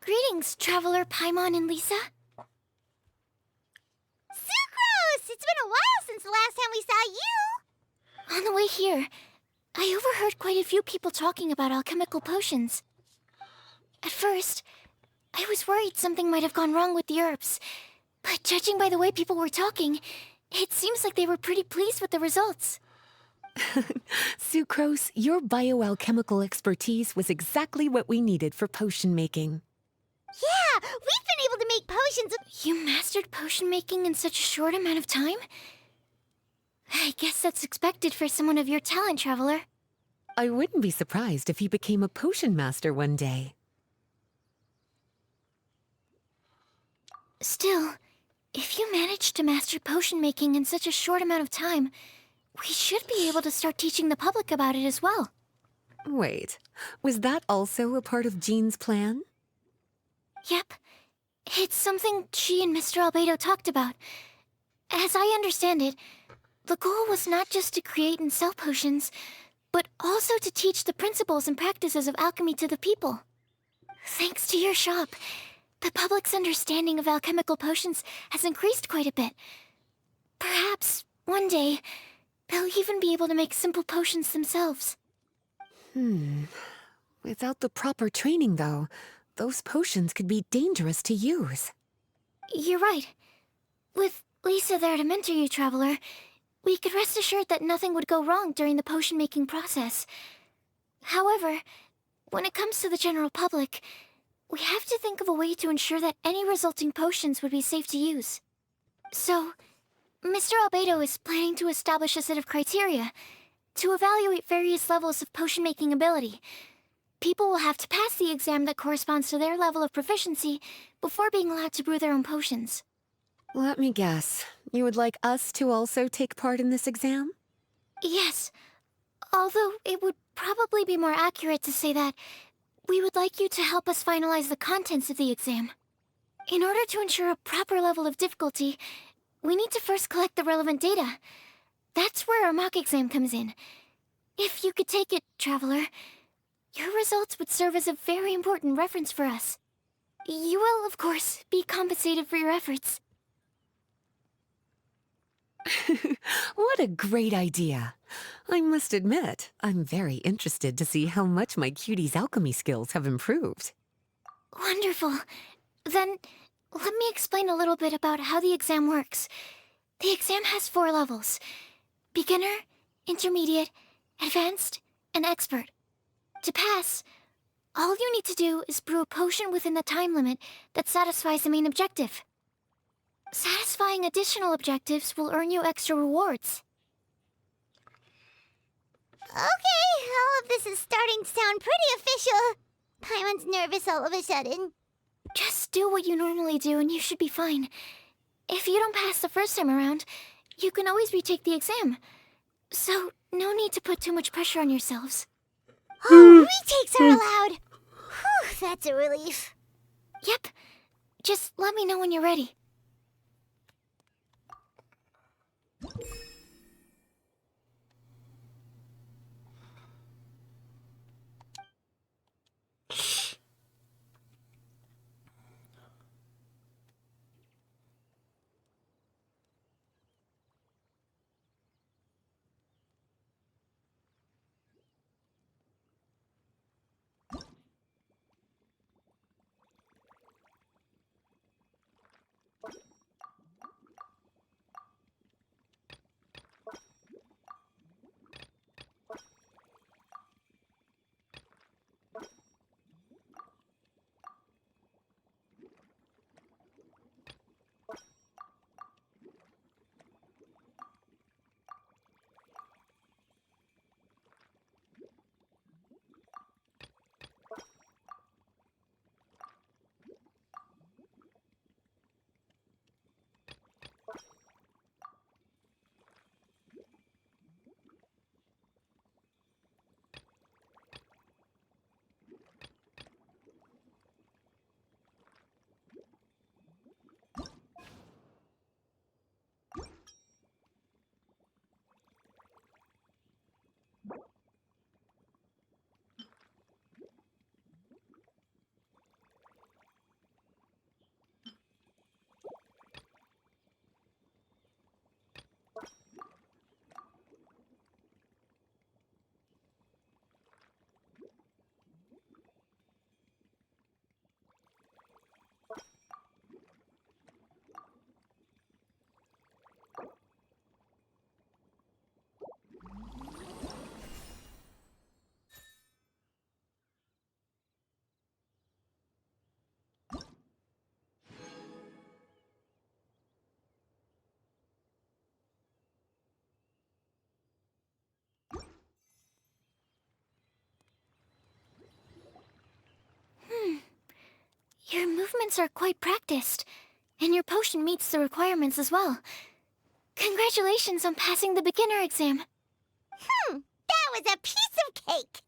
Greetings, Traveler Paimon and Lisa. Sucrose! It's been a while since the last time we saw you! On the way here, I overheard quite a few people talking about alchemical potions. At first, I was worried something might have gone wrong with the herbs, but judging by the way people were talking, it seems like they were pretty pleased with the results. Sucrose, your bioalchemical expertise was exactly what we needed for potion making. Yeah, we've been able to make potions. You mastered potion making in such a short amount of time? I guess that's expected for someone of your talent, Traveler. I wouldn't be surprised if you became a potion master one day. Still, if you managed to master potion making in such a short amount of time, we should be able to start teaching the public about it as well. Wait, was that also a part of Jean's plan? Yep. It's something she and Mr. Albedo talked about. As I understand it, the goal was not just to create and sell potions, but also to teach the principles and practices of alchemy to the people. Thanks to your shop, the public's understanding of alchemical potions has increased quite a bit. Perhaps, one day, they'll even be able to make simple potions themselves. Without the proper training, though, those potions could be dangerous to use. You're right. With Lisa there to mentor you, Traveler, we could rest assured that nothing would go wrong during the potion-making process. However, when it comes to the general public, we have to think of a way to ensure that any resulting potions would be safe to use. So, Mr. Albedo is planning to establish a set of criteria to evaluate various levels of potion-making ability. People will have to pass the exam that corresponds to their level of proficiency before being allowed to brew their own potions. Let me guess. You would like us to also take part in this exam? Yes. Although it would probably be more accurate to say that we would like you to help us finalize the contents of the exam. In order to ensure a proper level of difficulty, we need to first collect the relevant data. That's where our mock exam comes in. If you could take it, Traveler, your results would serve as a very important reference for us. You will, of course, be compensated for your efforts. What a great idea. I must admit, I'm very interested to see how much my cutie's alchemy skills have improved. Wonderful. Then, let me explain a little bit about how the exam works. The exam has 4 levels: beginner, intermediate, advanced, and expert. To pass, all you need to do is brew a potion within the time limit that satisfies the main objective. Satisfying additional objectives will earn you extra rewards. Okay, all of this is starting to sound pretty official. Paimon's nervous all of a sudden. Just do what you normally do and you should be fine. If you don't pass the first time around, you can always retake the exam. So, no need to put too much pressure on yourselves. Oh, retakes are allowed! Whew, that's a relief. Yep. Just let me know when you're ready. Your movements are quite practiced, and your potion meets the requirements as well. Congratulations on passing the beginner exam. That was a piece of cake!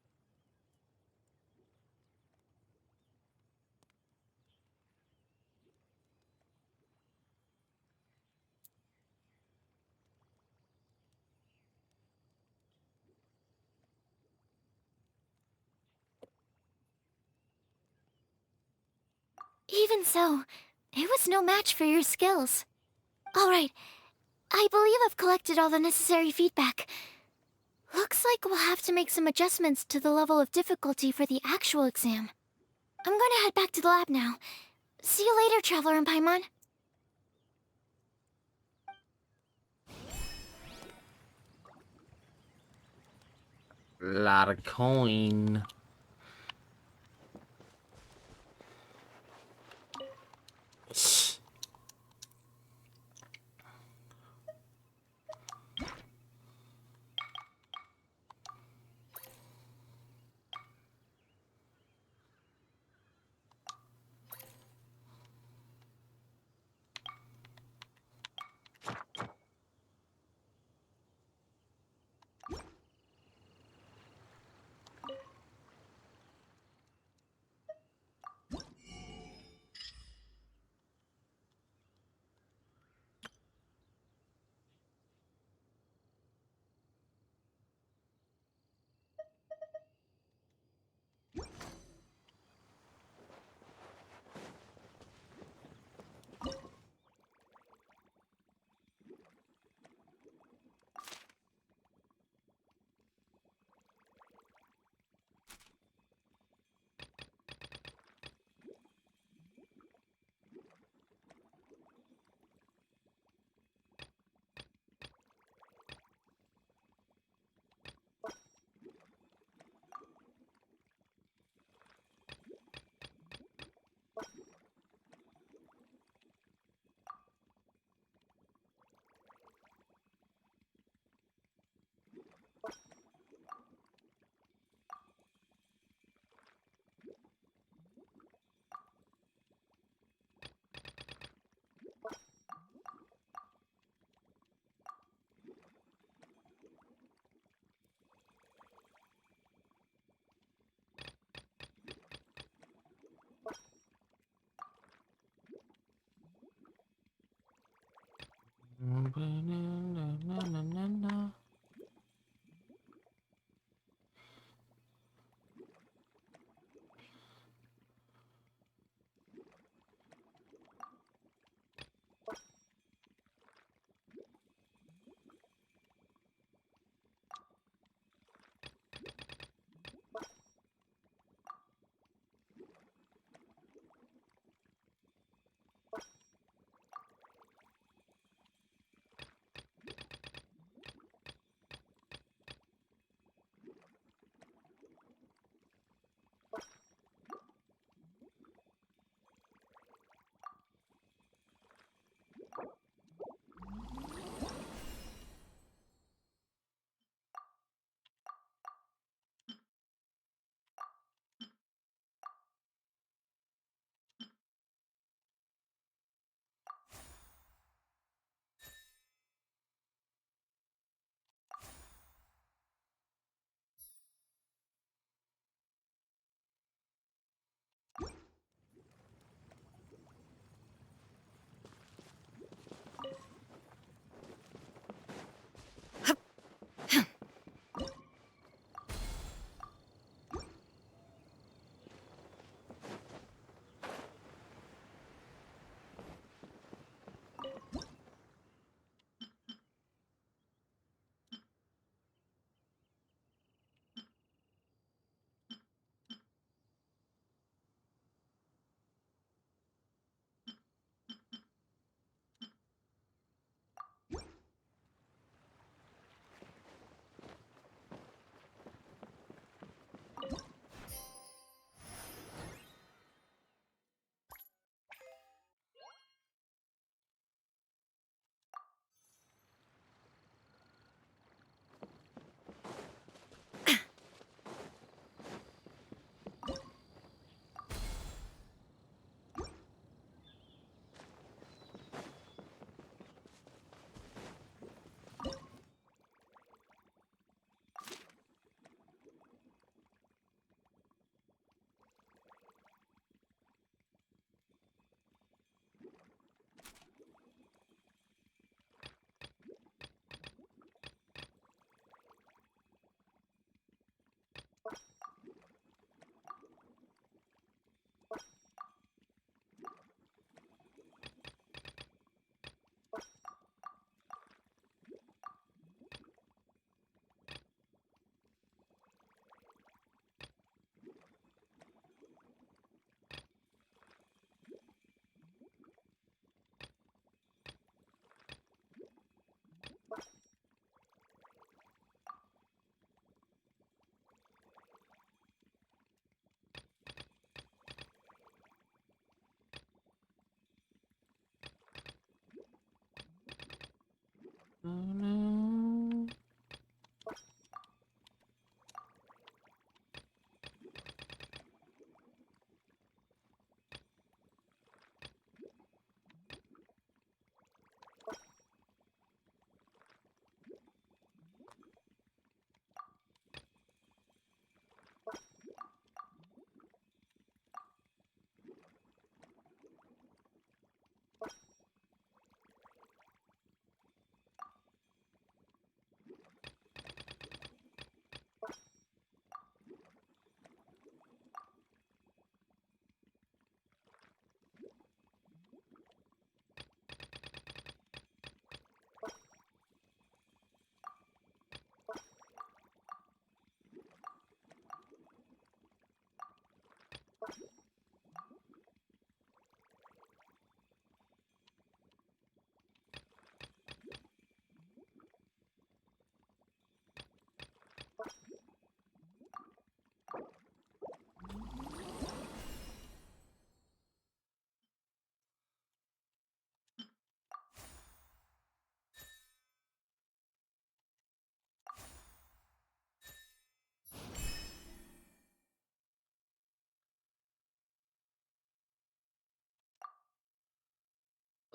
Even so, it was no match for your skills. Alright, I believe I've collected all the necessary feedback. Looks like we'll have to make some adjustments to the level of difficulty for the actual exam. I'm gonna head back to the lab now. See you later, Traveler and Paimon. Lot of coin.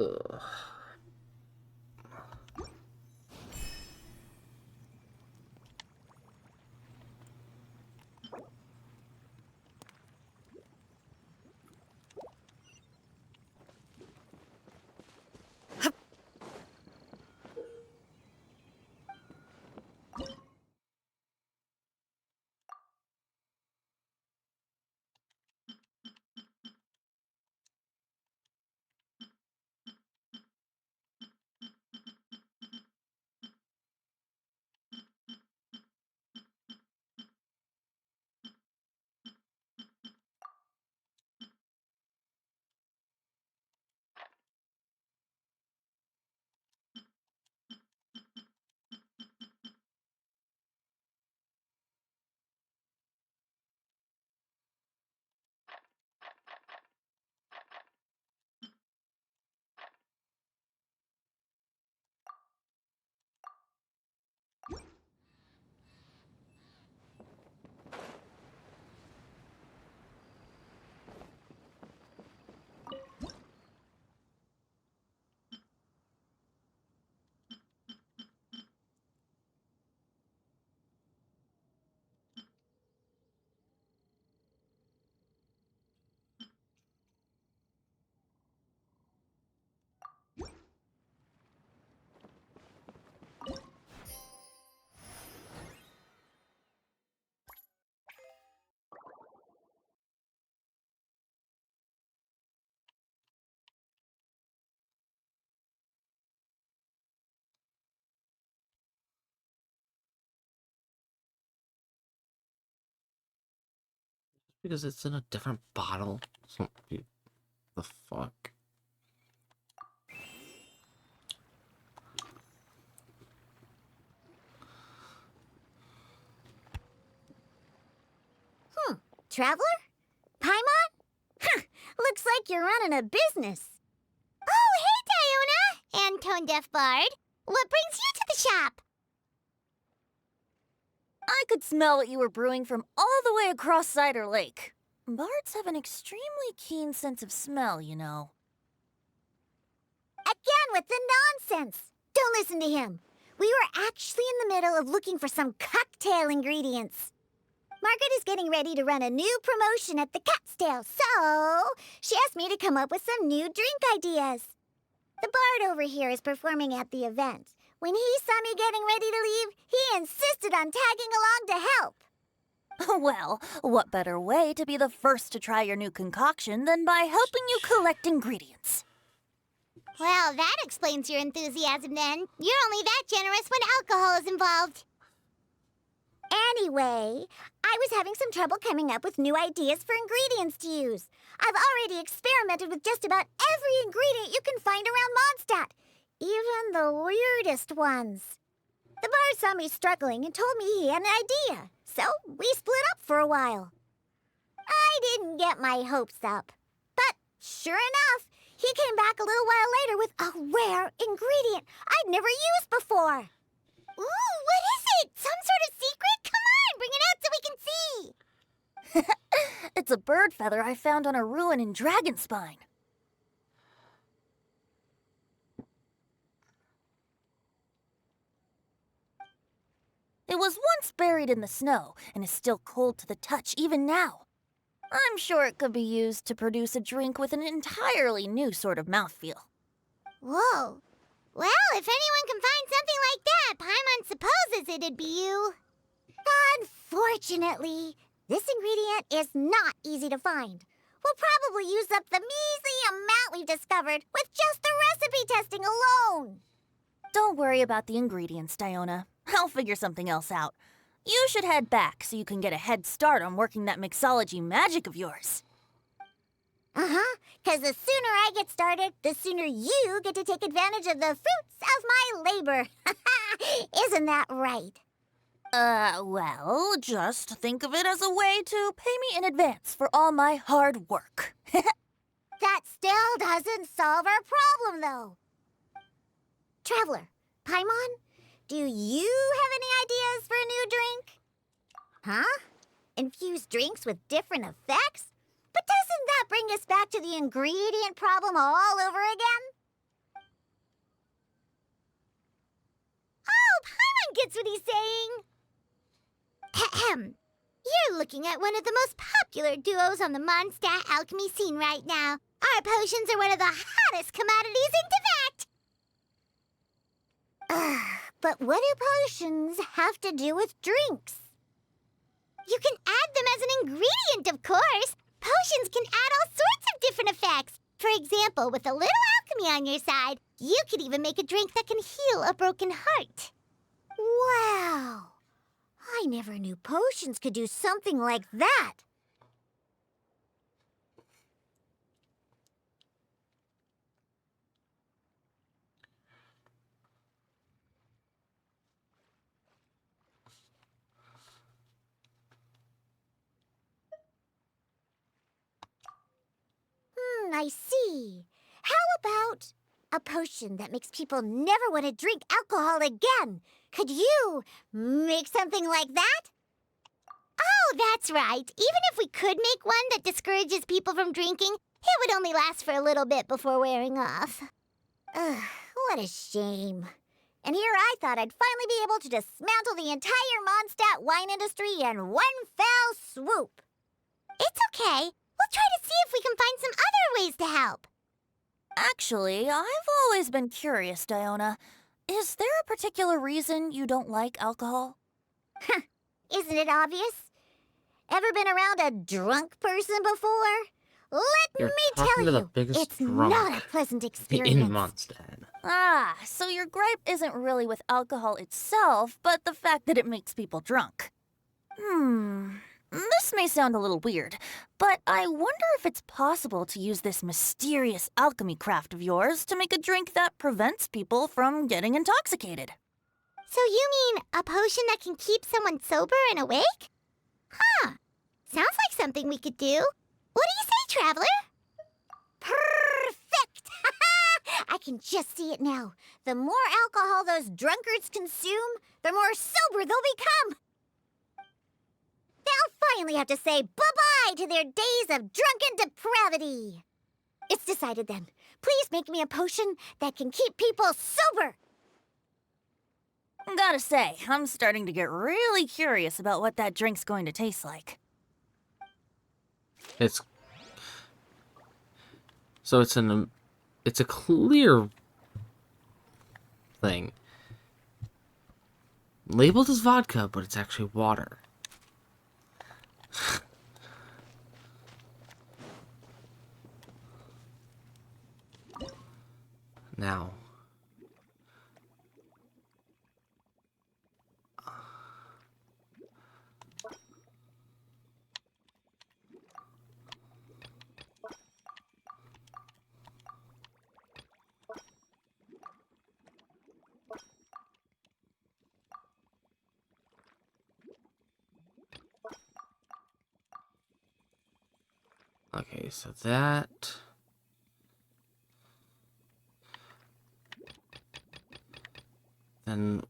Ugh. Because it's in a different bottle. So, the fuck? Traveler? Paimon? Huh, looks like you're running a business. Oh, hey, Diona! And Tone Deaf Bard. What brings you to the shop? I could smell what you were brewing from all the way across Cider Lake. Bards have an extremely keen sense of smell, you know. Again with the nonsense. Don't listen to him. We were actually in the middle of looking for some cocktail ingredients. Margaret is getting ready to run a new promotion at the Cat's-Tail, so she asked me to come up with some new drink ideas. The bard over here is performing at the event. When he saw me getting ready to leave, he insisted on tagging along to help. Well, what better way to be the first to try your new concoction than by helping you collect ingredients? Well, that explains your enthusiasm then. You're only that generous when alcohol is involved. Anyway, I was having some trouble coming up with new ideas for ingredients to use. I've already experimented with just about every ingredient you can find around Mondstadt, even the weirdest ones. The bar saw me struggling and told me he had an idea, so we split up for a while. I didn't get my hopes up, but sure enough, he came back a little while later with a rare ingredient I'd never used before. Ooh, what is it? Some sort of secret? Come on, bring it out so we can see. It's a bird feather I found on a ruin in Dragonspine. It was once buried in the snow and is still cold to the touch even now. I'm sure it could be used to produce a drink with an entirely new sort of mouthfeel. Whoa. Well, if anyone can find something like that, Paimon supposes it'd be you. Unfortunately, this ingredient is not easy to find. We'll probably use up the measly amount we've discovered with just the recipe testing alone. Don't worry about the ingredients, Diona. I'll figure something else out. You should head back so you can get a head start on working that mixology magic of yours. Uh-huh, because the sooner I get started, the sooner you get to take advantage of the fruits of my labor. Isn't that right? Well, just think of it as a way to pay me in advance for all my hard work. That still doesn't solve our problem, though. Traveler, Paimon, do you have any ideas for a new drink? Huh? Infuse drinks with different effects? But doesn't that bring us back to the ingredient problem all over again? gets what he's saying. Ahem. You're looking at one of the most popular duos on the Mondstadt alchemy scene right now. Our potions are one of the hottest commodities in Teyvat. But what do potions have to do with drinks? You can add them as an ingredient, of course. Potions can add all sorts of different effects. For example, with a little alchemy on your side, you could even make a drink that can heal a broken heart. Wow! I never knew potions could do something like that. I see. How about a potion that makes people never want to drink alcohol again? Could you make something like that? Oh, that's right. Even if we could make one that discourages people from drinking, it would only last for a little bit before wearing off. Ugh, what a shame. And here I thought I'd finally be able to dismantle the entire Mondstadt wine industry in one fell swoop. It's okay. We'll try to see if we can find some other ways to help. Actually, I've always been curious, Diona. Is there a particular reason you don't like alcohol? Isn't it obvious? Ever been around a drunk person before? Let You're me talking tell to the you, biggest it's drunk not a pleasant in experience. Mondstadt. Ah, so your gripe isn't really with alcohol itself, but the fact that it makes people drunk. This may sound a little weird, but I wonder if it's possible to use this mysterious alchemy craft of yours to make a drink that prevents people from getting intoxicated. So you mean a potion that can keep someone sober and awake? Huh. Sounds like something we could do. What do you say, Traveler? Perfect! I can just see it now. The more alcohol those drunkards consume, the more sober they'll become. They'll finally have to say bye-bye to their days of drunken depravity. It's decided then. Please make me a potion that can keep people sober. Gotta say, I'm starting to get really curious about what that drink's going to taste like. It's a clear thing. Labeled as vodka, but it's actually water. Now. Okay, so that... Then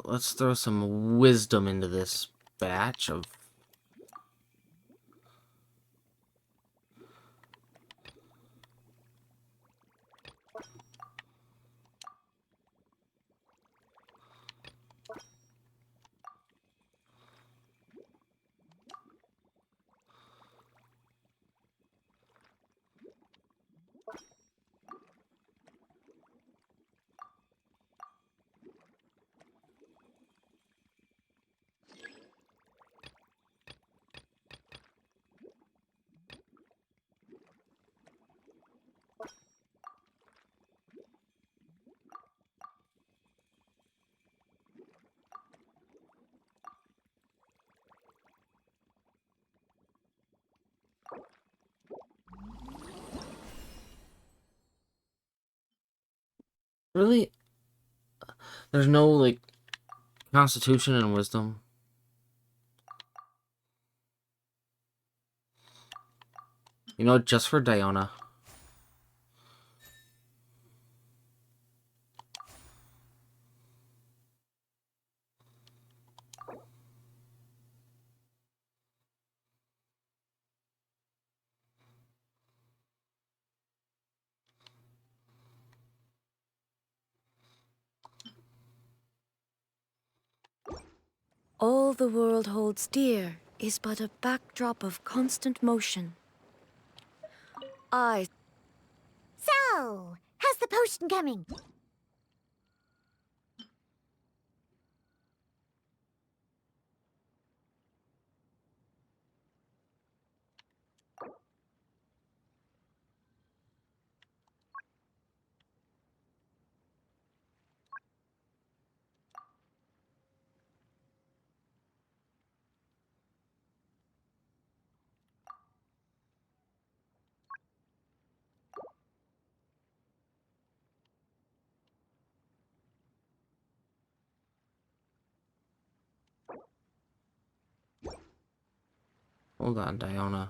let's throw some wisdom into this batch of... Really? There's no, like, constitution and wisdom? You know, just for Diona. All the world holds dear is but a backdrop of constant motion. I... So, how's the potion coming? Hold on, Diona.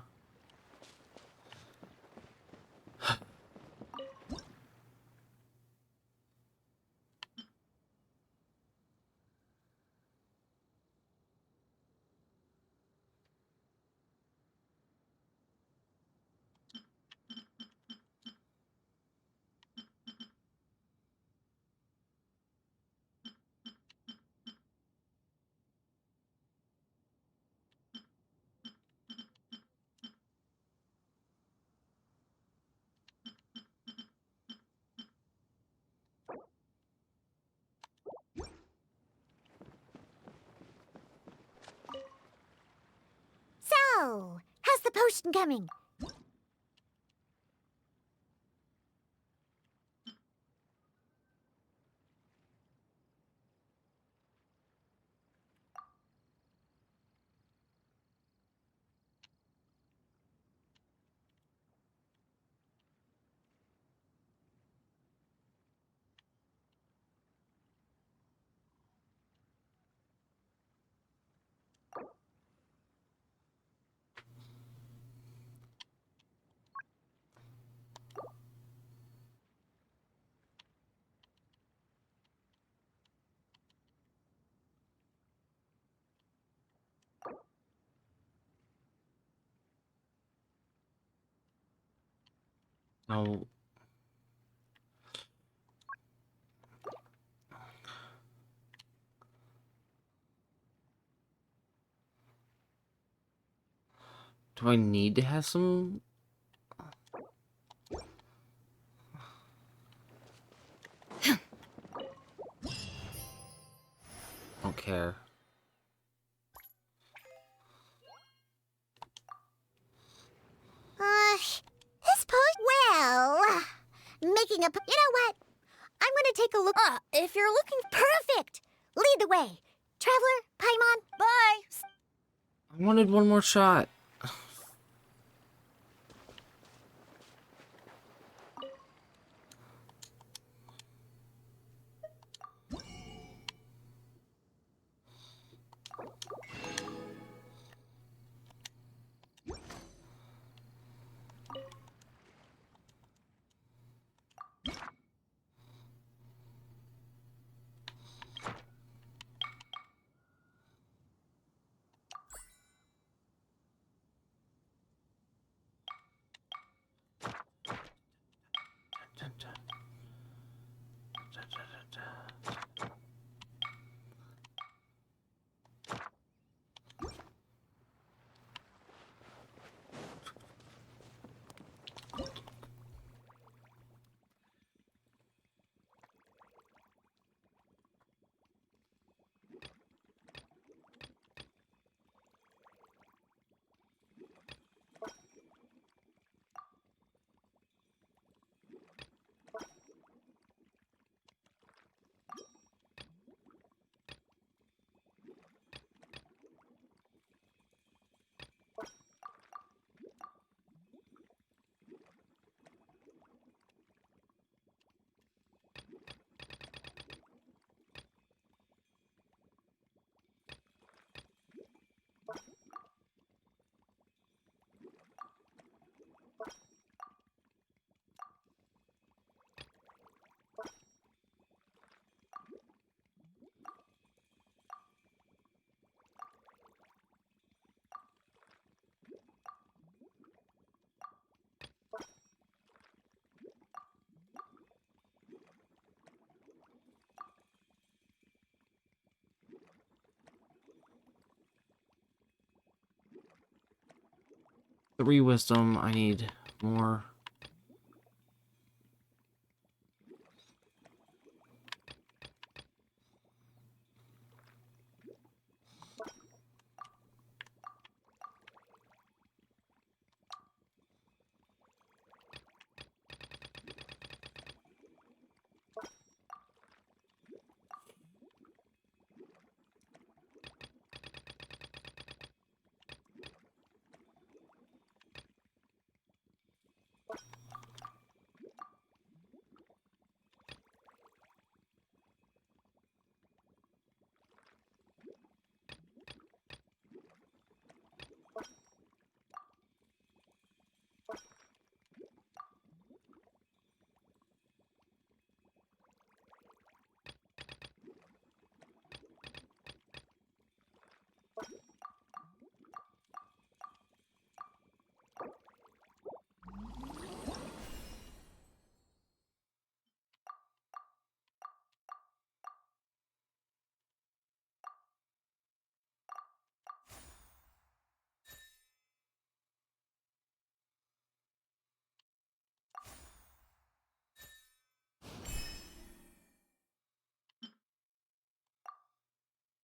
So, how's the potion coming? No. Do I need to have some? Don't care. This potion... Well, making a... You know what? I'm gonna take a look... if you're looking... Perfect! Lead the way. Traveler, Paimon, bye! I wanted one more shot. 3 wisdom. I need more.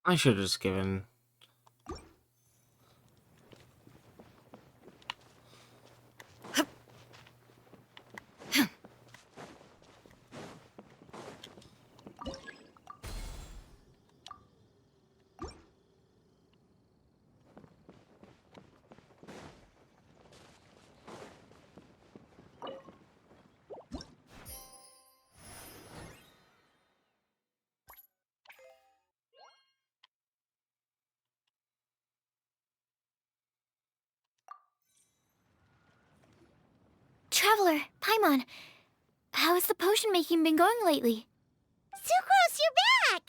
I should have just given. Traveler, Paimon, how has the potion making been going lately? Sucrose, you're back!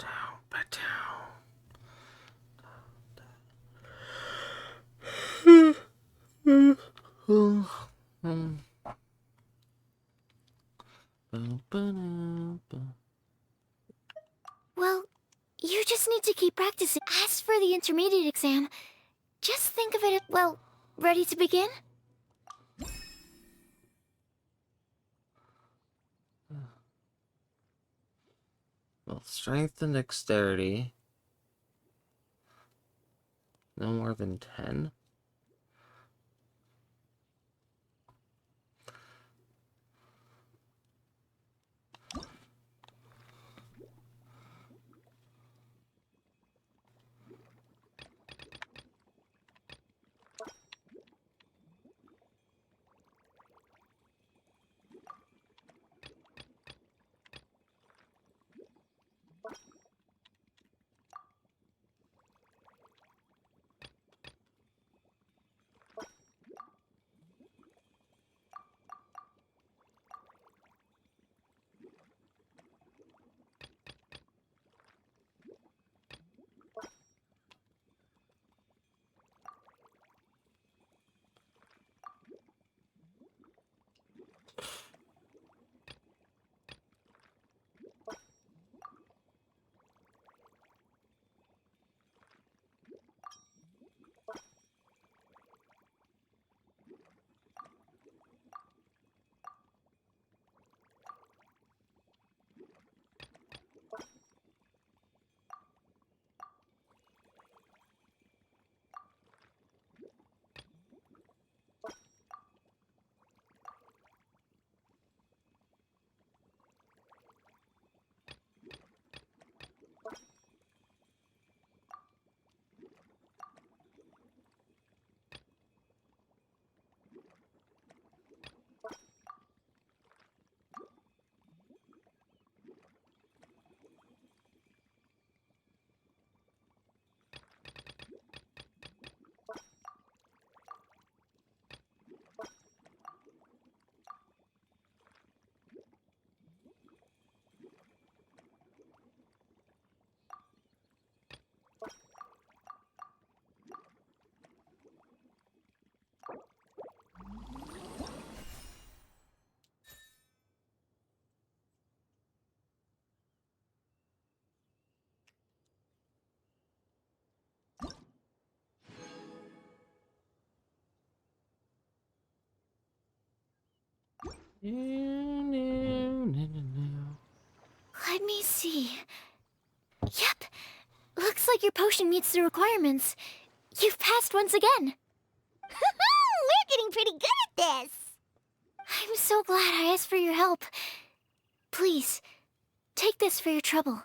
Down, back down. Well, you just need to keep practicing. As for the intermediate exam, just think of it as, well, ready to begin? Well, strength and dexterity. No more than 10. Let me see. Yep. Looks like your potion meets the requirements. You've passed once again. We're getting pretty good at this! I'm so glad I asked for your help. Please, take this for your trouble.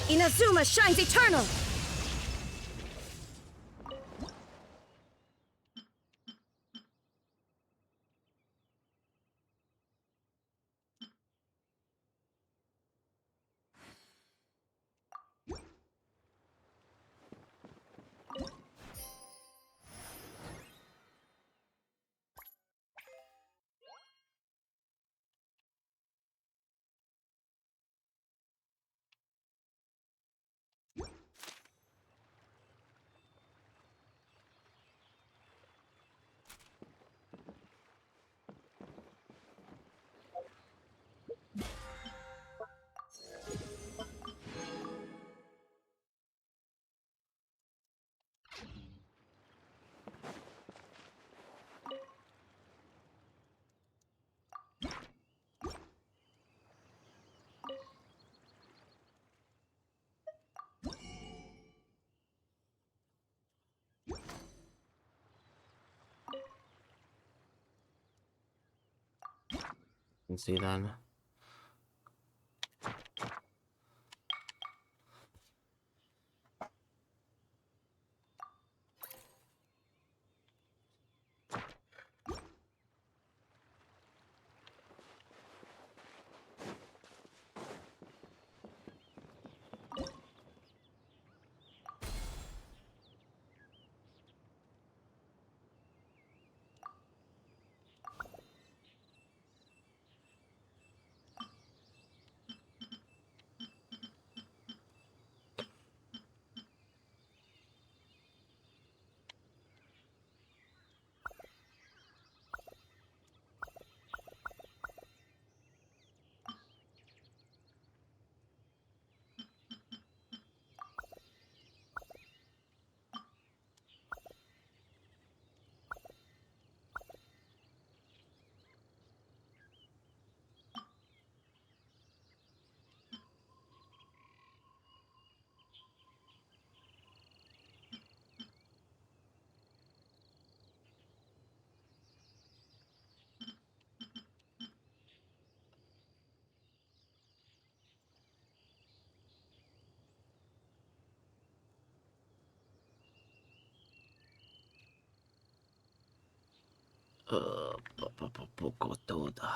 Inazuma shines eternal! Let's see then. Poco toda.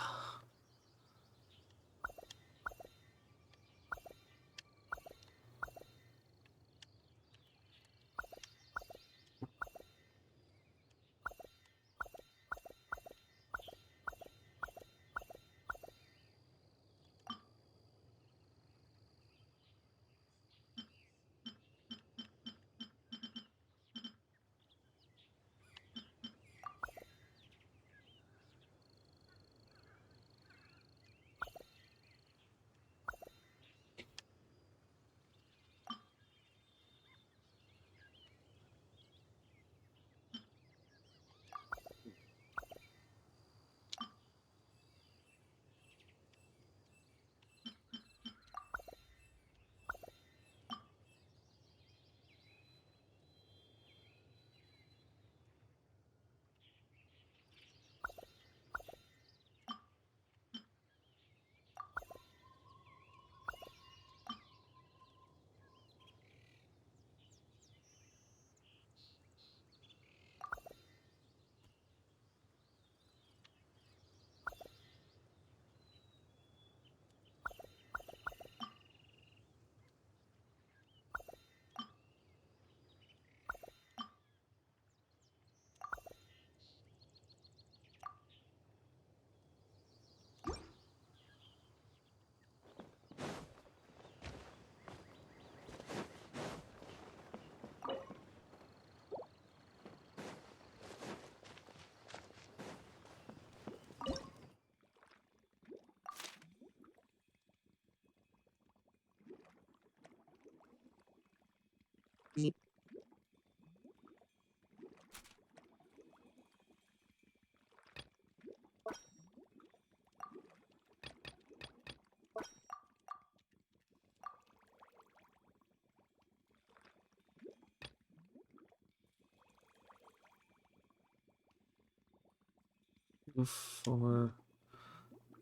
For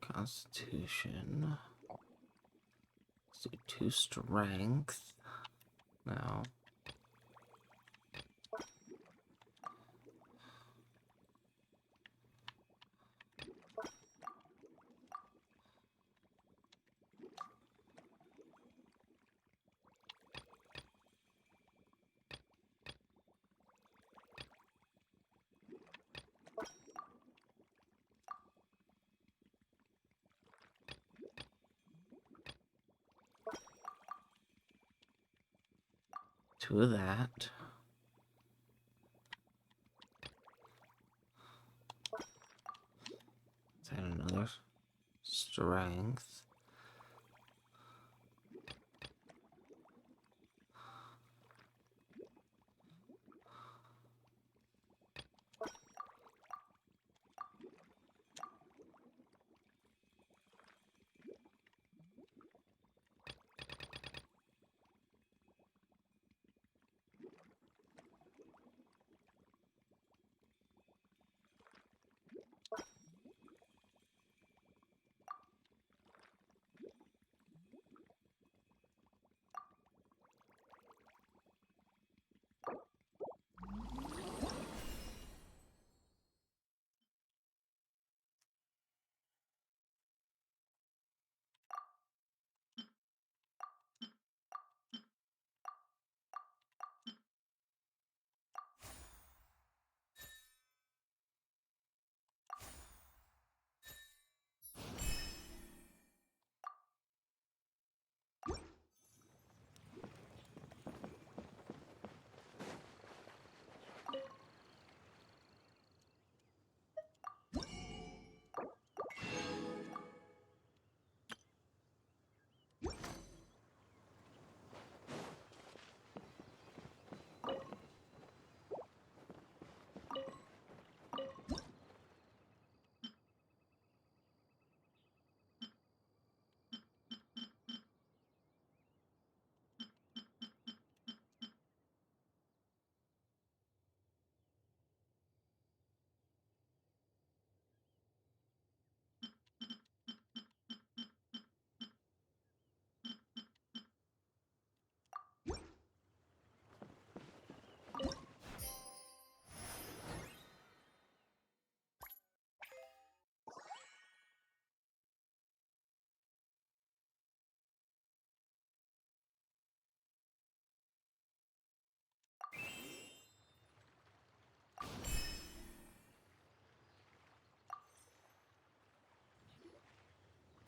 Constitution. Let's do 2 strength. Now. Two of that. Let's add another strength.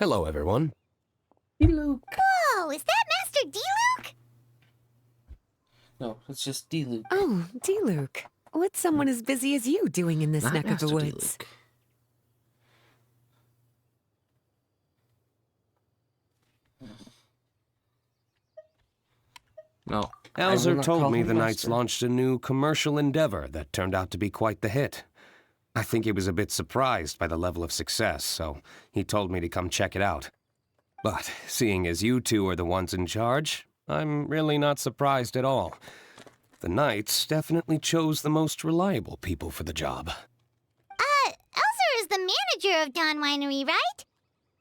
Hello, everyone. D-Luke. Whoa, is that Master D-Luke? No, it's just D-Luke. Oh, D-Luke. What's someone as busy as you doing in this Not neck of the Master woods? D-Luke. No. I will Alzer not call told me him the Knights Master. launched a new commercial endeavor that turned out to be quite the hit. I think he was a bit surprised by the level of success, so he told me to come check it out. But seeing as you two are the ones in charge, I'm really not surprised at all. The Knights definitely chose the most reliable people for the job. Elzer is the manager of Dawn Winery, right?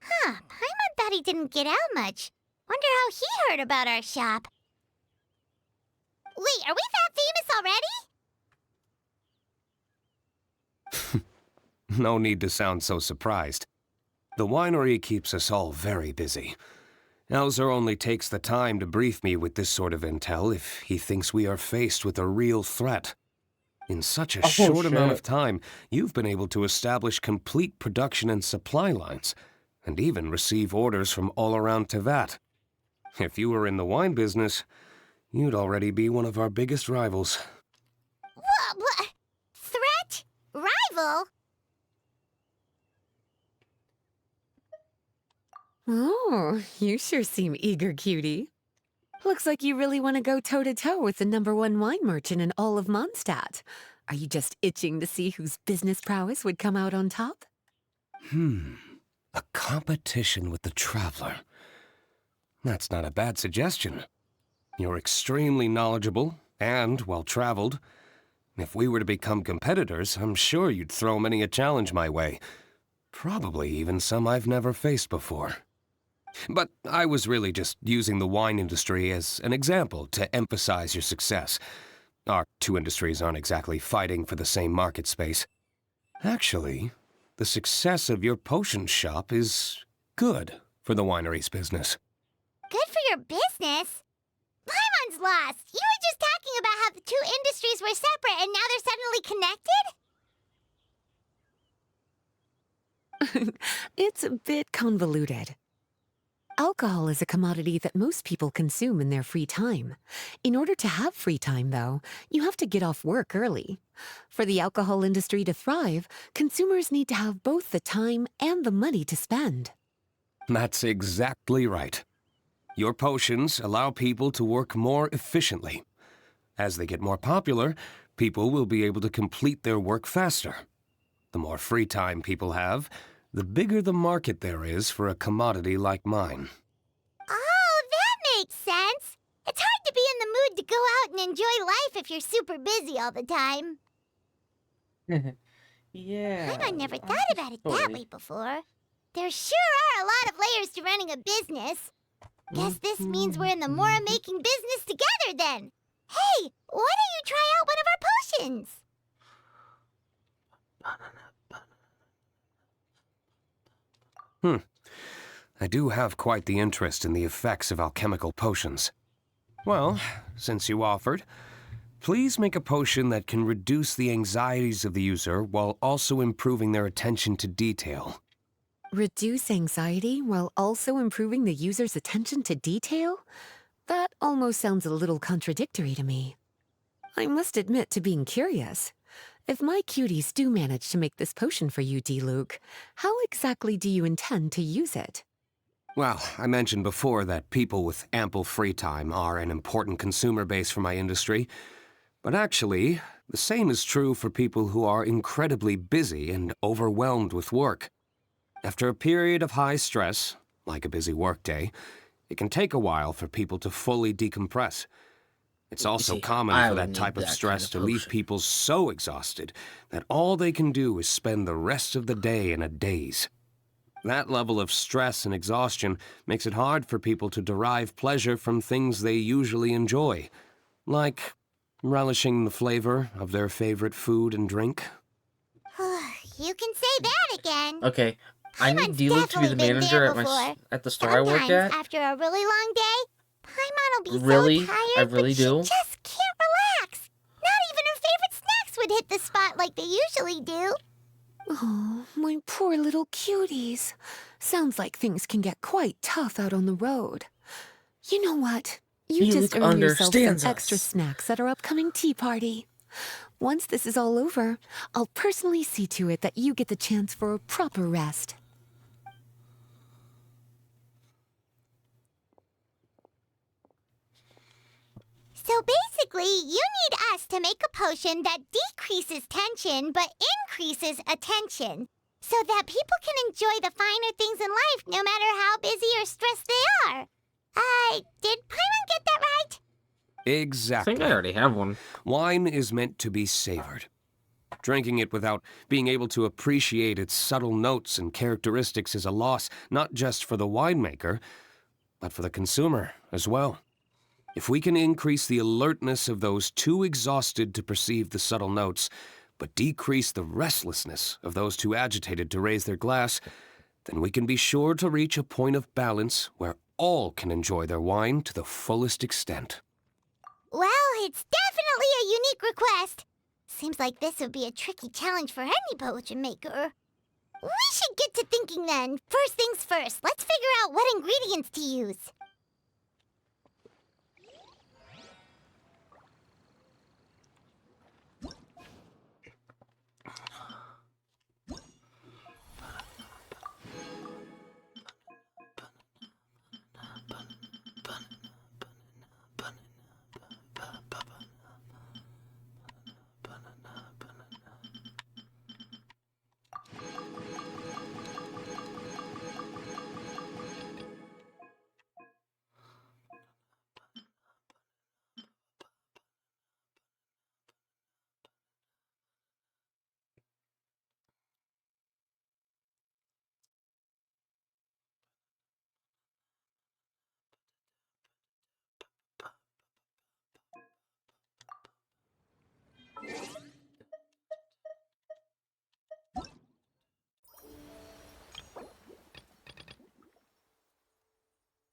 Huh, Paimon thought he didn't get out much. Wonder how he heard about our shop. Wait, are we that famous already? No need to sound so surprised. The winery keeps us all very busy. Elzer only takes the time to brief me with this sort of intel if he thinks we are faced with a real threat. In such a short amount of time, you've been able to establish complete production and supply lines, and even receive orders from all around Tevat. If you were in the wine business, you'd already be one of our biggest rivals. What? Threat? Rival? Oh, you sure seem eager, cutie. Looks like you really want to go toe-to-toe with the #1 wine merchant in all of Mondstadt. Are you just itching to see whose business prowess would come out on top? A competition with the Traveler. That's not a bad suggestion. You're extremely knowledgeable and well-traveled. If we were to become competitors, I'm sure you'd throw many a challenge my way. Probably even some I've never faced before. But I was really just using the wine industry as an example to emphasize your success. Our two industries aren't exactly fighting for the same market space. Actually, the success of your potion shop is good for the winery's business. Good for your business? Paimon's lost! You were just talking about how the two industries were separate and now they're suddenly connected? It's a bit convoluted. Alcohol is a commodity that most people consume in their free time. In order to have free time, though, you have to get off work early. For the alcohol industry to thrive, consumers need to have both the time and the money to spend. That's exactly right. Your potions allow people to work more efficiently. As they get more popular, people will be able to complete their work faster. The more free time people have, the bigger the market there is for a commodity like mine. Oh, that makes sense! It's hard to be in the mood to go out and enjoy life if you're super busy all the time. Yeah. Paimon never thought about it that way before. There sure are a lot of layers to running a business. Guess this means we're in the Mora-making business together then. Hey, why don't you try out one of our potions? I do have quite the interest in the effects of alchemical potions. Well, since you offered, please make a potion that can reduce the anxieties of the user while also improving their attention to detail. Reduce anxiety while also improving the user's attention to detail? That almost sounds a little contradictory to me. I must admit to being curious. If my cuties do manage to make this potion for you, D-Luke, how exactly do you intend to use it? Well, I mentioned before that people with ample free time are an important consumer base for my industry. But actually, the same is true for people who are incredibly busy and overwhelmed with work. After a period of high stress, like a busy workday, it can take a while for people to fully decompress. It's also common for that type of stress to leave people so exhausted that all they can do is spend the rest of the day in a daze. That level of stress and exhaustion makes it hard for people to derive pleasure from things they usually enjoy, like relishing the flavor of their favorite food and drink. You can say that again. Okay, I need D-Luke to be the manager at the store I work at. After a really long day, Paimon will be Really? so tired, I really but she do? just can't relax. Not even her favorite snacks would hit the spot like they usually do. Oh, my poor little cuties. Sounds like things can get quite tough out on the road. You know what? You just Felix earn yourself some understands extra us. snacks at our upcoming tea party. Once this is all over, I'll personally see to it that you get the chance for a proper rest. So basically, you need us to make a potion that decreases tension but increases attention, so that people can enjoy the finer things in life no matter how busy or stressed they are. Did Paimon get that right? Exactly. I think I already have one. Wine is meant to be savored. Drinking it without being able to appreciate its subtle notes and characteristics is a loss not just for the winemaker, but for the consumer as well. If we can increase the alertness of those too exhausted to perceive the subtle notes, but decrease the restlessness of those too agitated to raise their glass, then we can be sure to reach a point of balance where all can enjoy their wine to the fullest extent. Well, it's definitely a unique request. Seems like this would be a tricky challenge for any potion maker. We should get to thinking then. First things first, let's figure out what ingredients to use.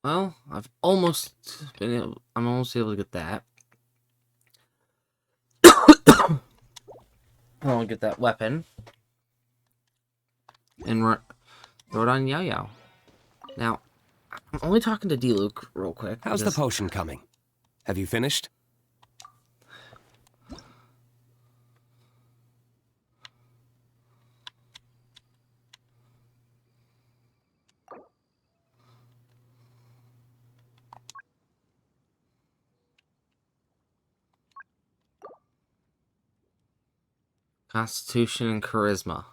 Well, I'm almost able to get that. I'll get that weapon. And throw it on Yao Yao. Now, I'm only talking to D-Luke real quick. How's the potion coming? Have you finished? Constitution and Charisma.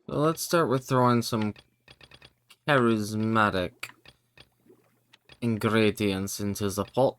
So let's start with throwing some charismatic ingredients into the pot.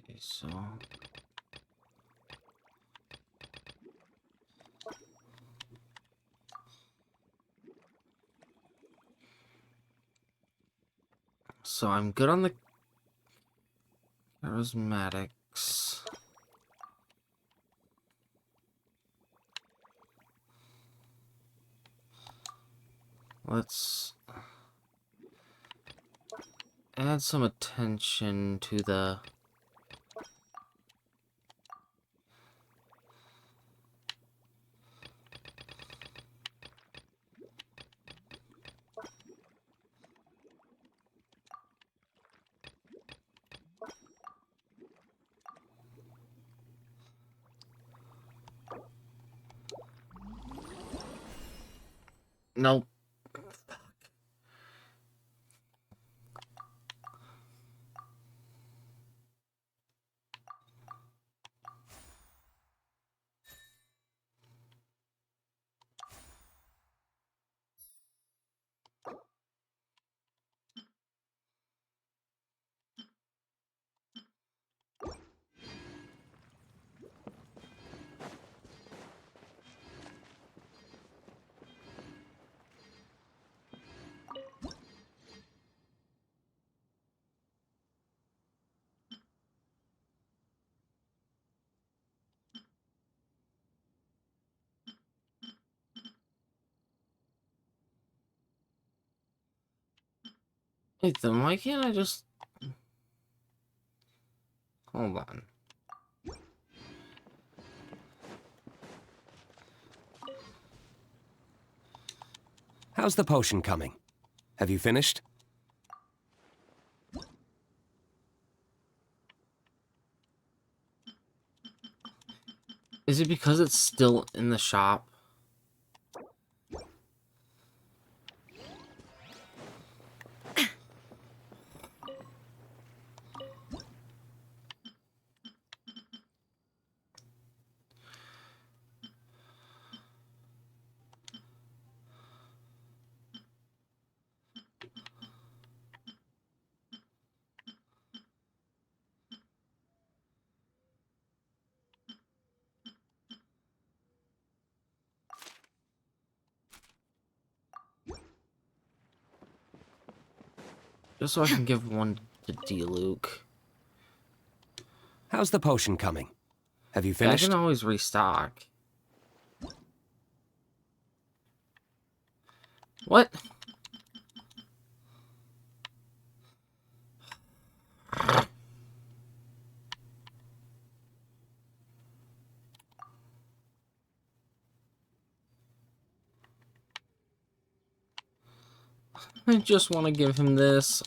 Okay, so I'm good on the charismatics. let's add some attention to the... Nope. Wait, then why can't I just... Hold on. How's the potion coming? Have you finished? Is it because it's still in the shop? Just so I can give one to D-Luke. How's the potion coming? Have you finished? I can always restock. What? I just want to give him this.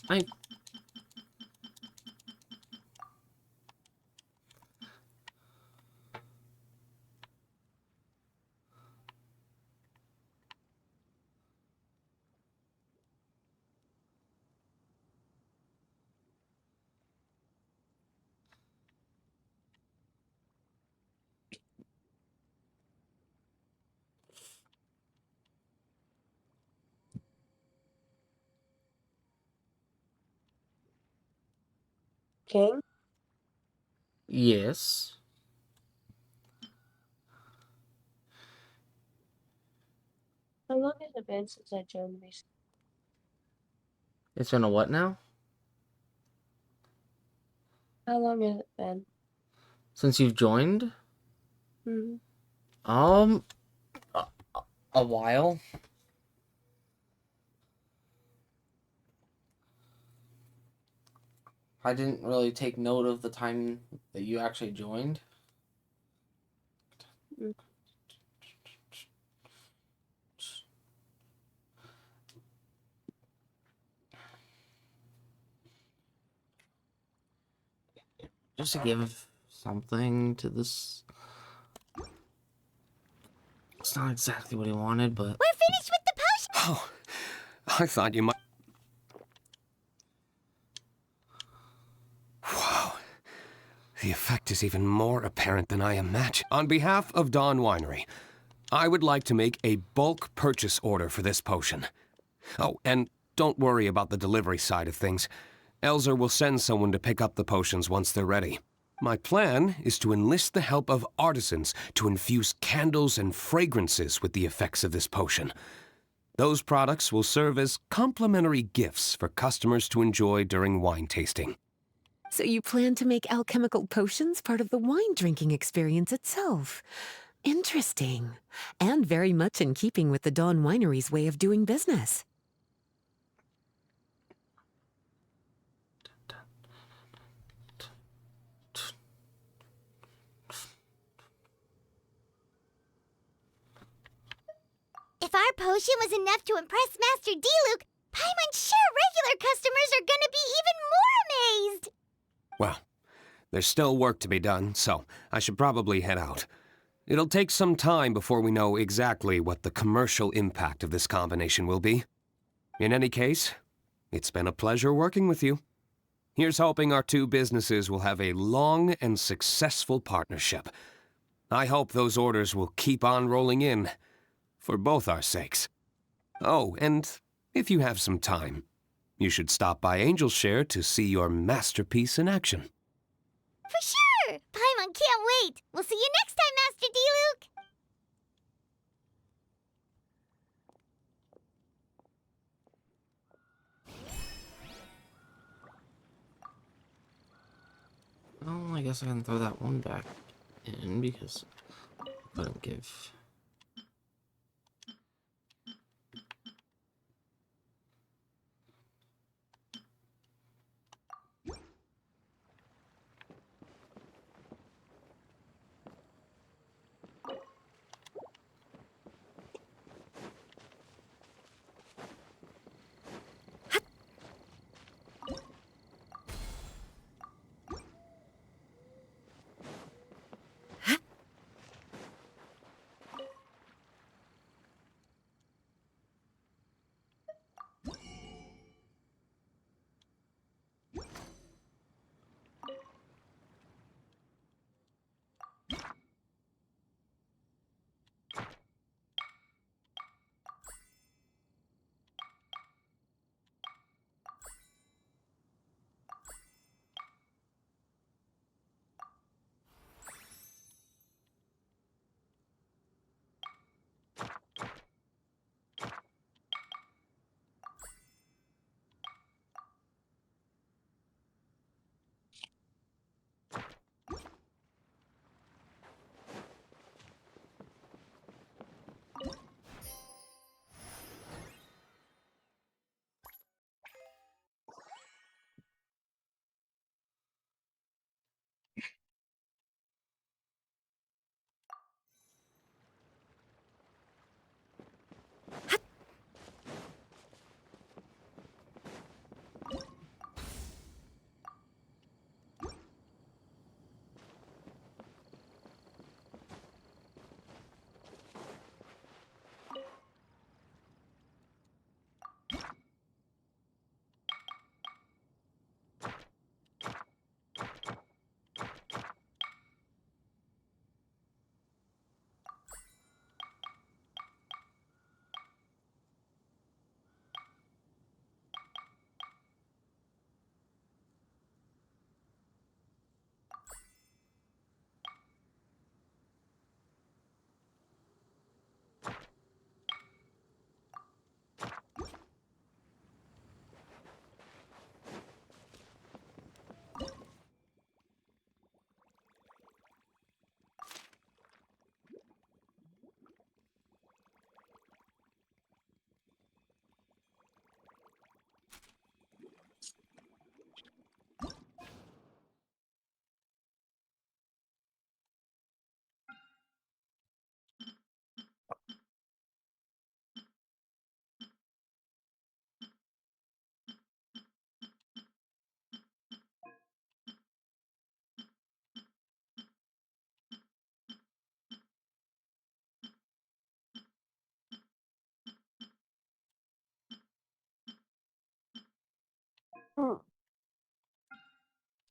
King? Yes. How long has it been since I joined recently? It's been a what now? How long has it been? Since you've joined? Hmm. A while. I didn't really take note of the time that you actually joined. Mm. Just to give something to this. It's not exactly what he wanted, but... We're finished with the potion! Oh, I thought you might... Wow. The effect is even more apparent than I imagined. On behalf of Dawn Winery, I would like to make a bulk purchase order for this potion. Oh, and don't worry about the delivery side of things. Elzer will send someone to pick up the potions once they're ready. My plan is to enlist the help of artisans to infuse candles and fragrances with the effects of this potion. Those products will serve as complimentary gifts for customers to enjoy during wine tasting. So you plan to make alchemical potions part of the wine drinking experience itself. Interesting. And very much in keeping with the Dawn Winery's way of doing business. If our potion was enough to impress Master Diluc, Paimon's sure regular customers are gonna be even more amazed! Well, there's still work to be done, so I should probably head out. It'll take some time before we know exactly what the commercial impact of this combination will be. In any case, it's been a pleasure working with you. Here's hoping our two businesses will have a long and successful partnership. I hope those orders will keep on rolling in, for both our sakes. Oh, and if you have some time, you should stop by Angel's Share to see your masterpiece in action. For sure! Paimon can't wait! We'll see you next time, Master Diluc! Well, I guess I can throw that one back in because I couldn't give.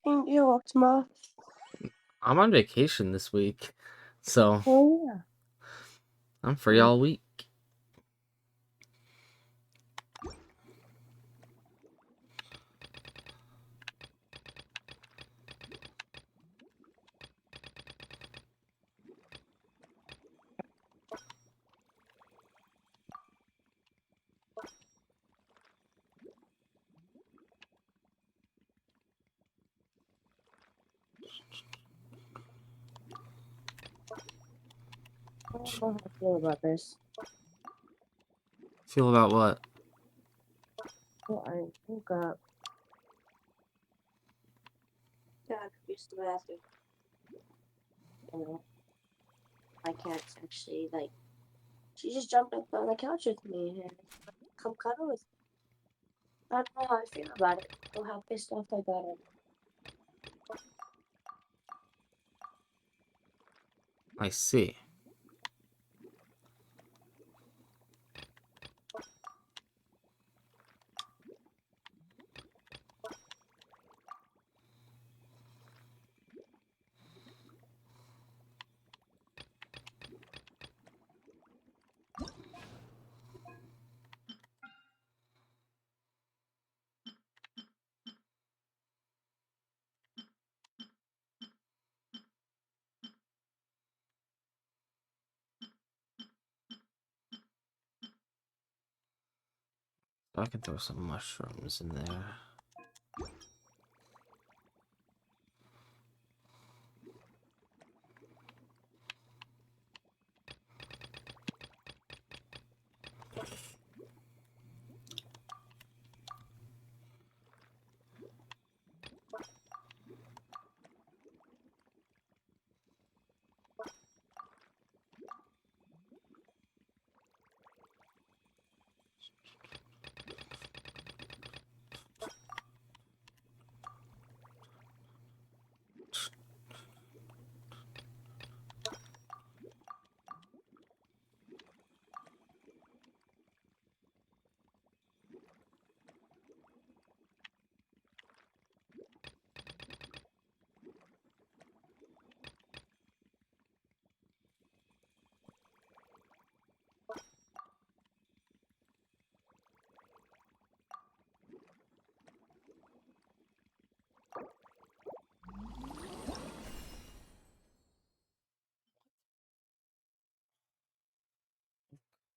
Thank you, Optima. I'm on vacation this week, so Oh, yeah. I'm free all week. I don't know how I feel about this. Feel about what? Well, I woke up. Got used to the bathroom. You know, my cat's actually like She just jumped up on the couch with me and come cuddle with me. I don't know how I feel about it or how pissed off I got at her. I see. I can throw some mushrooms in there.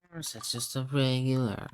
Of course, it's just a regular.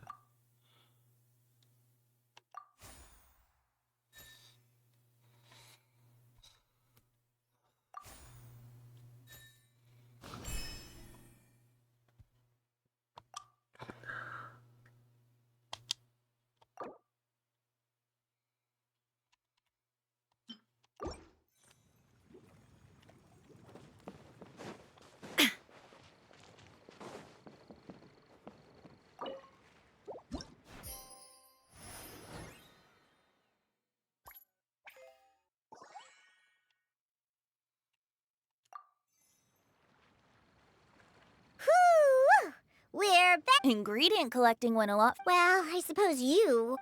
Whew! We're back. Ingredient collecting went a lot. Well, I suppose you.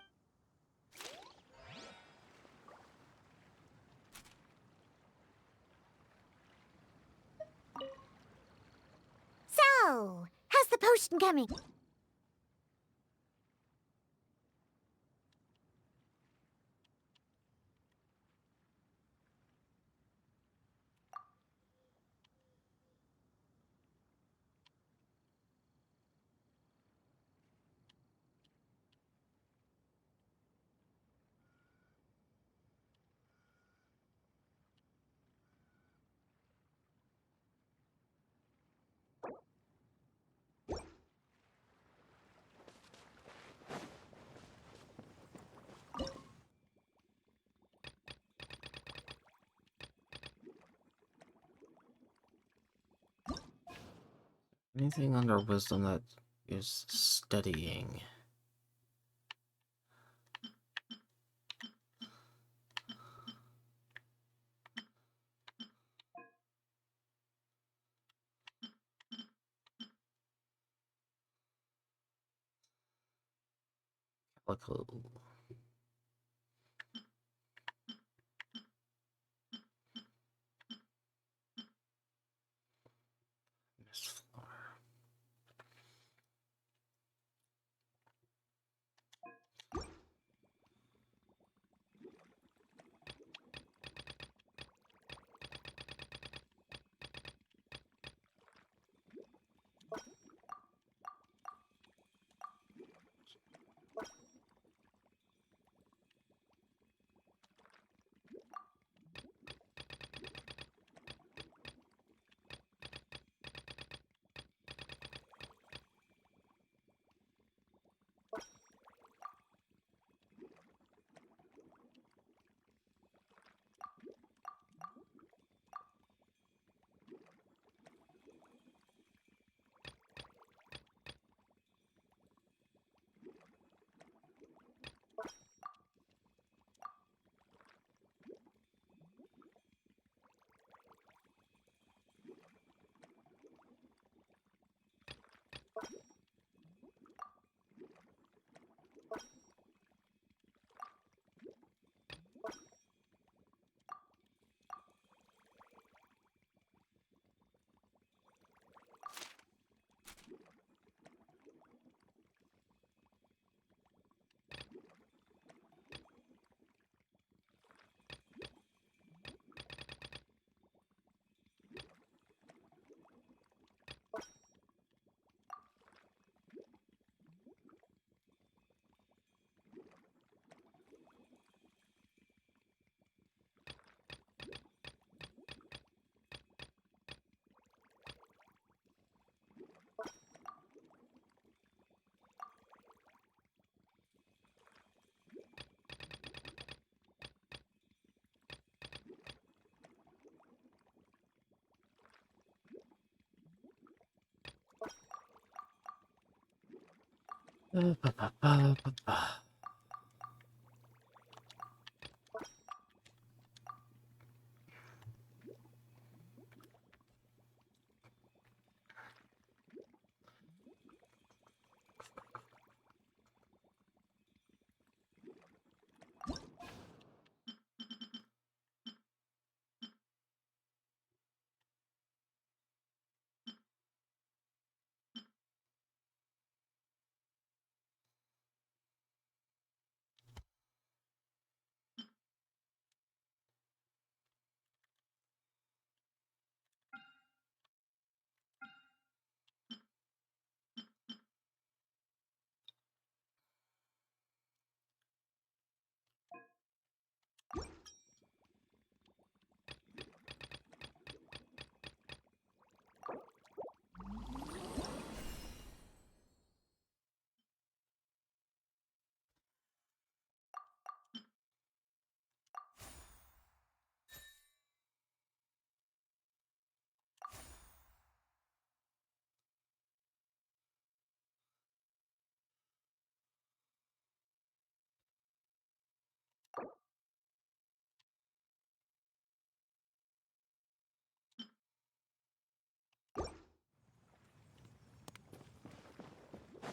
So, how's the potion coming? Anything under wisdom that is studying? Calico. Miss Floor.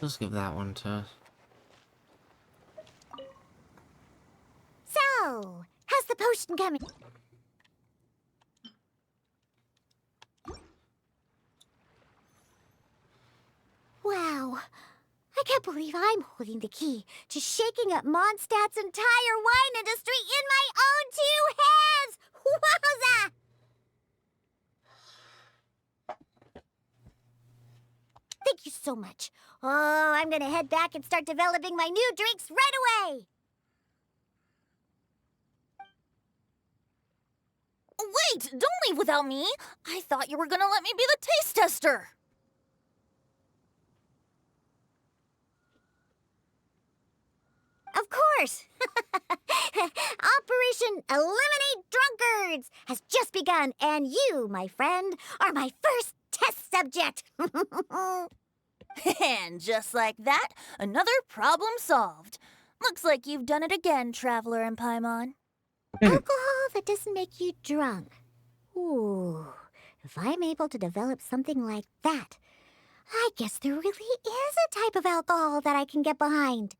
Let's give that one to... So, how's the potion coming? Wow. I can't believe I'm holding the key to shaking up Mondstadt's entire wine industry in my own two hands! Wowza! Thank you so much. Oh, I'm gonna head back and start developing my new drinks right away! Wait! Don't leave without me! I thought you were gonna let me be the taste tester! Of course! Operation Eliminate Drunkards has just begun, and you, my friend, are my first test subject! And just like that, another problem solved. Looks like you've done it again, Traveler and Paimon. Alcohol that doesn't make you drunk. Ooh, if I'm able to develop something like that, I guess there really is a type of alcohol that I can get behind.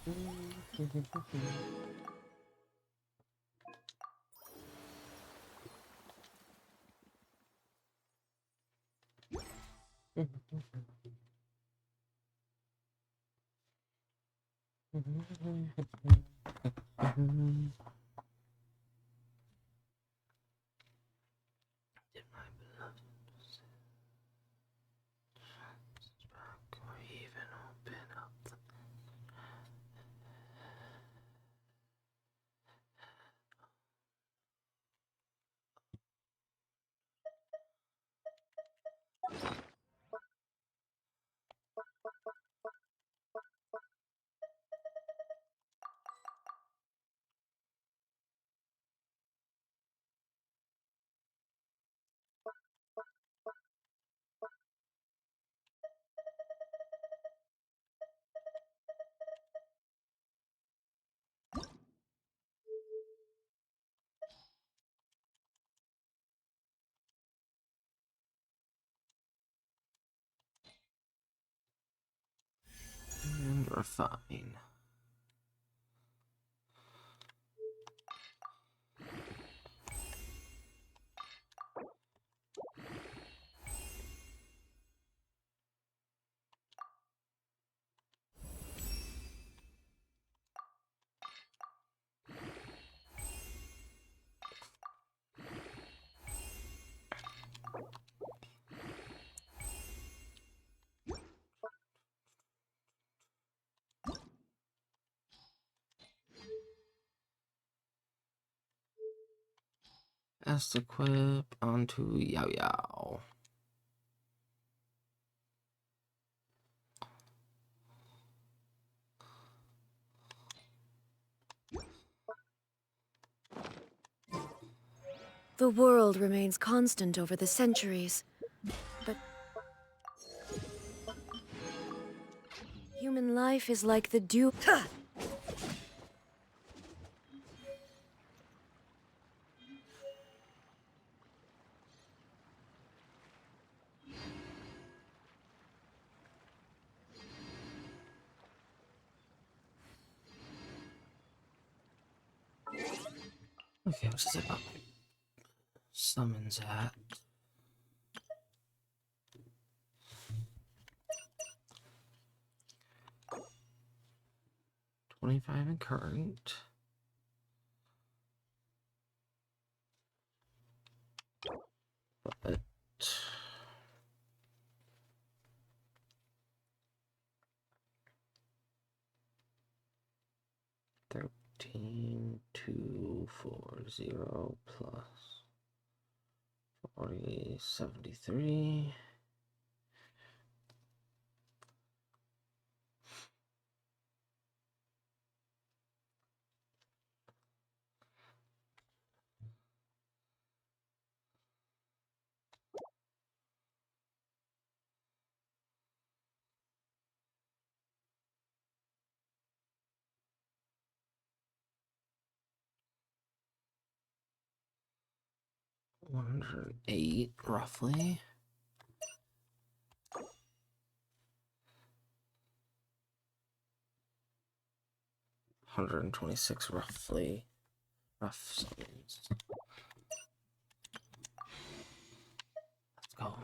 And refine. S equip onto Yao Yao. The world remains constant over the centuries, but human life is like the dew. Okay, what's this about my summons at? $25 in current. But 13,240 plus 4073. $108 roughly. $126 roughly. Rough summons. Let's go.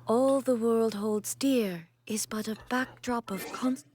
All the world holds dear is but a backdrop of constant.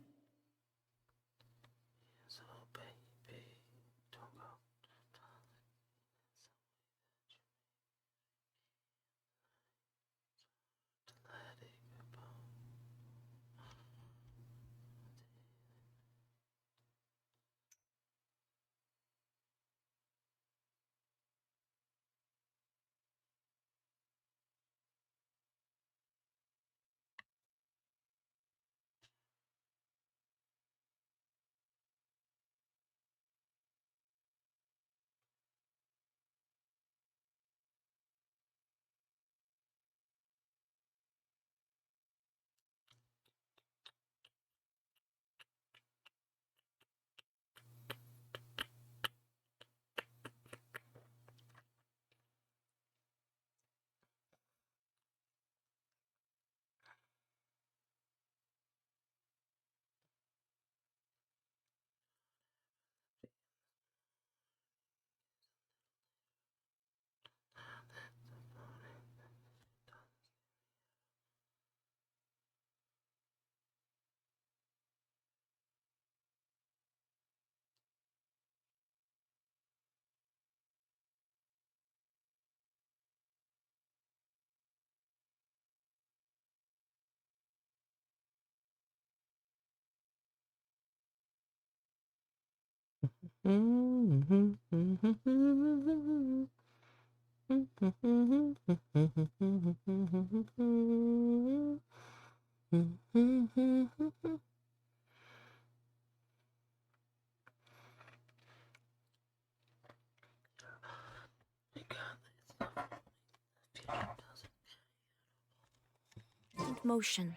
Motion.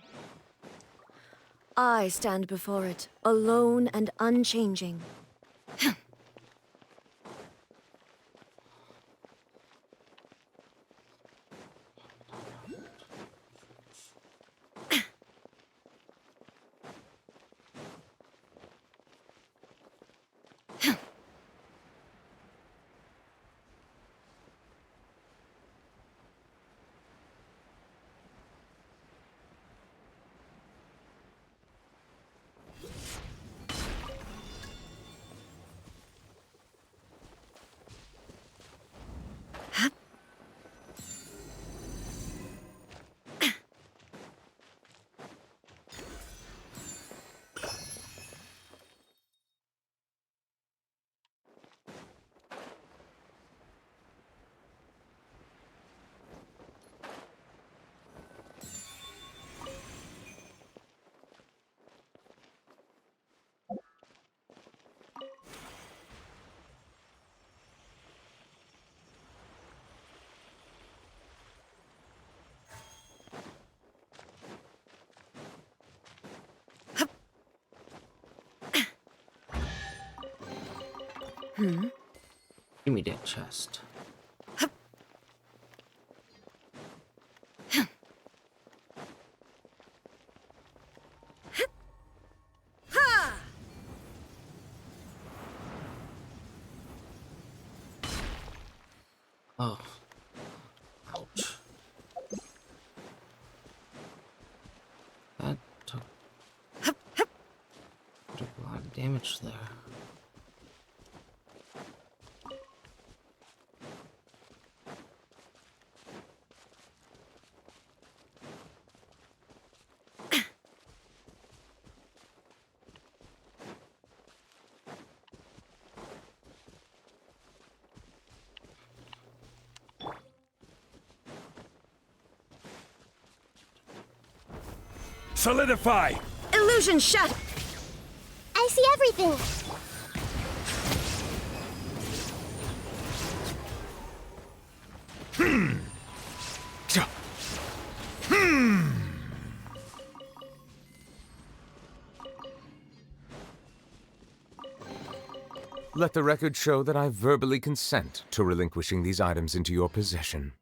I stand before it, alone and unchanging. Give me that chest. Oh. Ouch. That took a lot of damage there. Solidify! Illusion shut! I see everything! Let the record show that I verbally consent to relinquishing these items into your possession.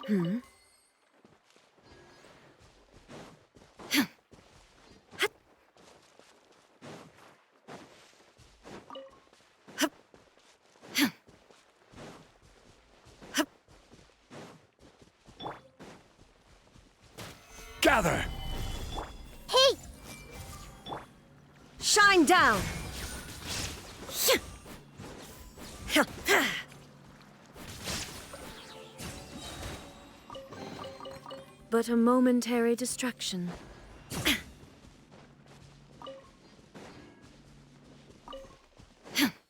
Hmm? Gather! Hey! Shine down! But a momentary distraction.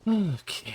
Okay.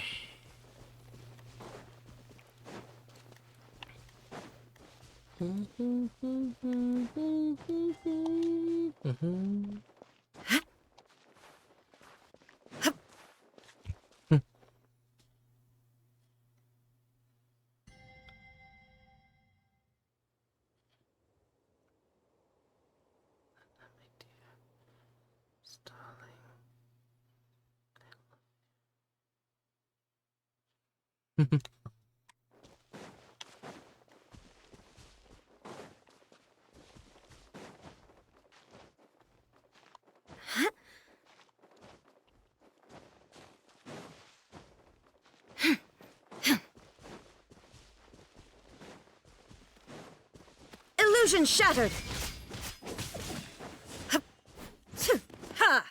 Illusion shattered! Ha!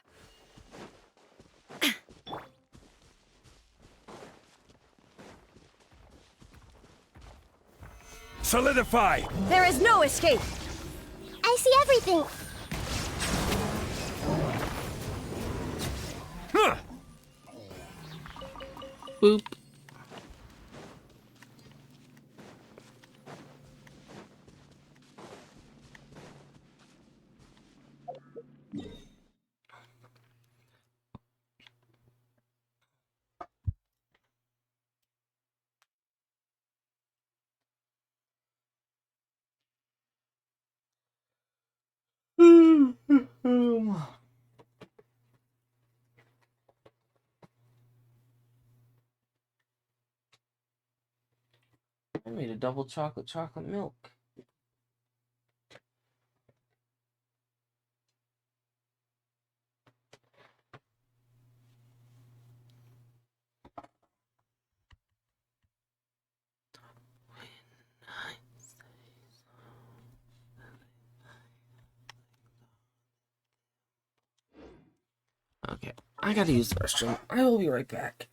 Solidify! There is no escape! I see everything! Boop. I made a double chocolate milk. Okay, I gotta use the restroom. I will be right back.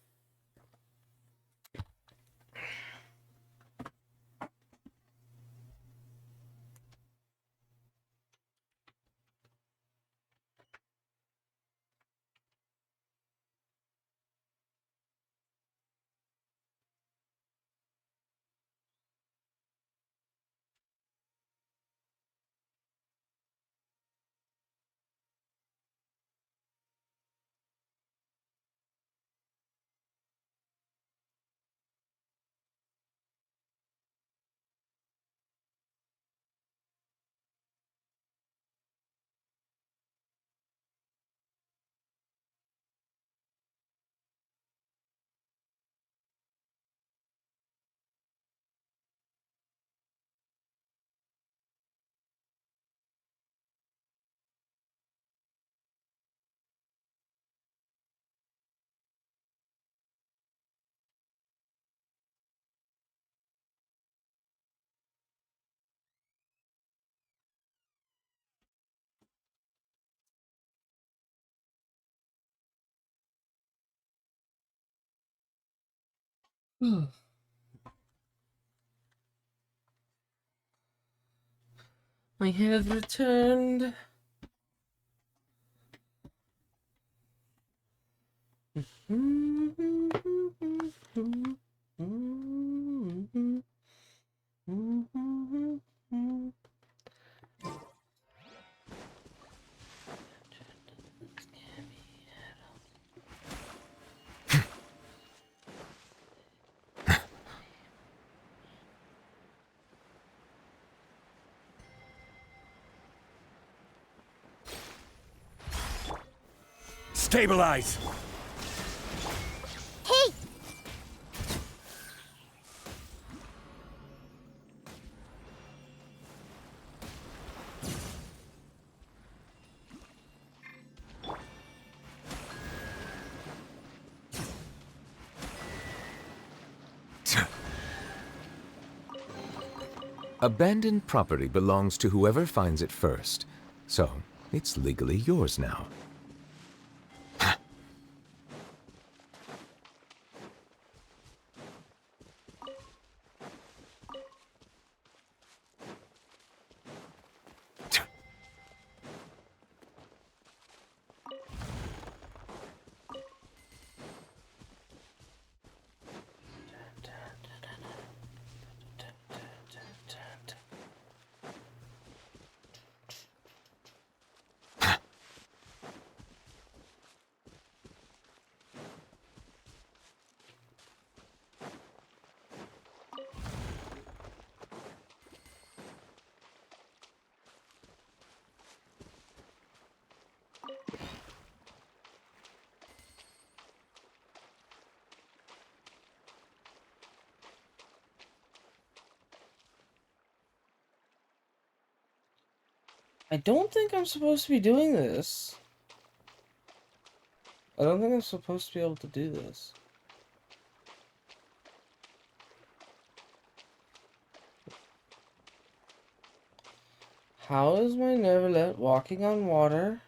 I have returned. Stabilize! Hey! Abandoned property belongs to whoever finds it first, so it's legally yours now. I don't think I'm supposed to be doing this. I don't think I'm supposed to be able to do this. How is my Neverlet walking on water?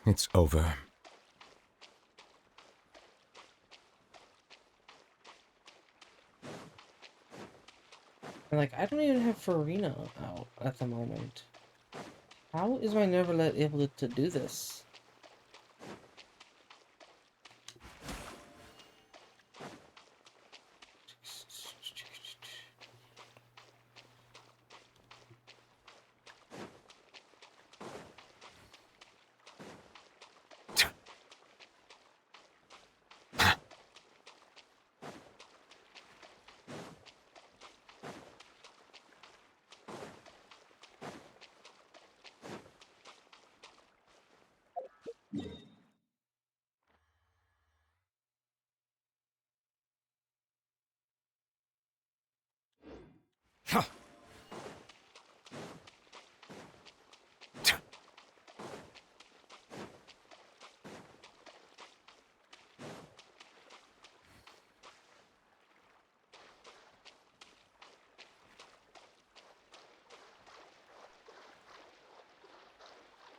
It's over. And like, I don't even have Farina out at the moment. How is my Neverlet able to do this?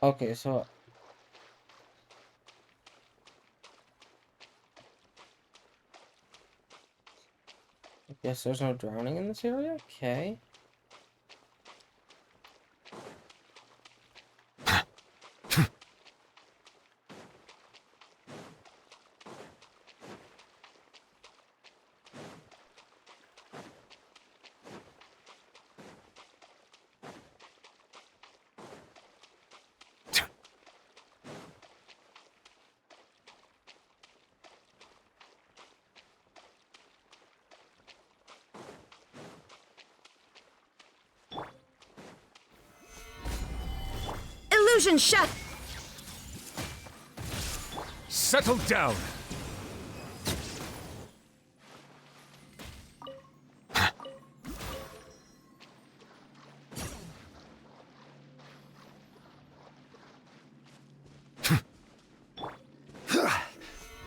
Okay, so I guess there's no drowning in this area? Okay. Illusion shut! Settle down!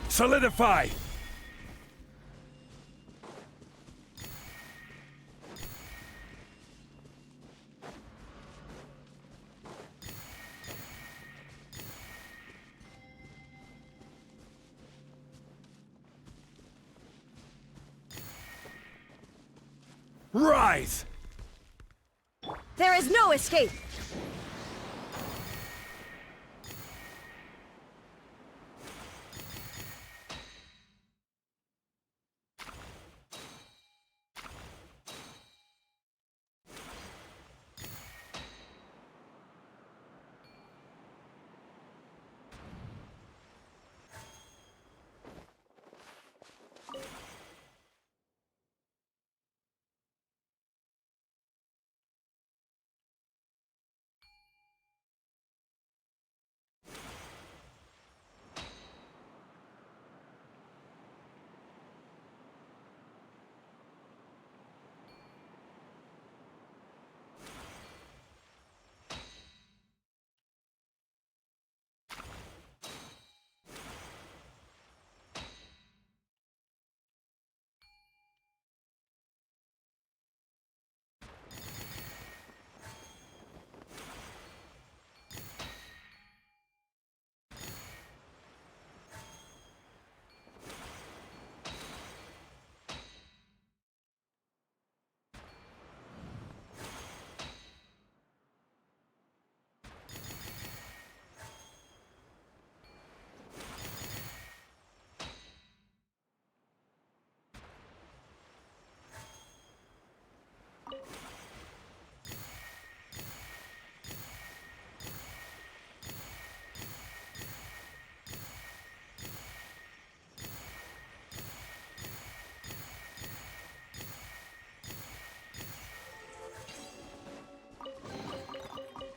Solidify! Rise! There is no escape!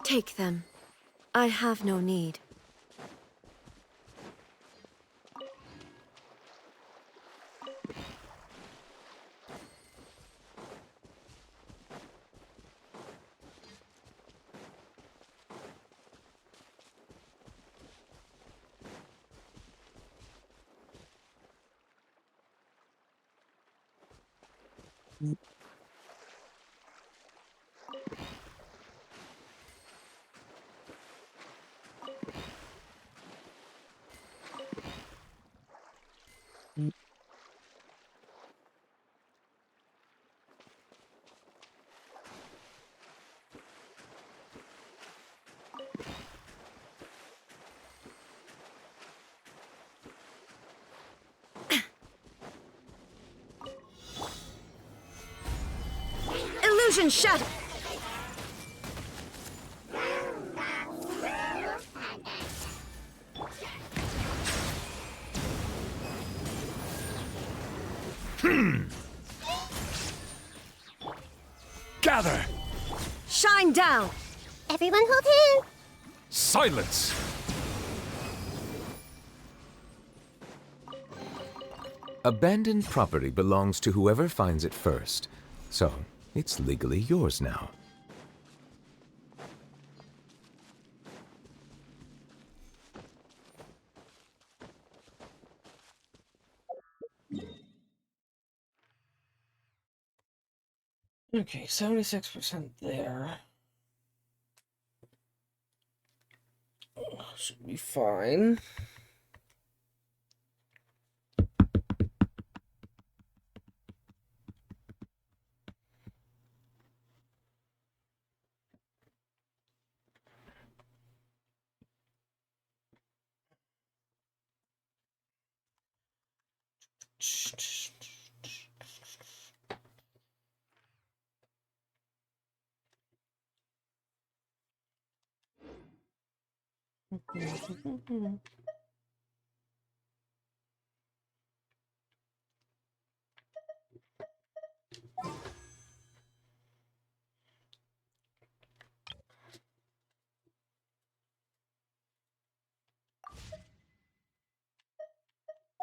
Take them. I have no need. Illusion shut! Gather! Shine down! Everyone hold hands! Silence! Abandoned property belongs to whoever finds it first, so it's legally yours now. Okay, 76% there. Should be fine.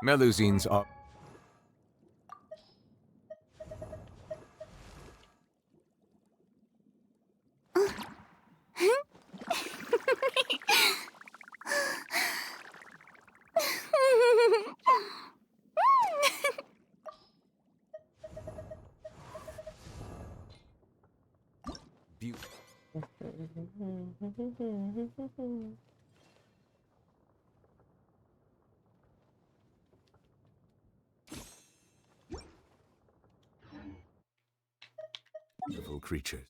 Melusines are... Beautiful creatures.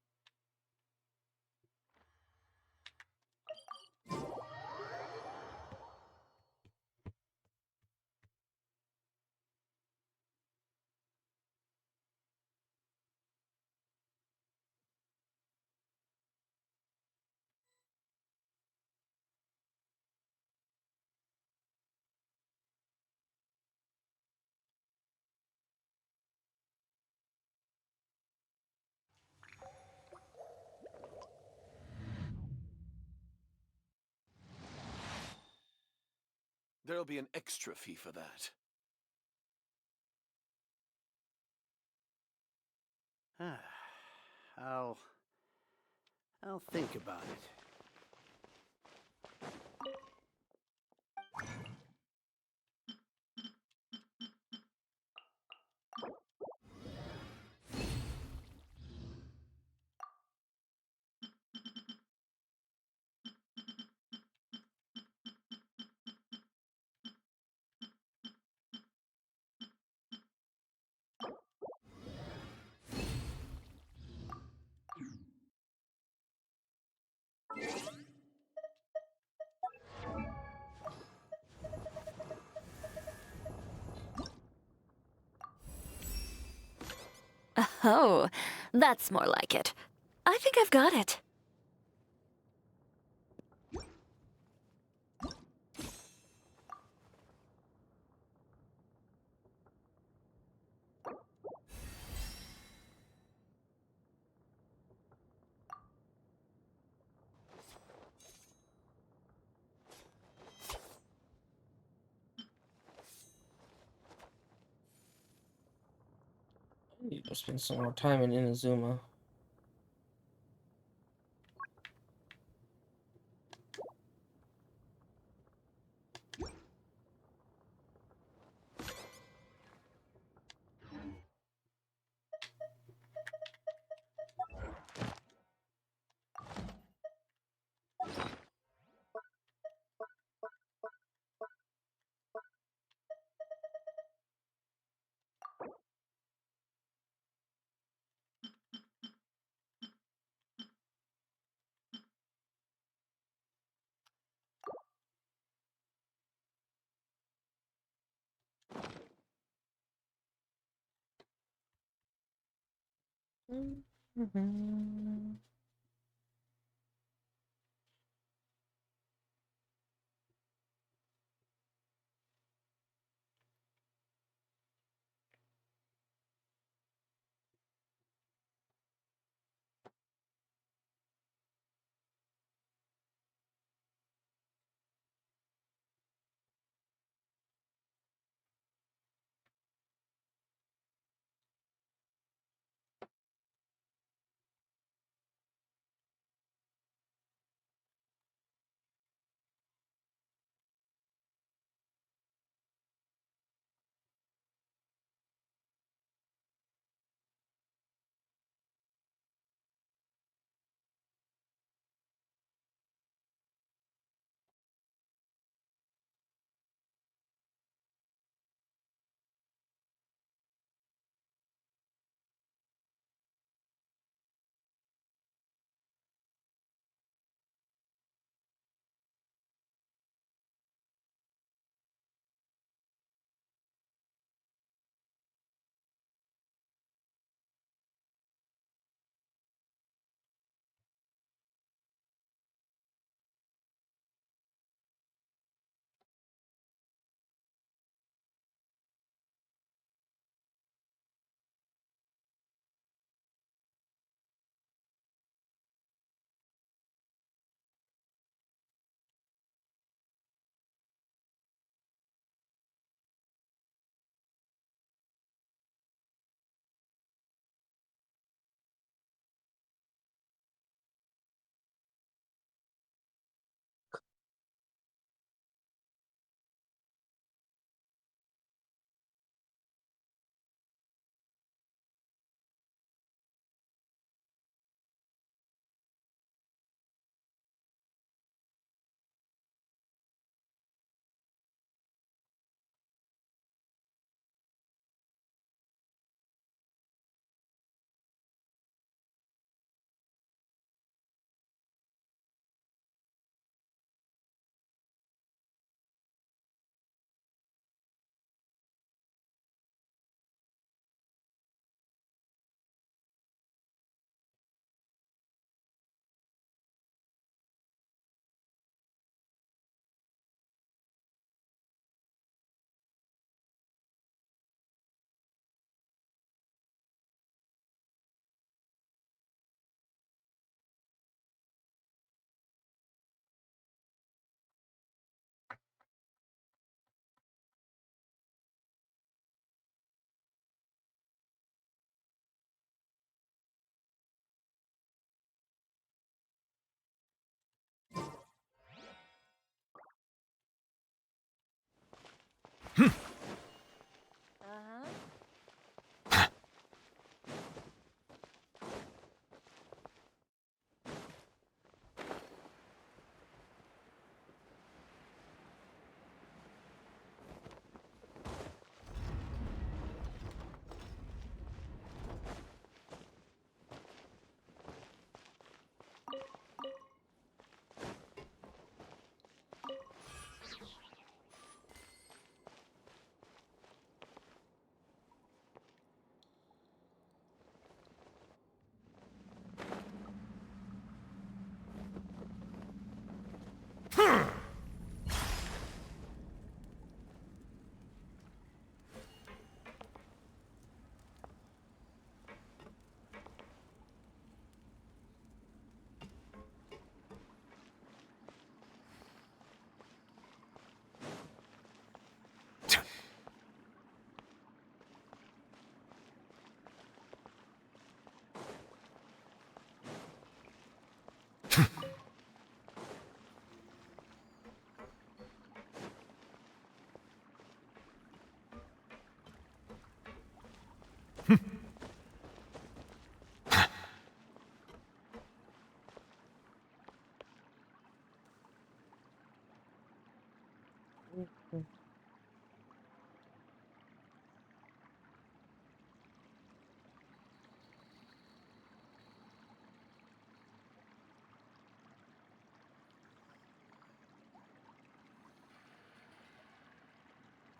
There'll be an extra fee for that. I'll think about it. Oh, that's more like it. I think I've got it. I need to spend some more time in Inazuma.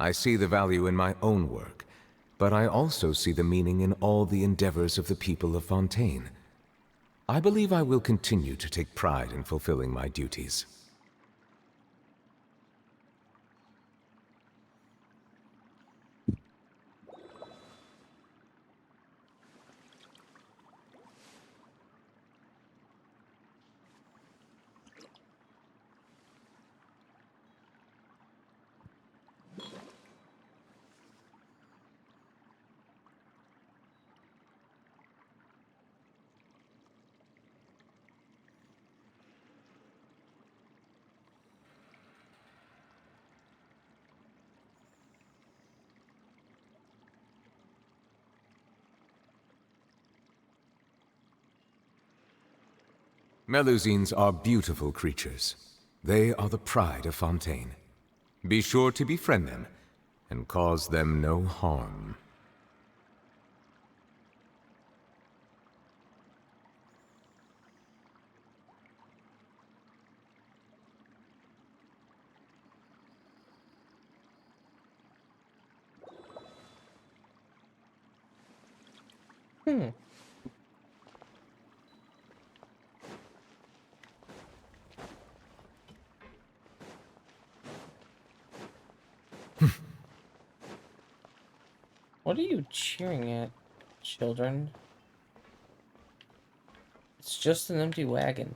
I see the value in my own work, but I also see the meaning in all the endeavors of the people of Fontaine. I believe I will continue to take pride in fulfilling my duties. Melusines are beautiful creatures. They are the pride of Fontaine. Be sure to befriend them and cause them no harm. What are you cheering at, children? It's just an empty wagon.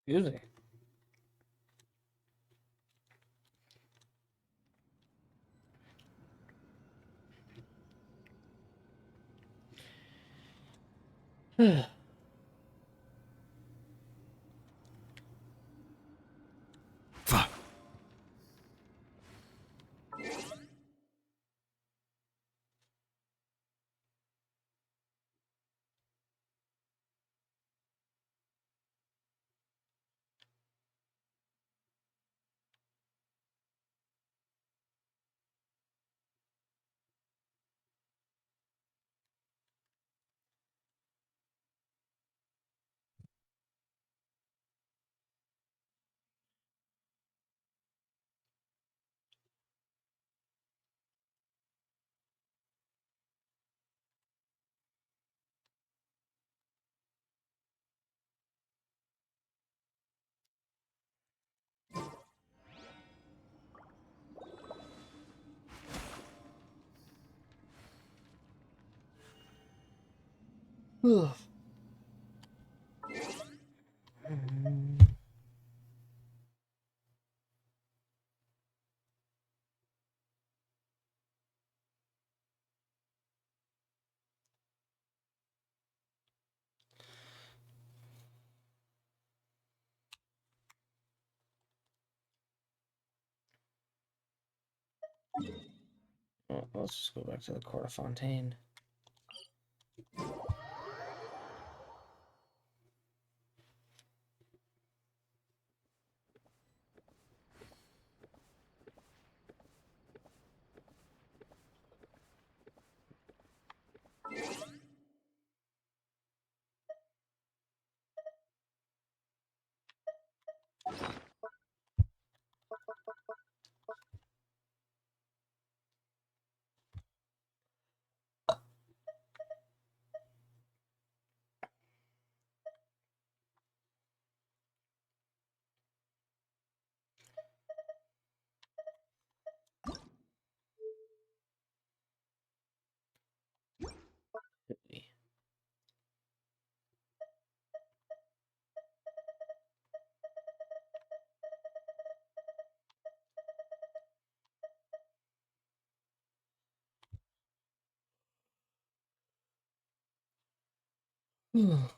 Excuse me. Ugh. Well, let's just go back to the Court of Fontaine. Oof.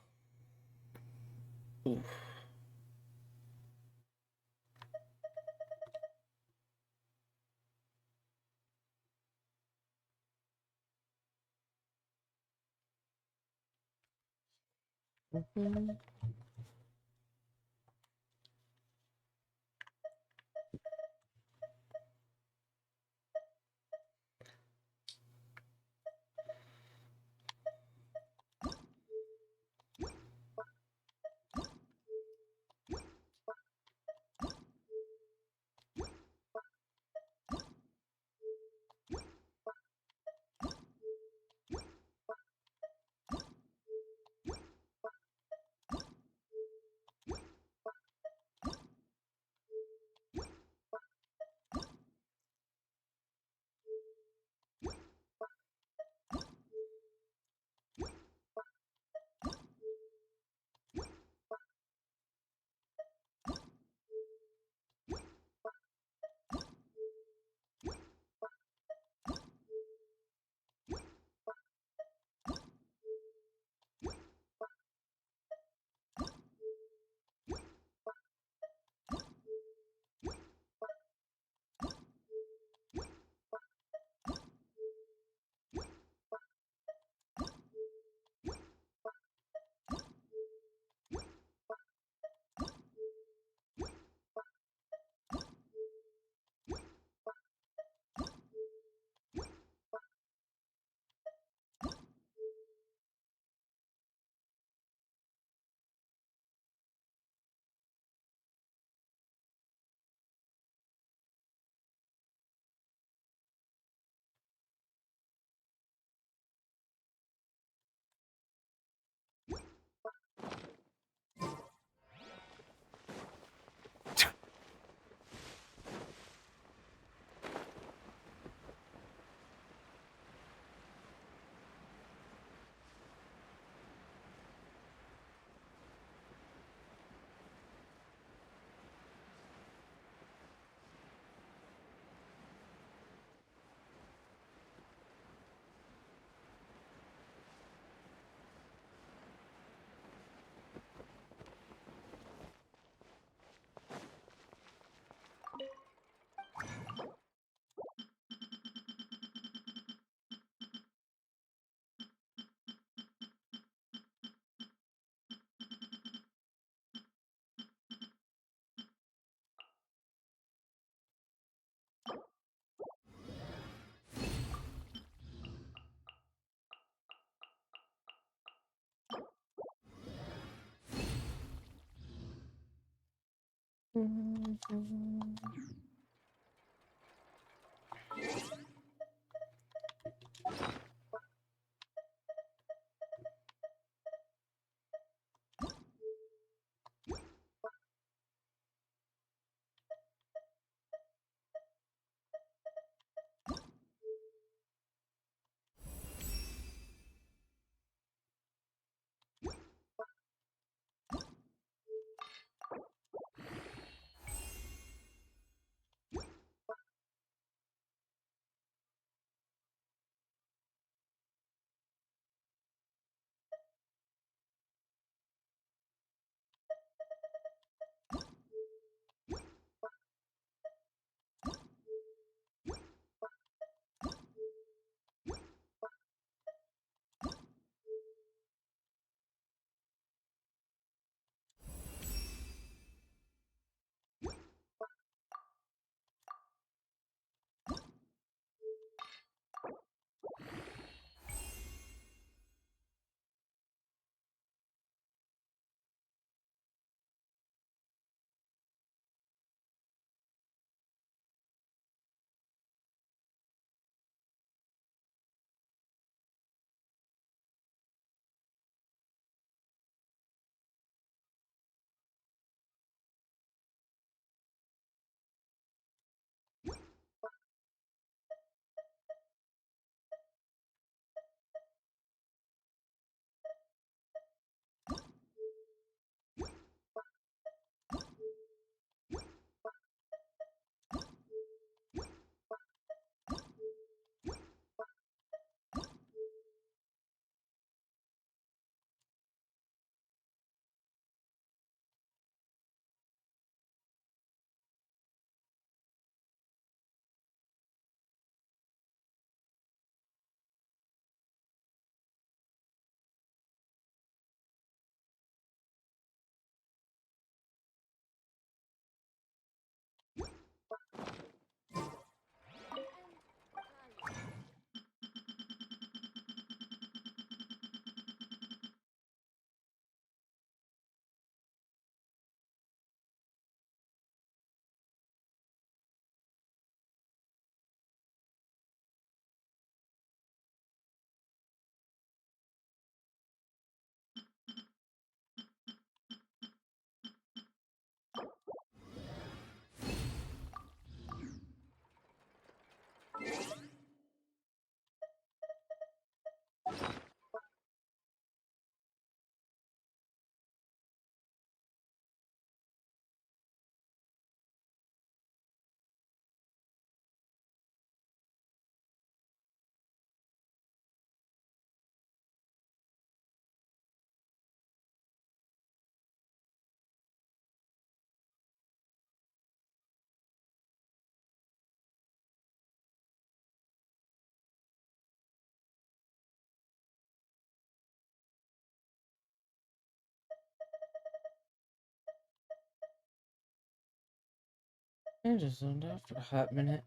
I just zoned out for a hot minute.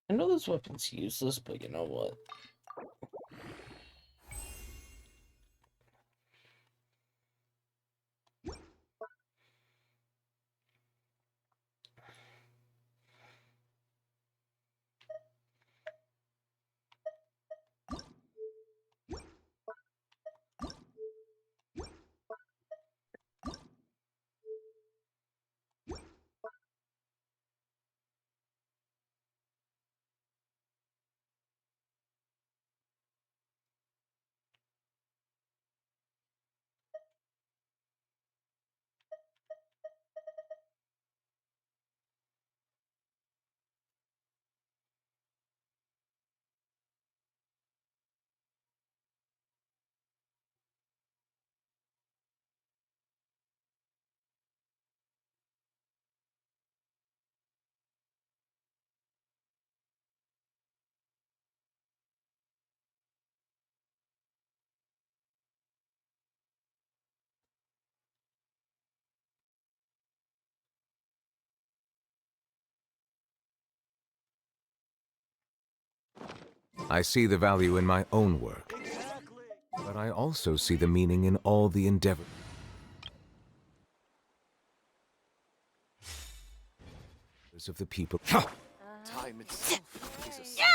I know this weapon's useless, but you know what? I see the value in my own work, but I also see the meaning in all the endeavor of the people. Time itself is a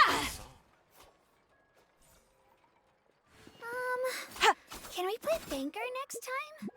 Can we play Banker next time?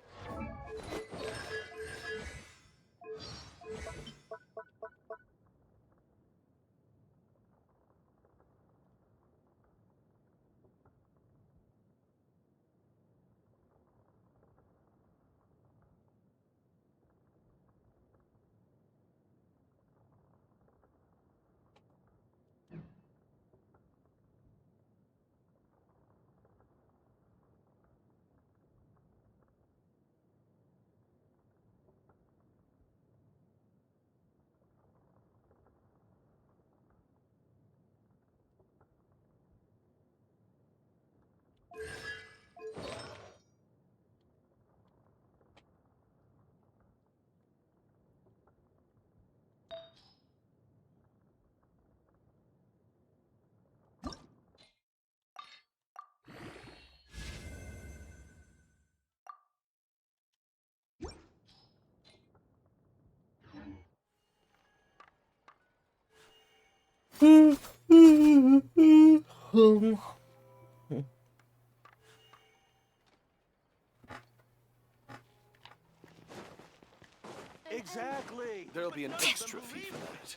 Exactly. There'll be an extra fee for that.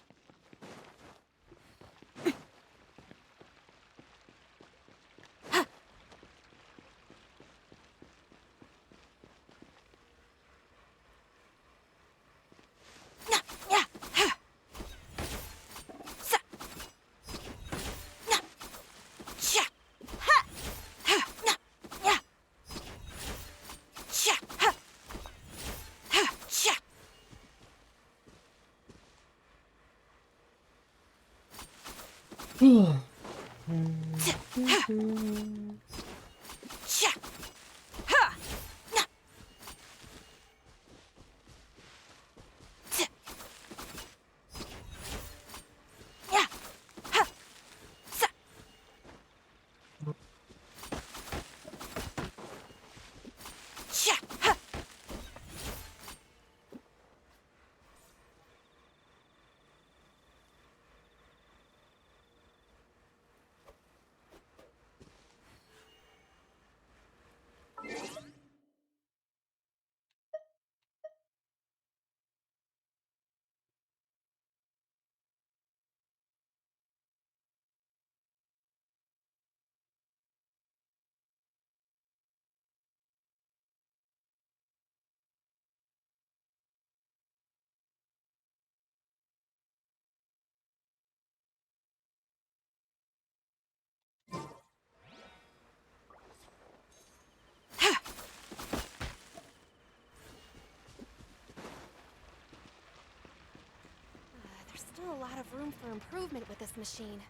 There's still a lot of room for improvement with this machine.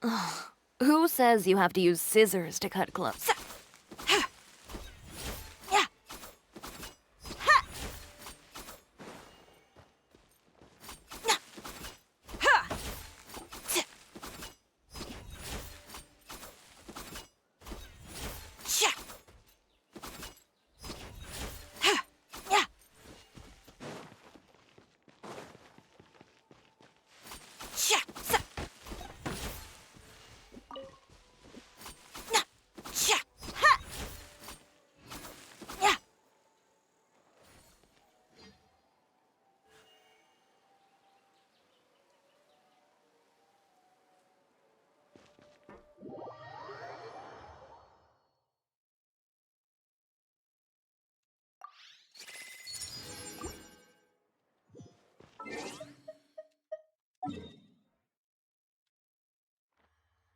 Ugh. Who says you have to use scissors to cut clothes?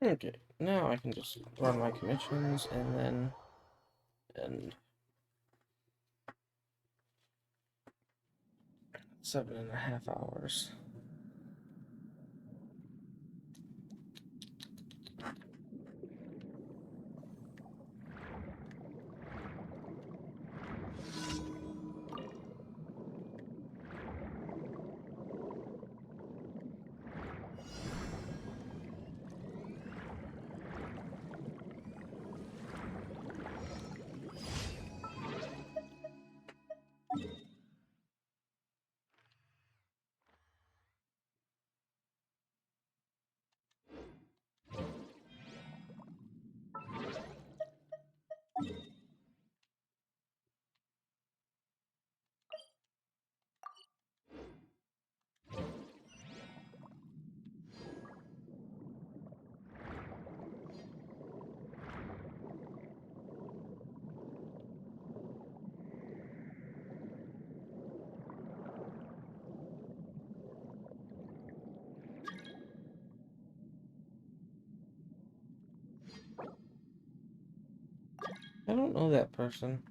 Okay, now I can just run my commissions and then end 7.5 hours. I don't know that person.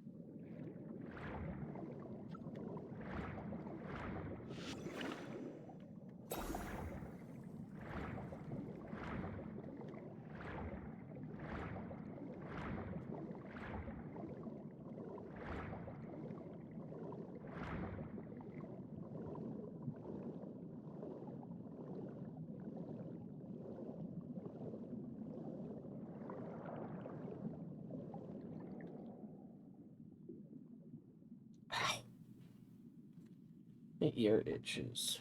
My ear itches.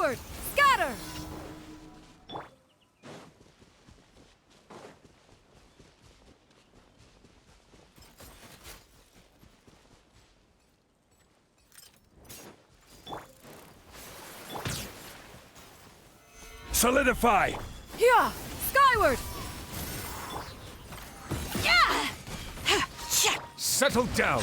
Skyward! Scatter! Solidify! Yeah! Skyward! Settle down!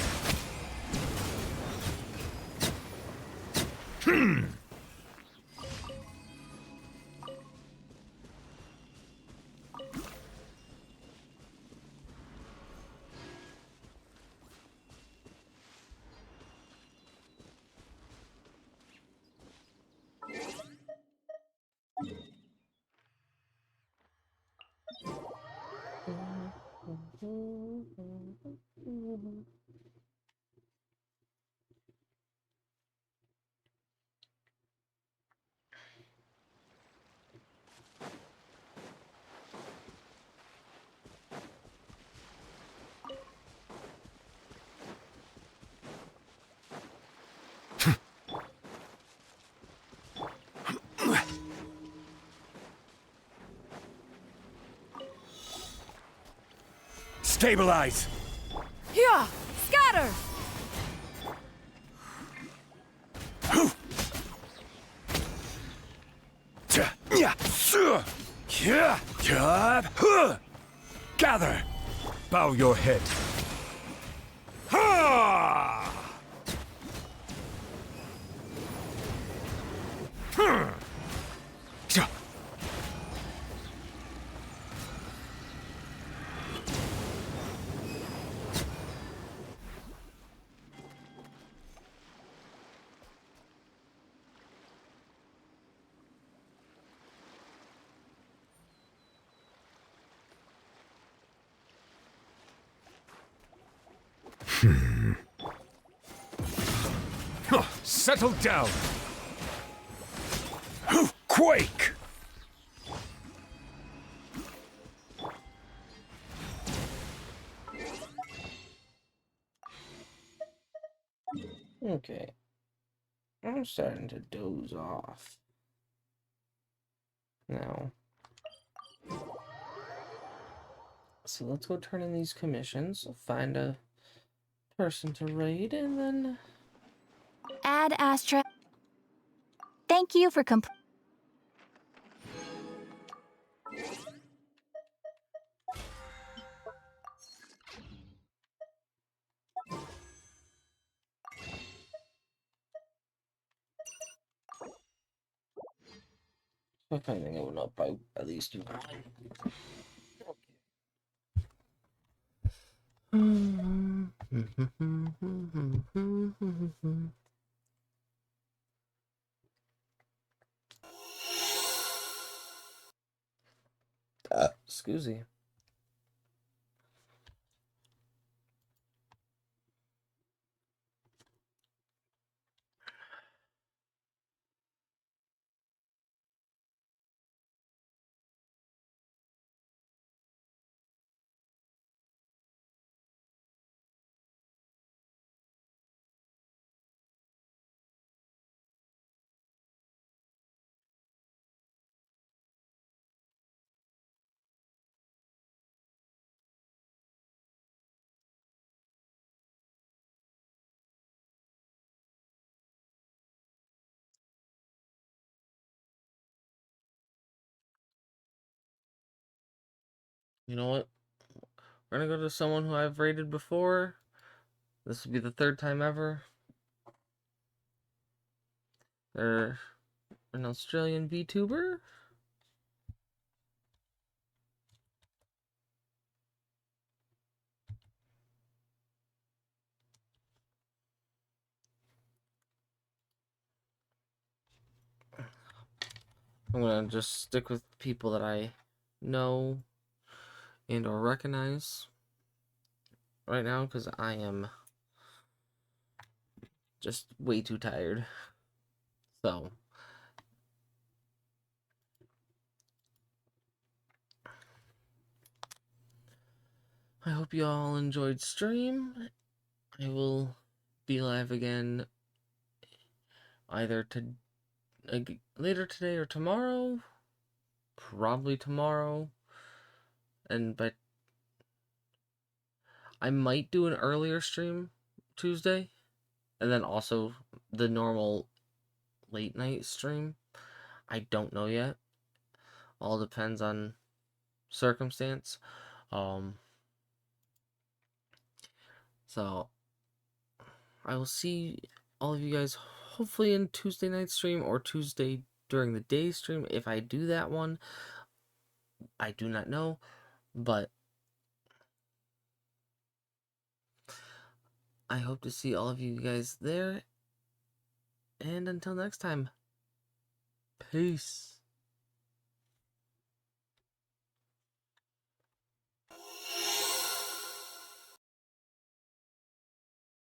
Stabilize! Yeah! Scatter! Gather! Bow your head. Ha! Settle down! Quake! Okay. I'm starting to doze off. Now. So let's go turn in these commissions, find a person to raid, and then... Ad Astra. Thank you for I kind of think I would up by at least 2. Excuse me. You know what? We're gonna go to someone who I've rated before. This will be the 3rd time ever. They're an Australian VTuber. I'm gonna just stick with people that I know and or recognize right now because I am just way too tired. So I hope you all enjoyed stream. I will be live again either later today or tomorrow. Probably tomorrow. But I might do an earlier stream Tuesday. And then also the normal late night stream. I don't know yet. All depends on circumstance. So I will see all of you guys hopefully in Tuesday night stream or Tuesday during the day stream. If I do that one, I do not know, but I hope to see all of you guys there. And until next time, peace.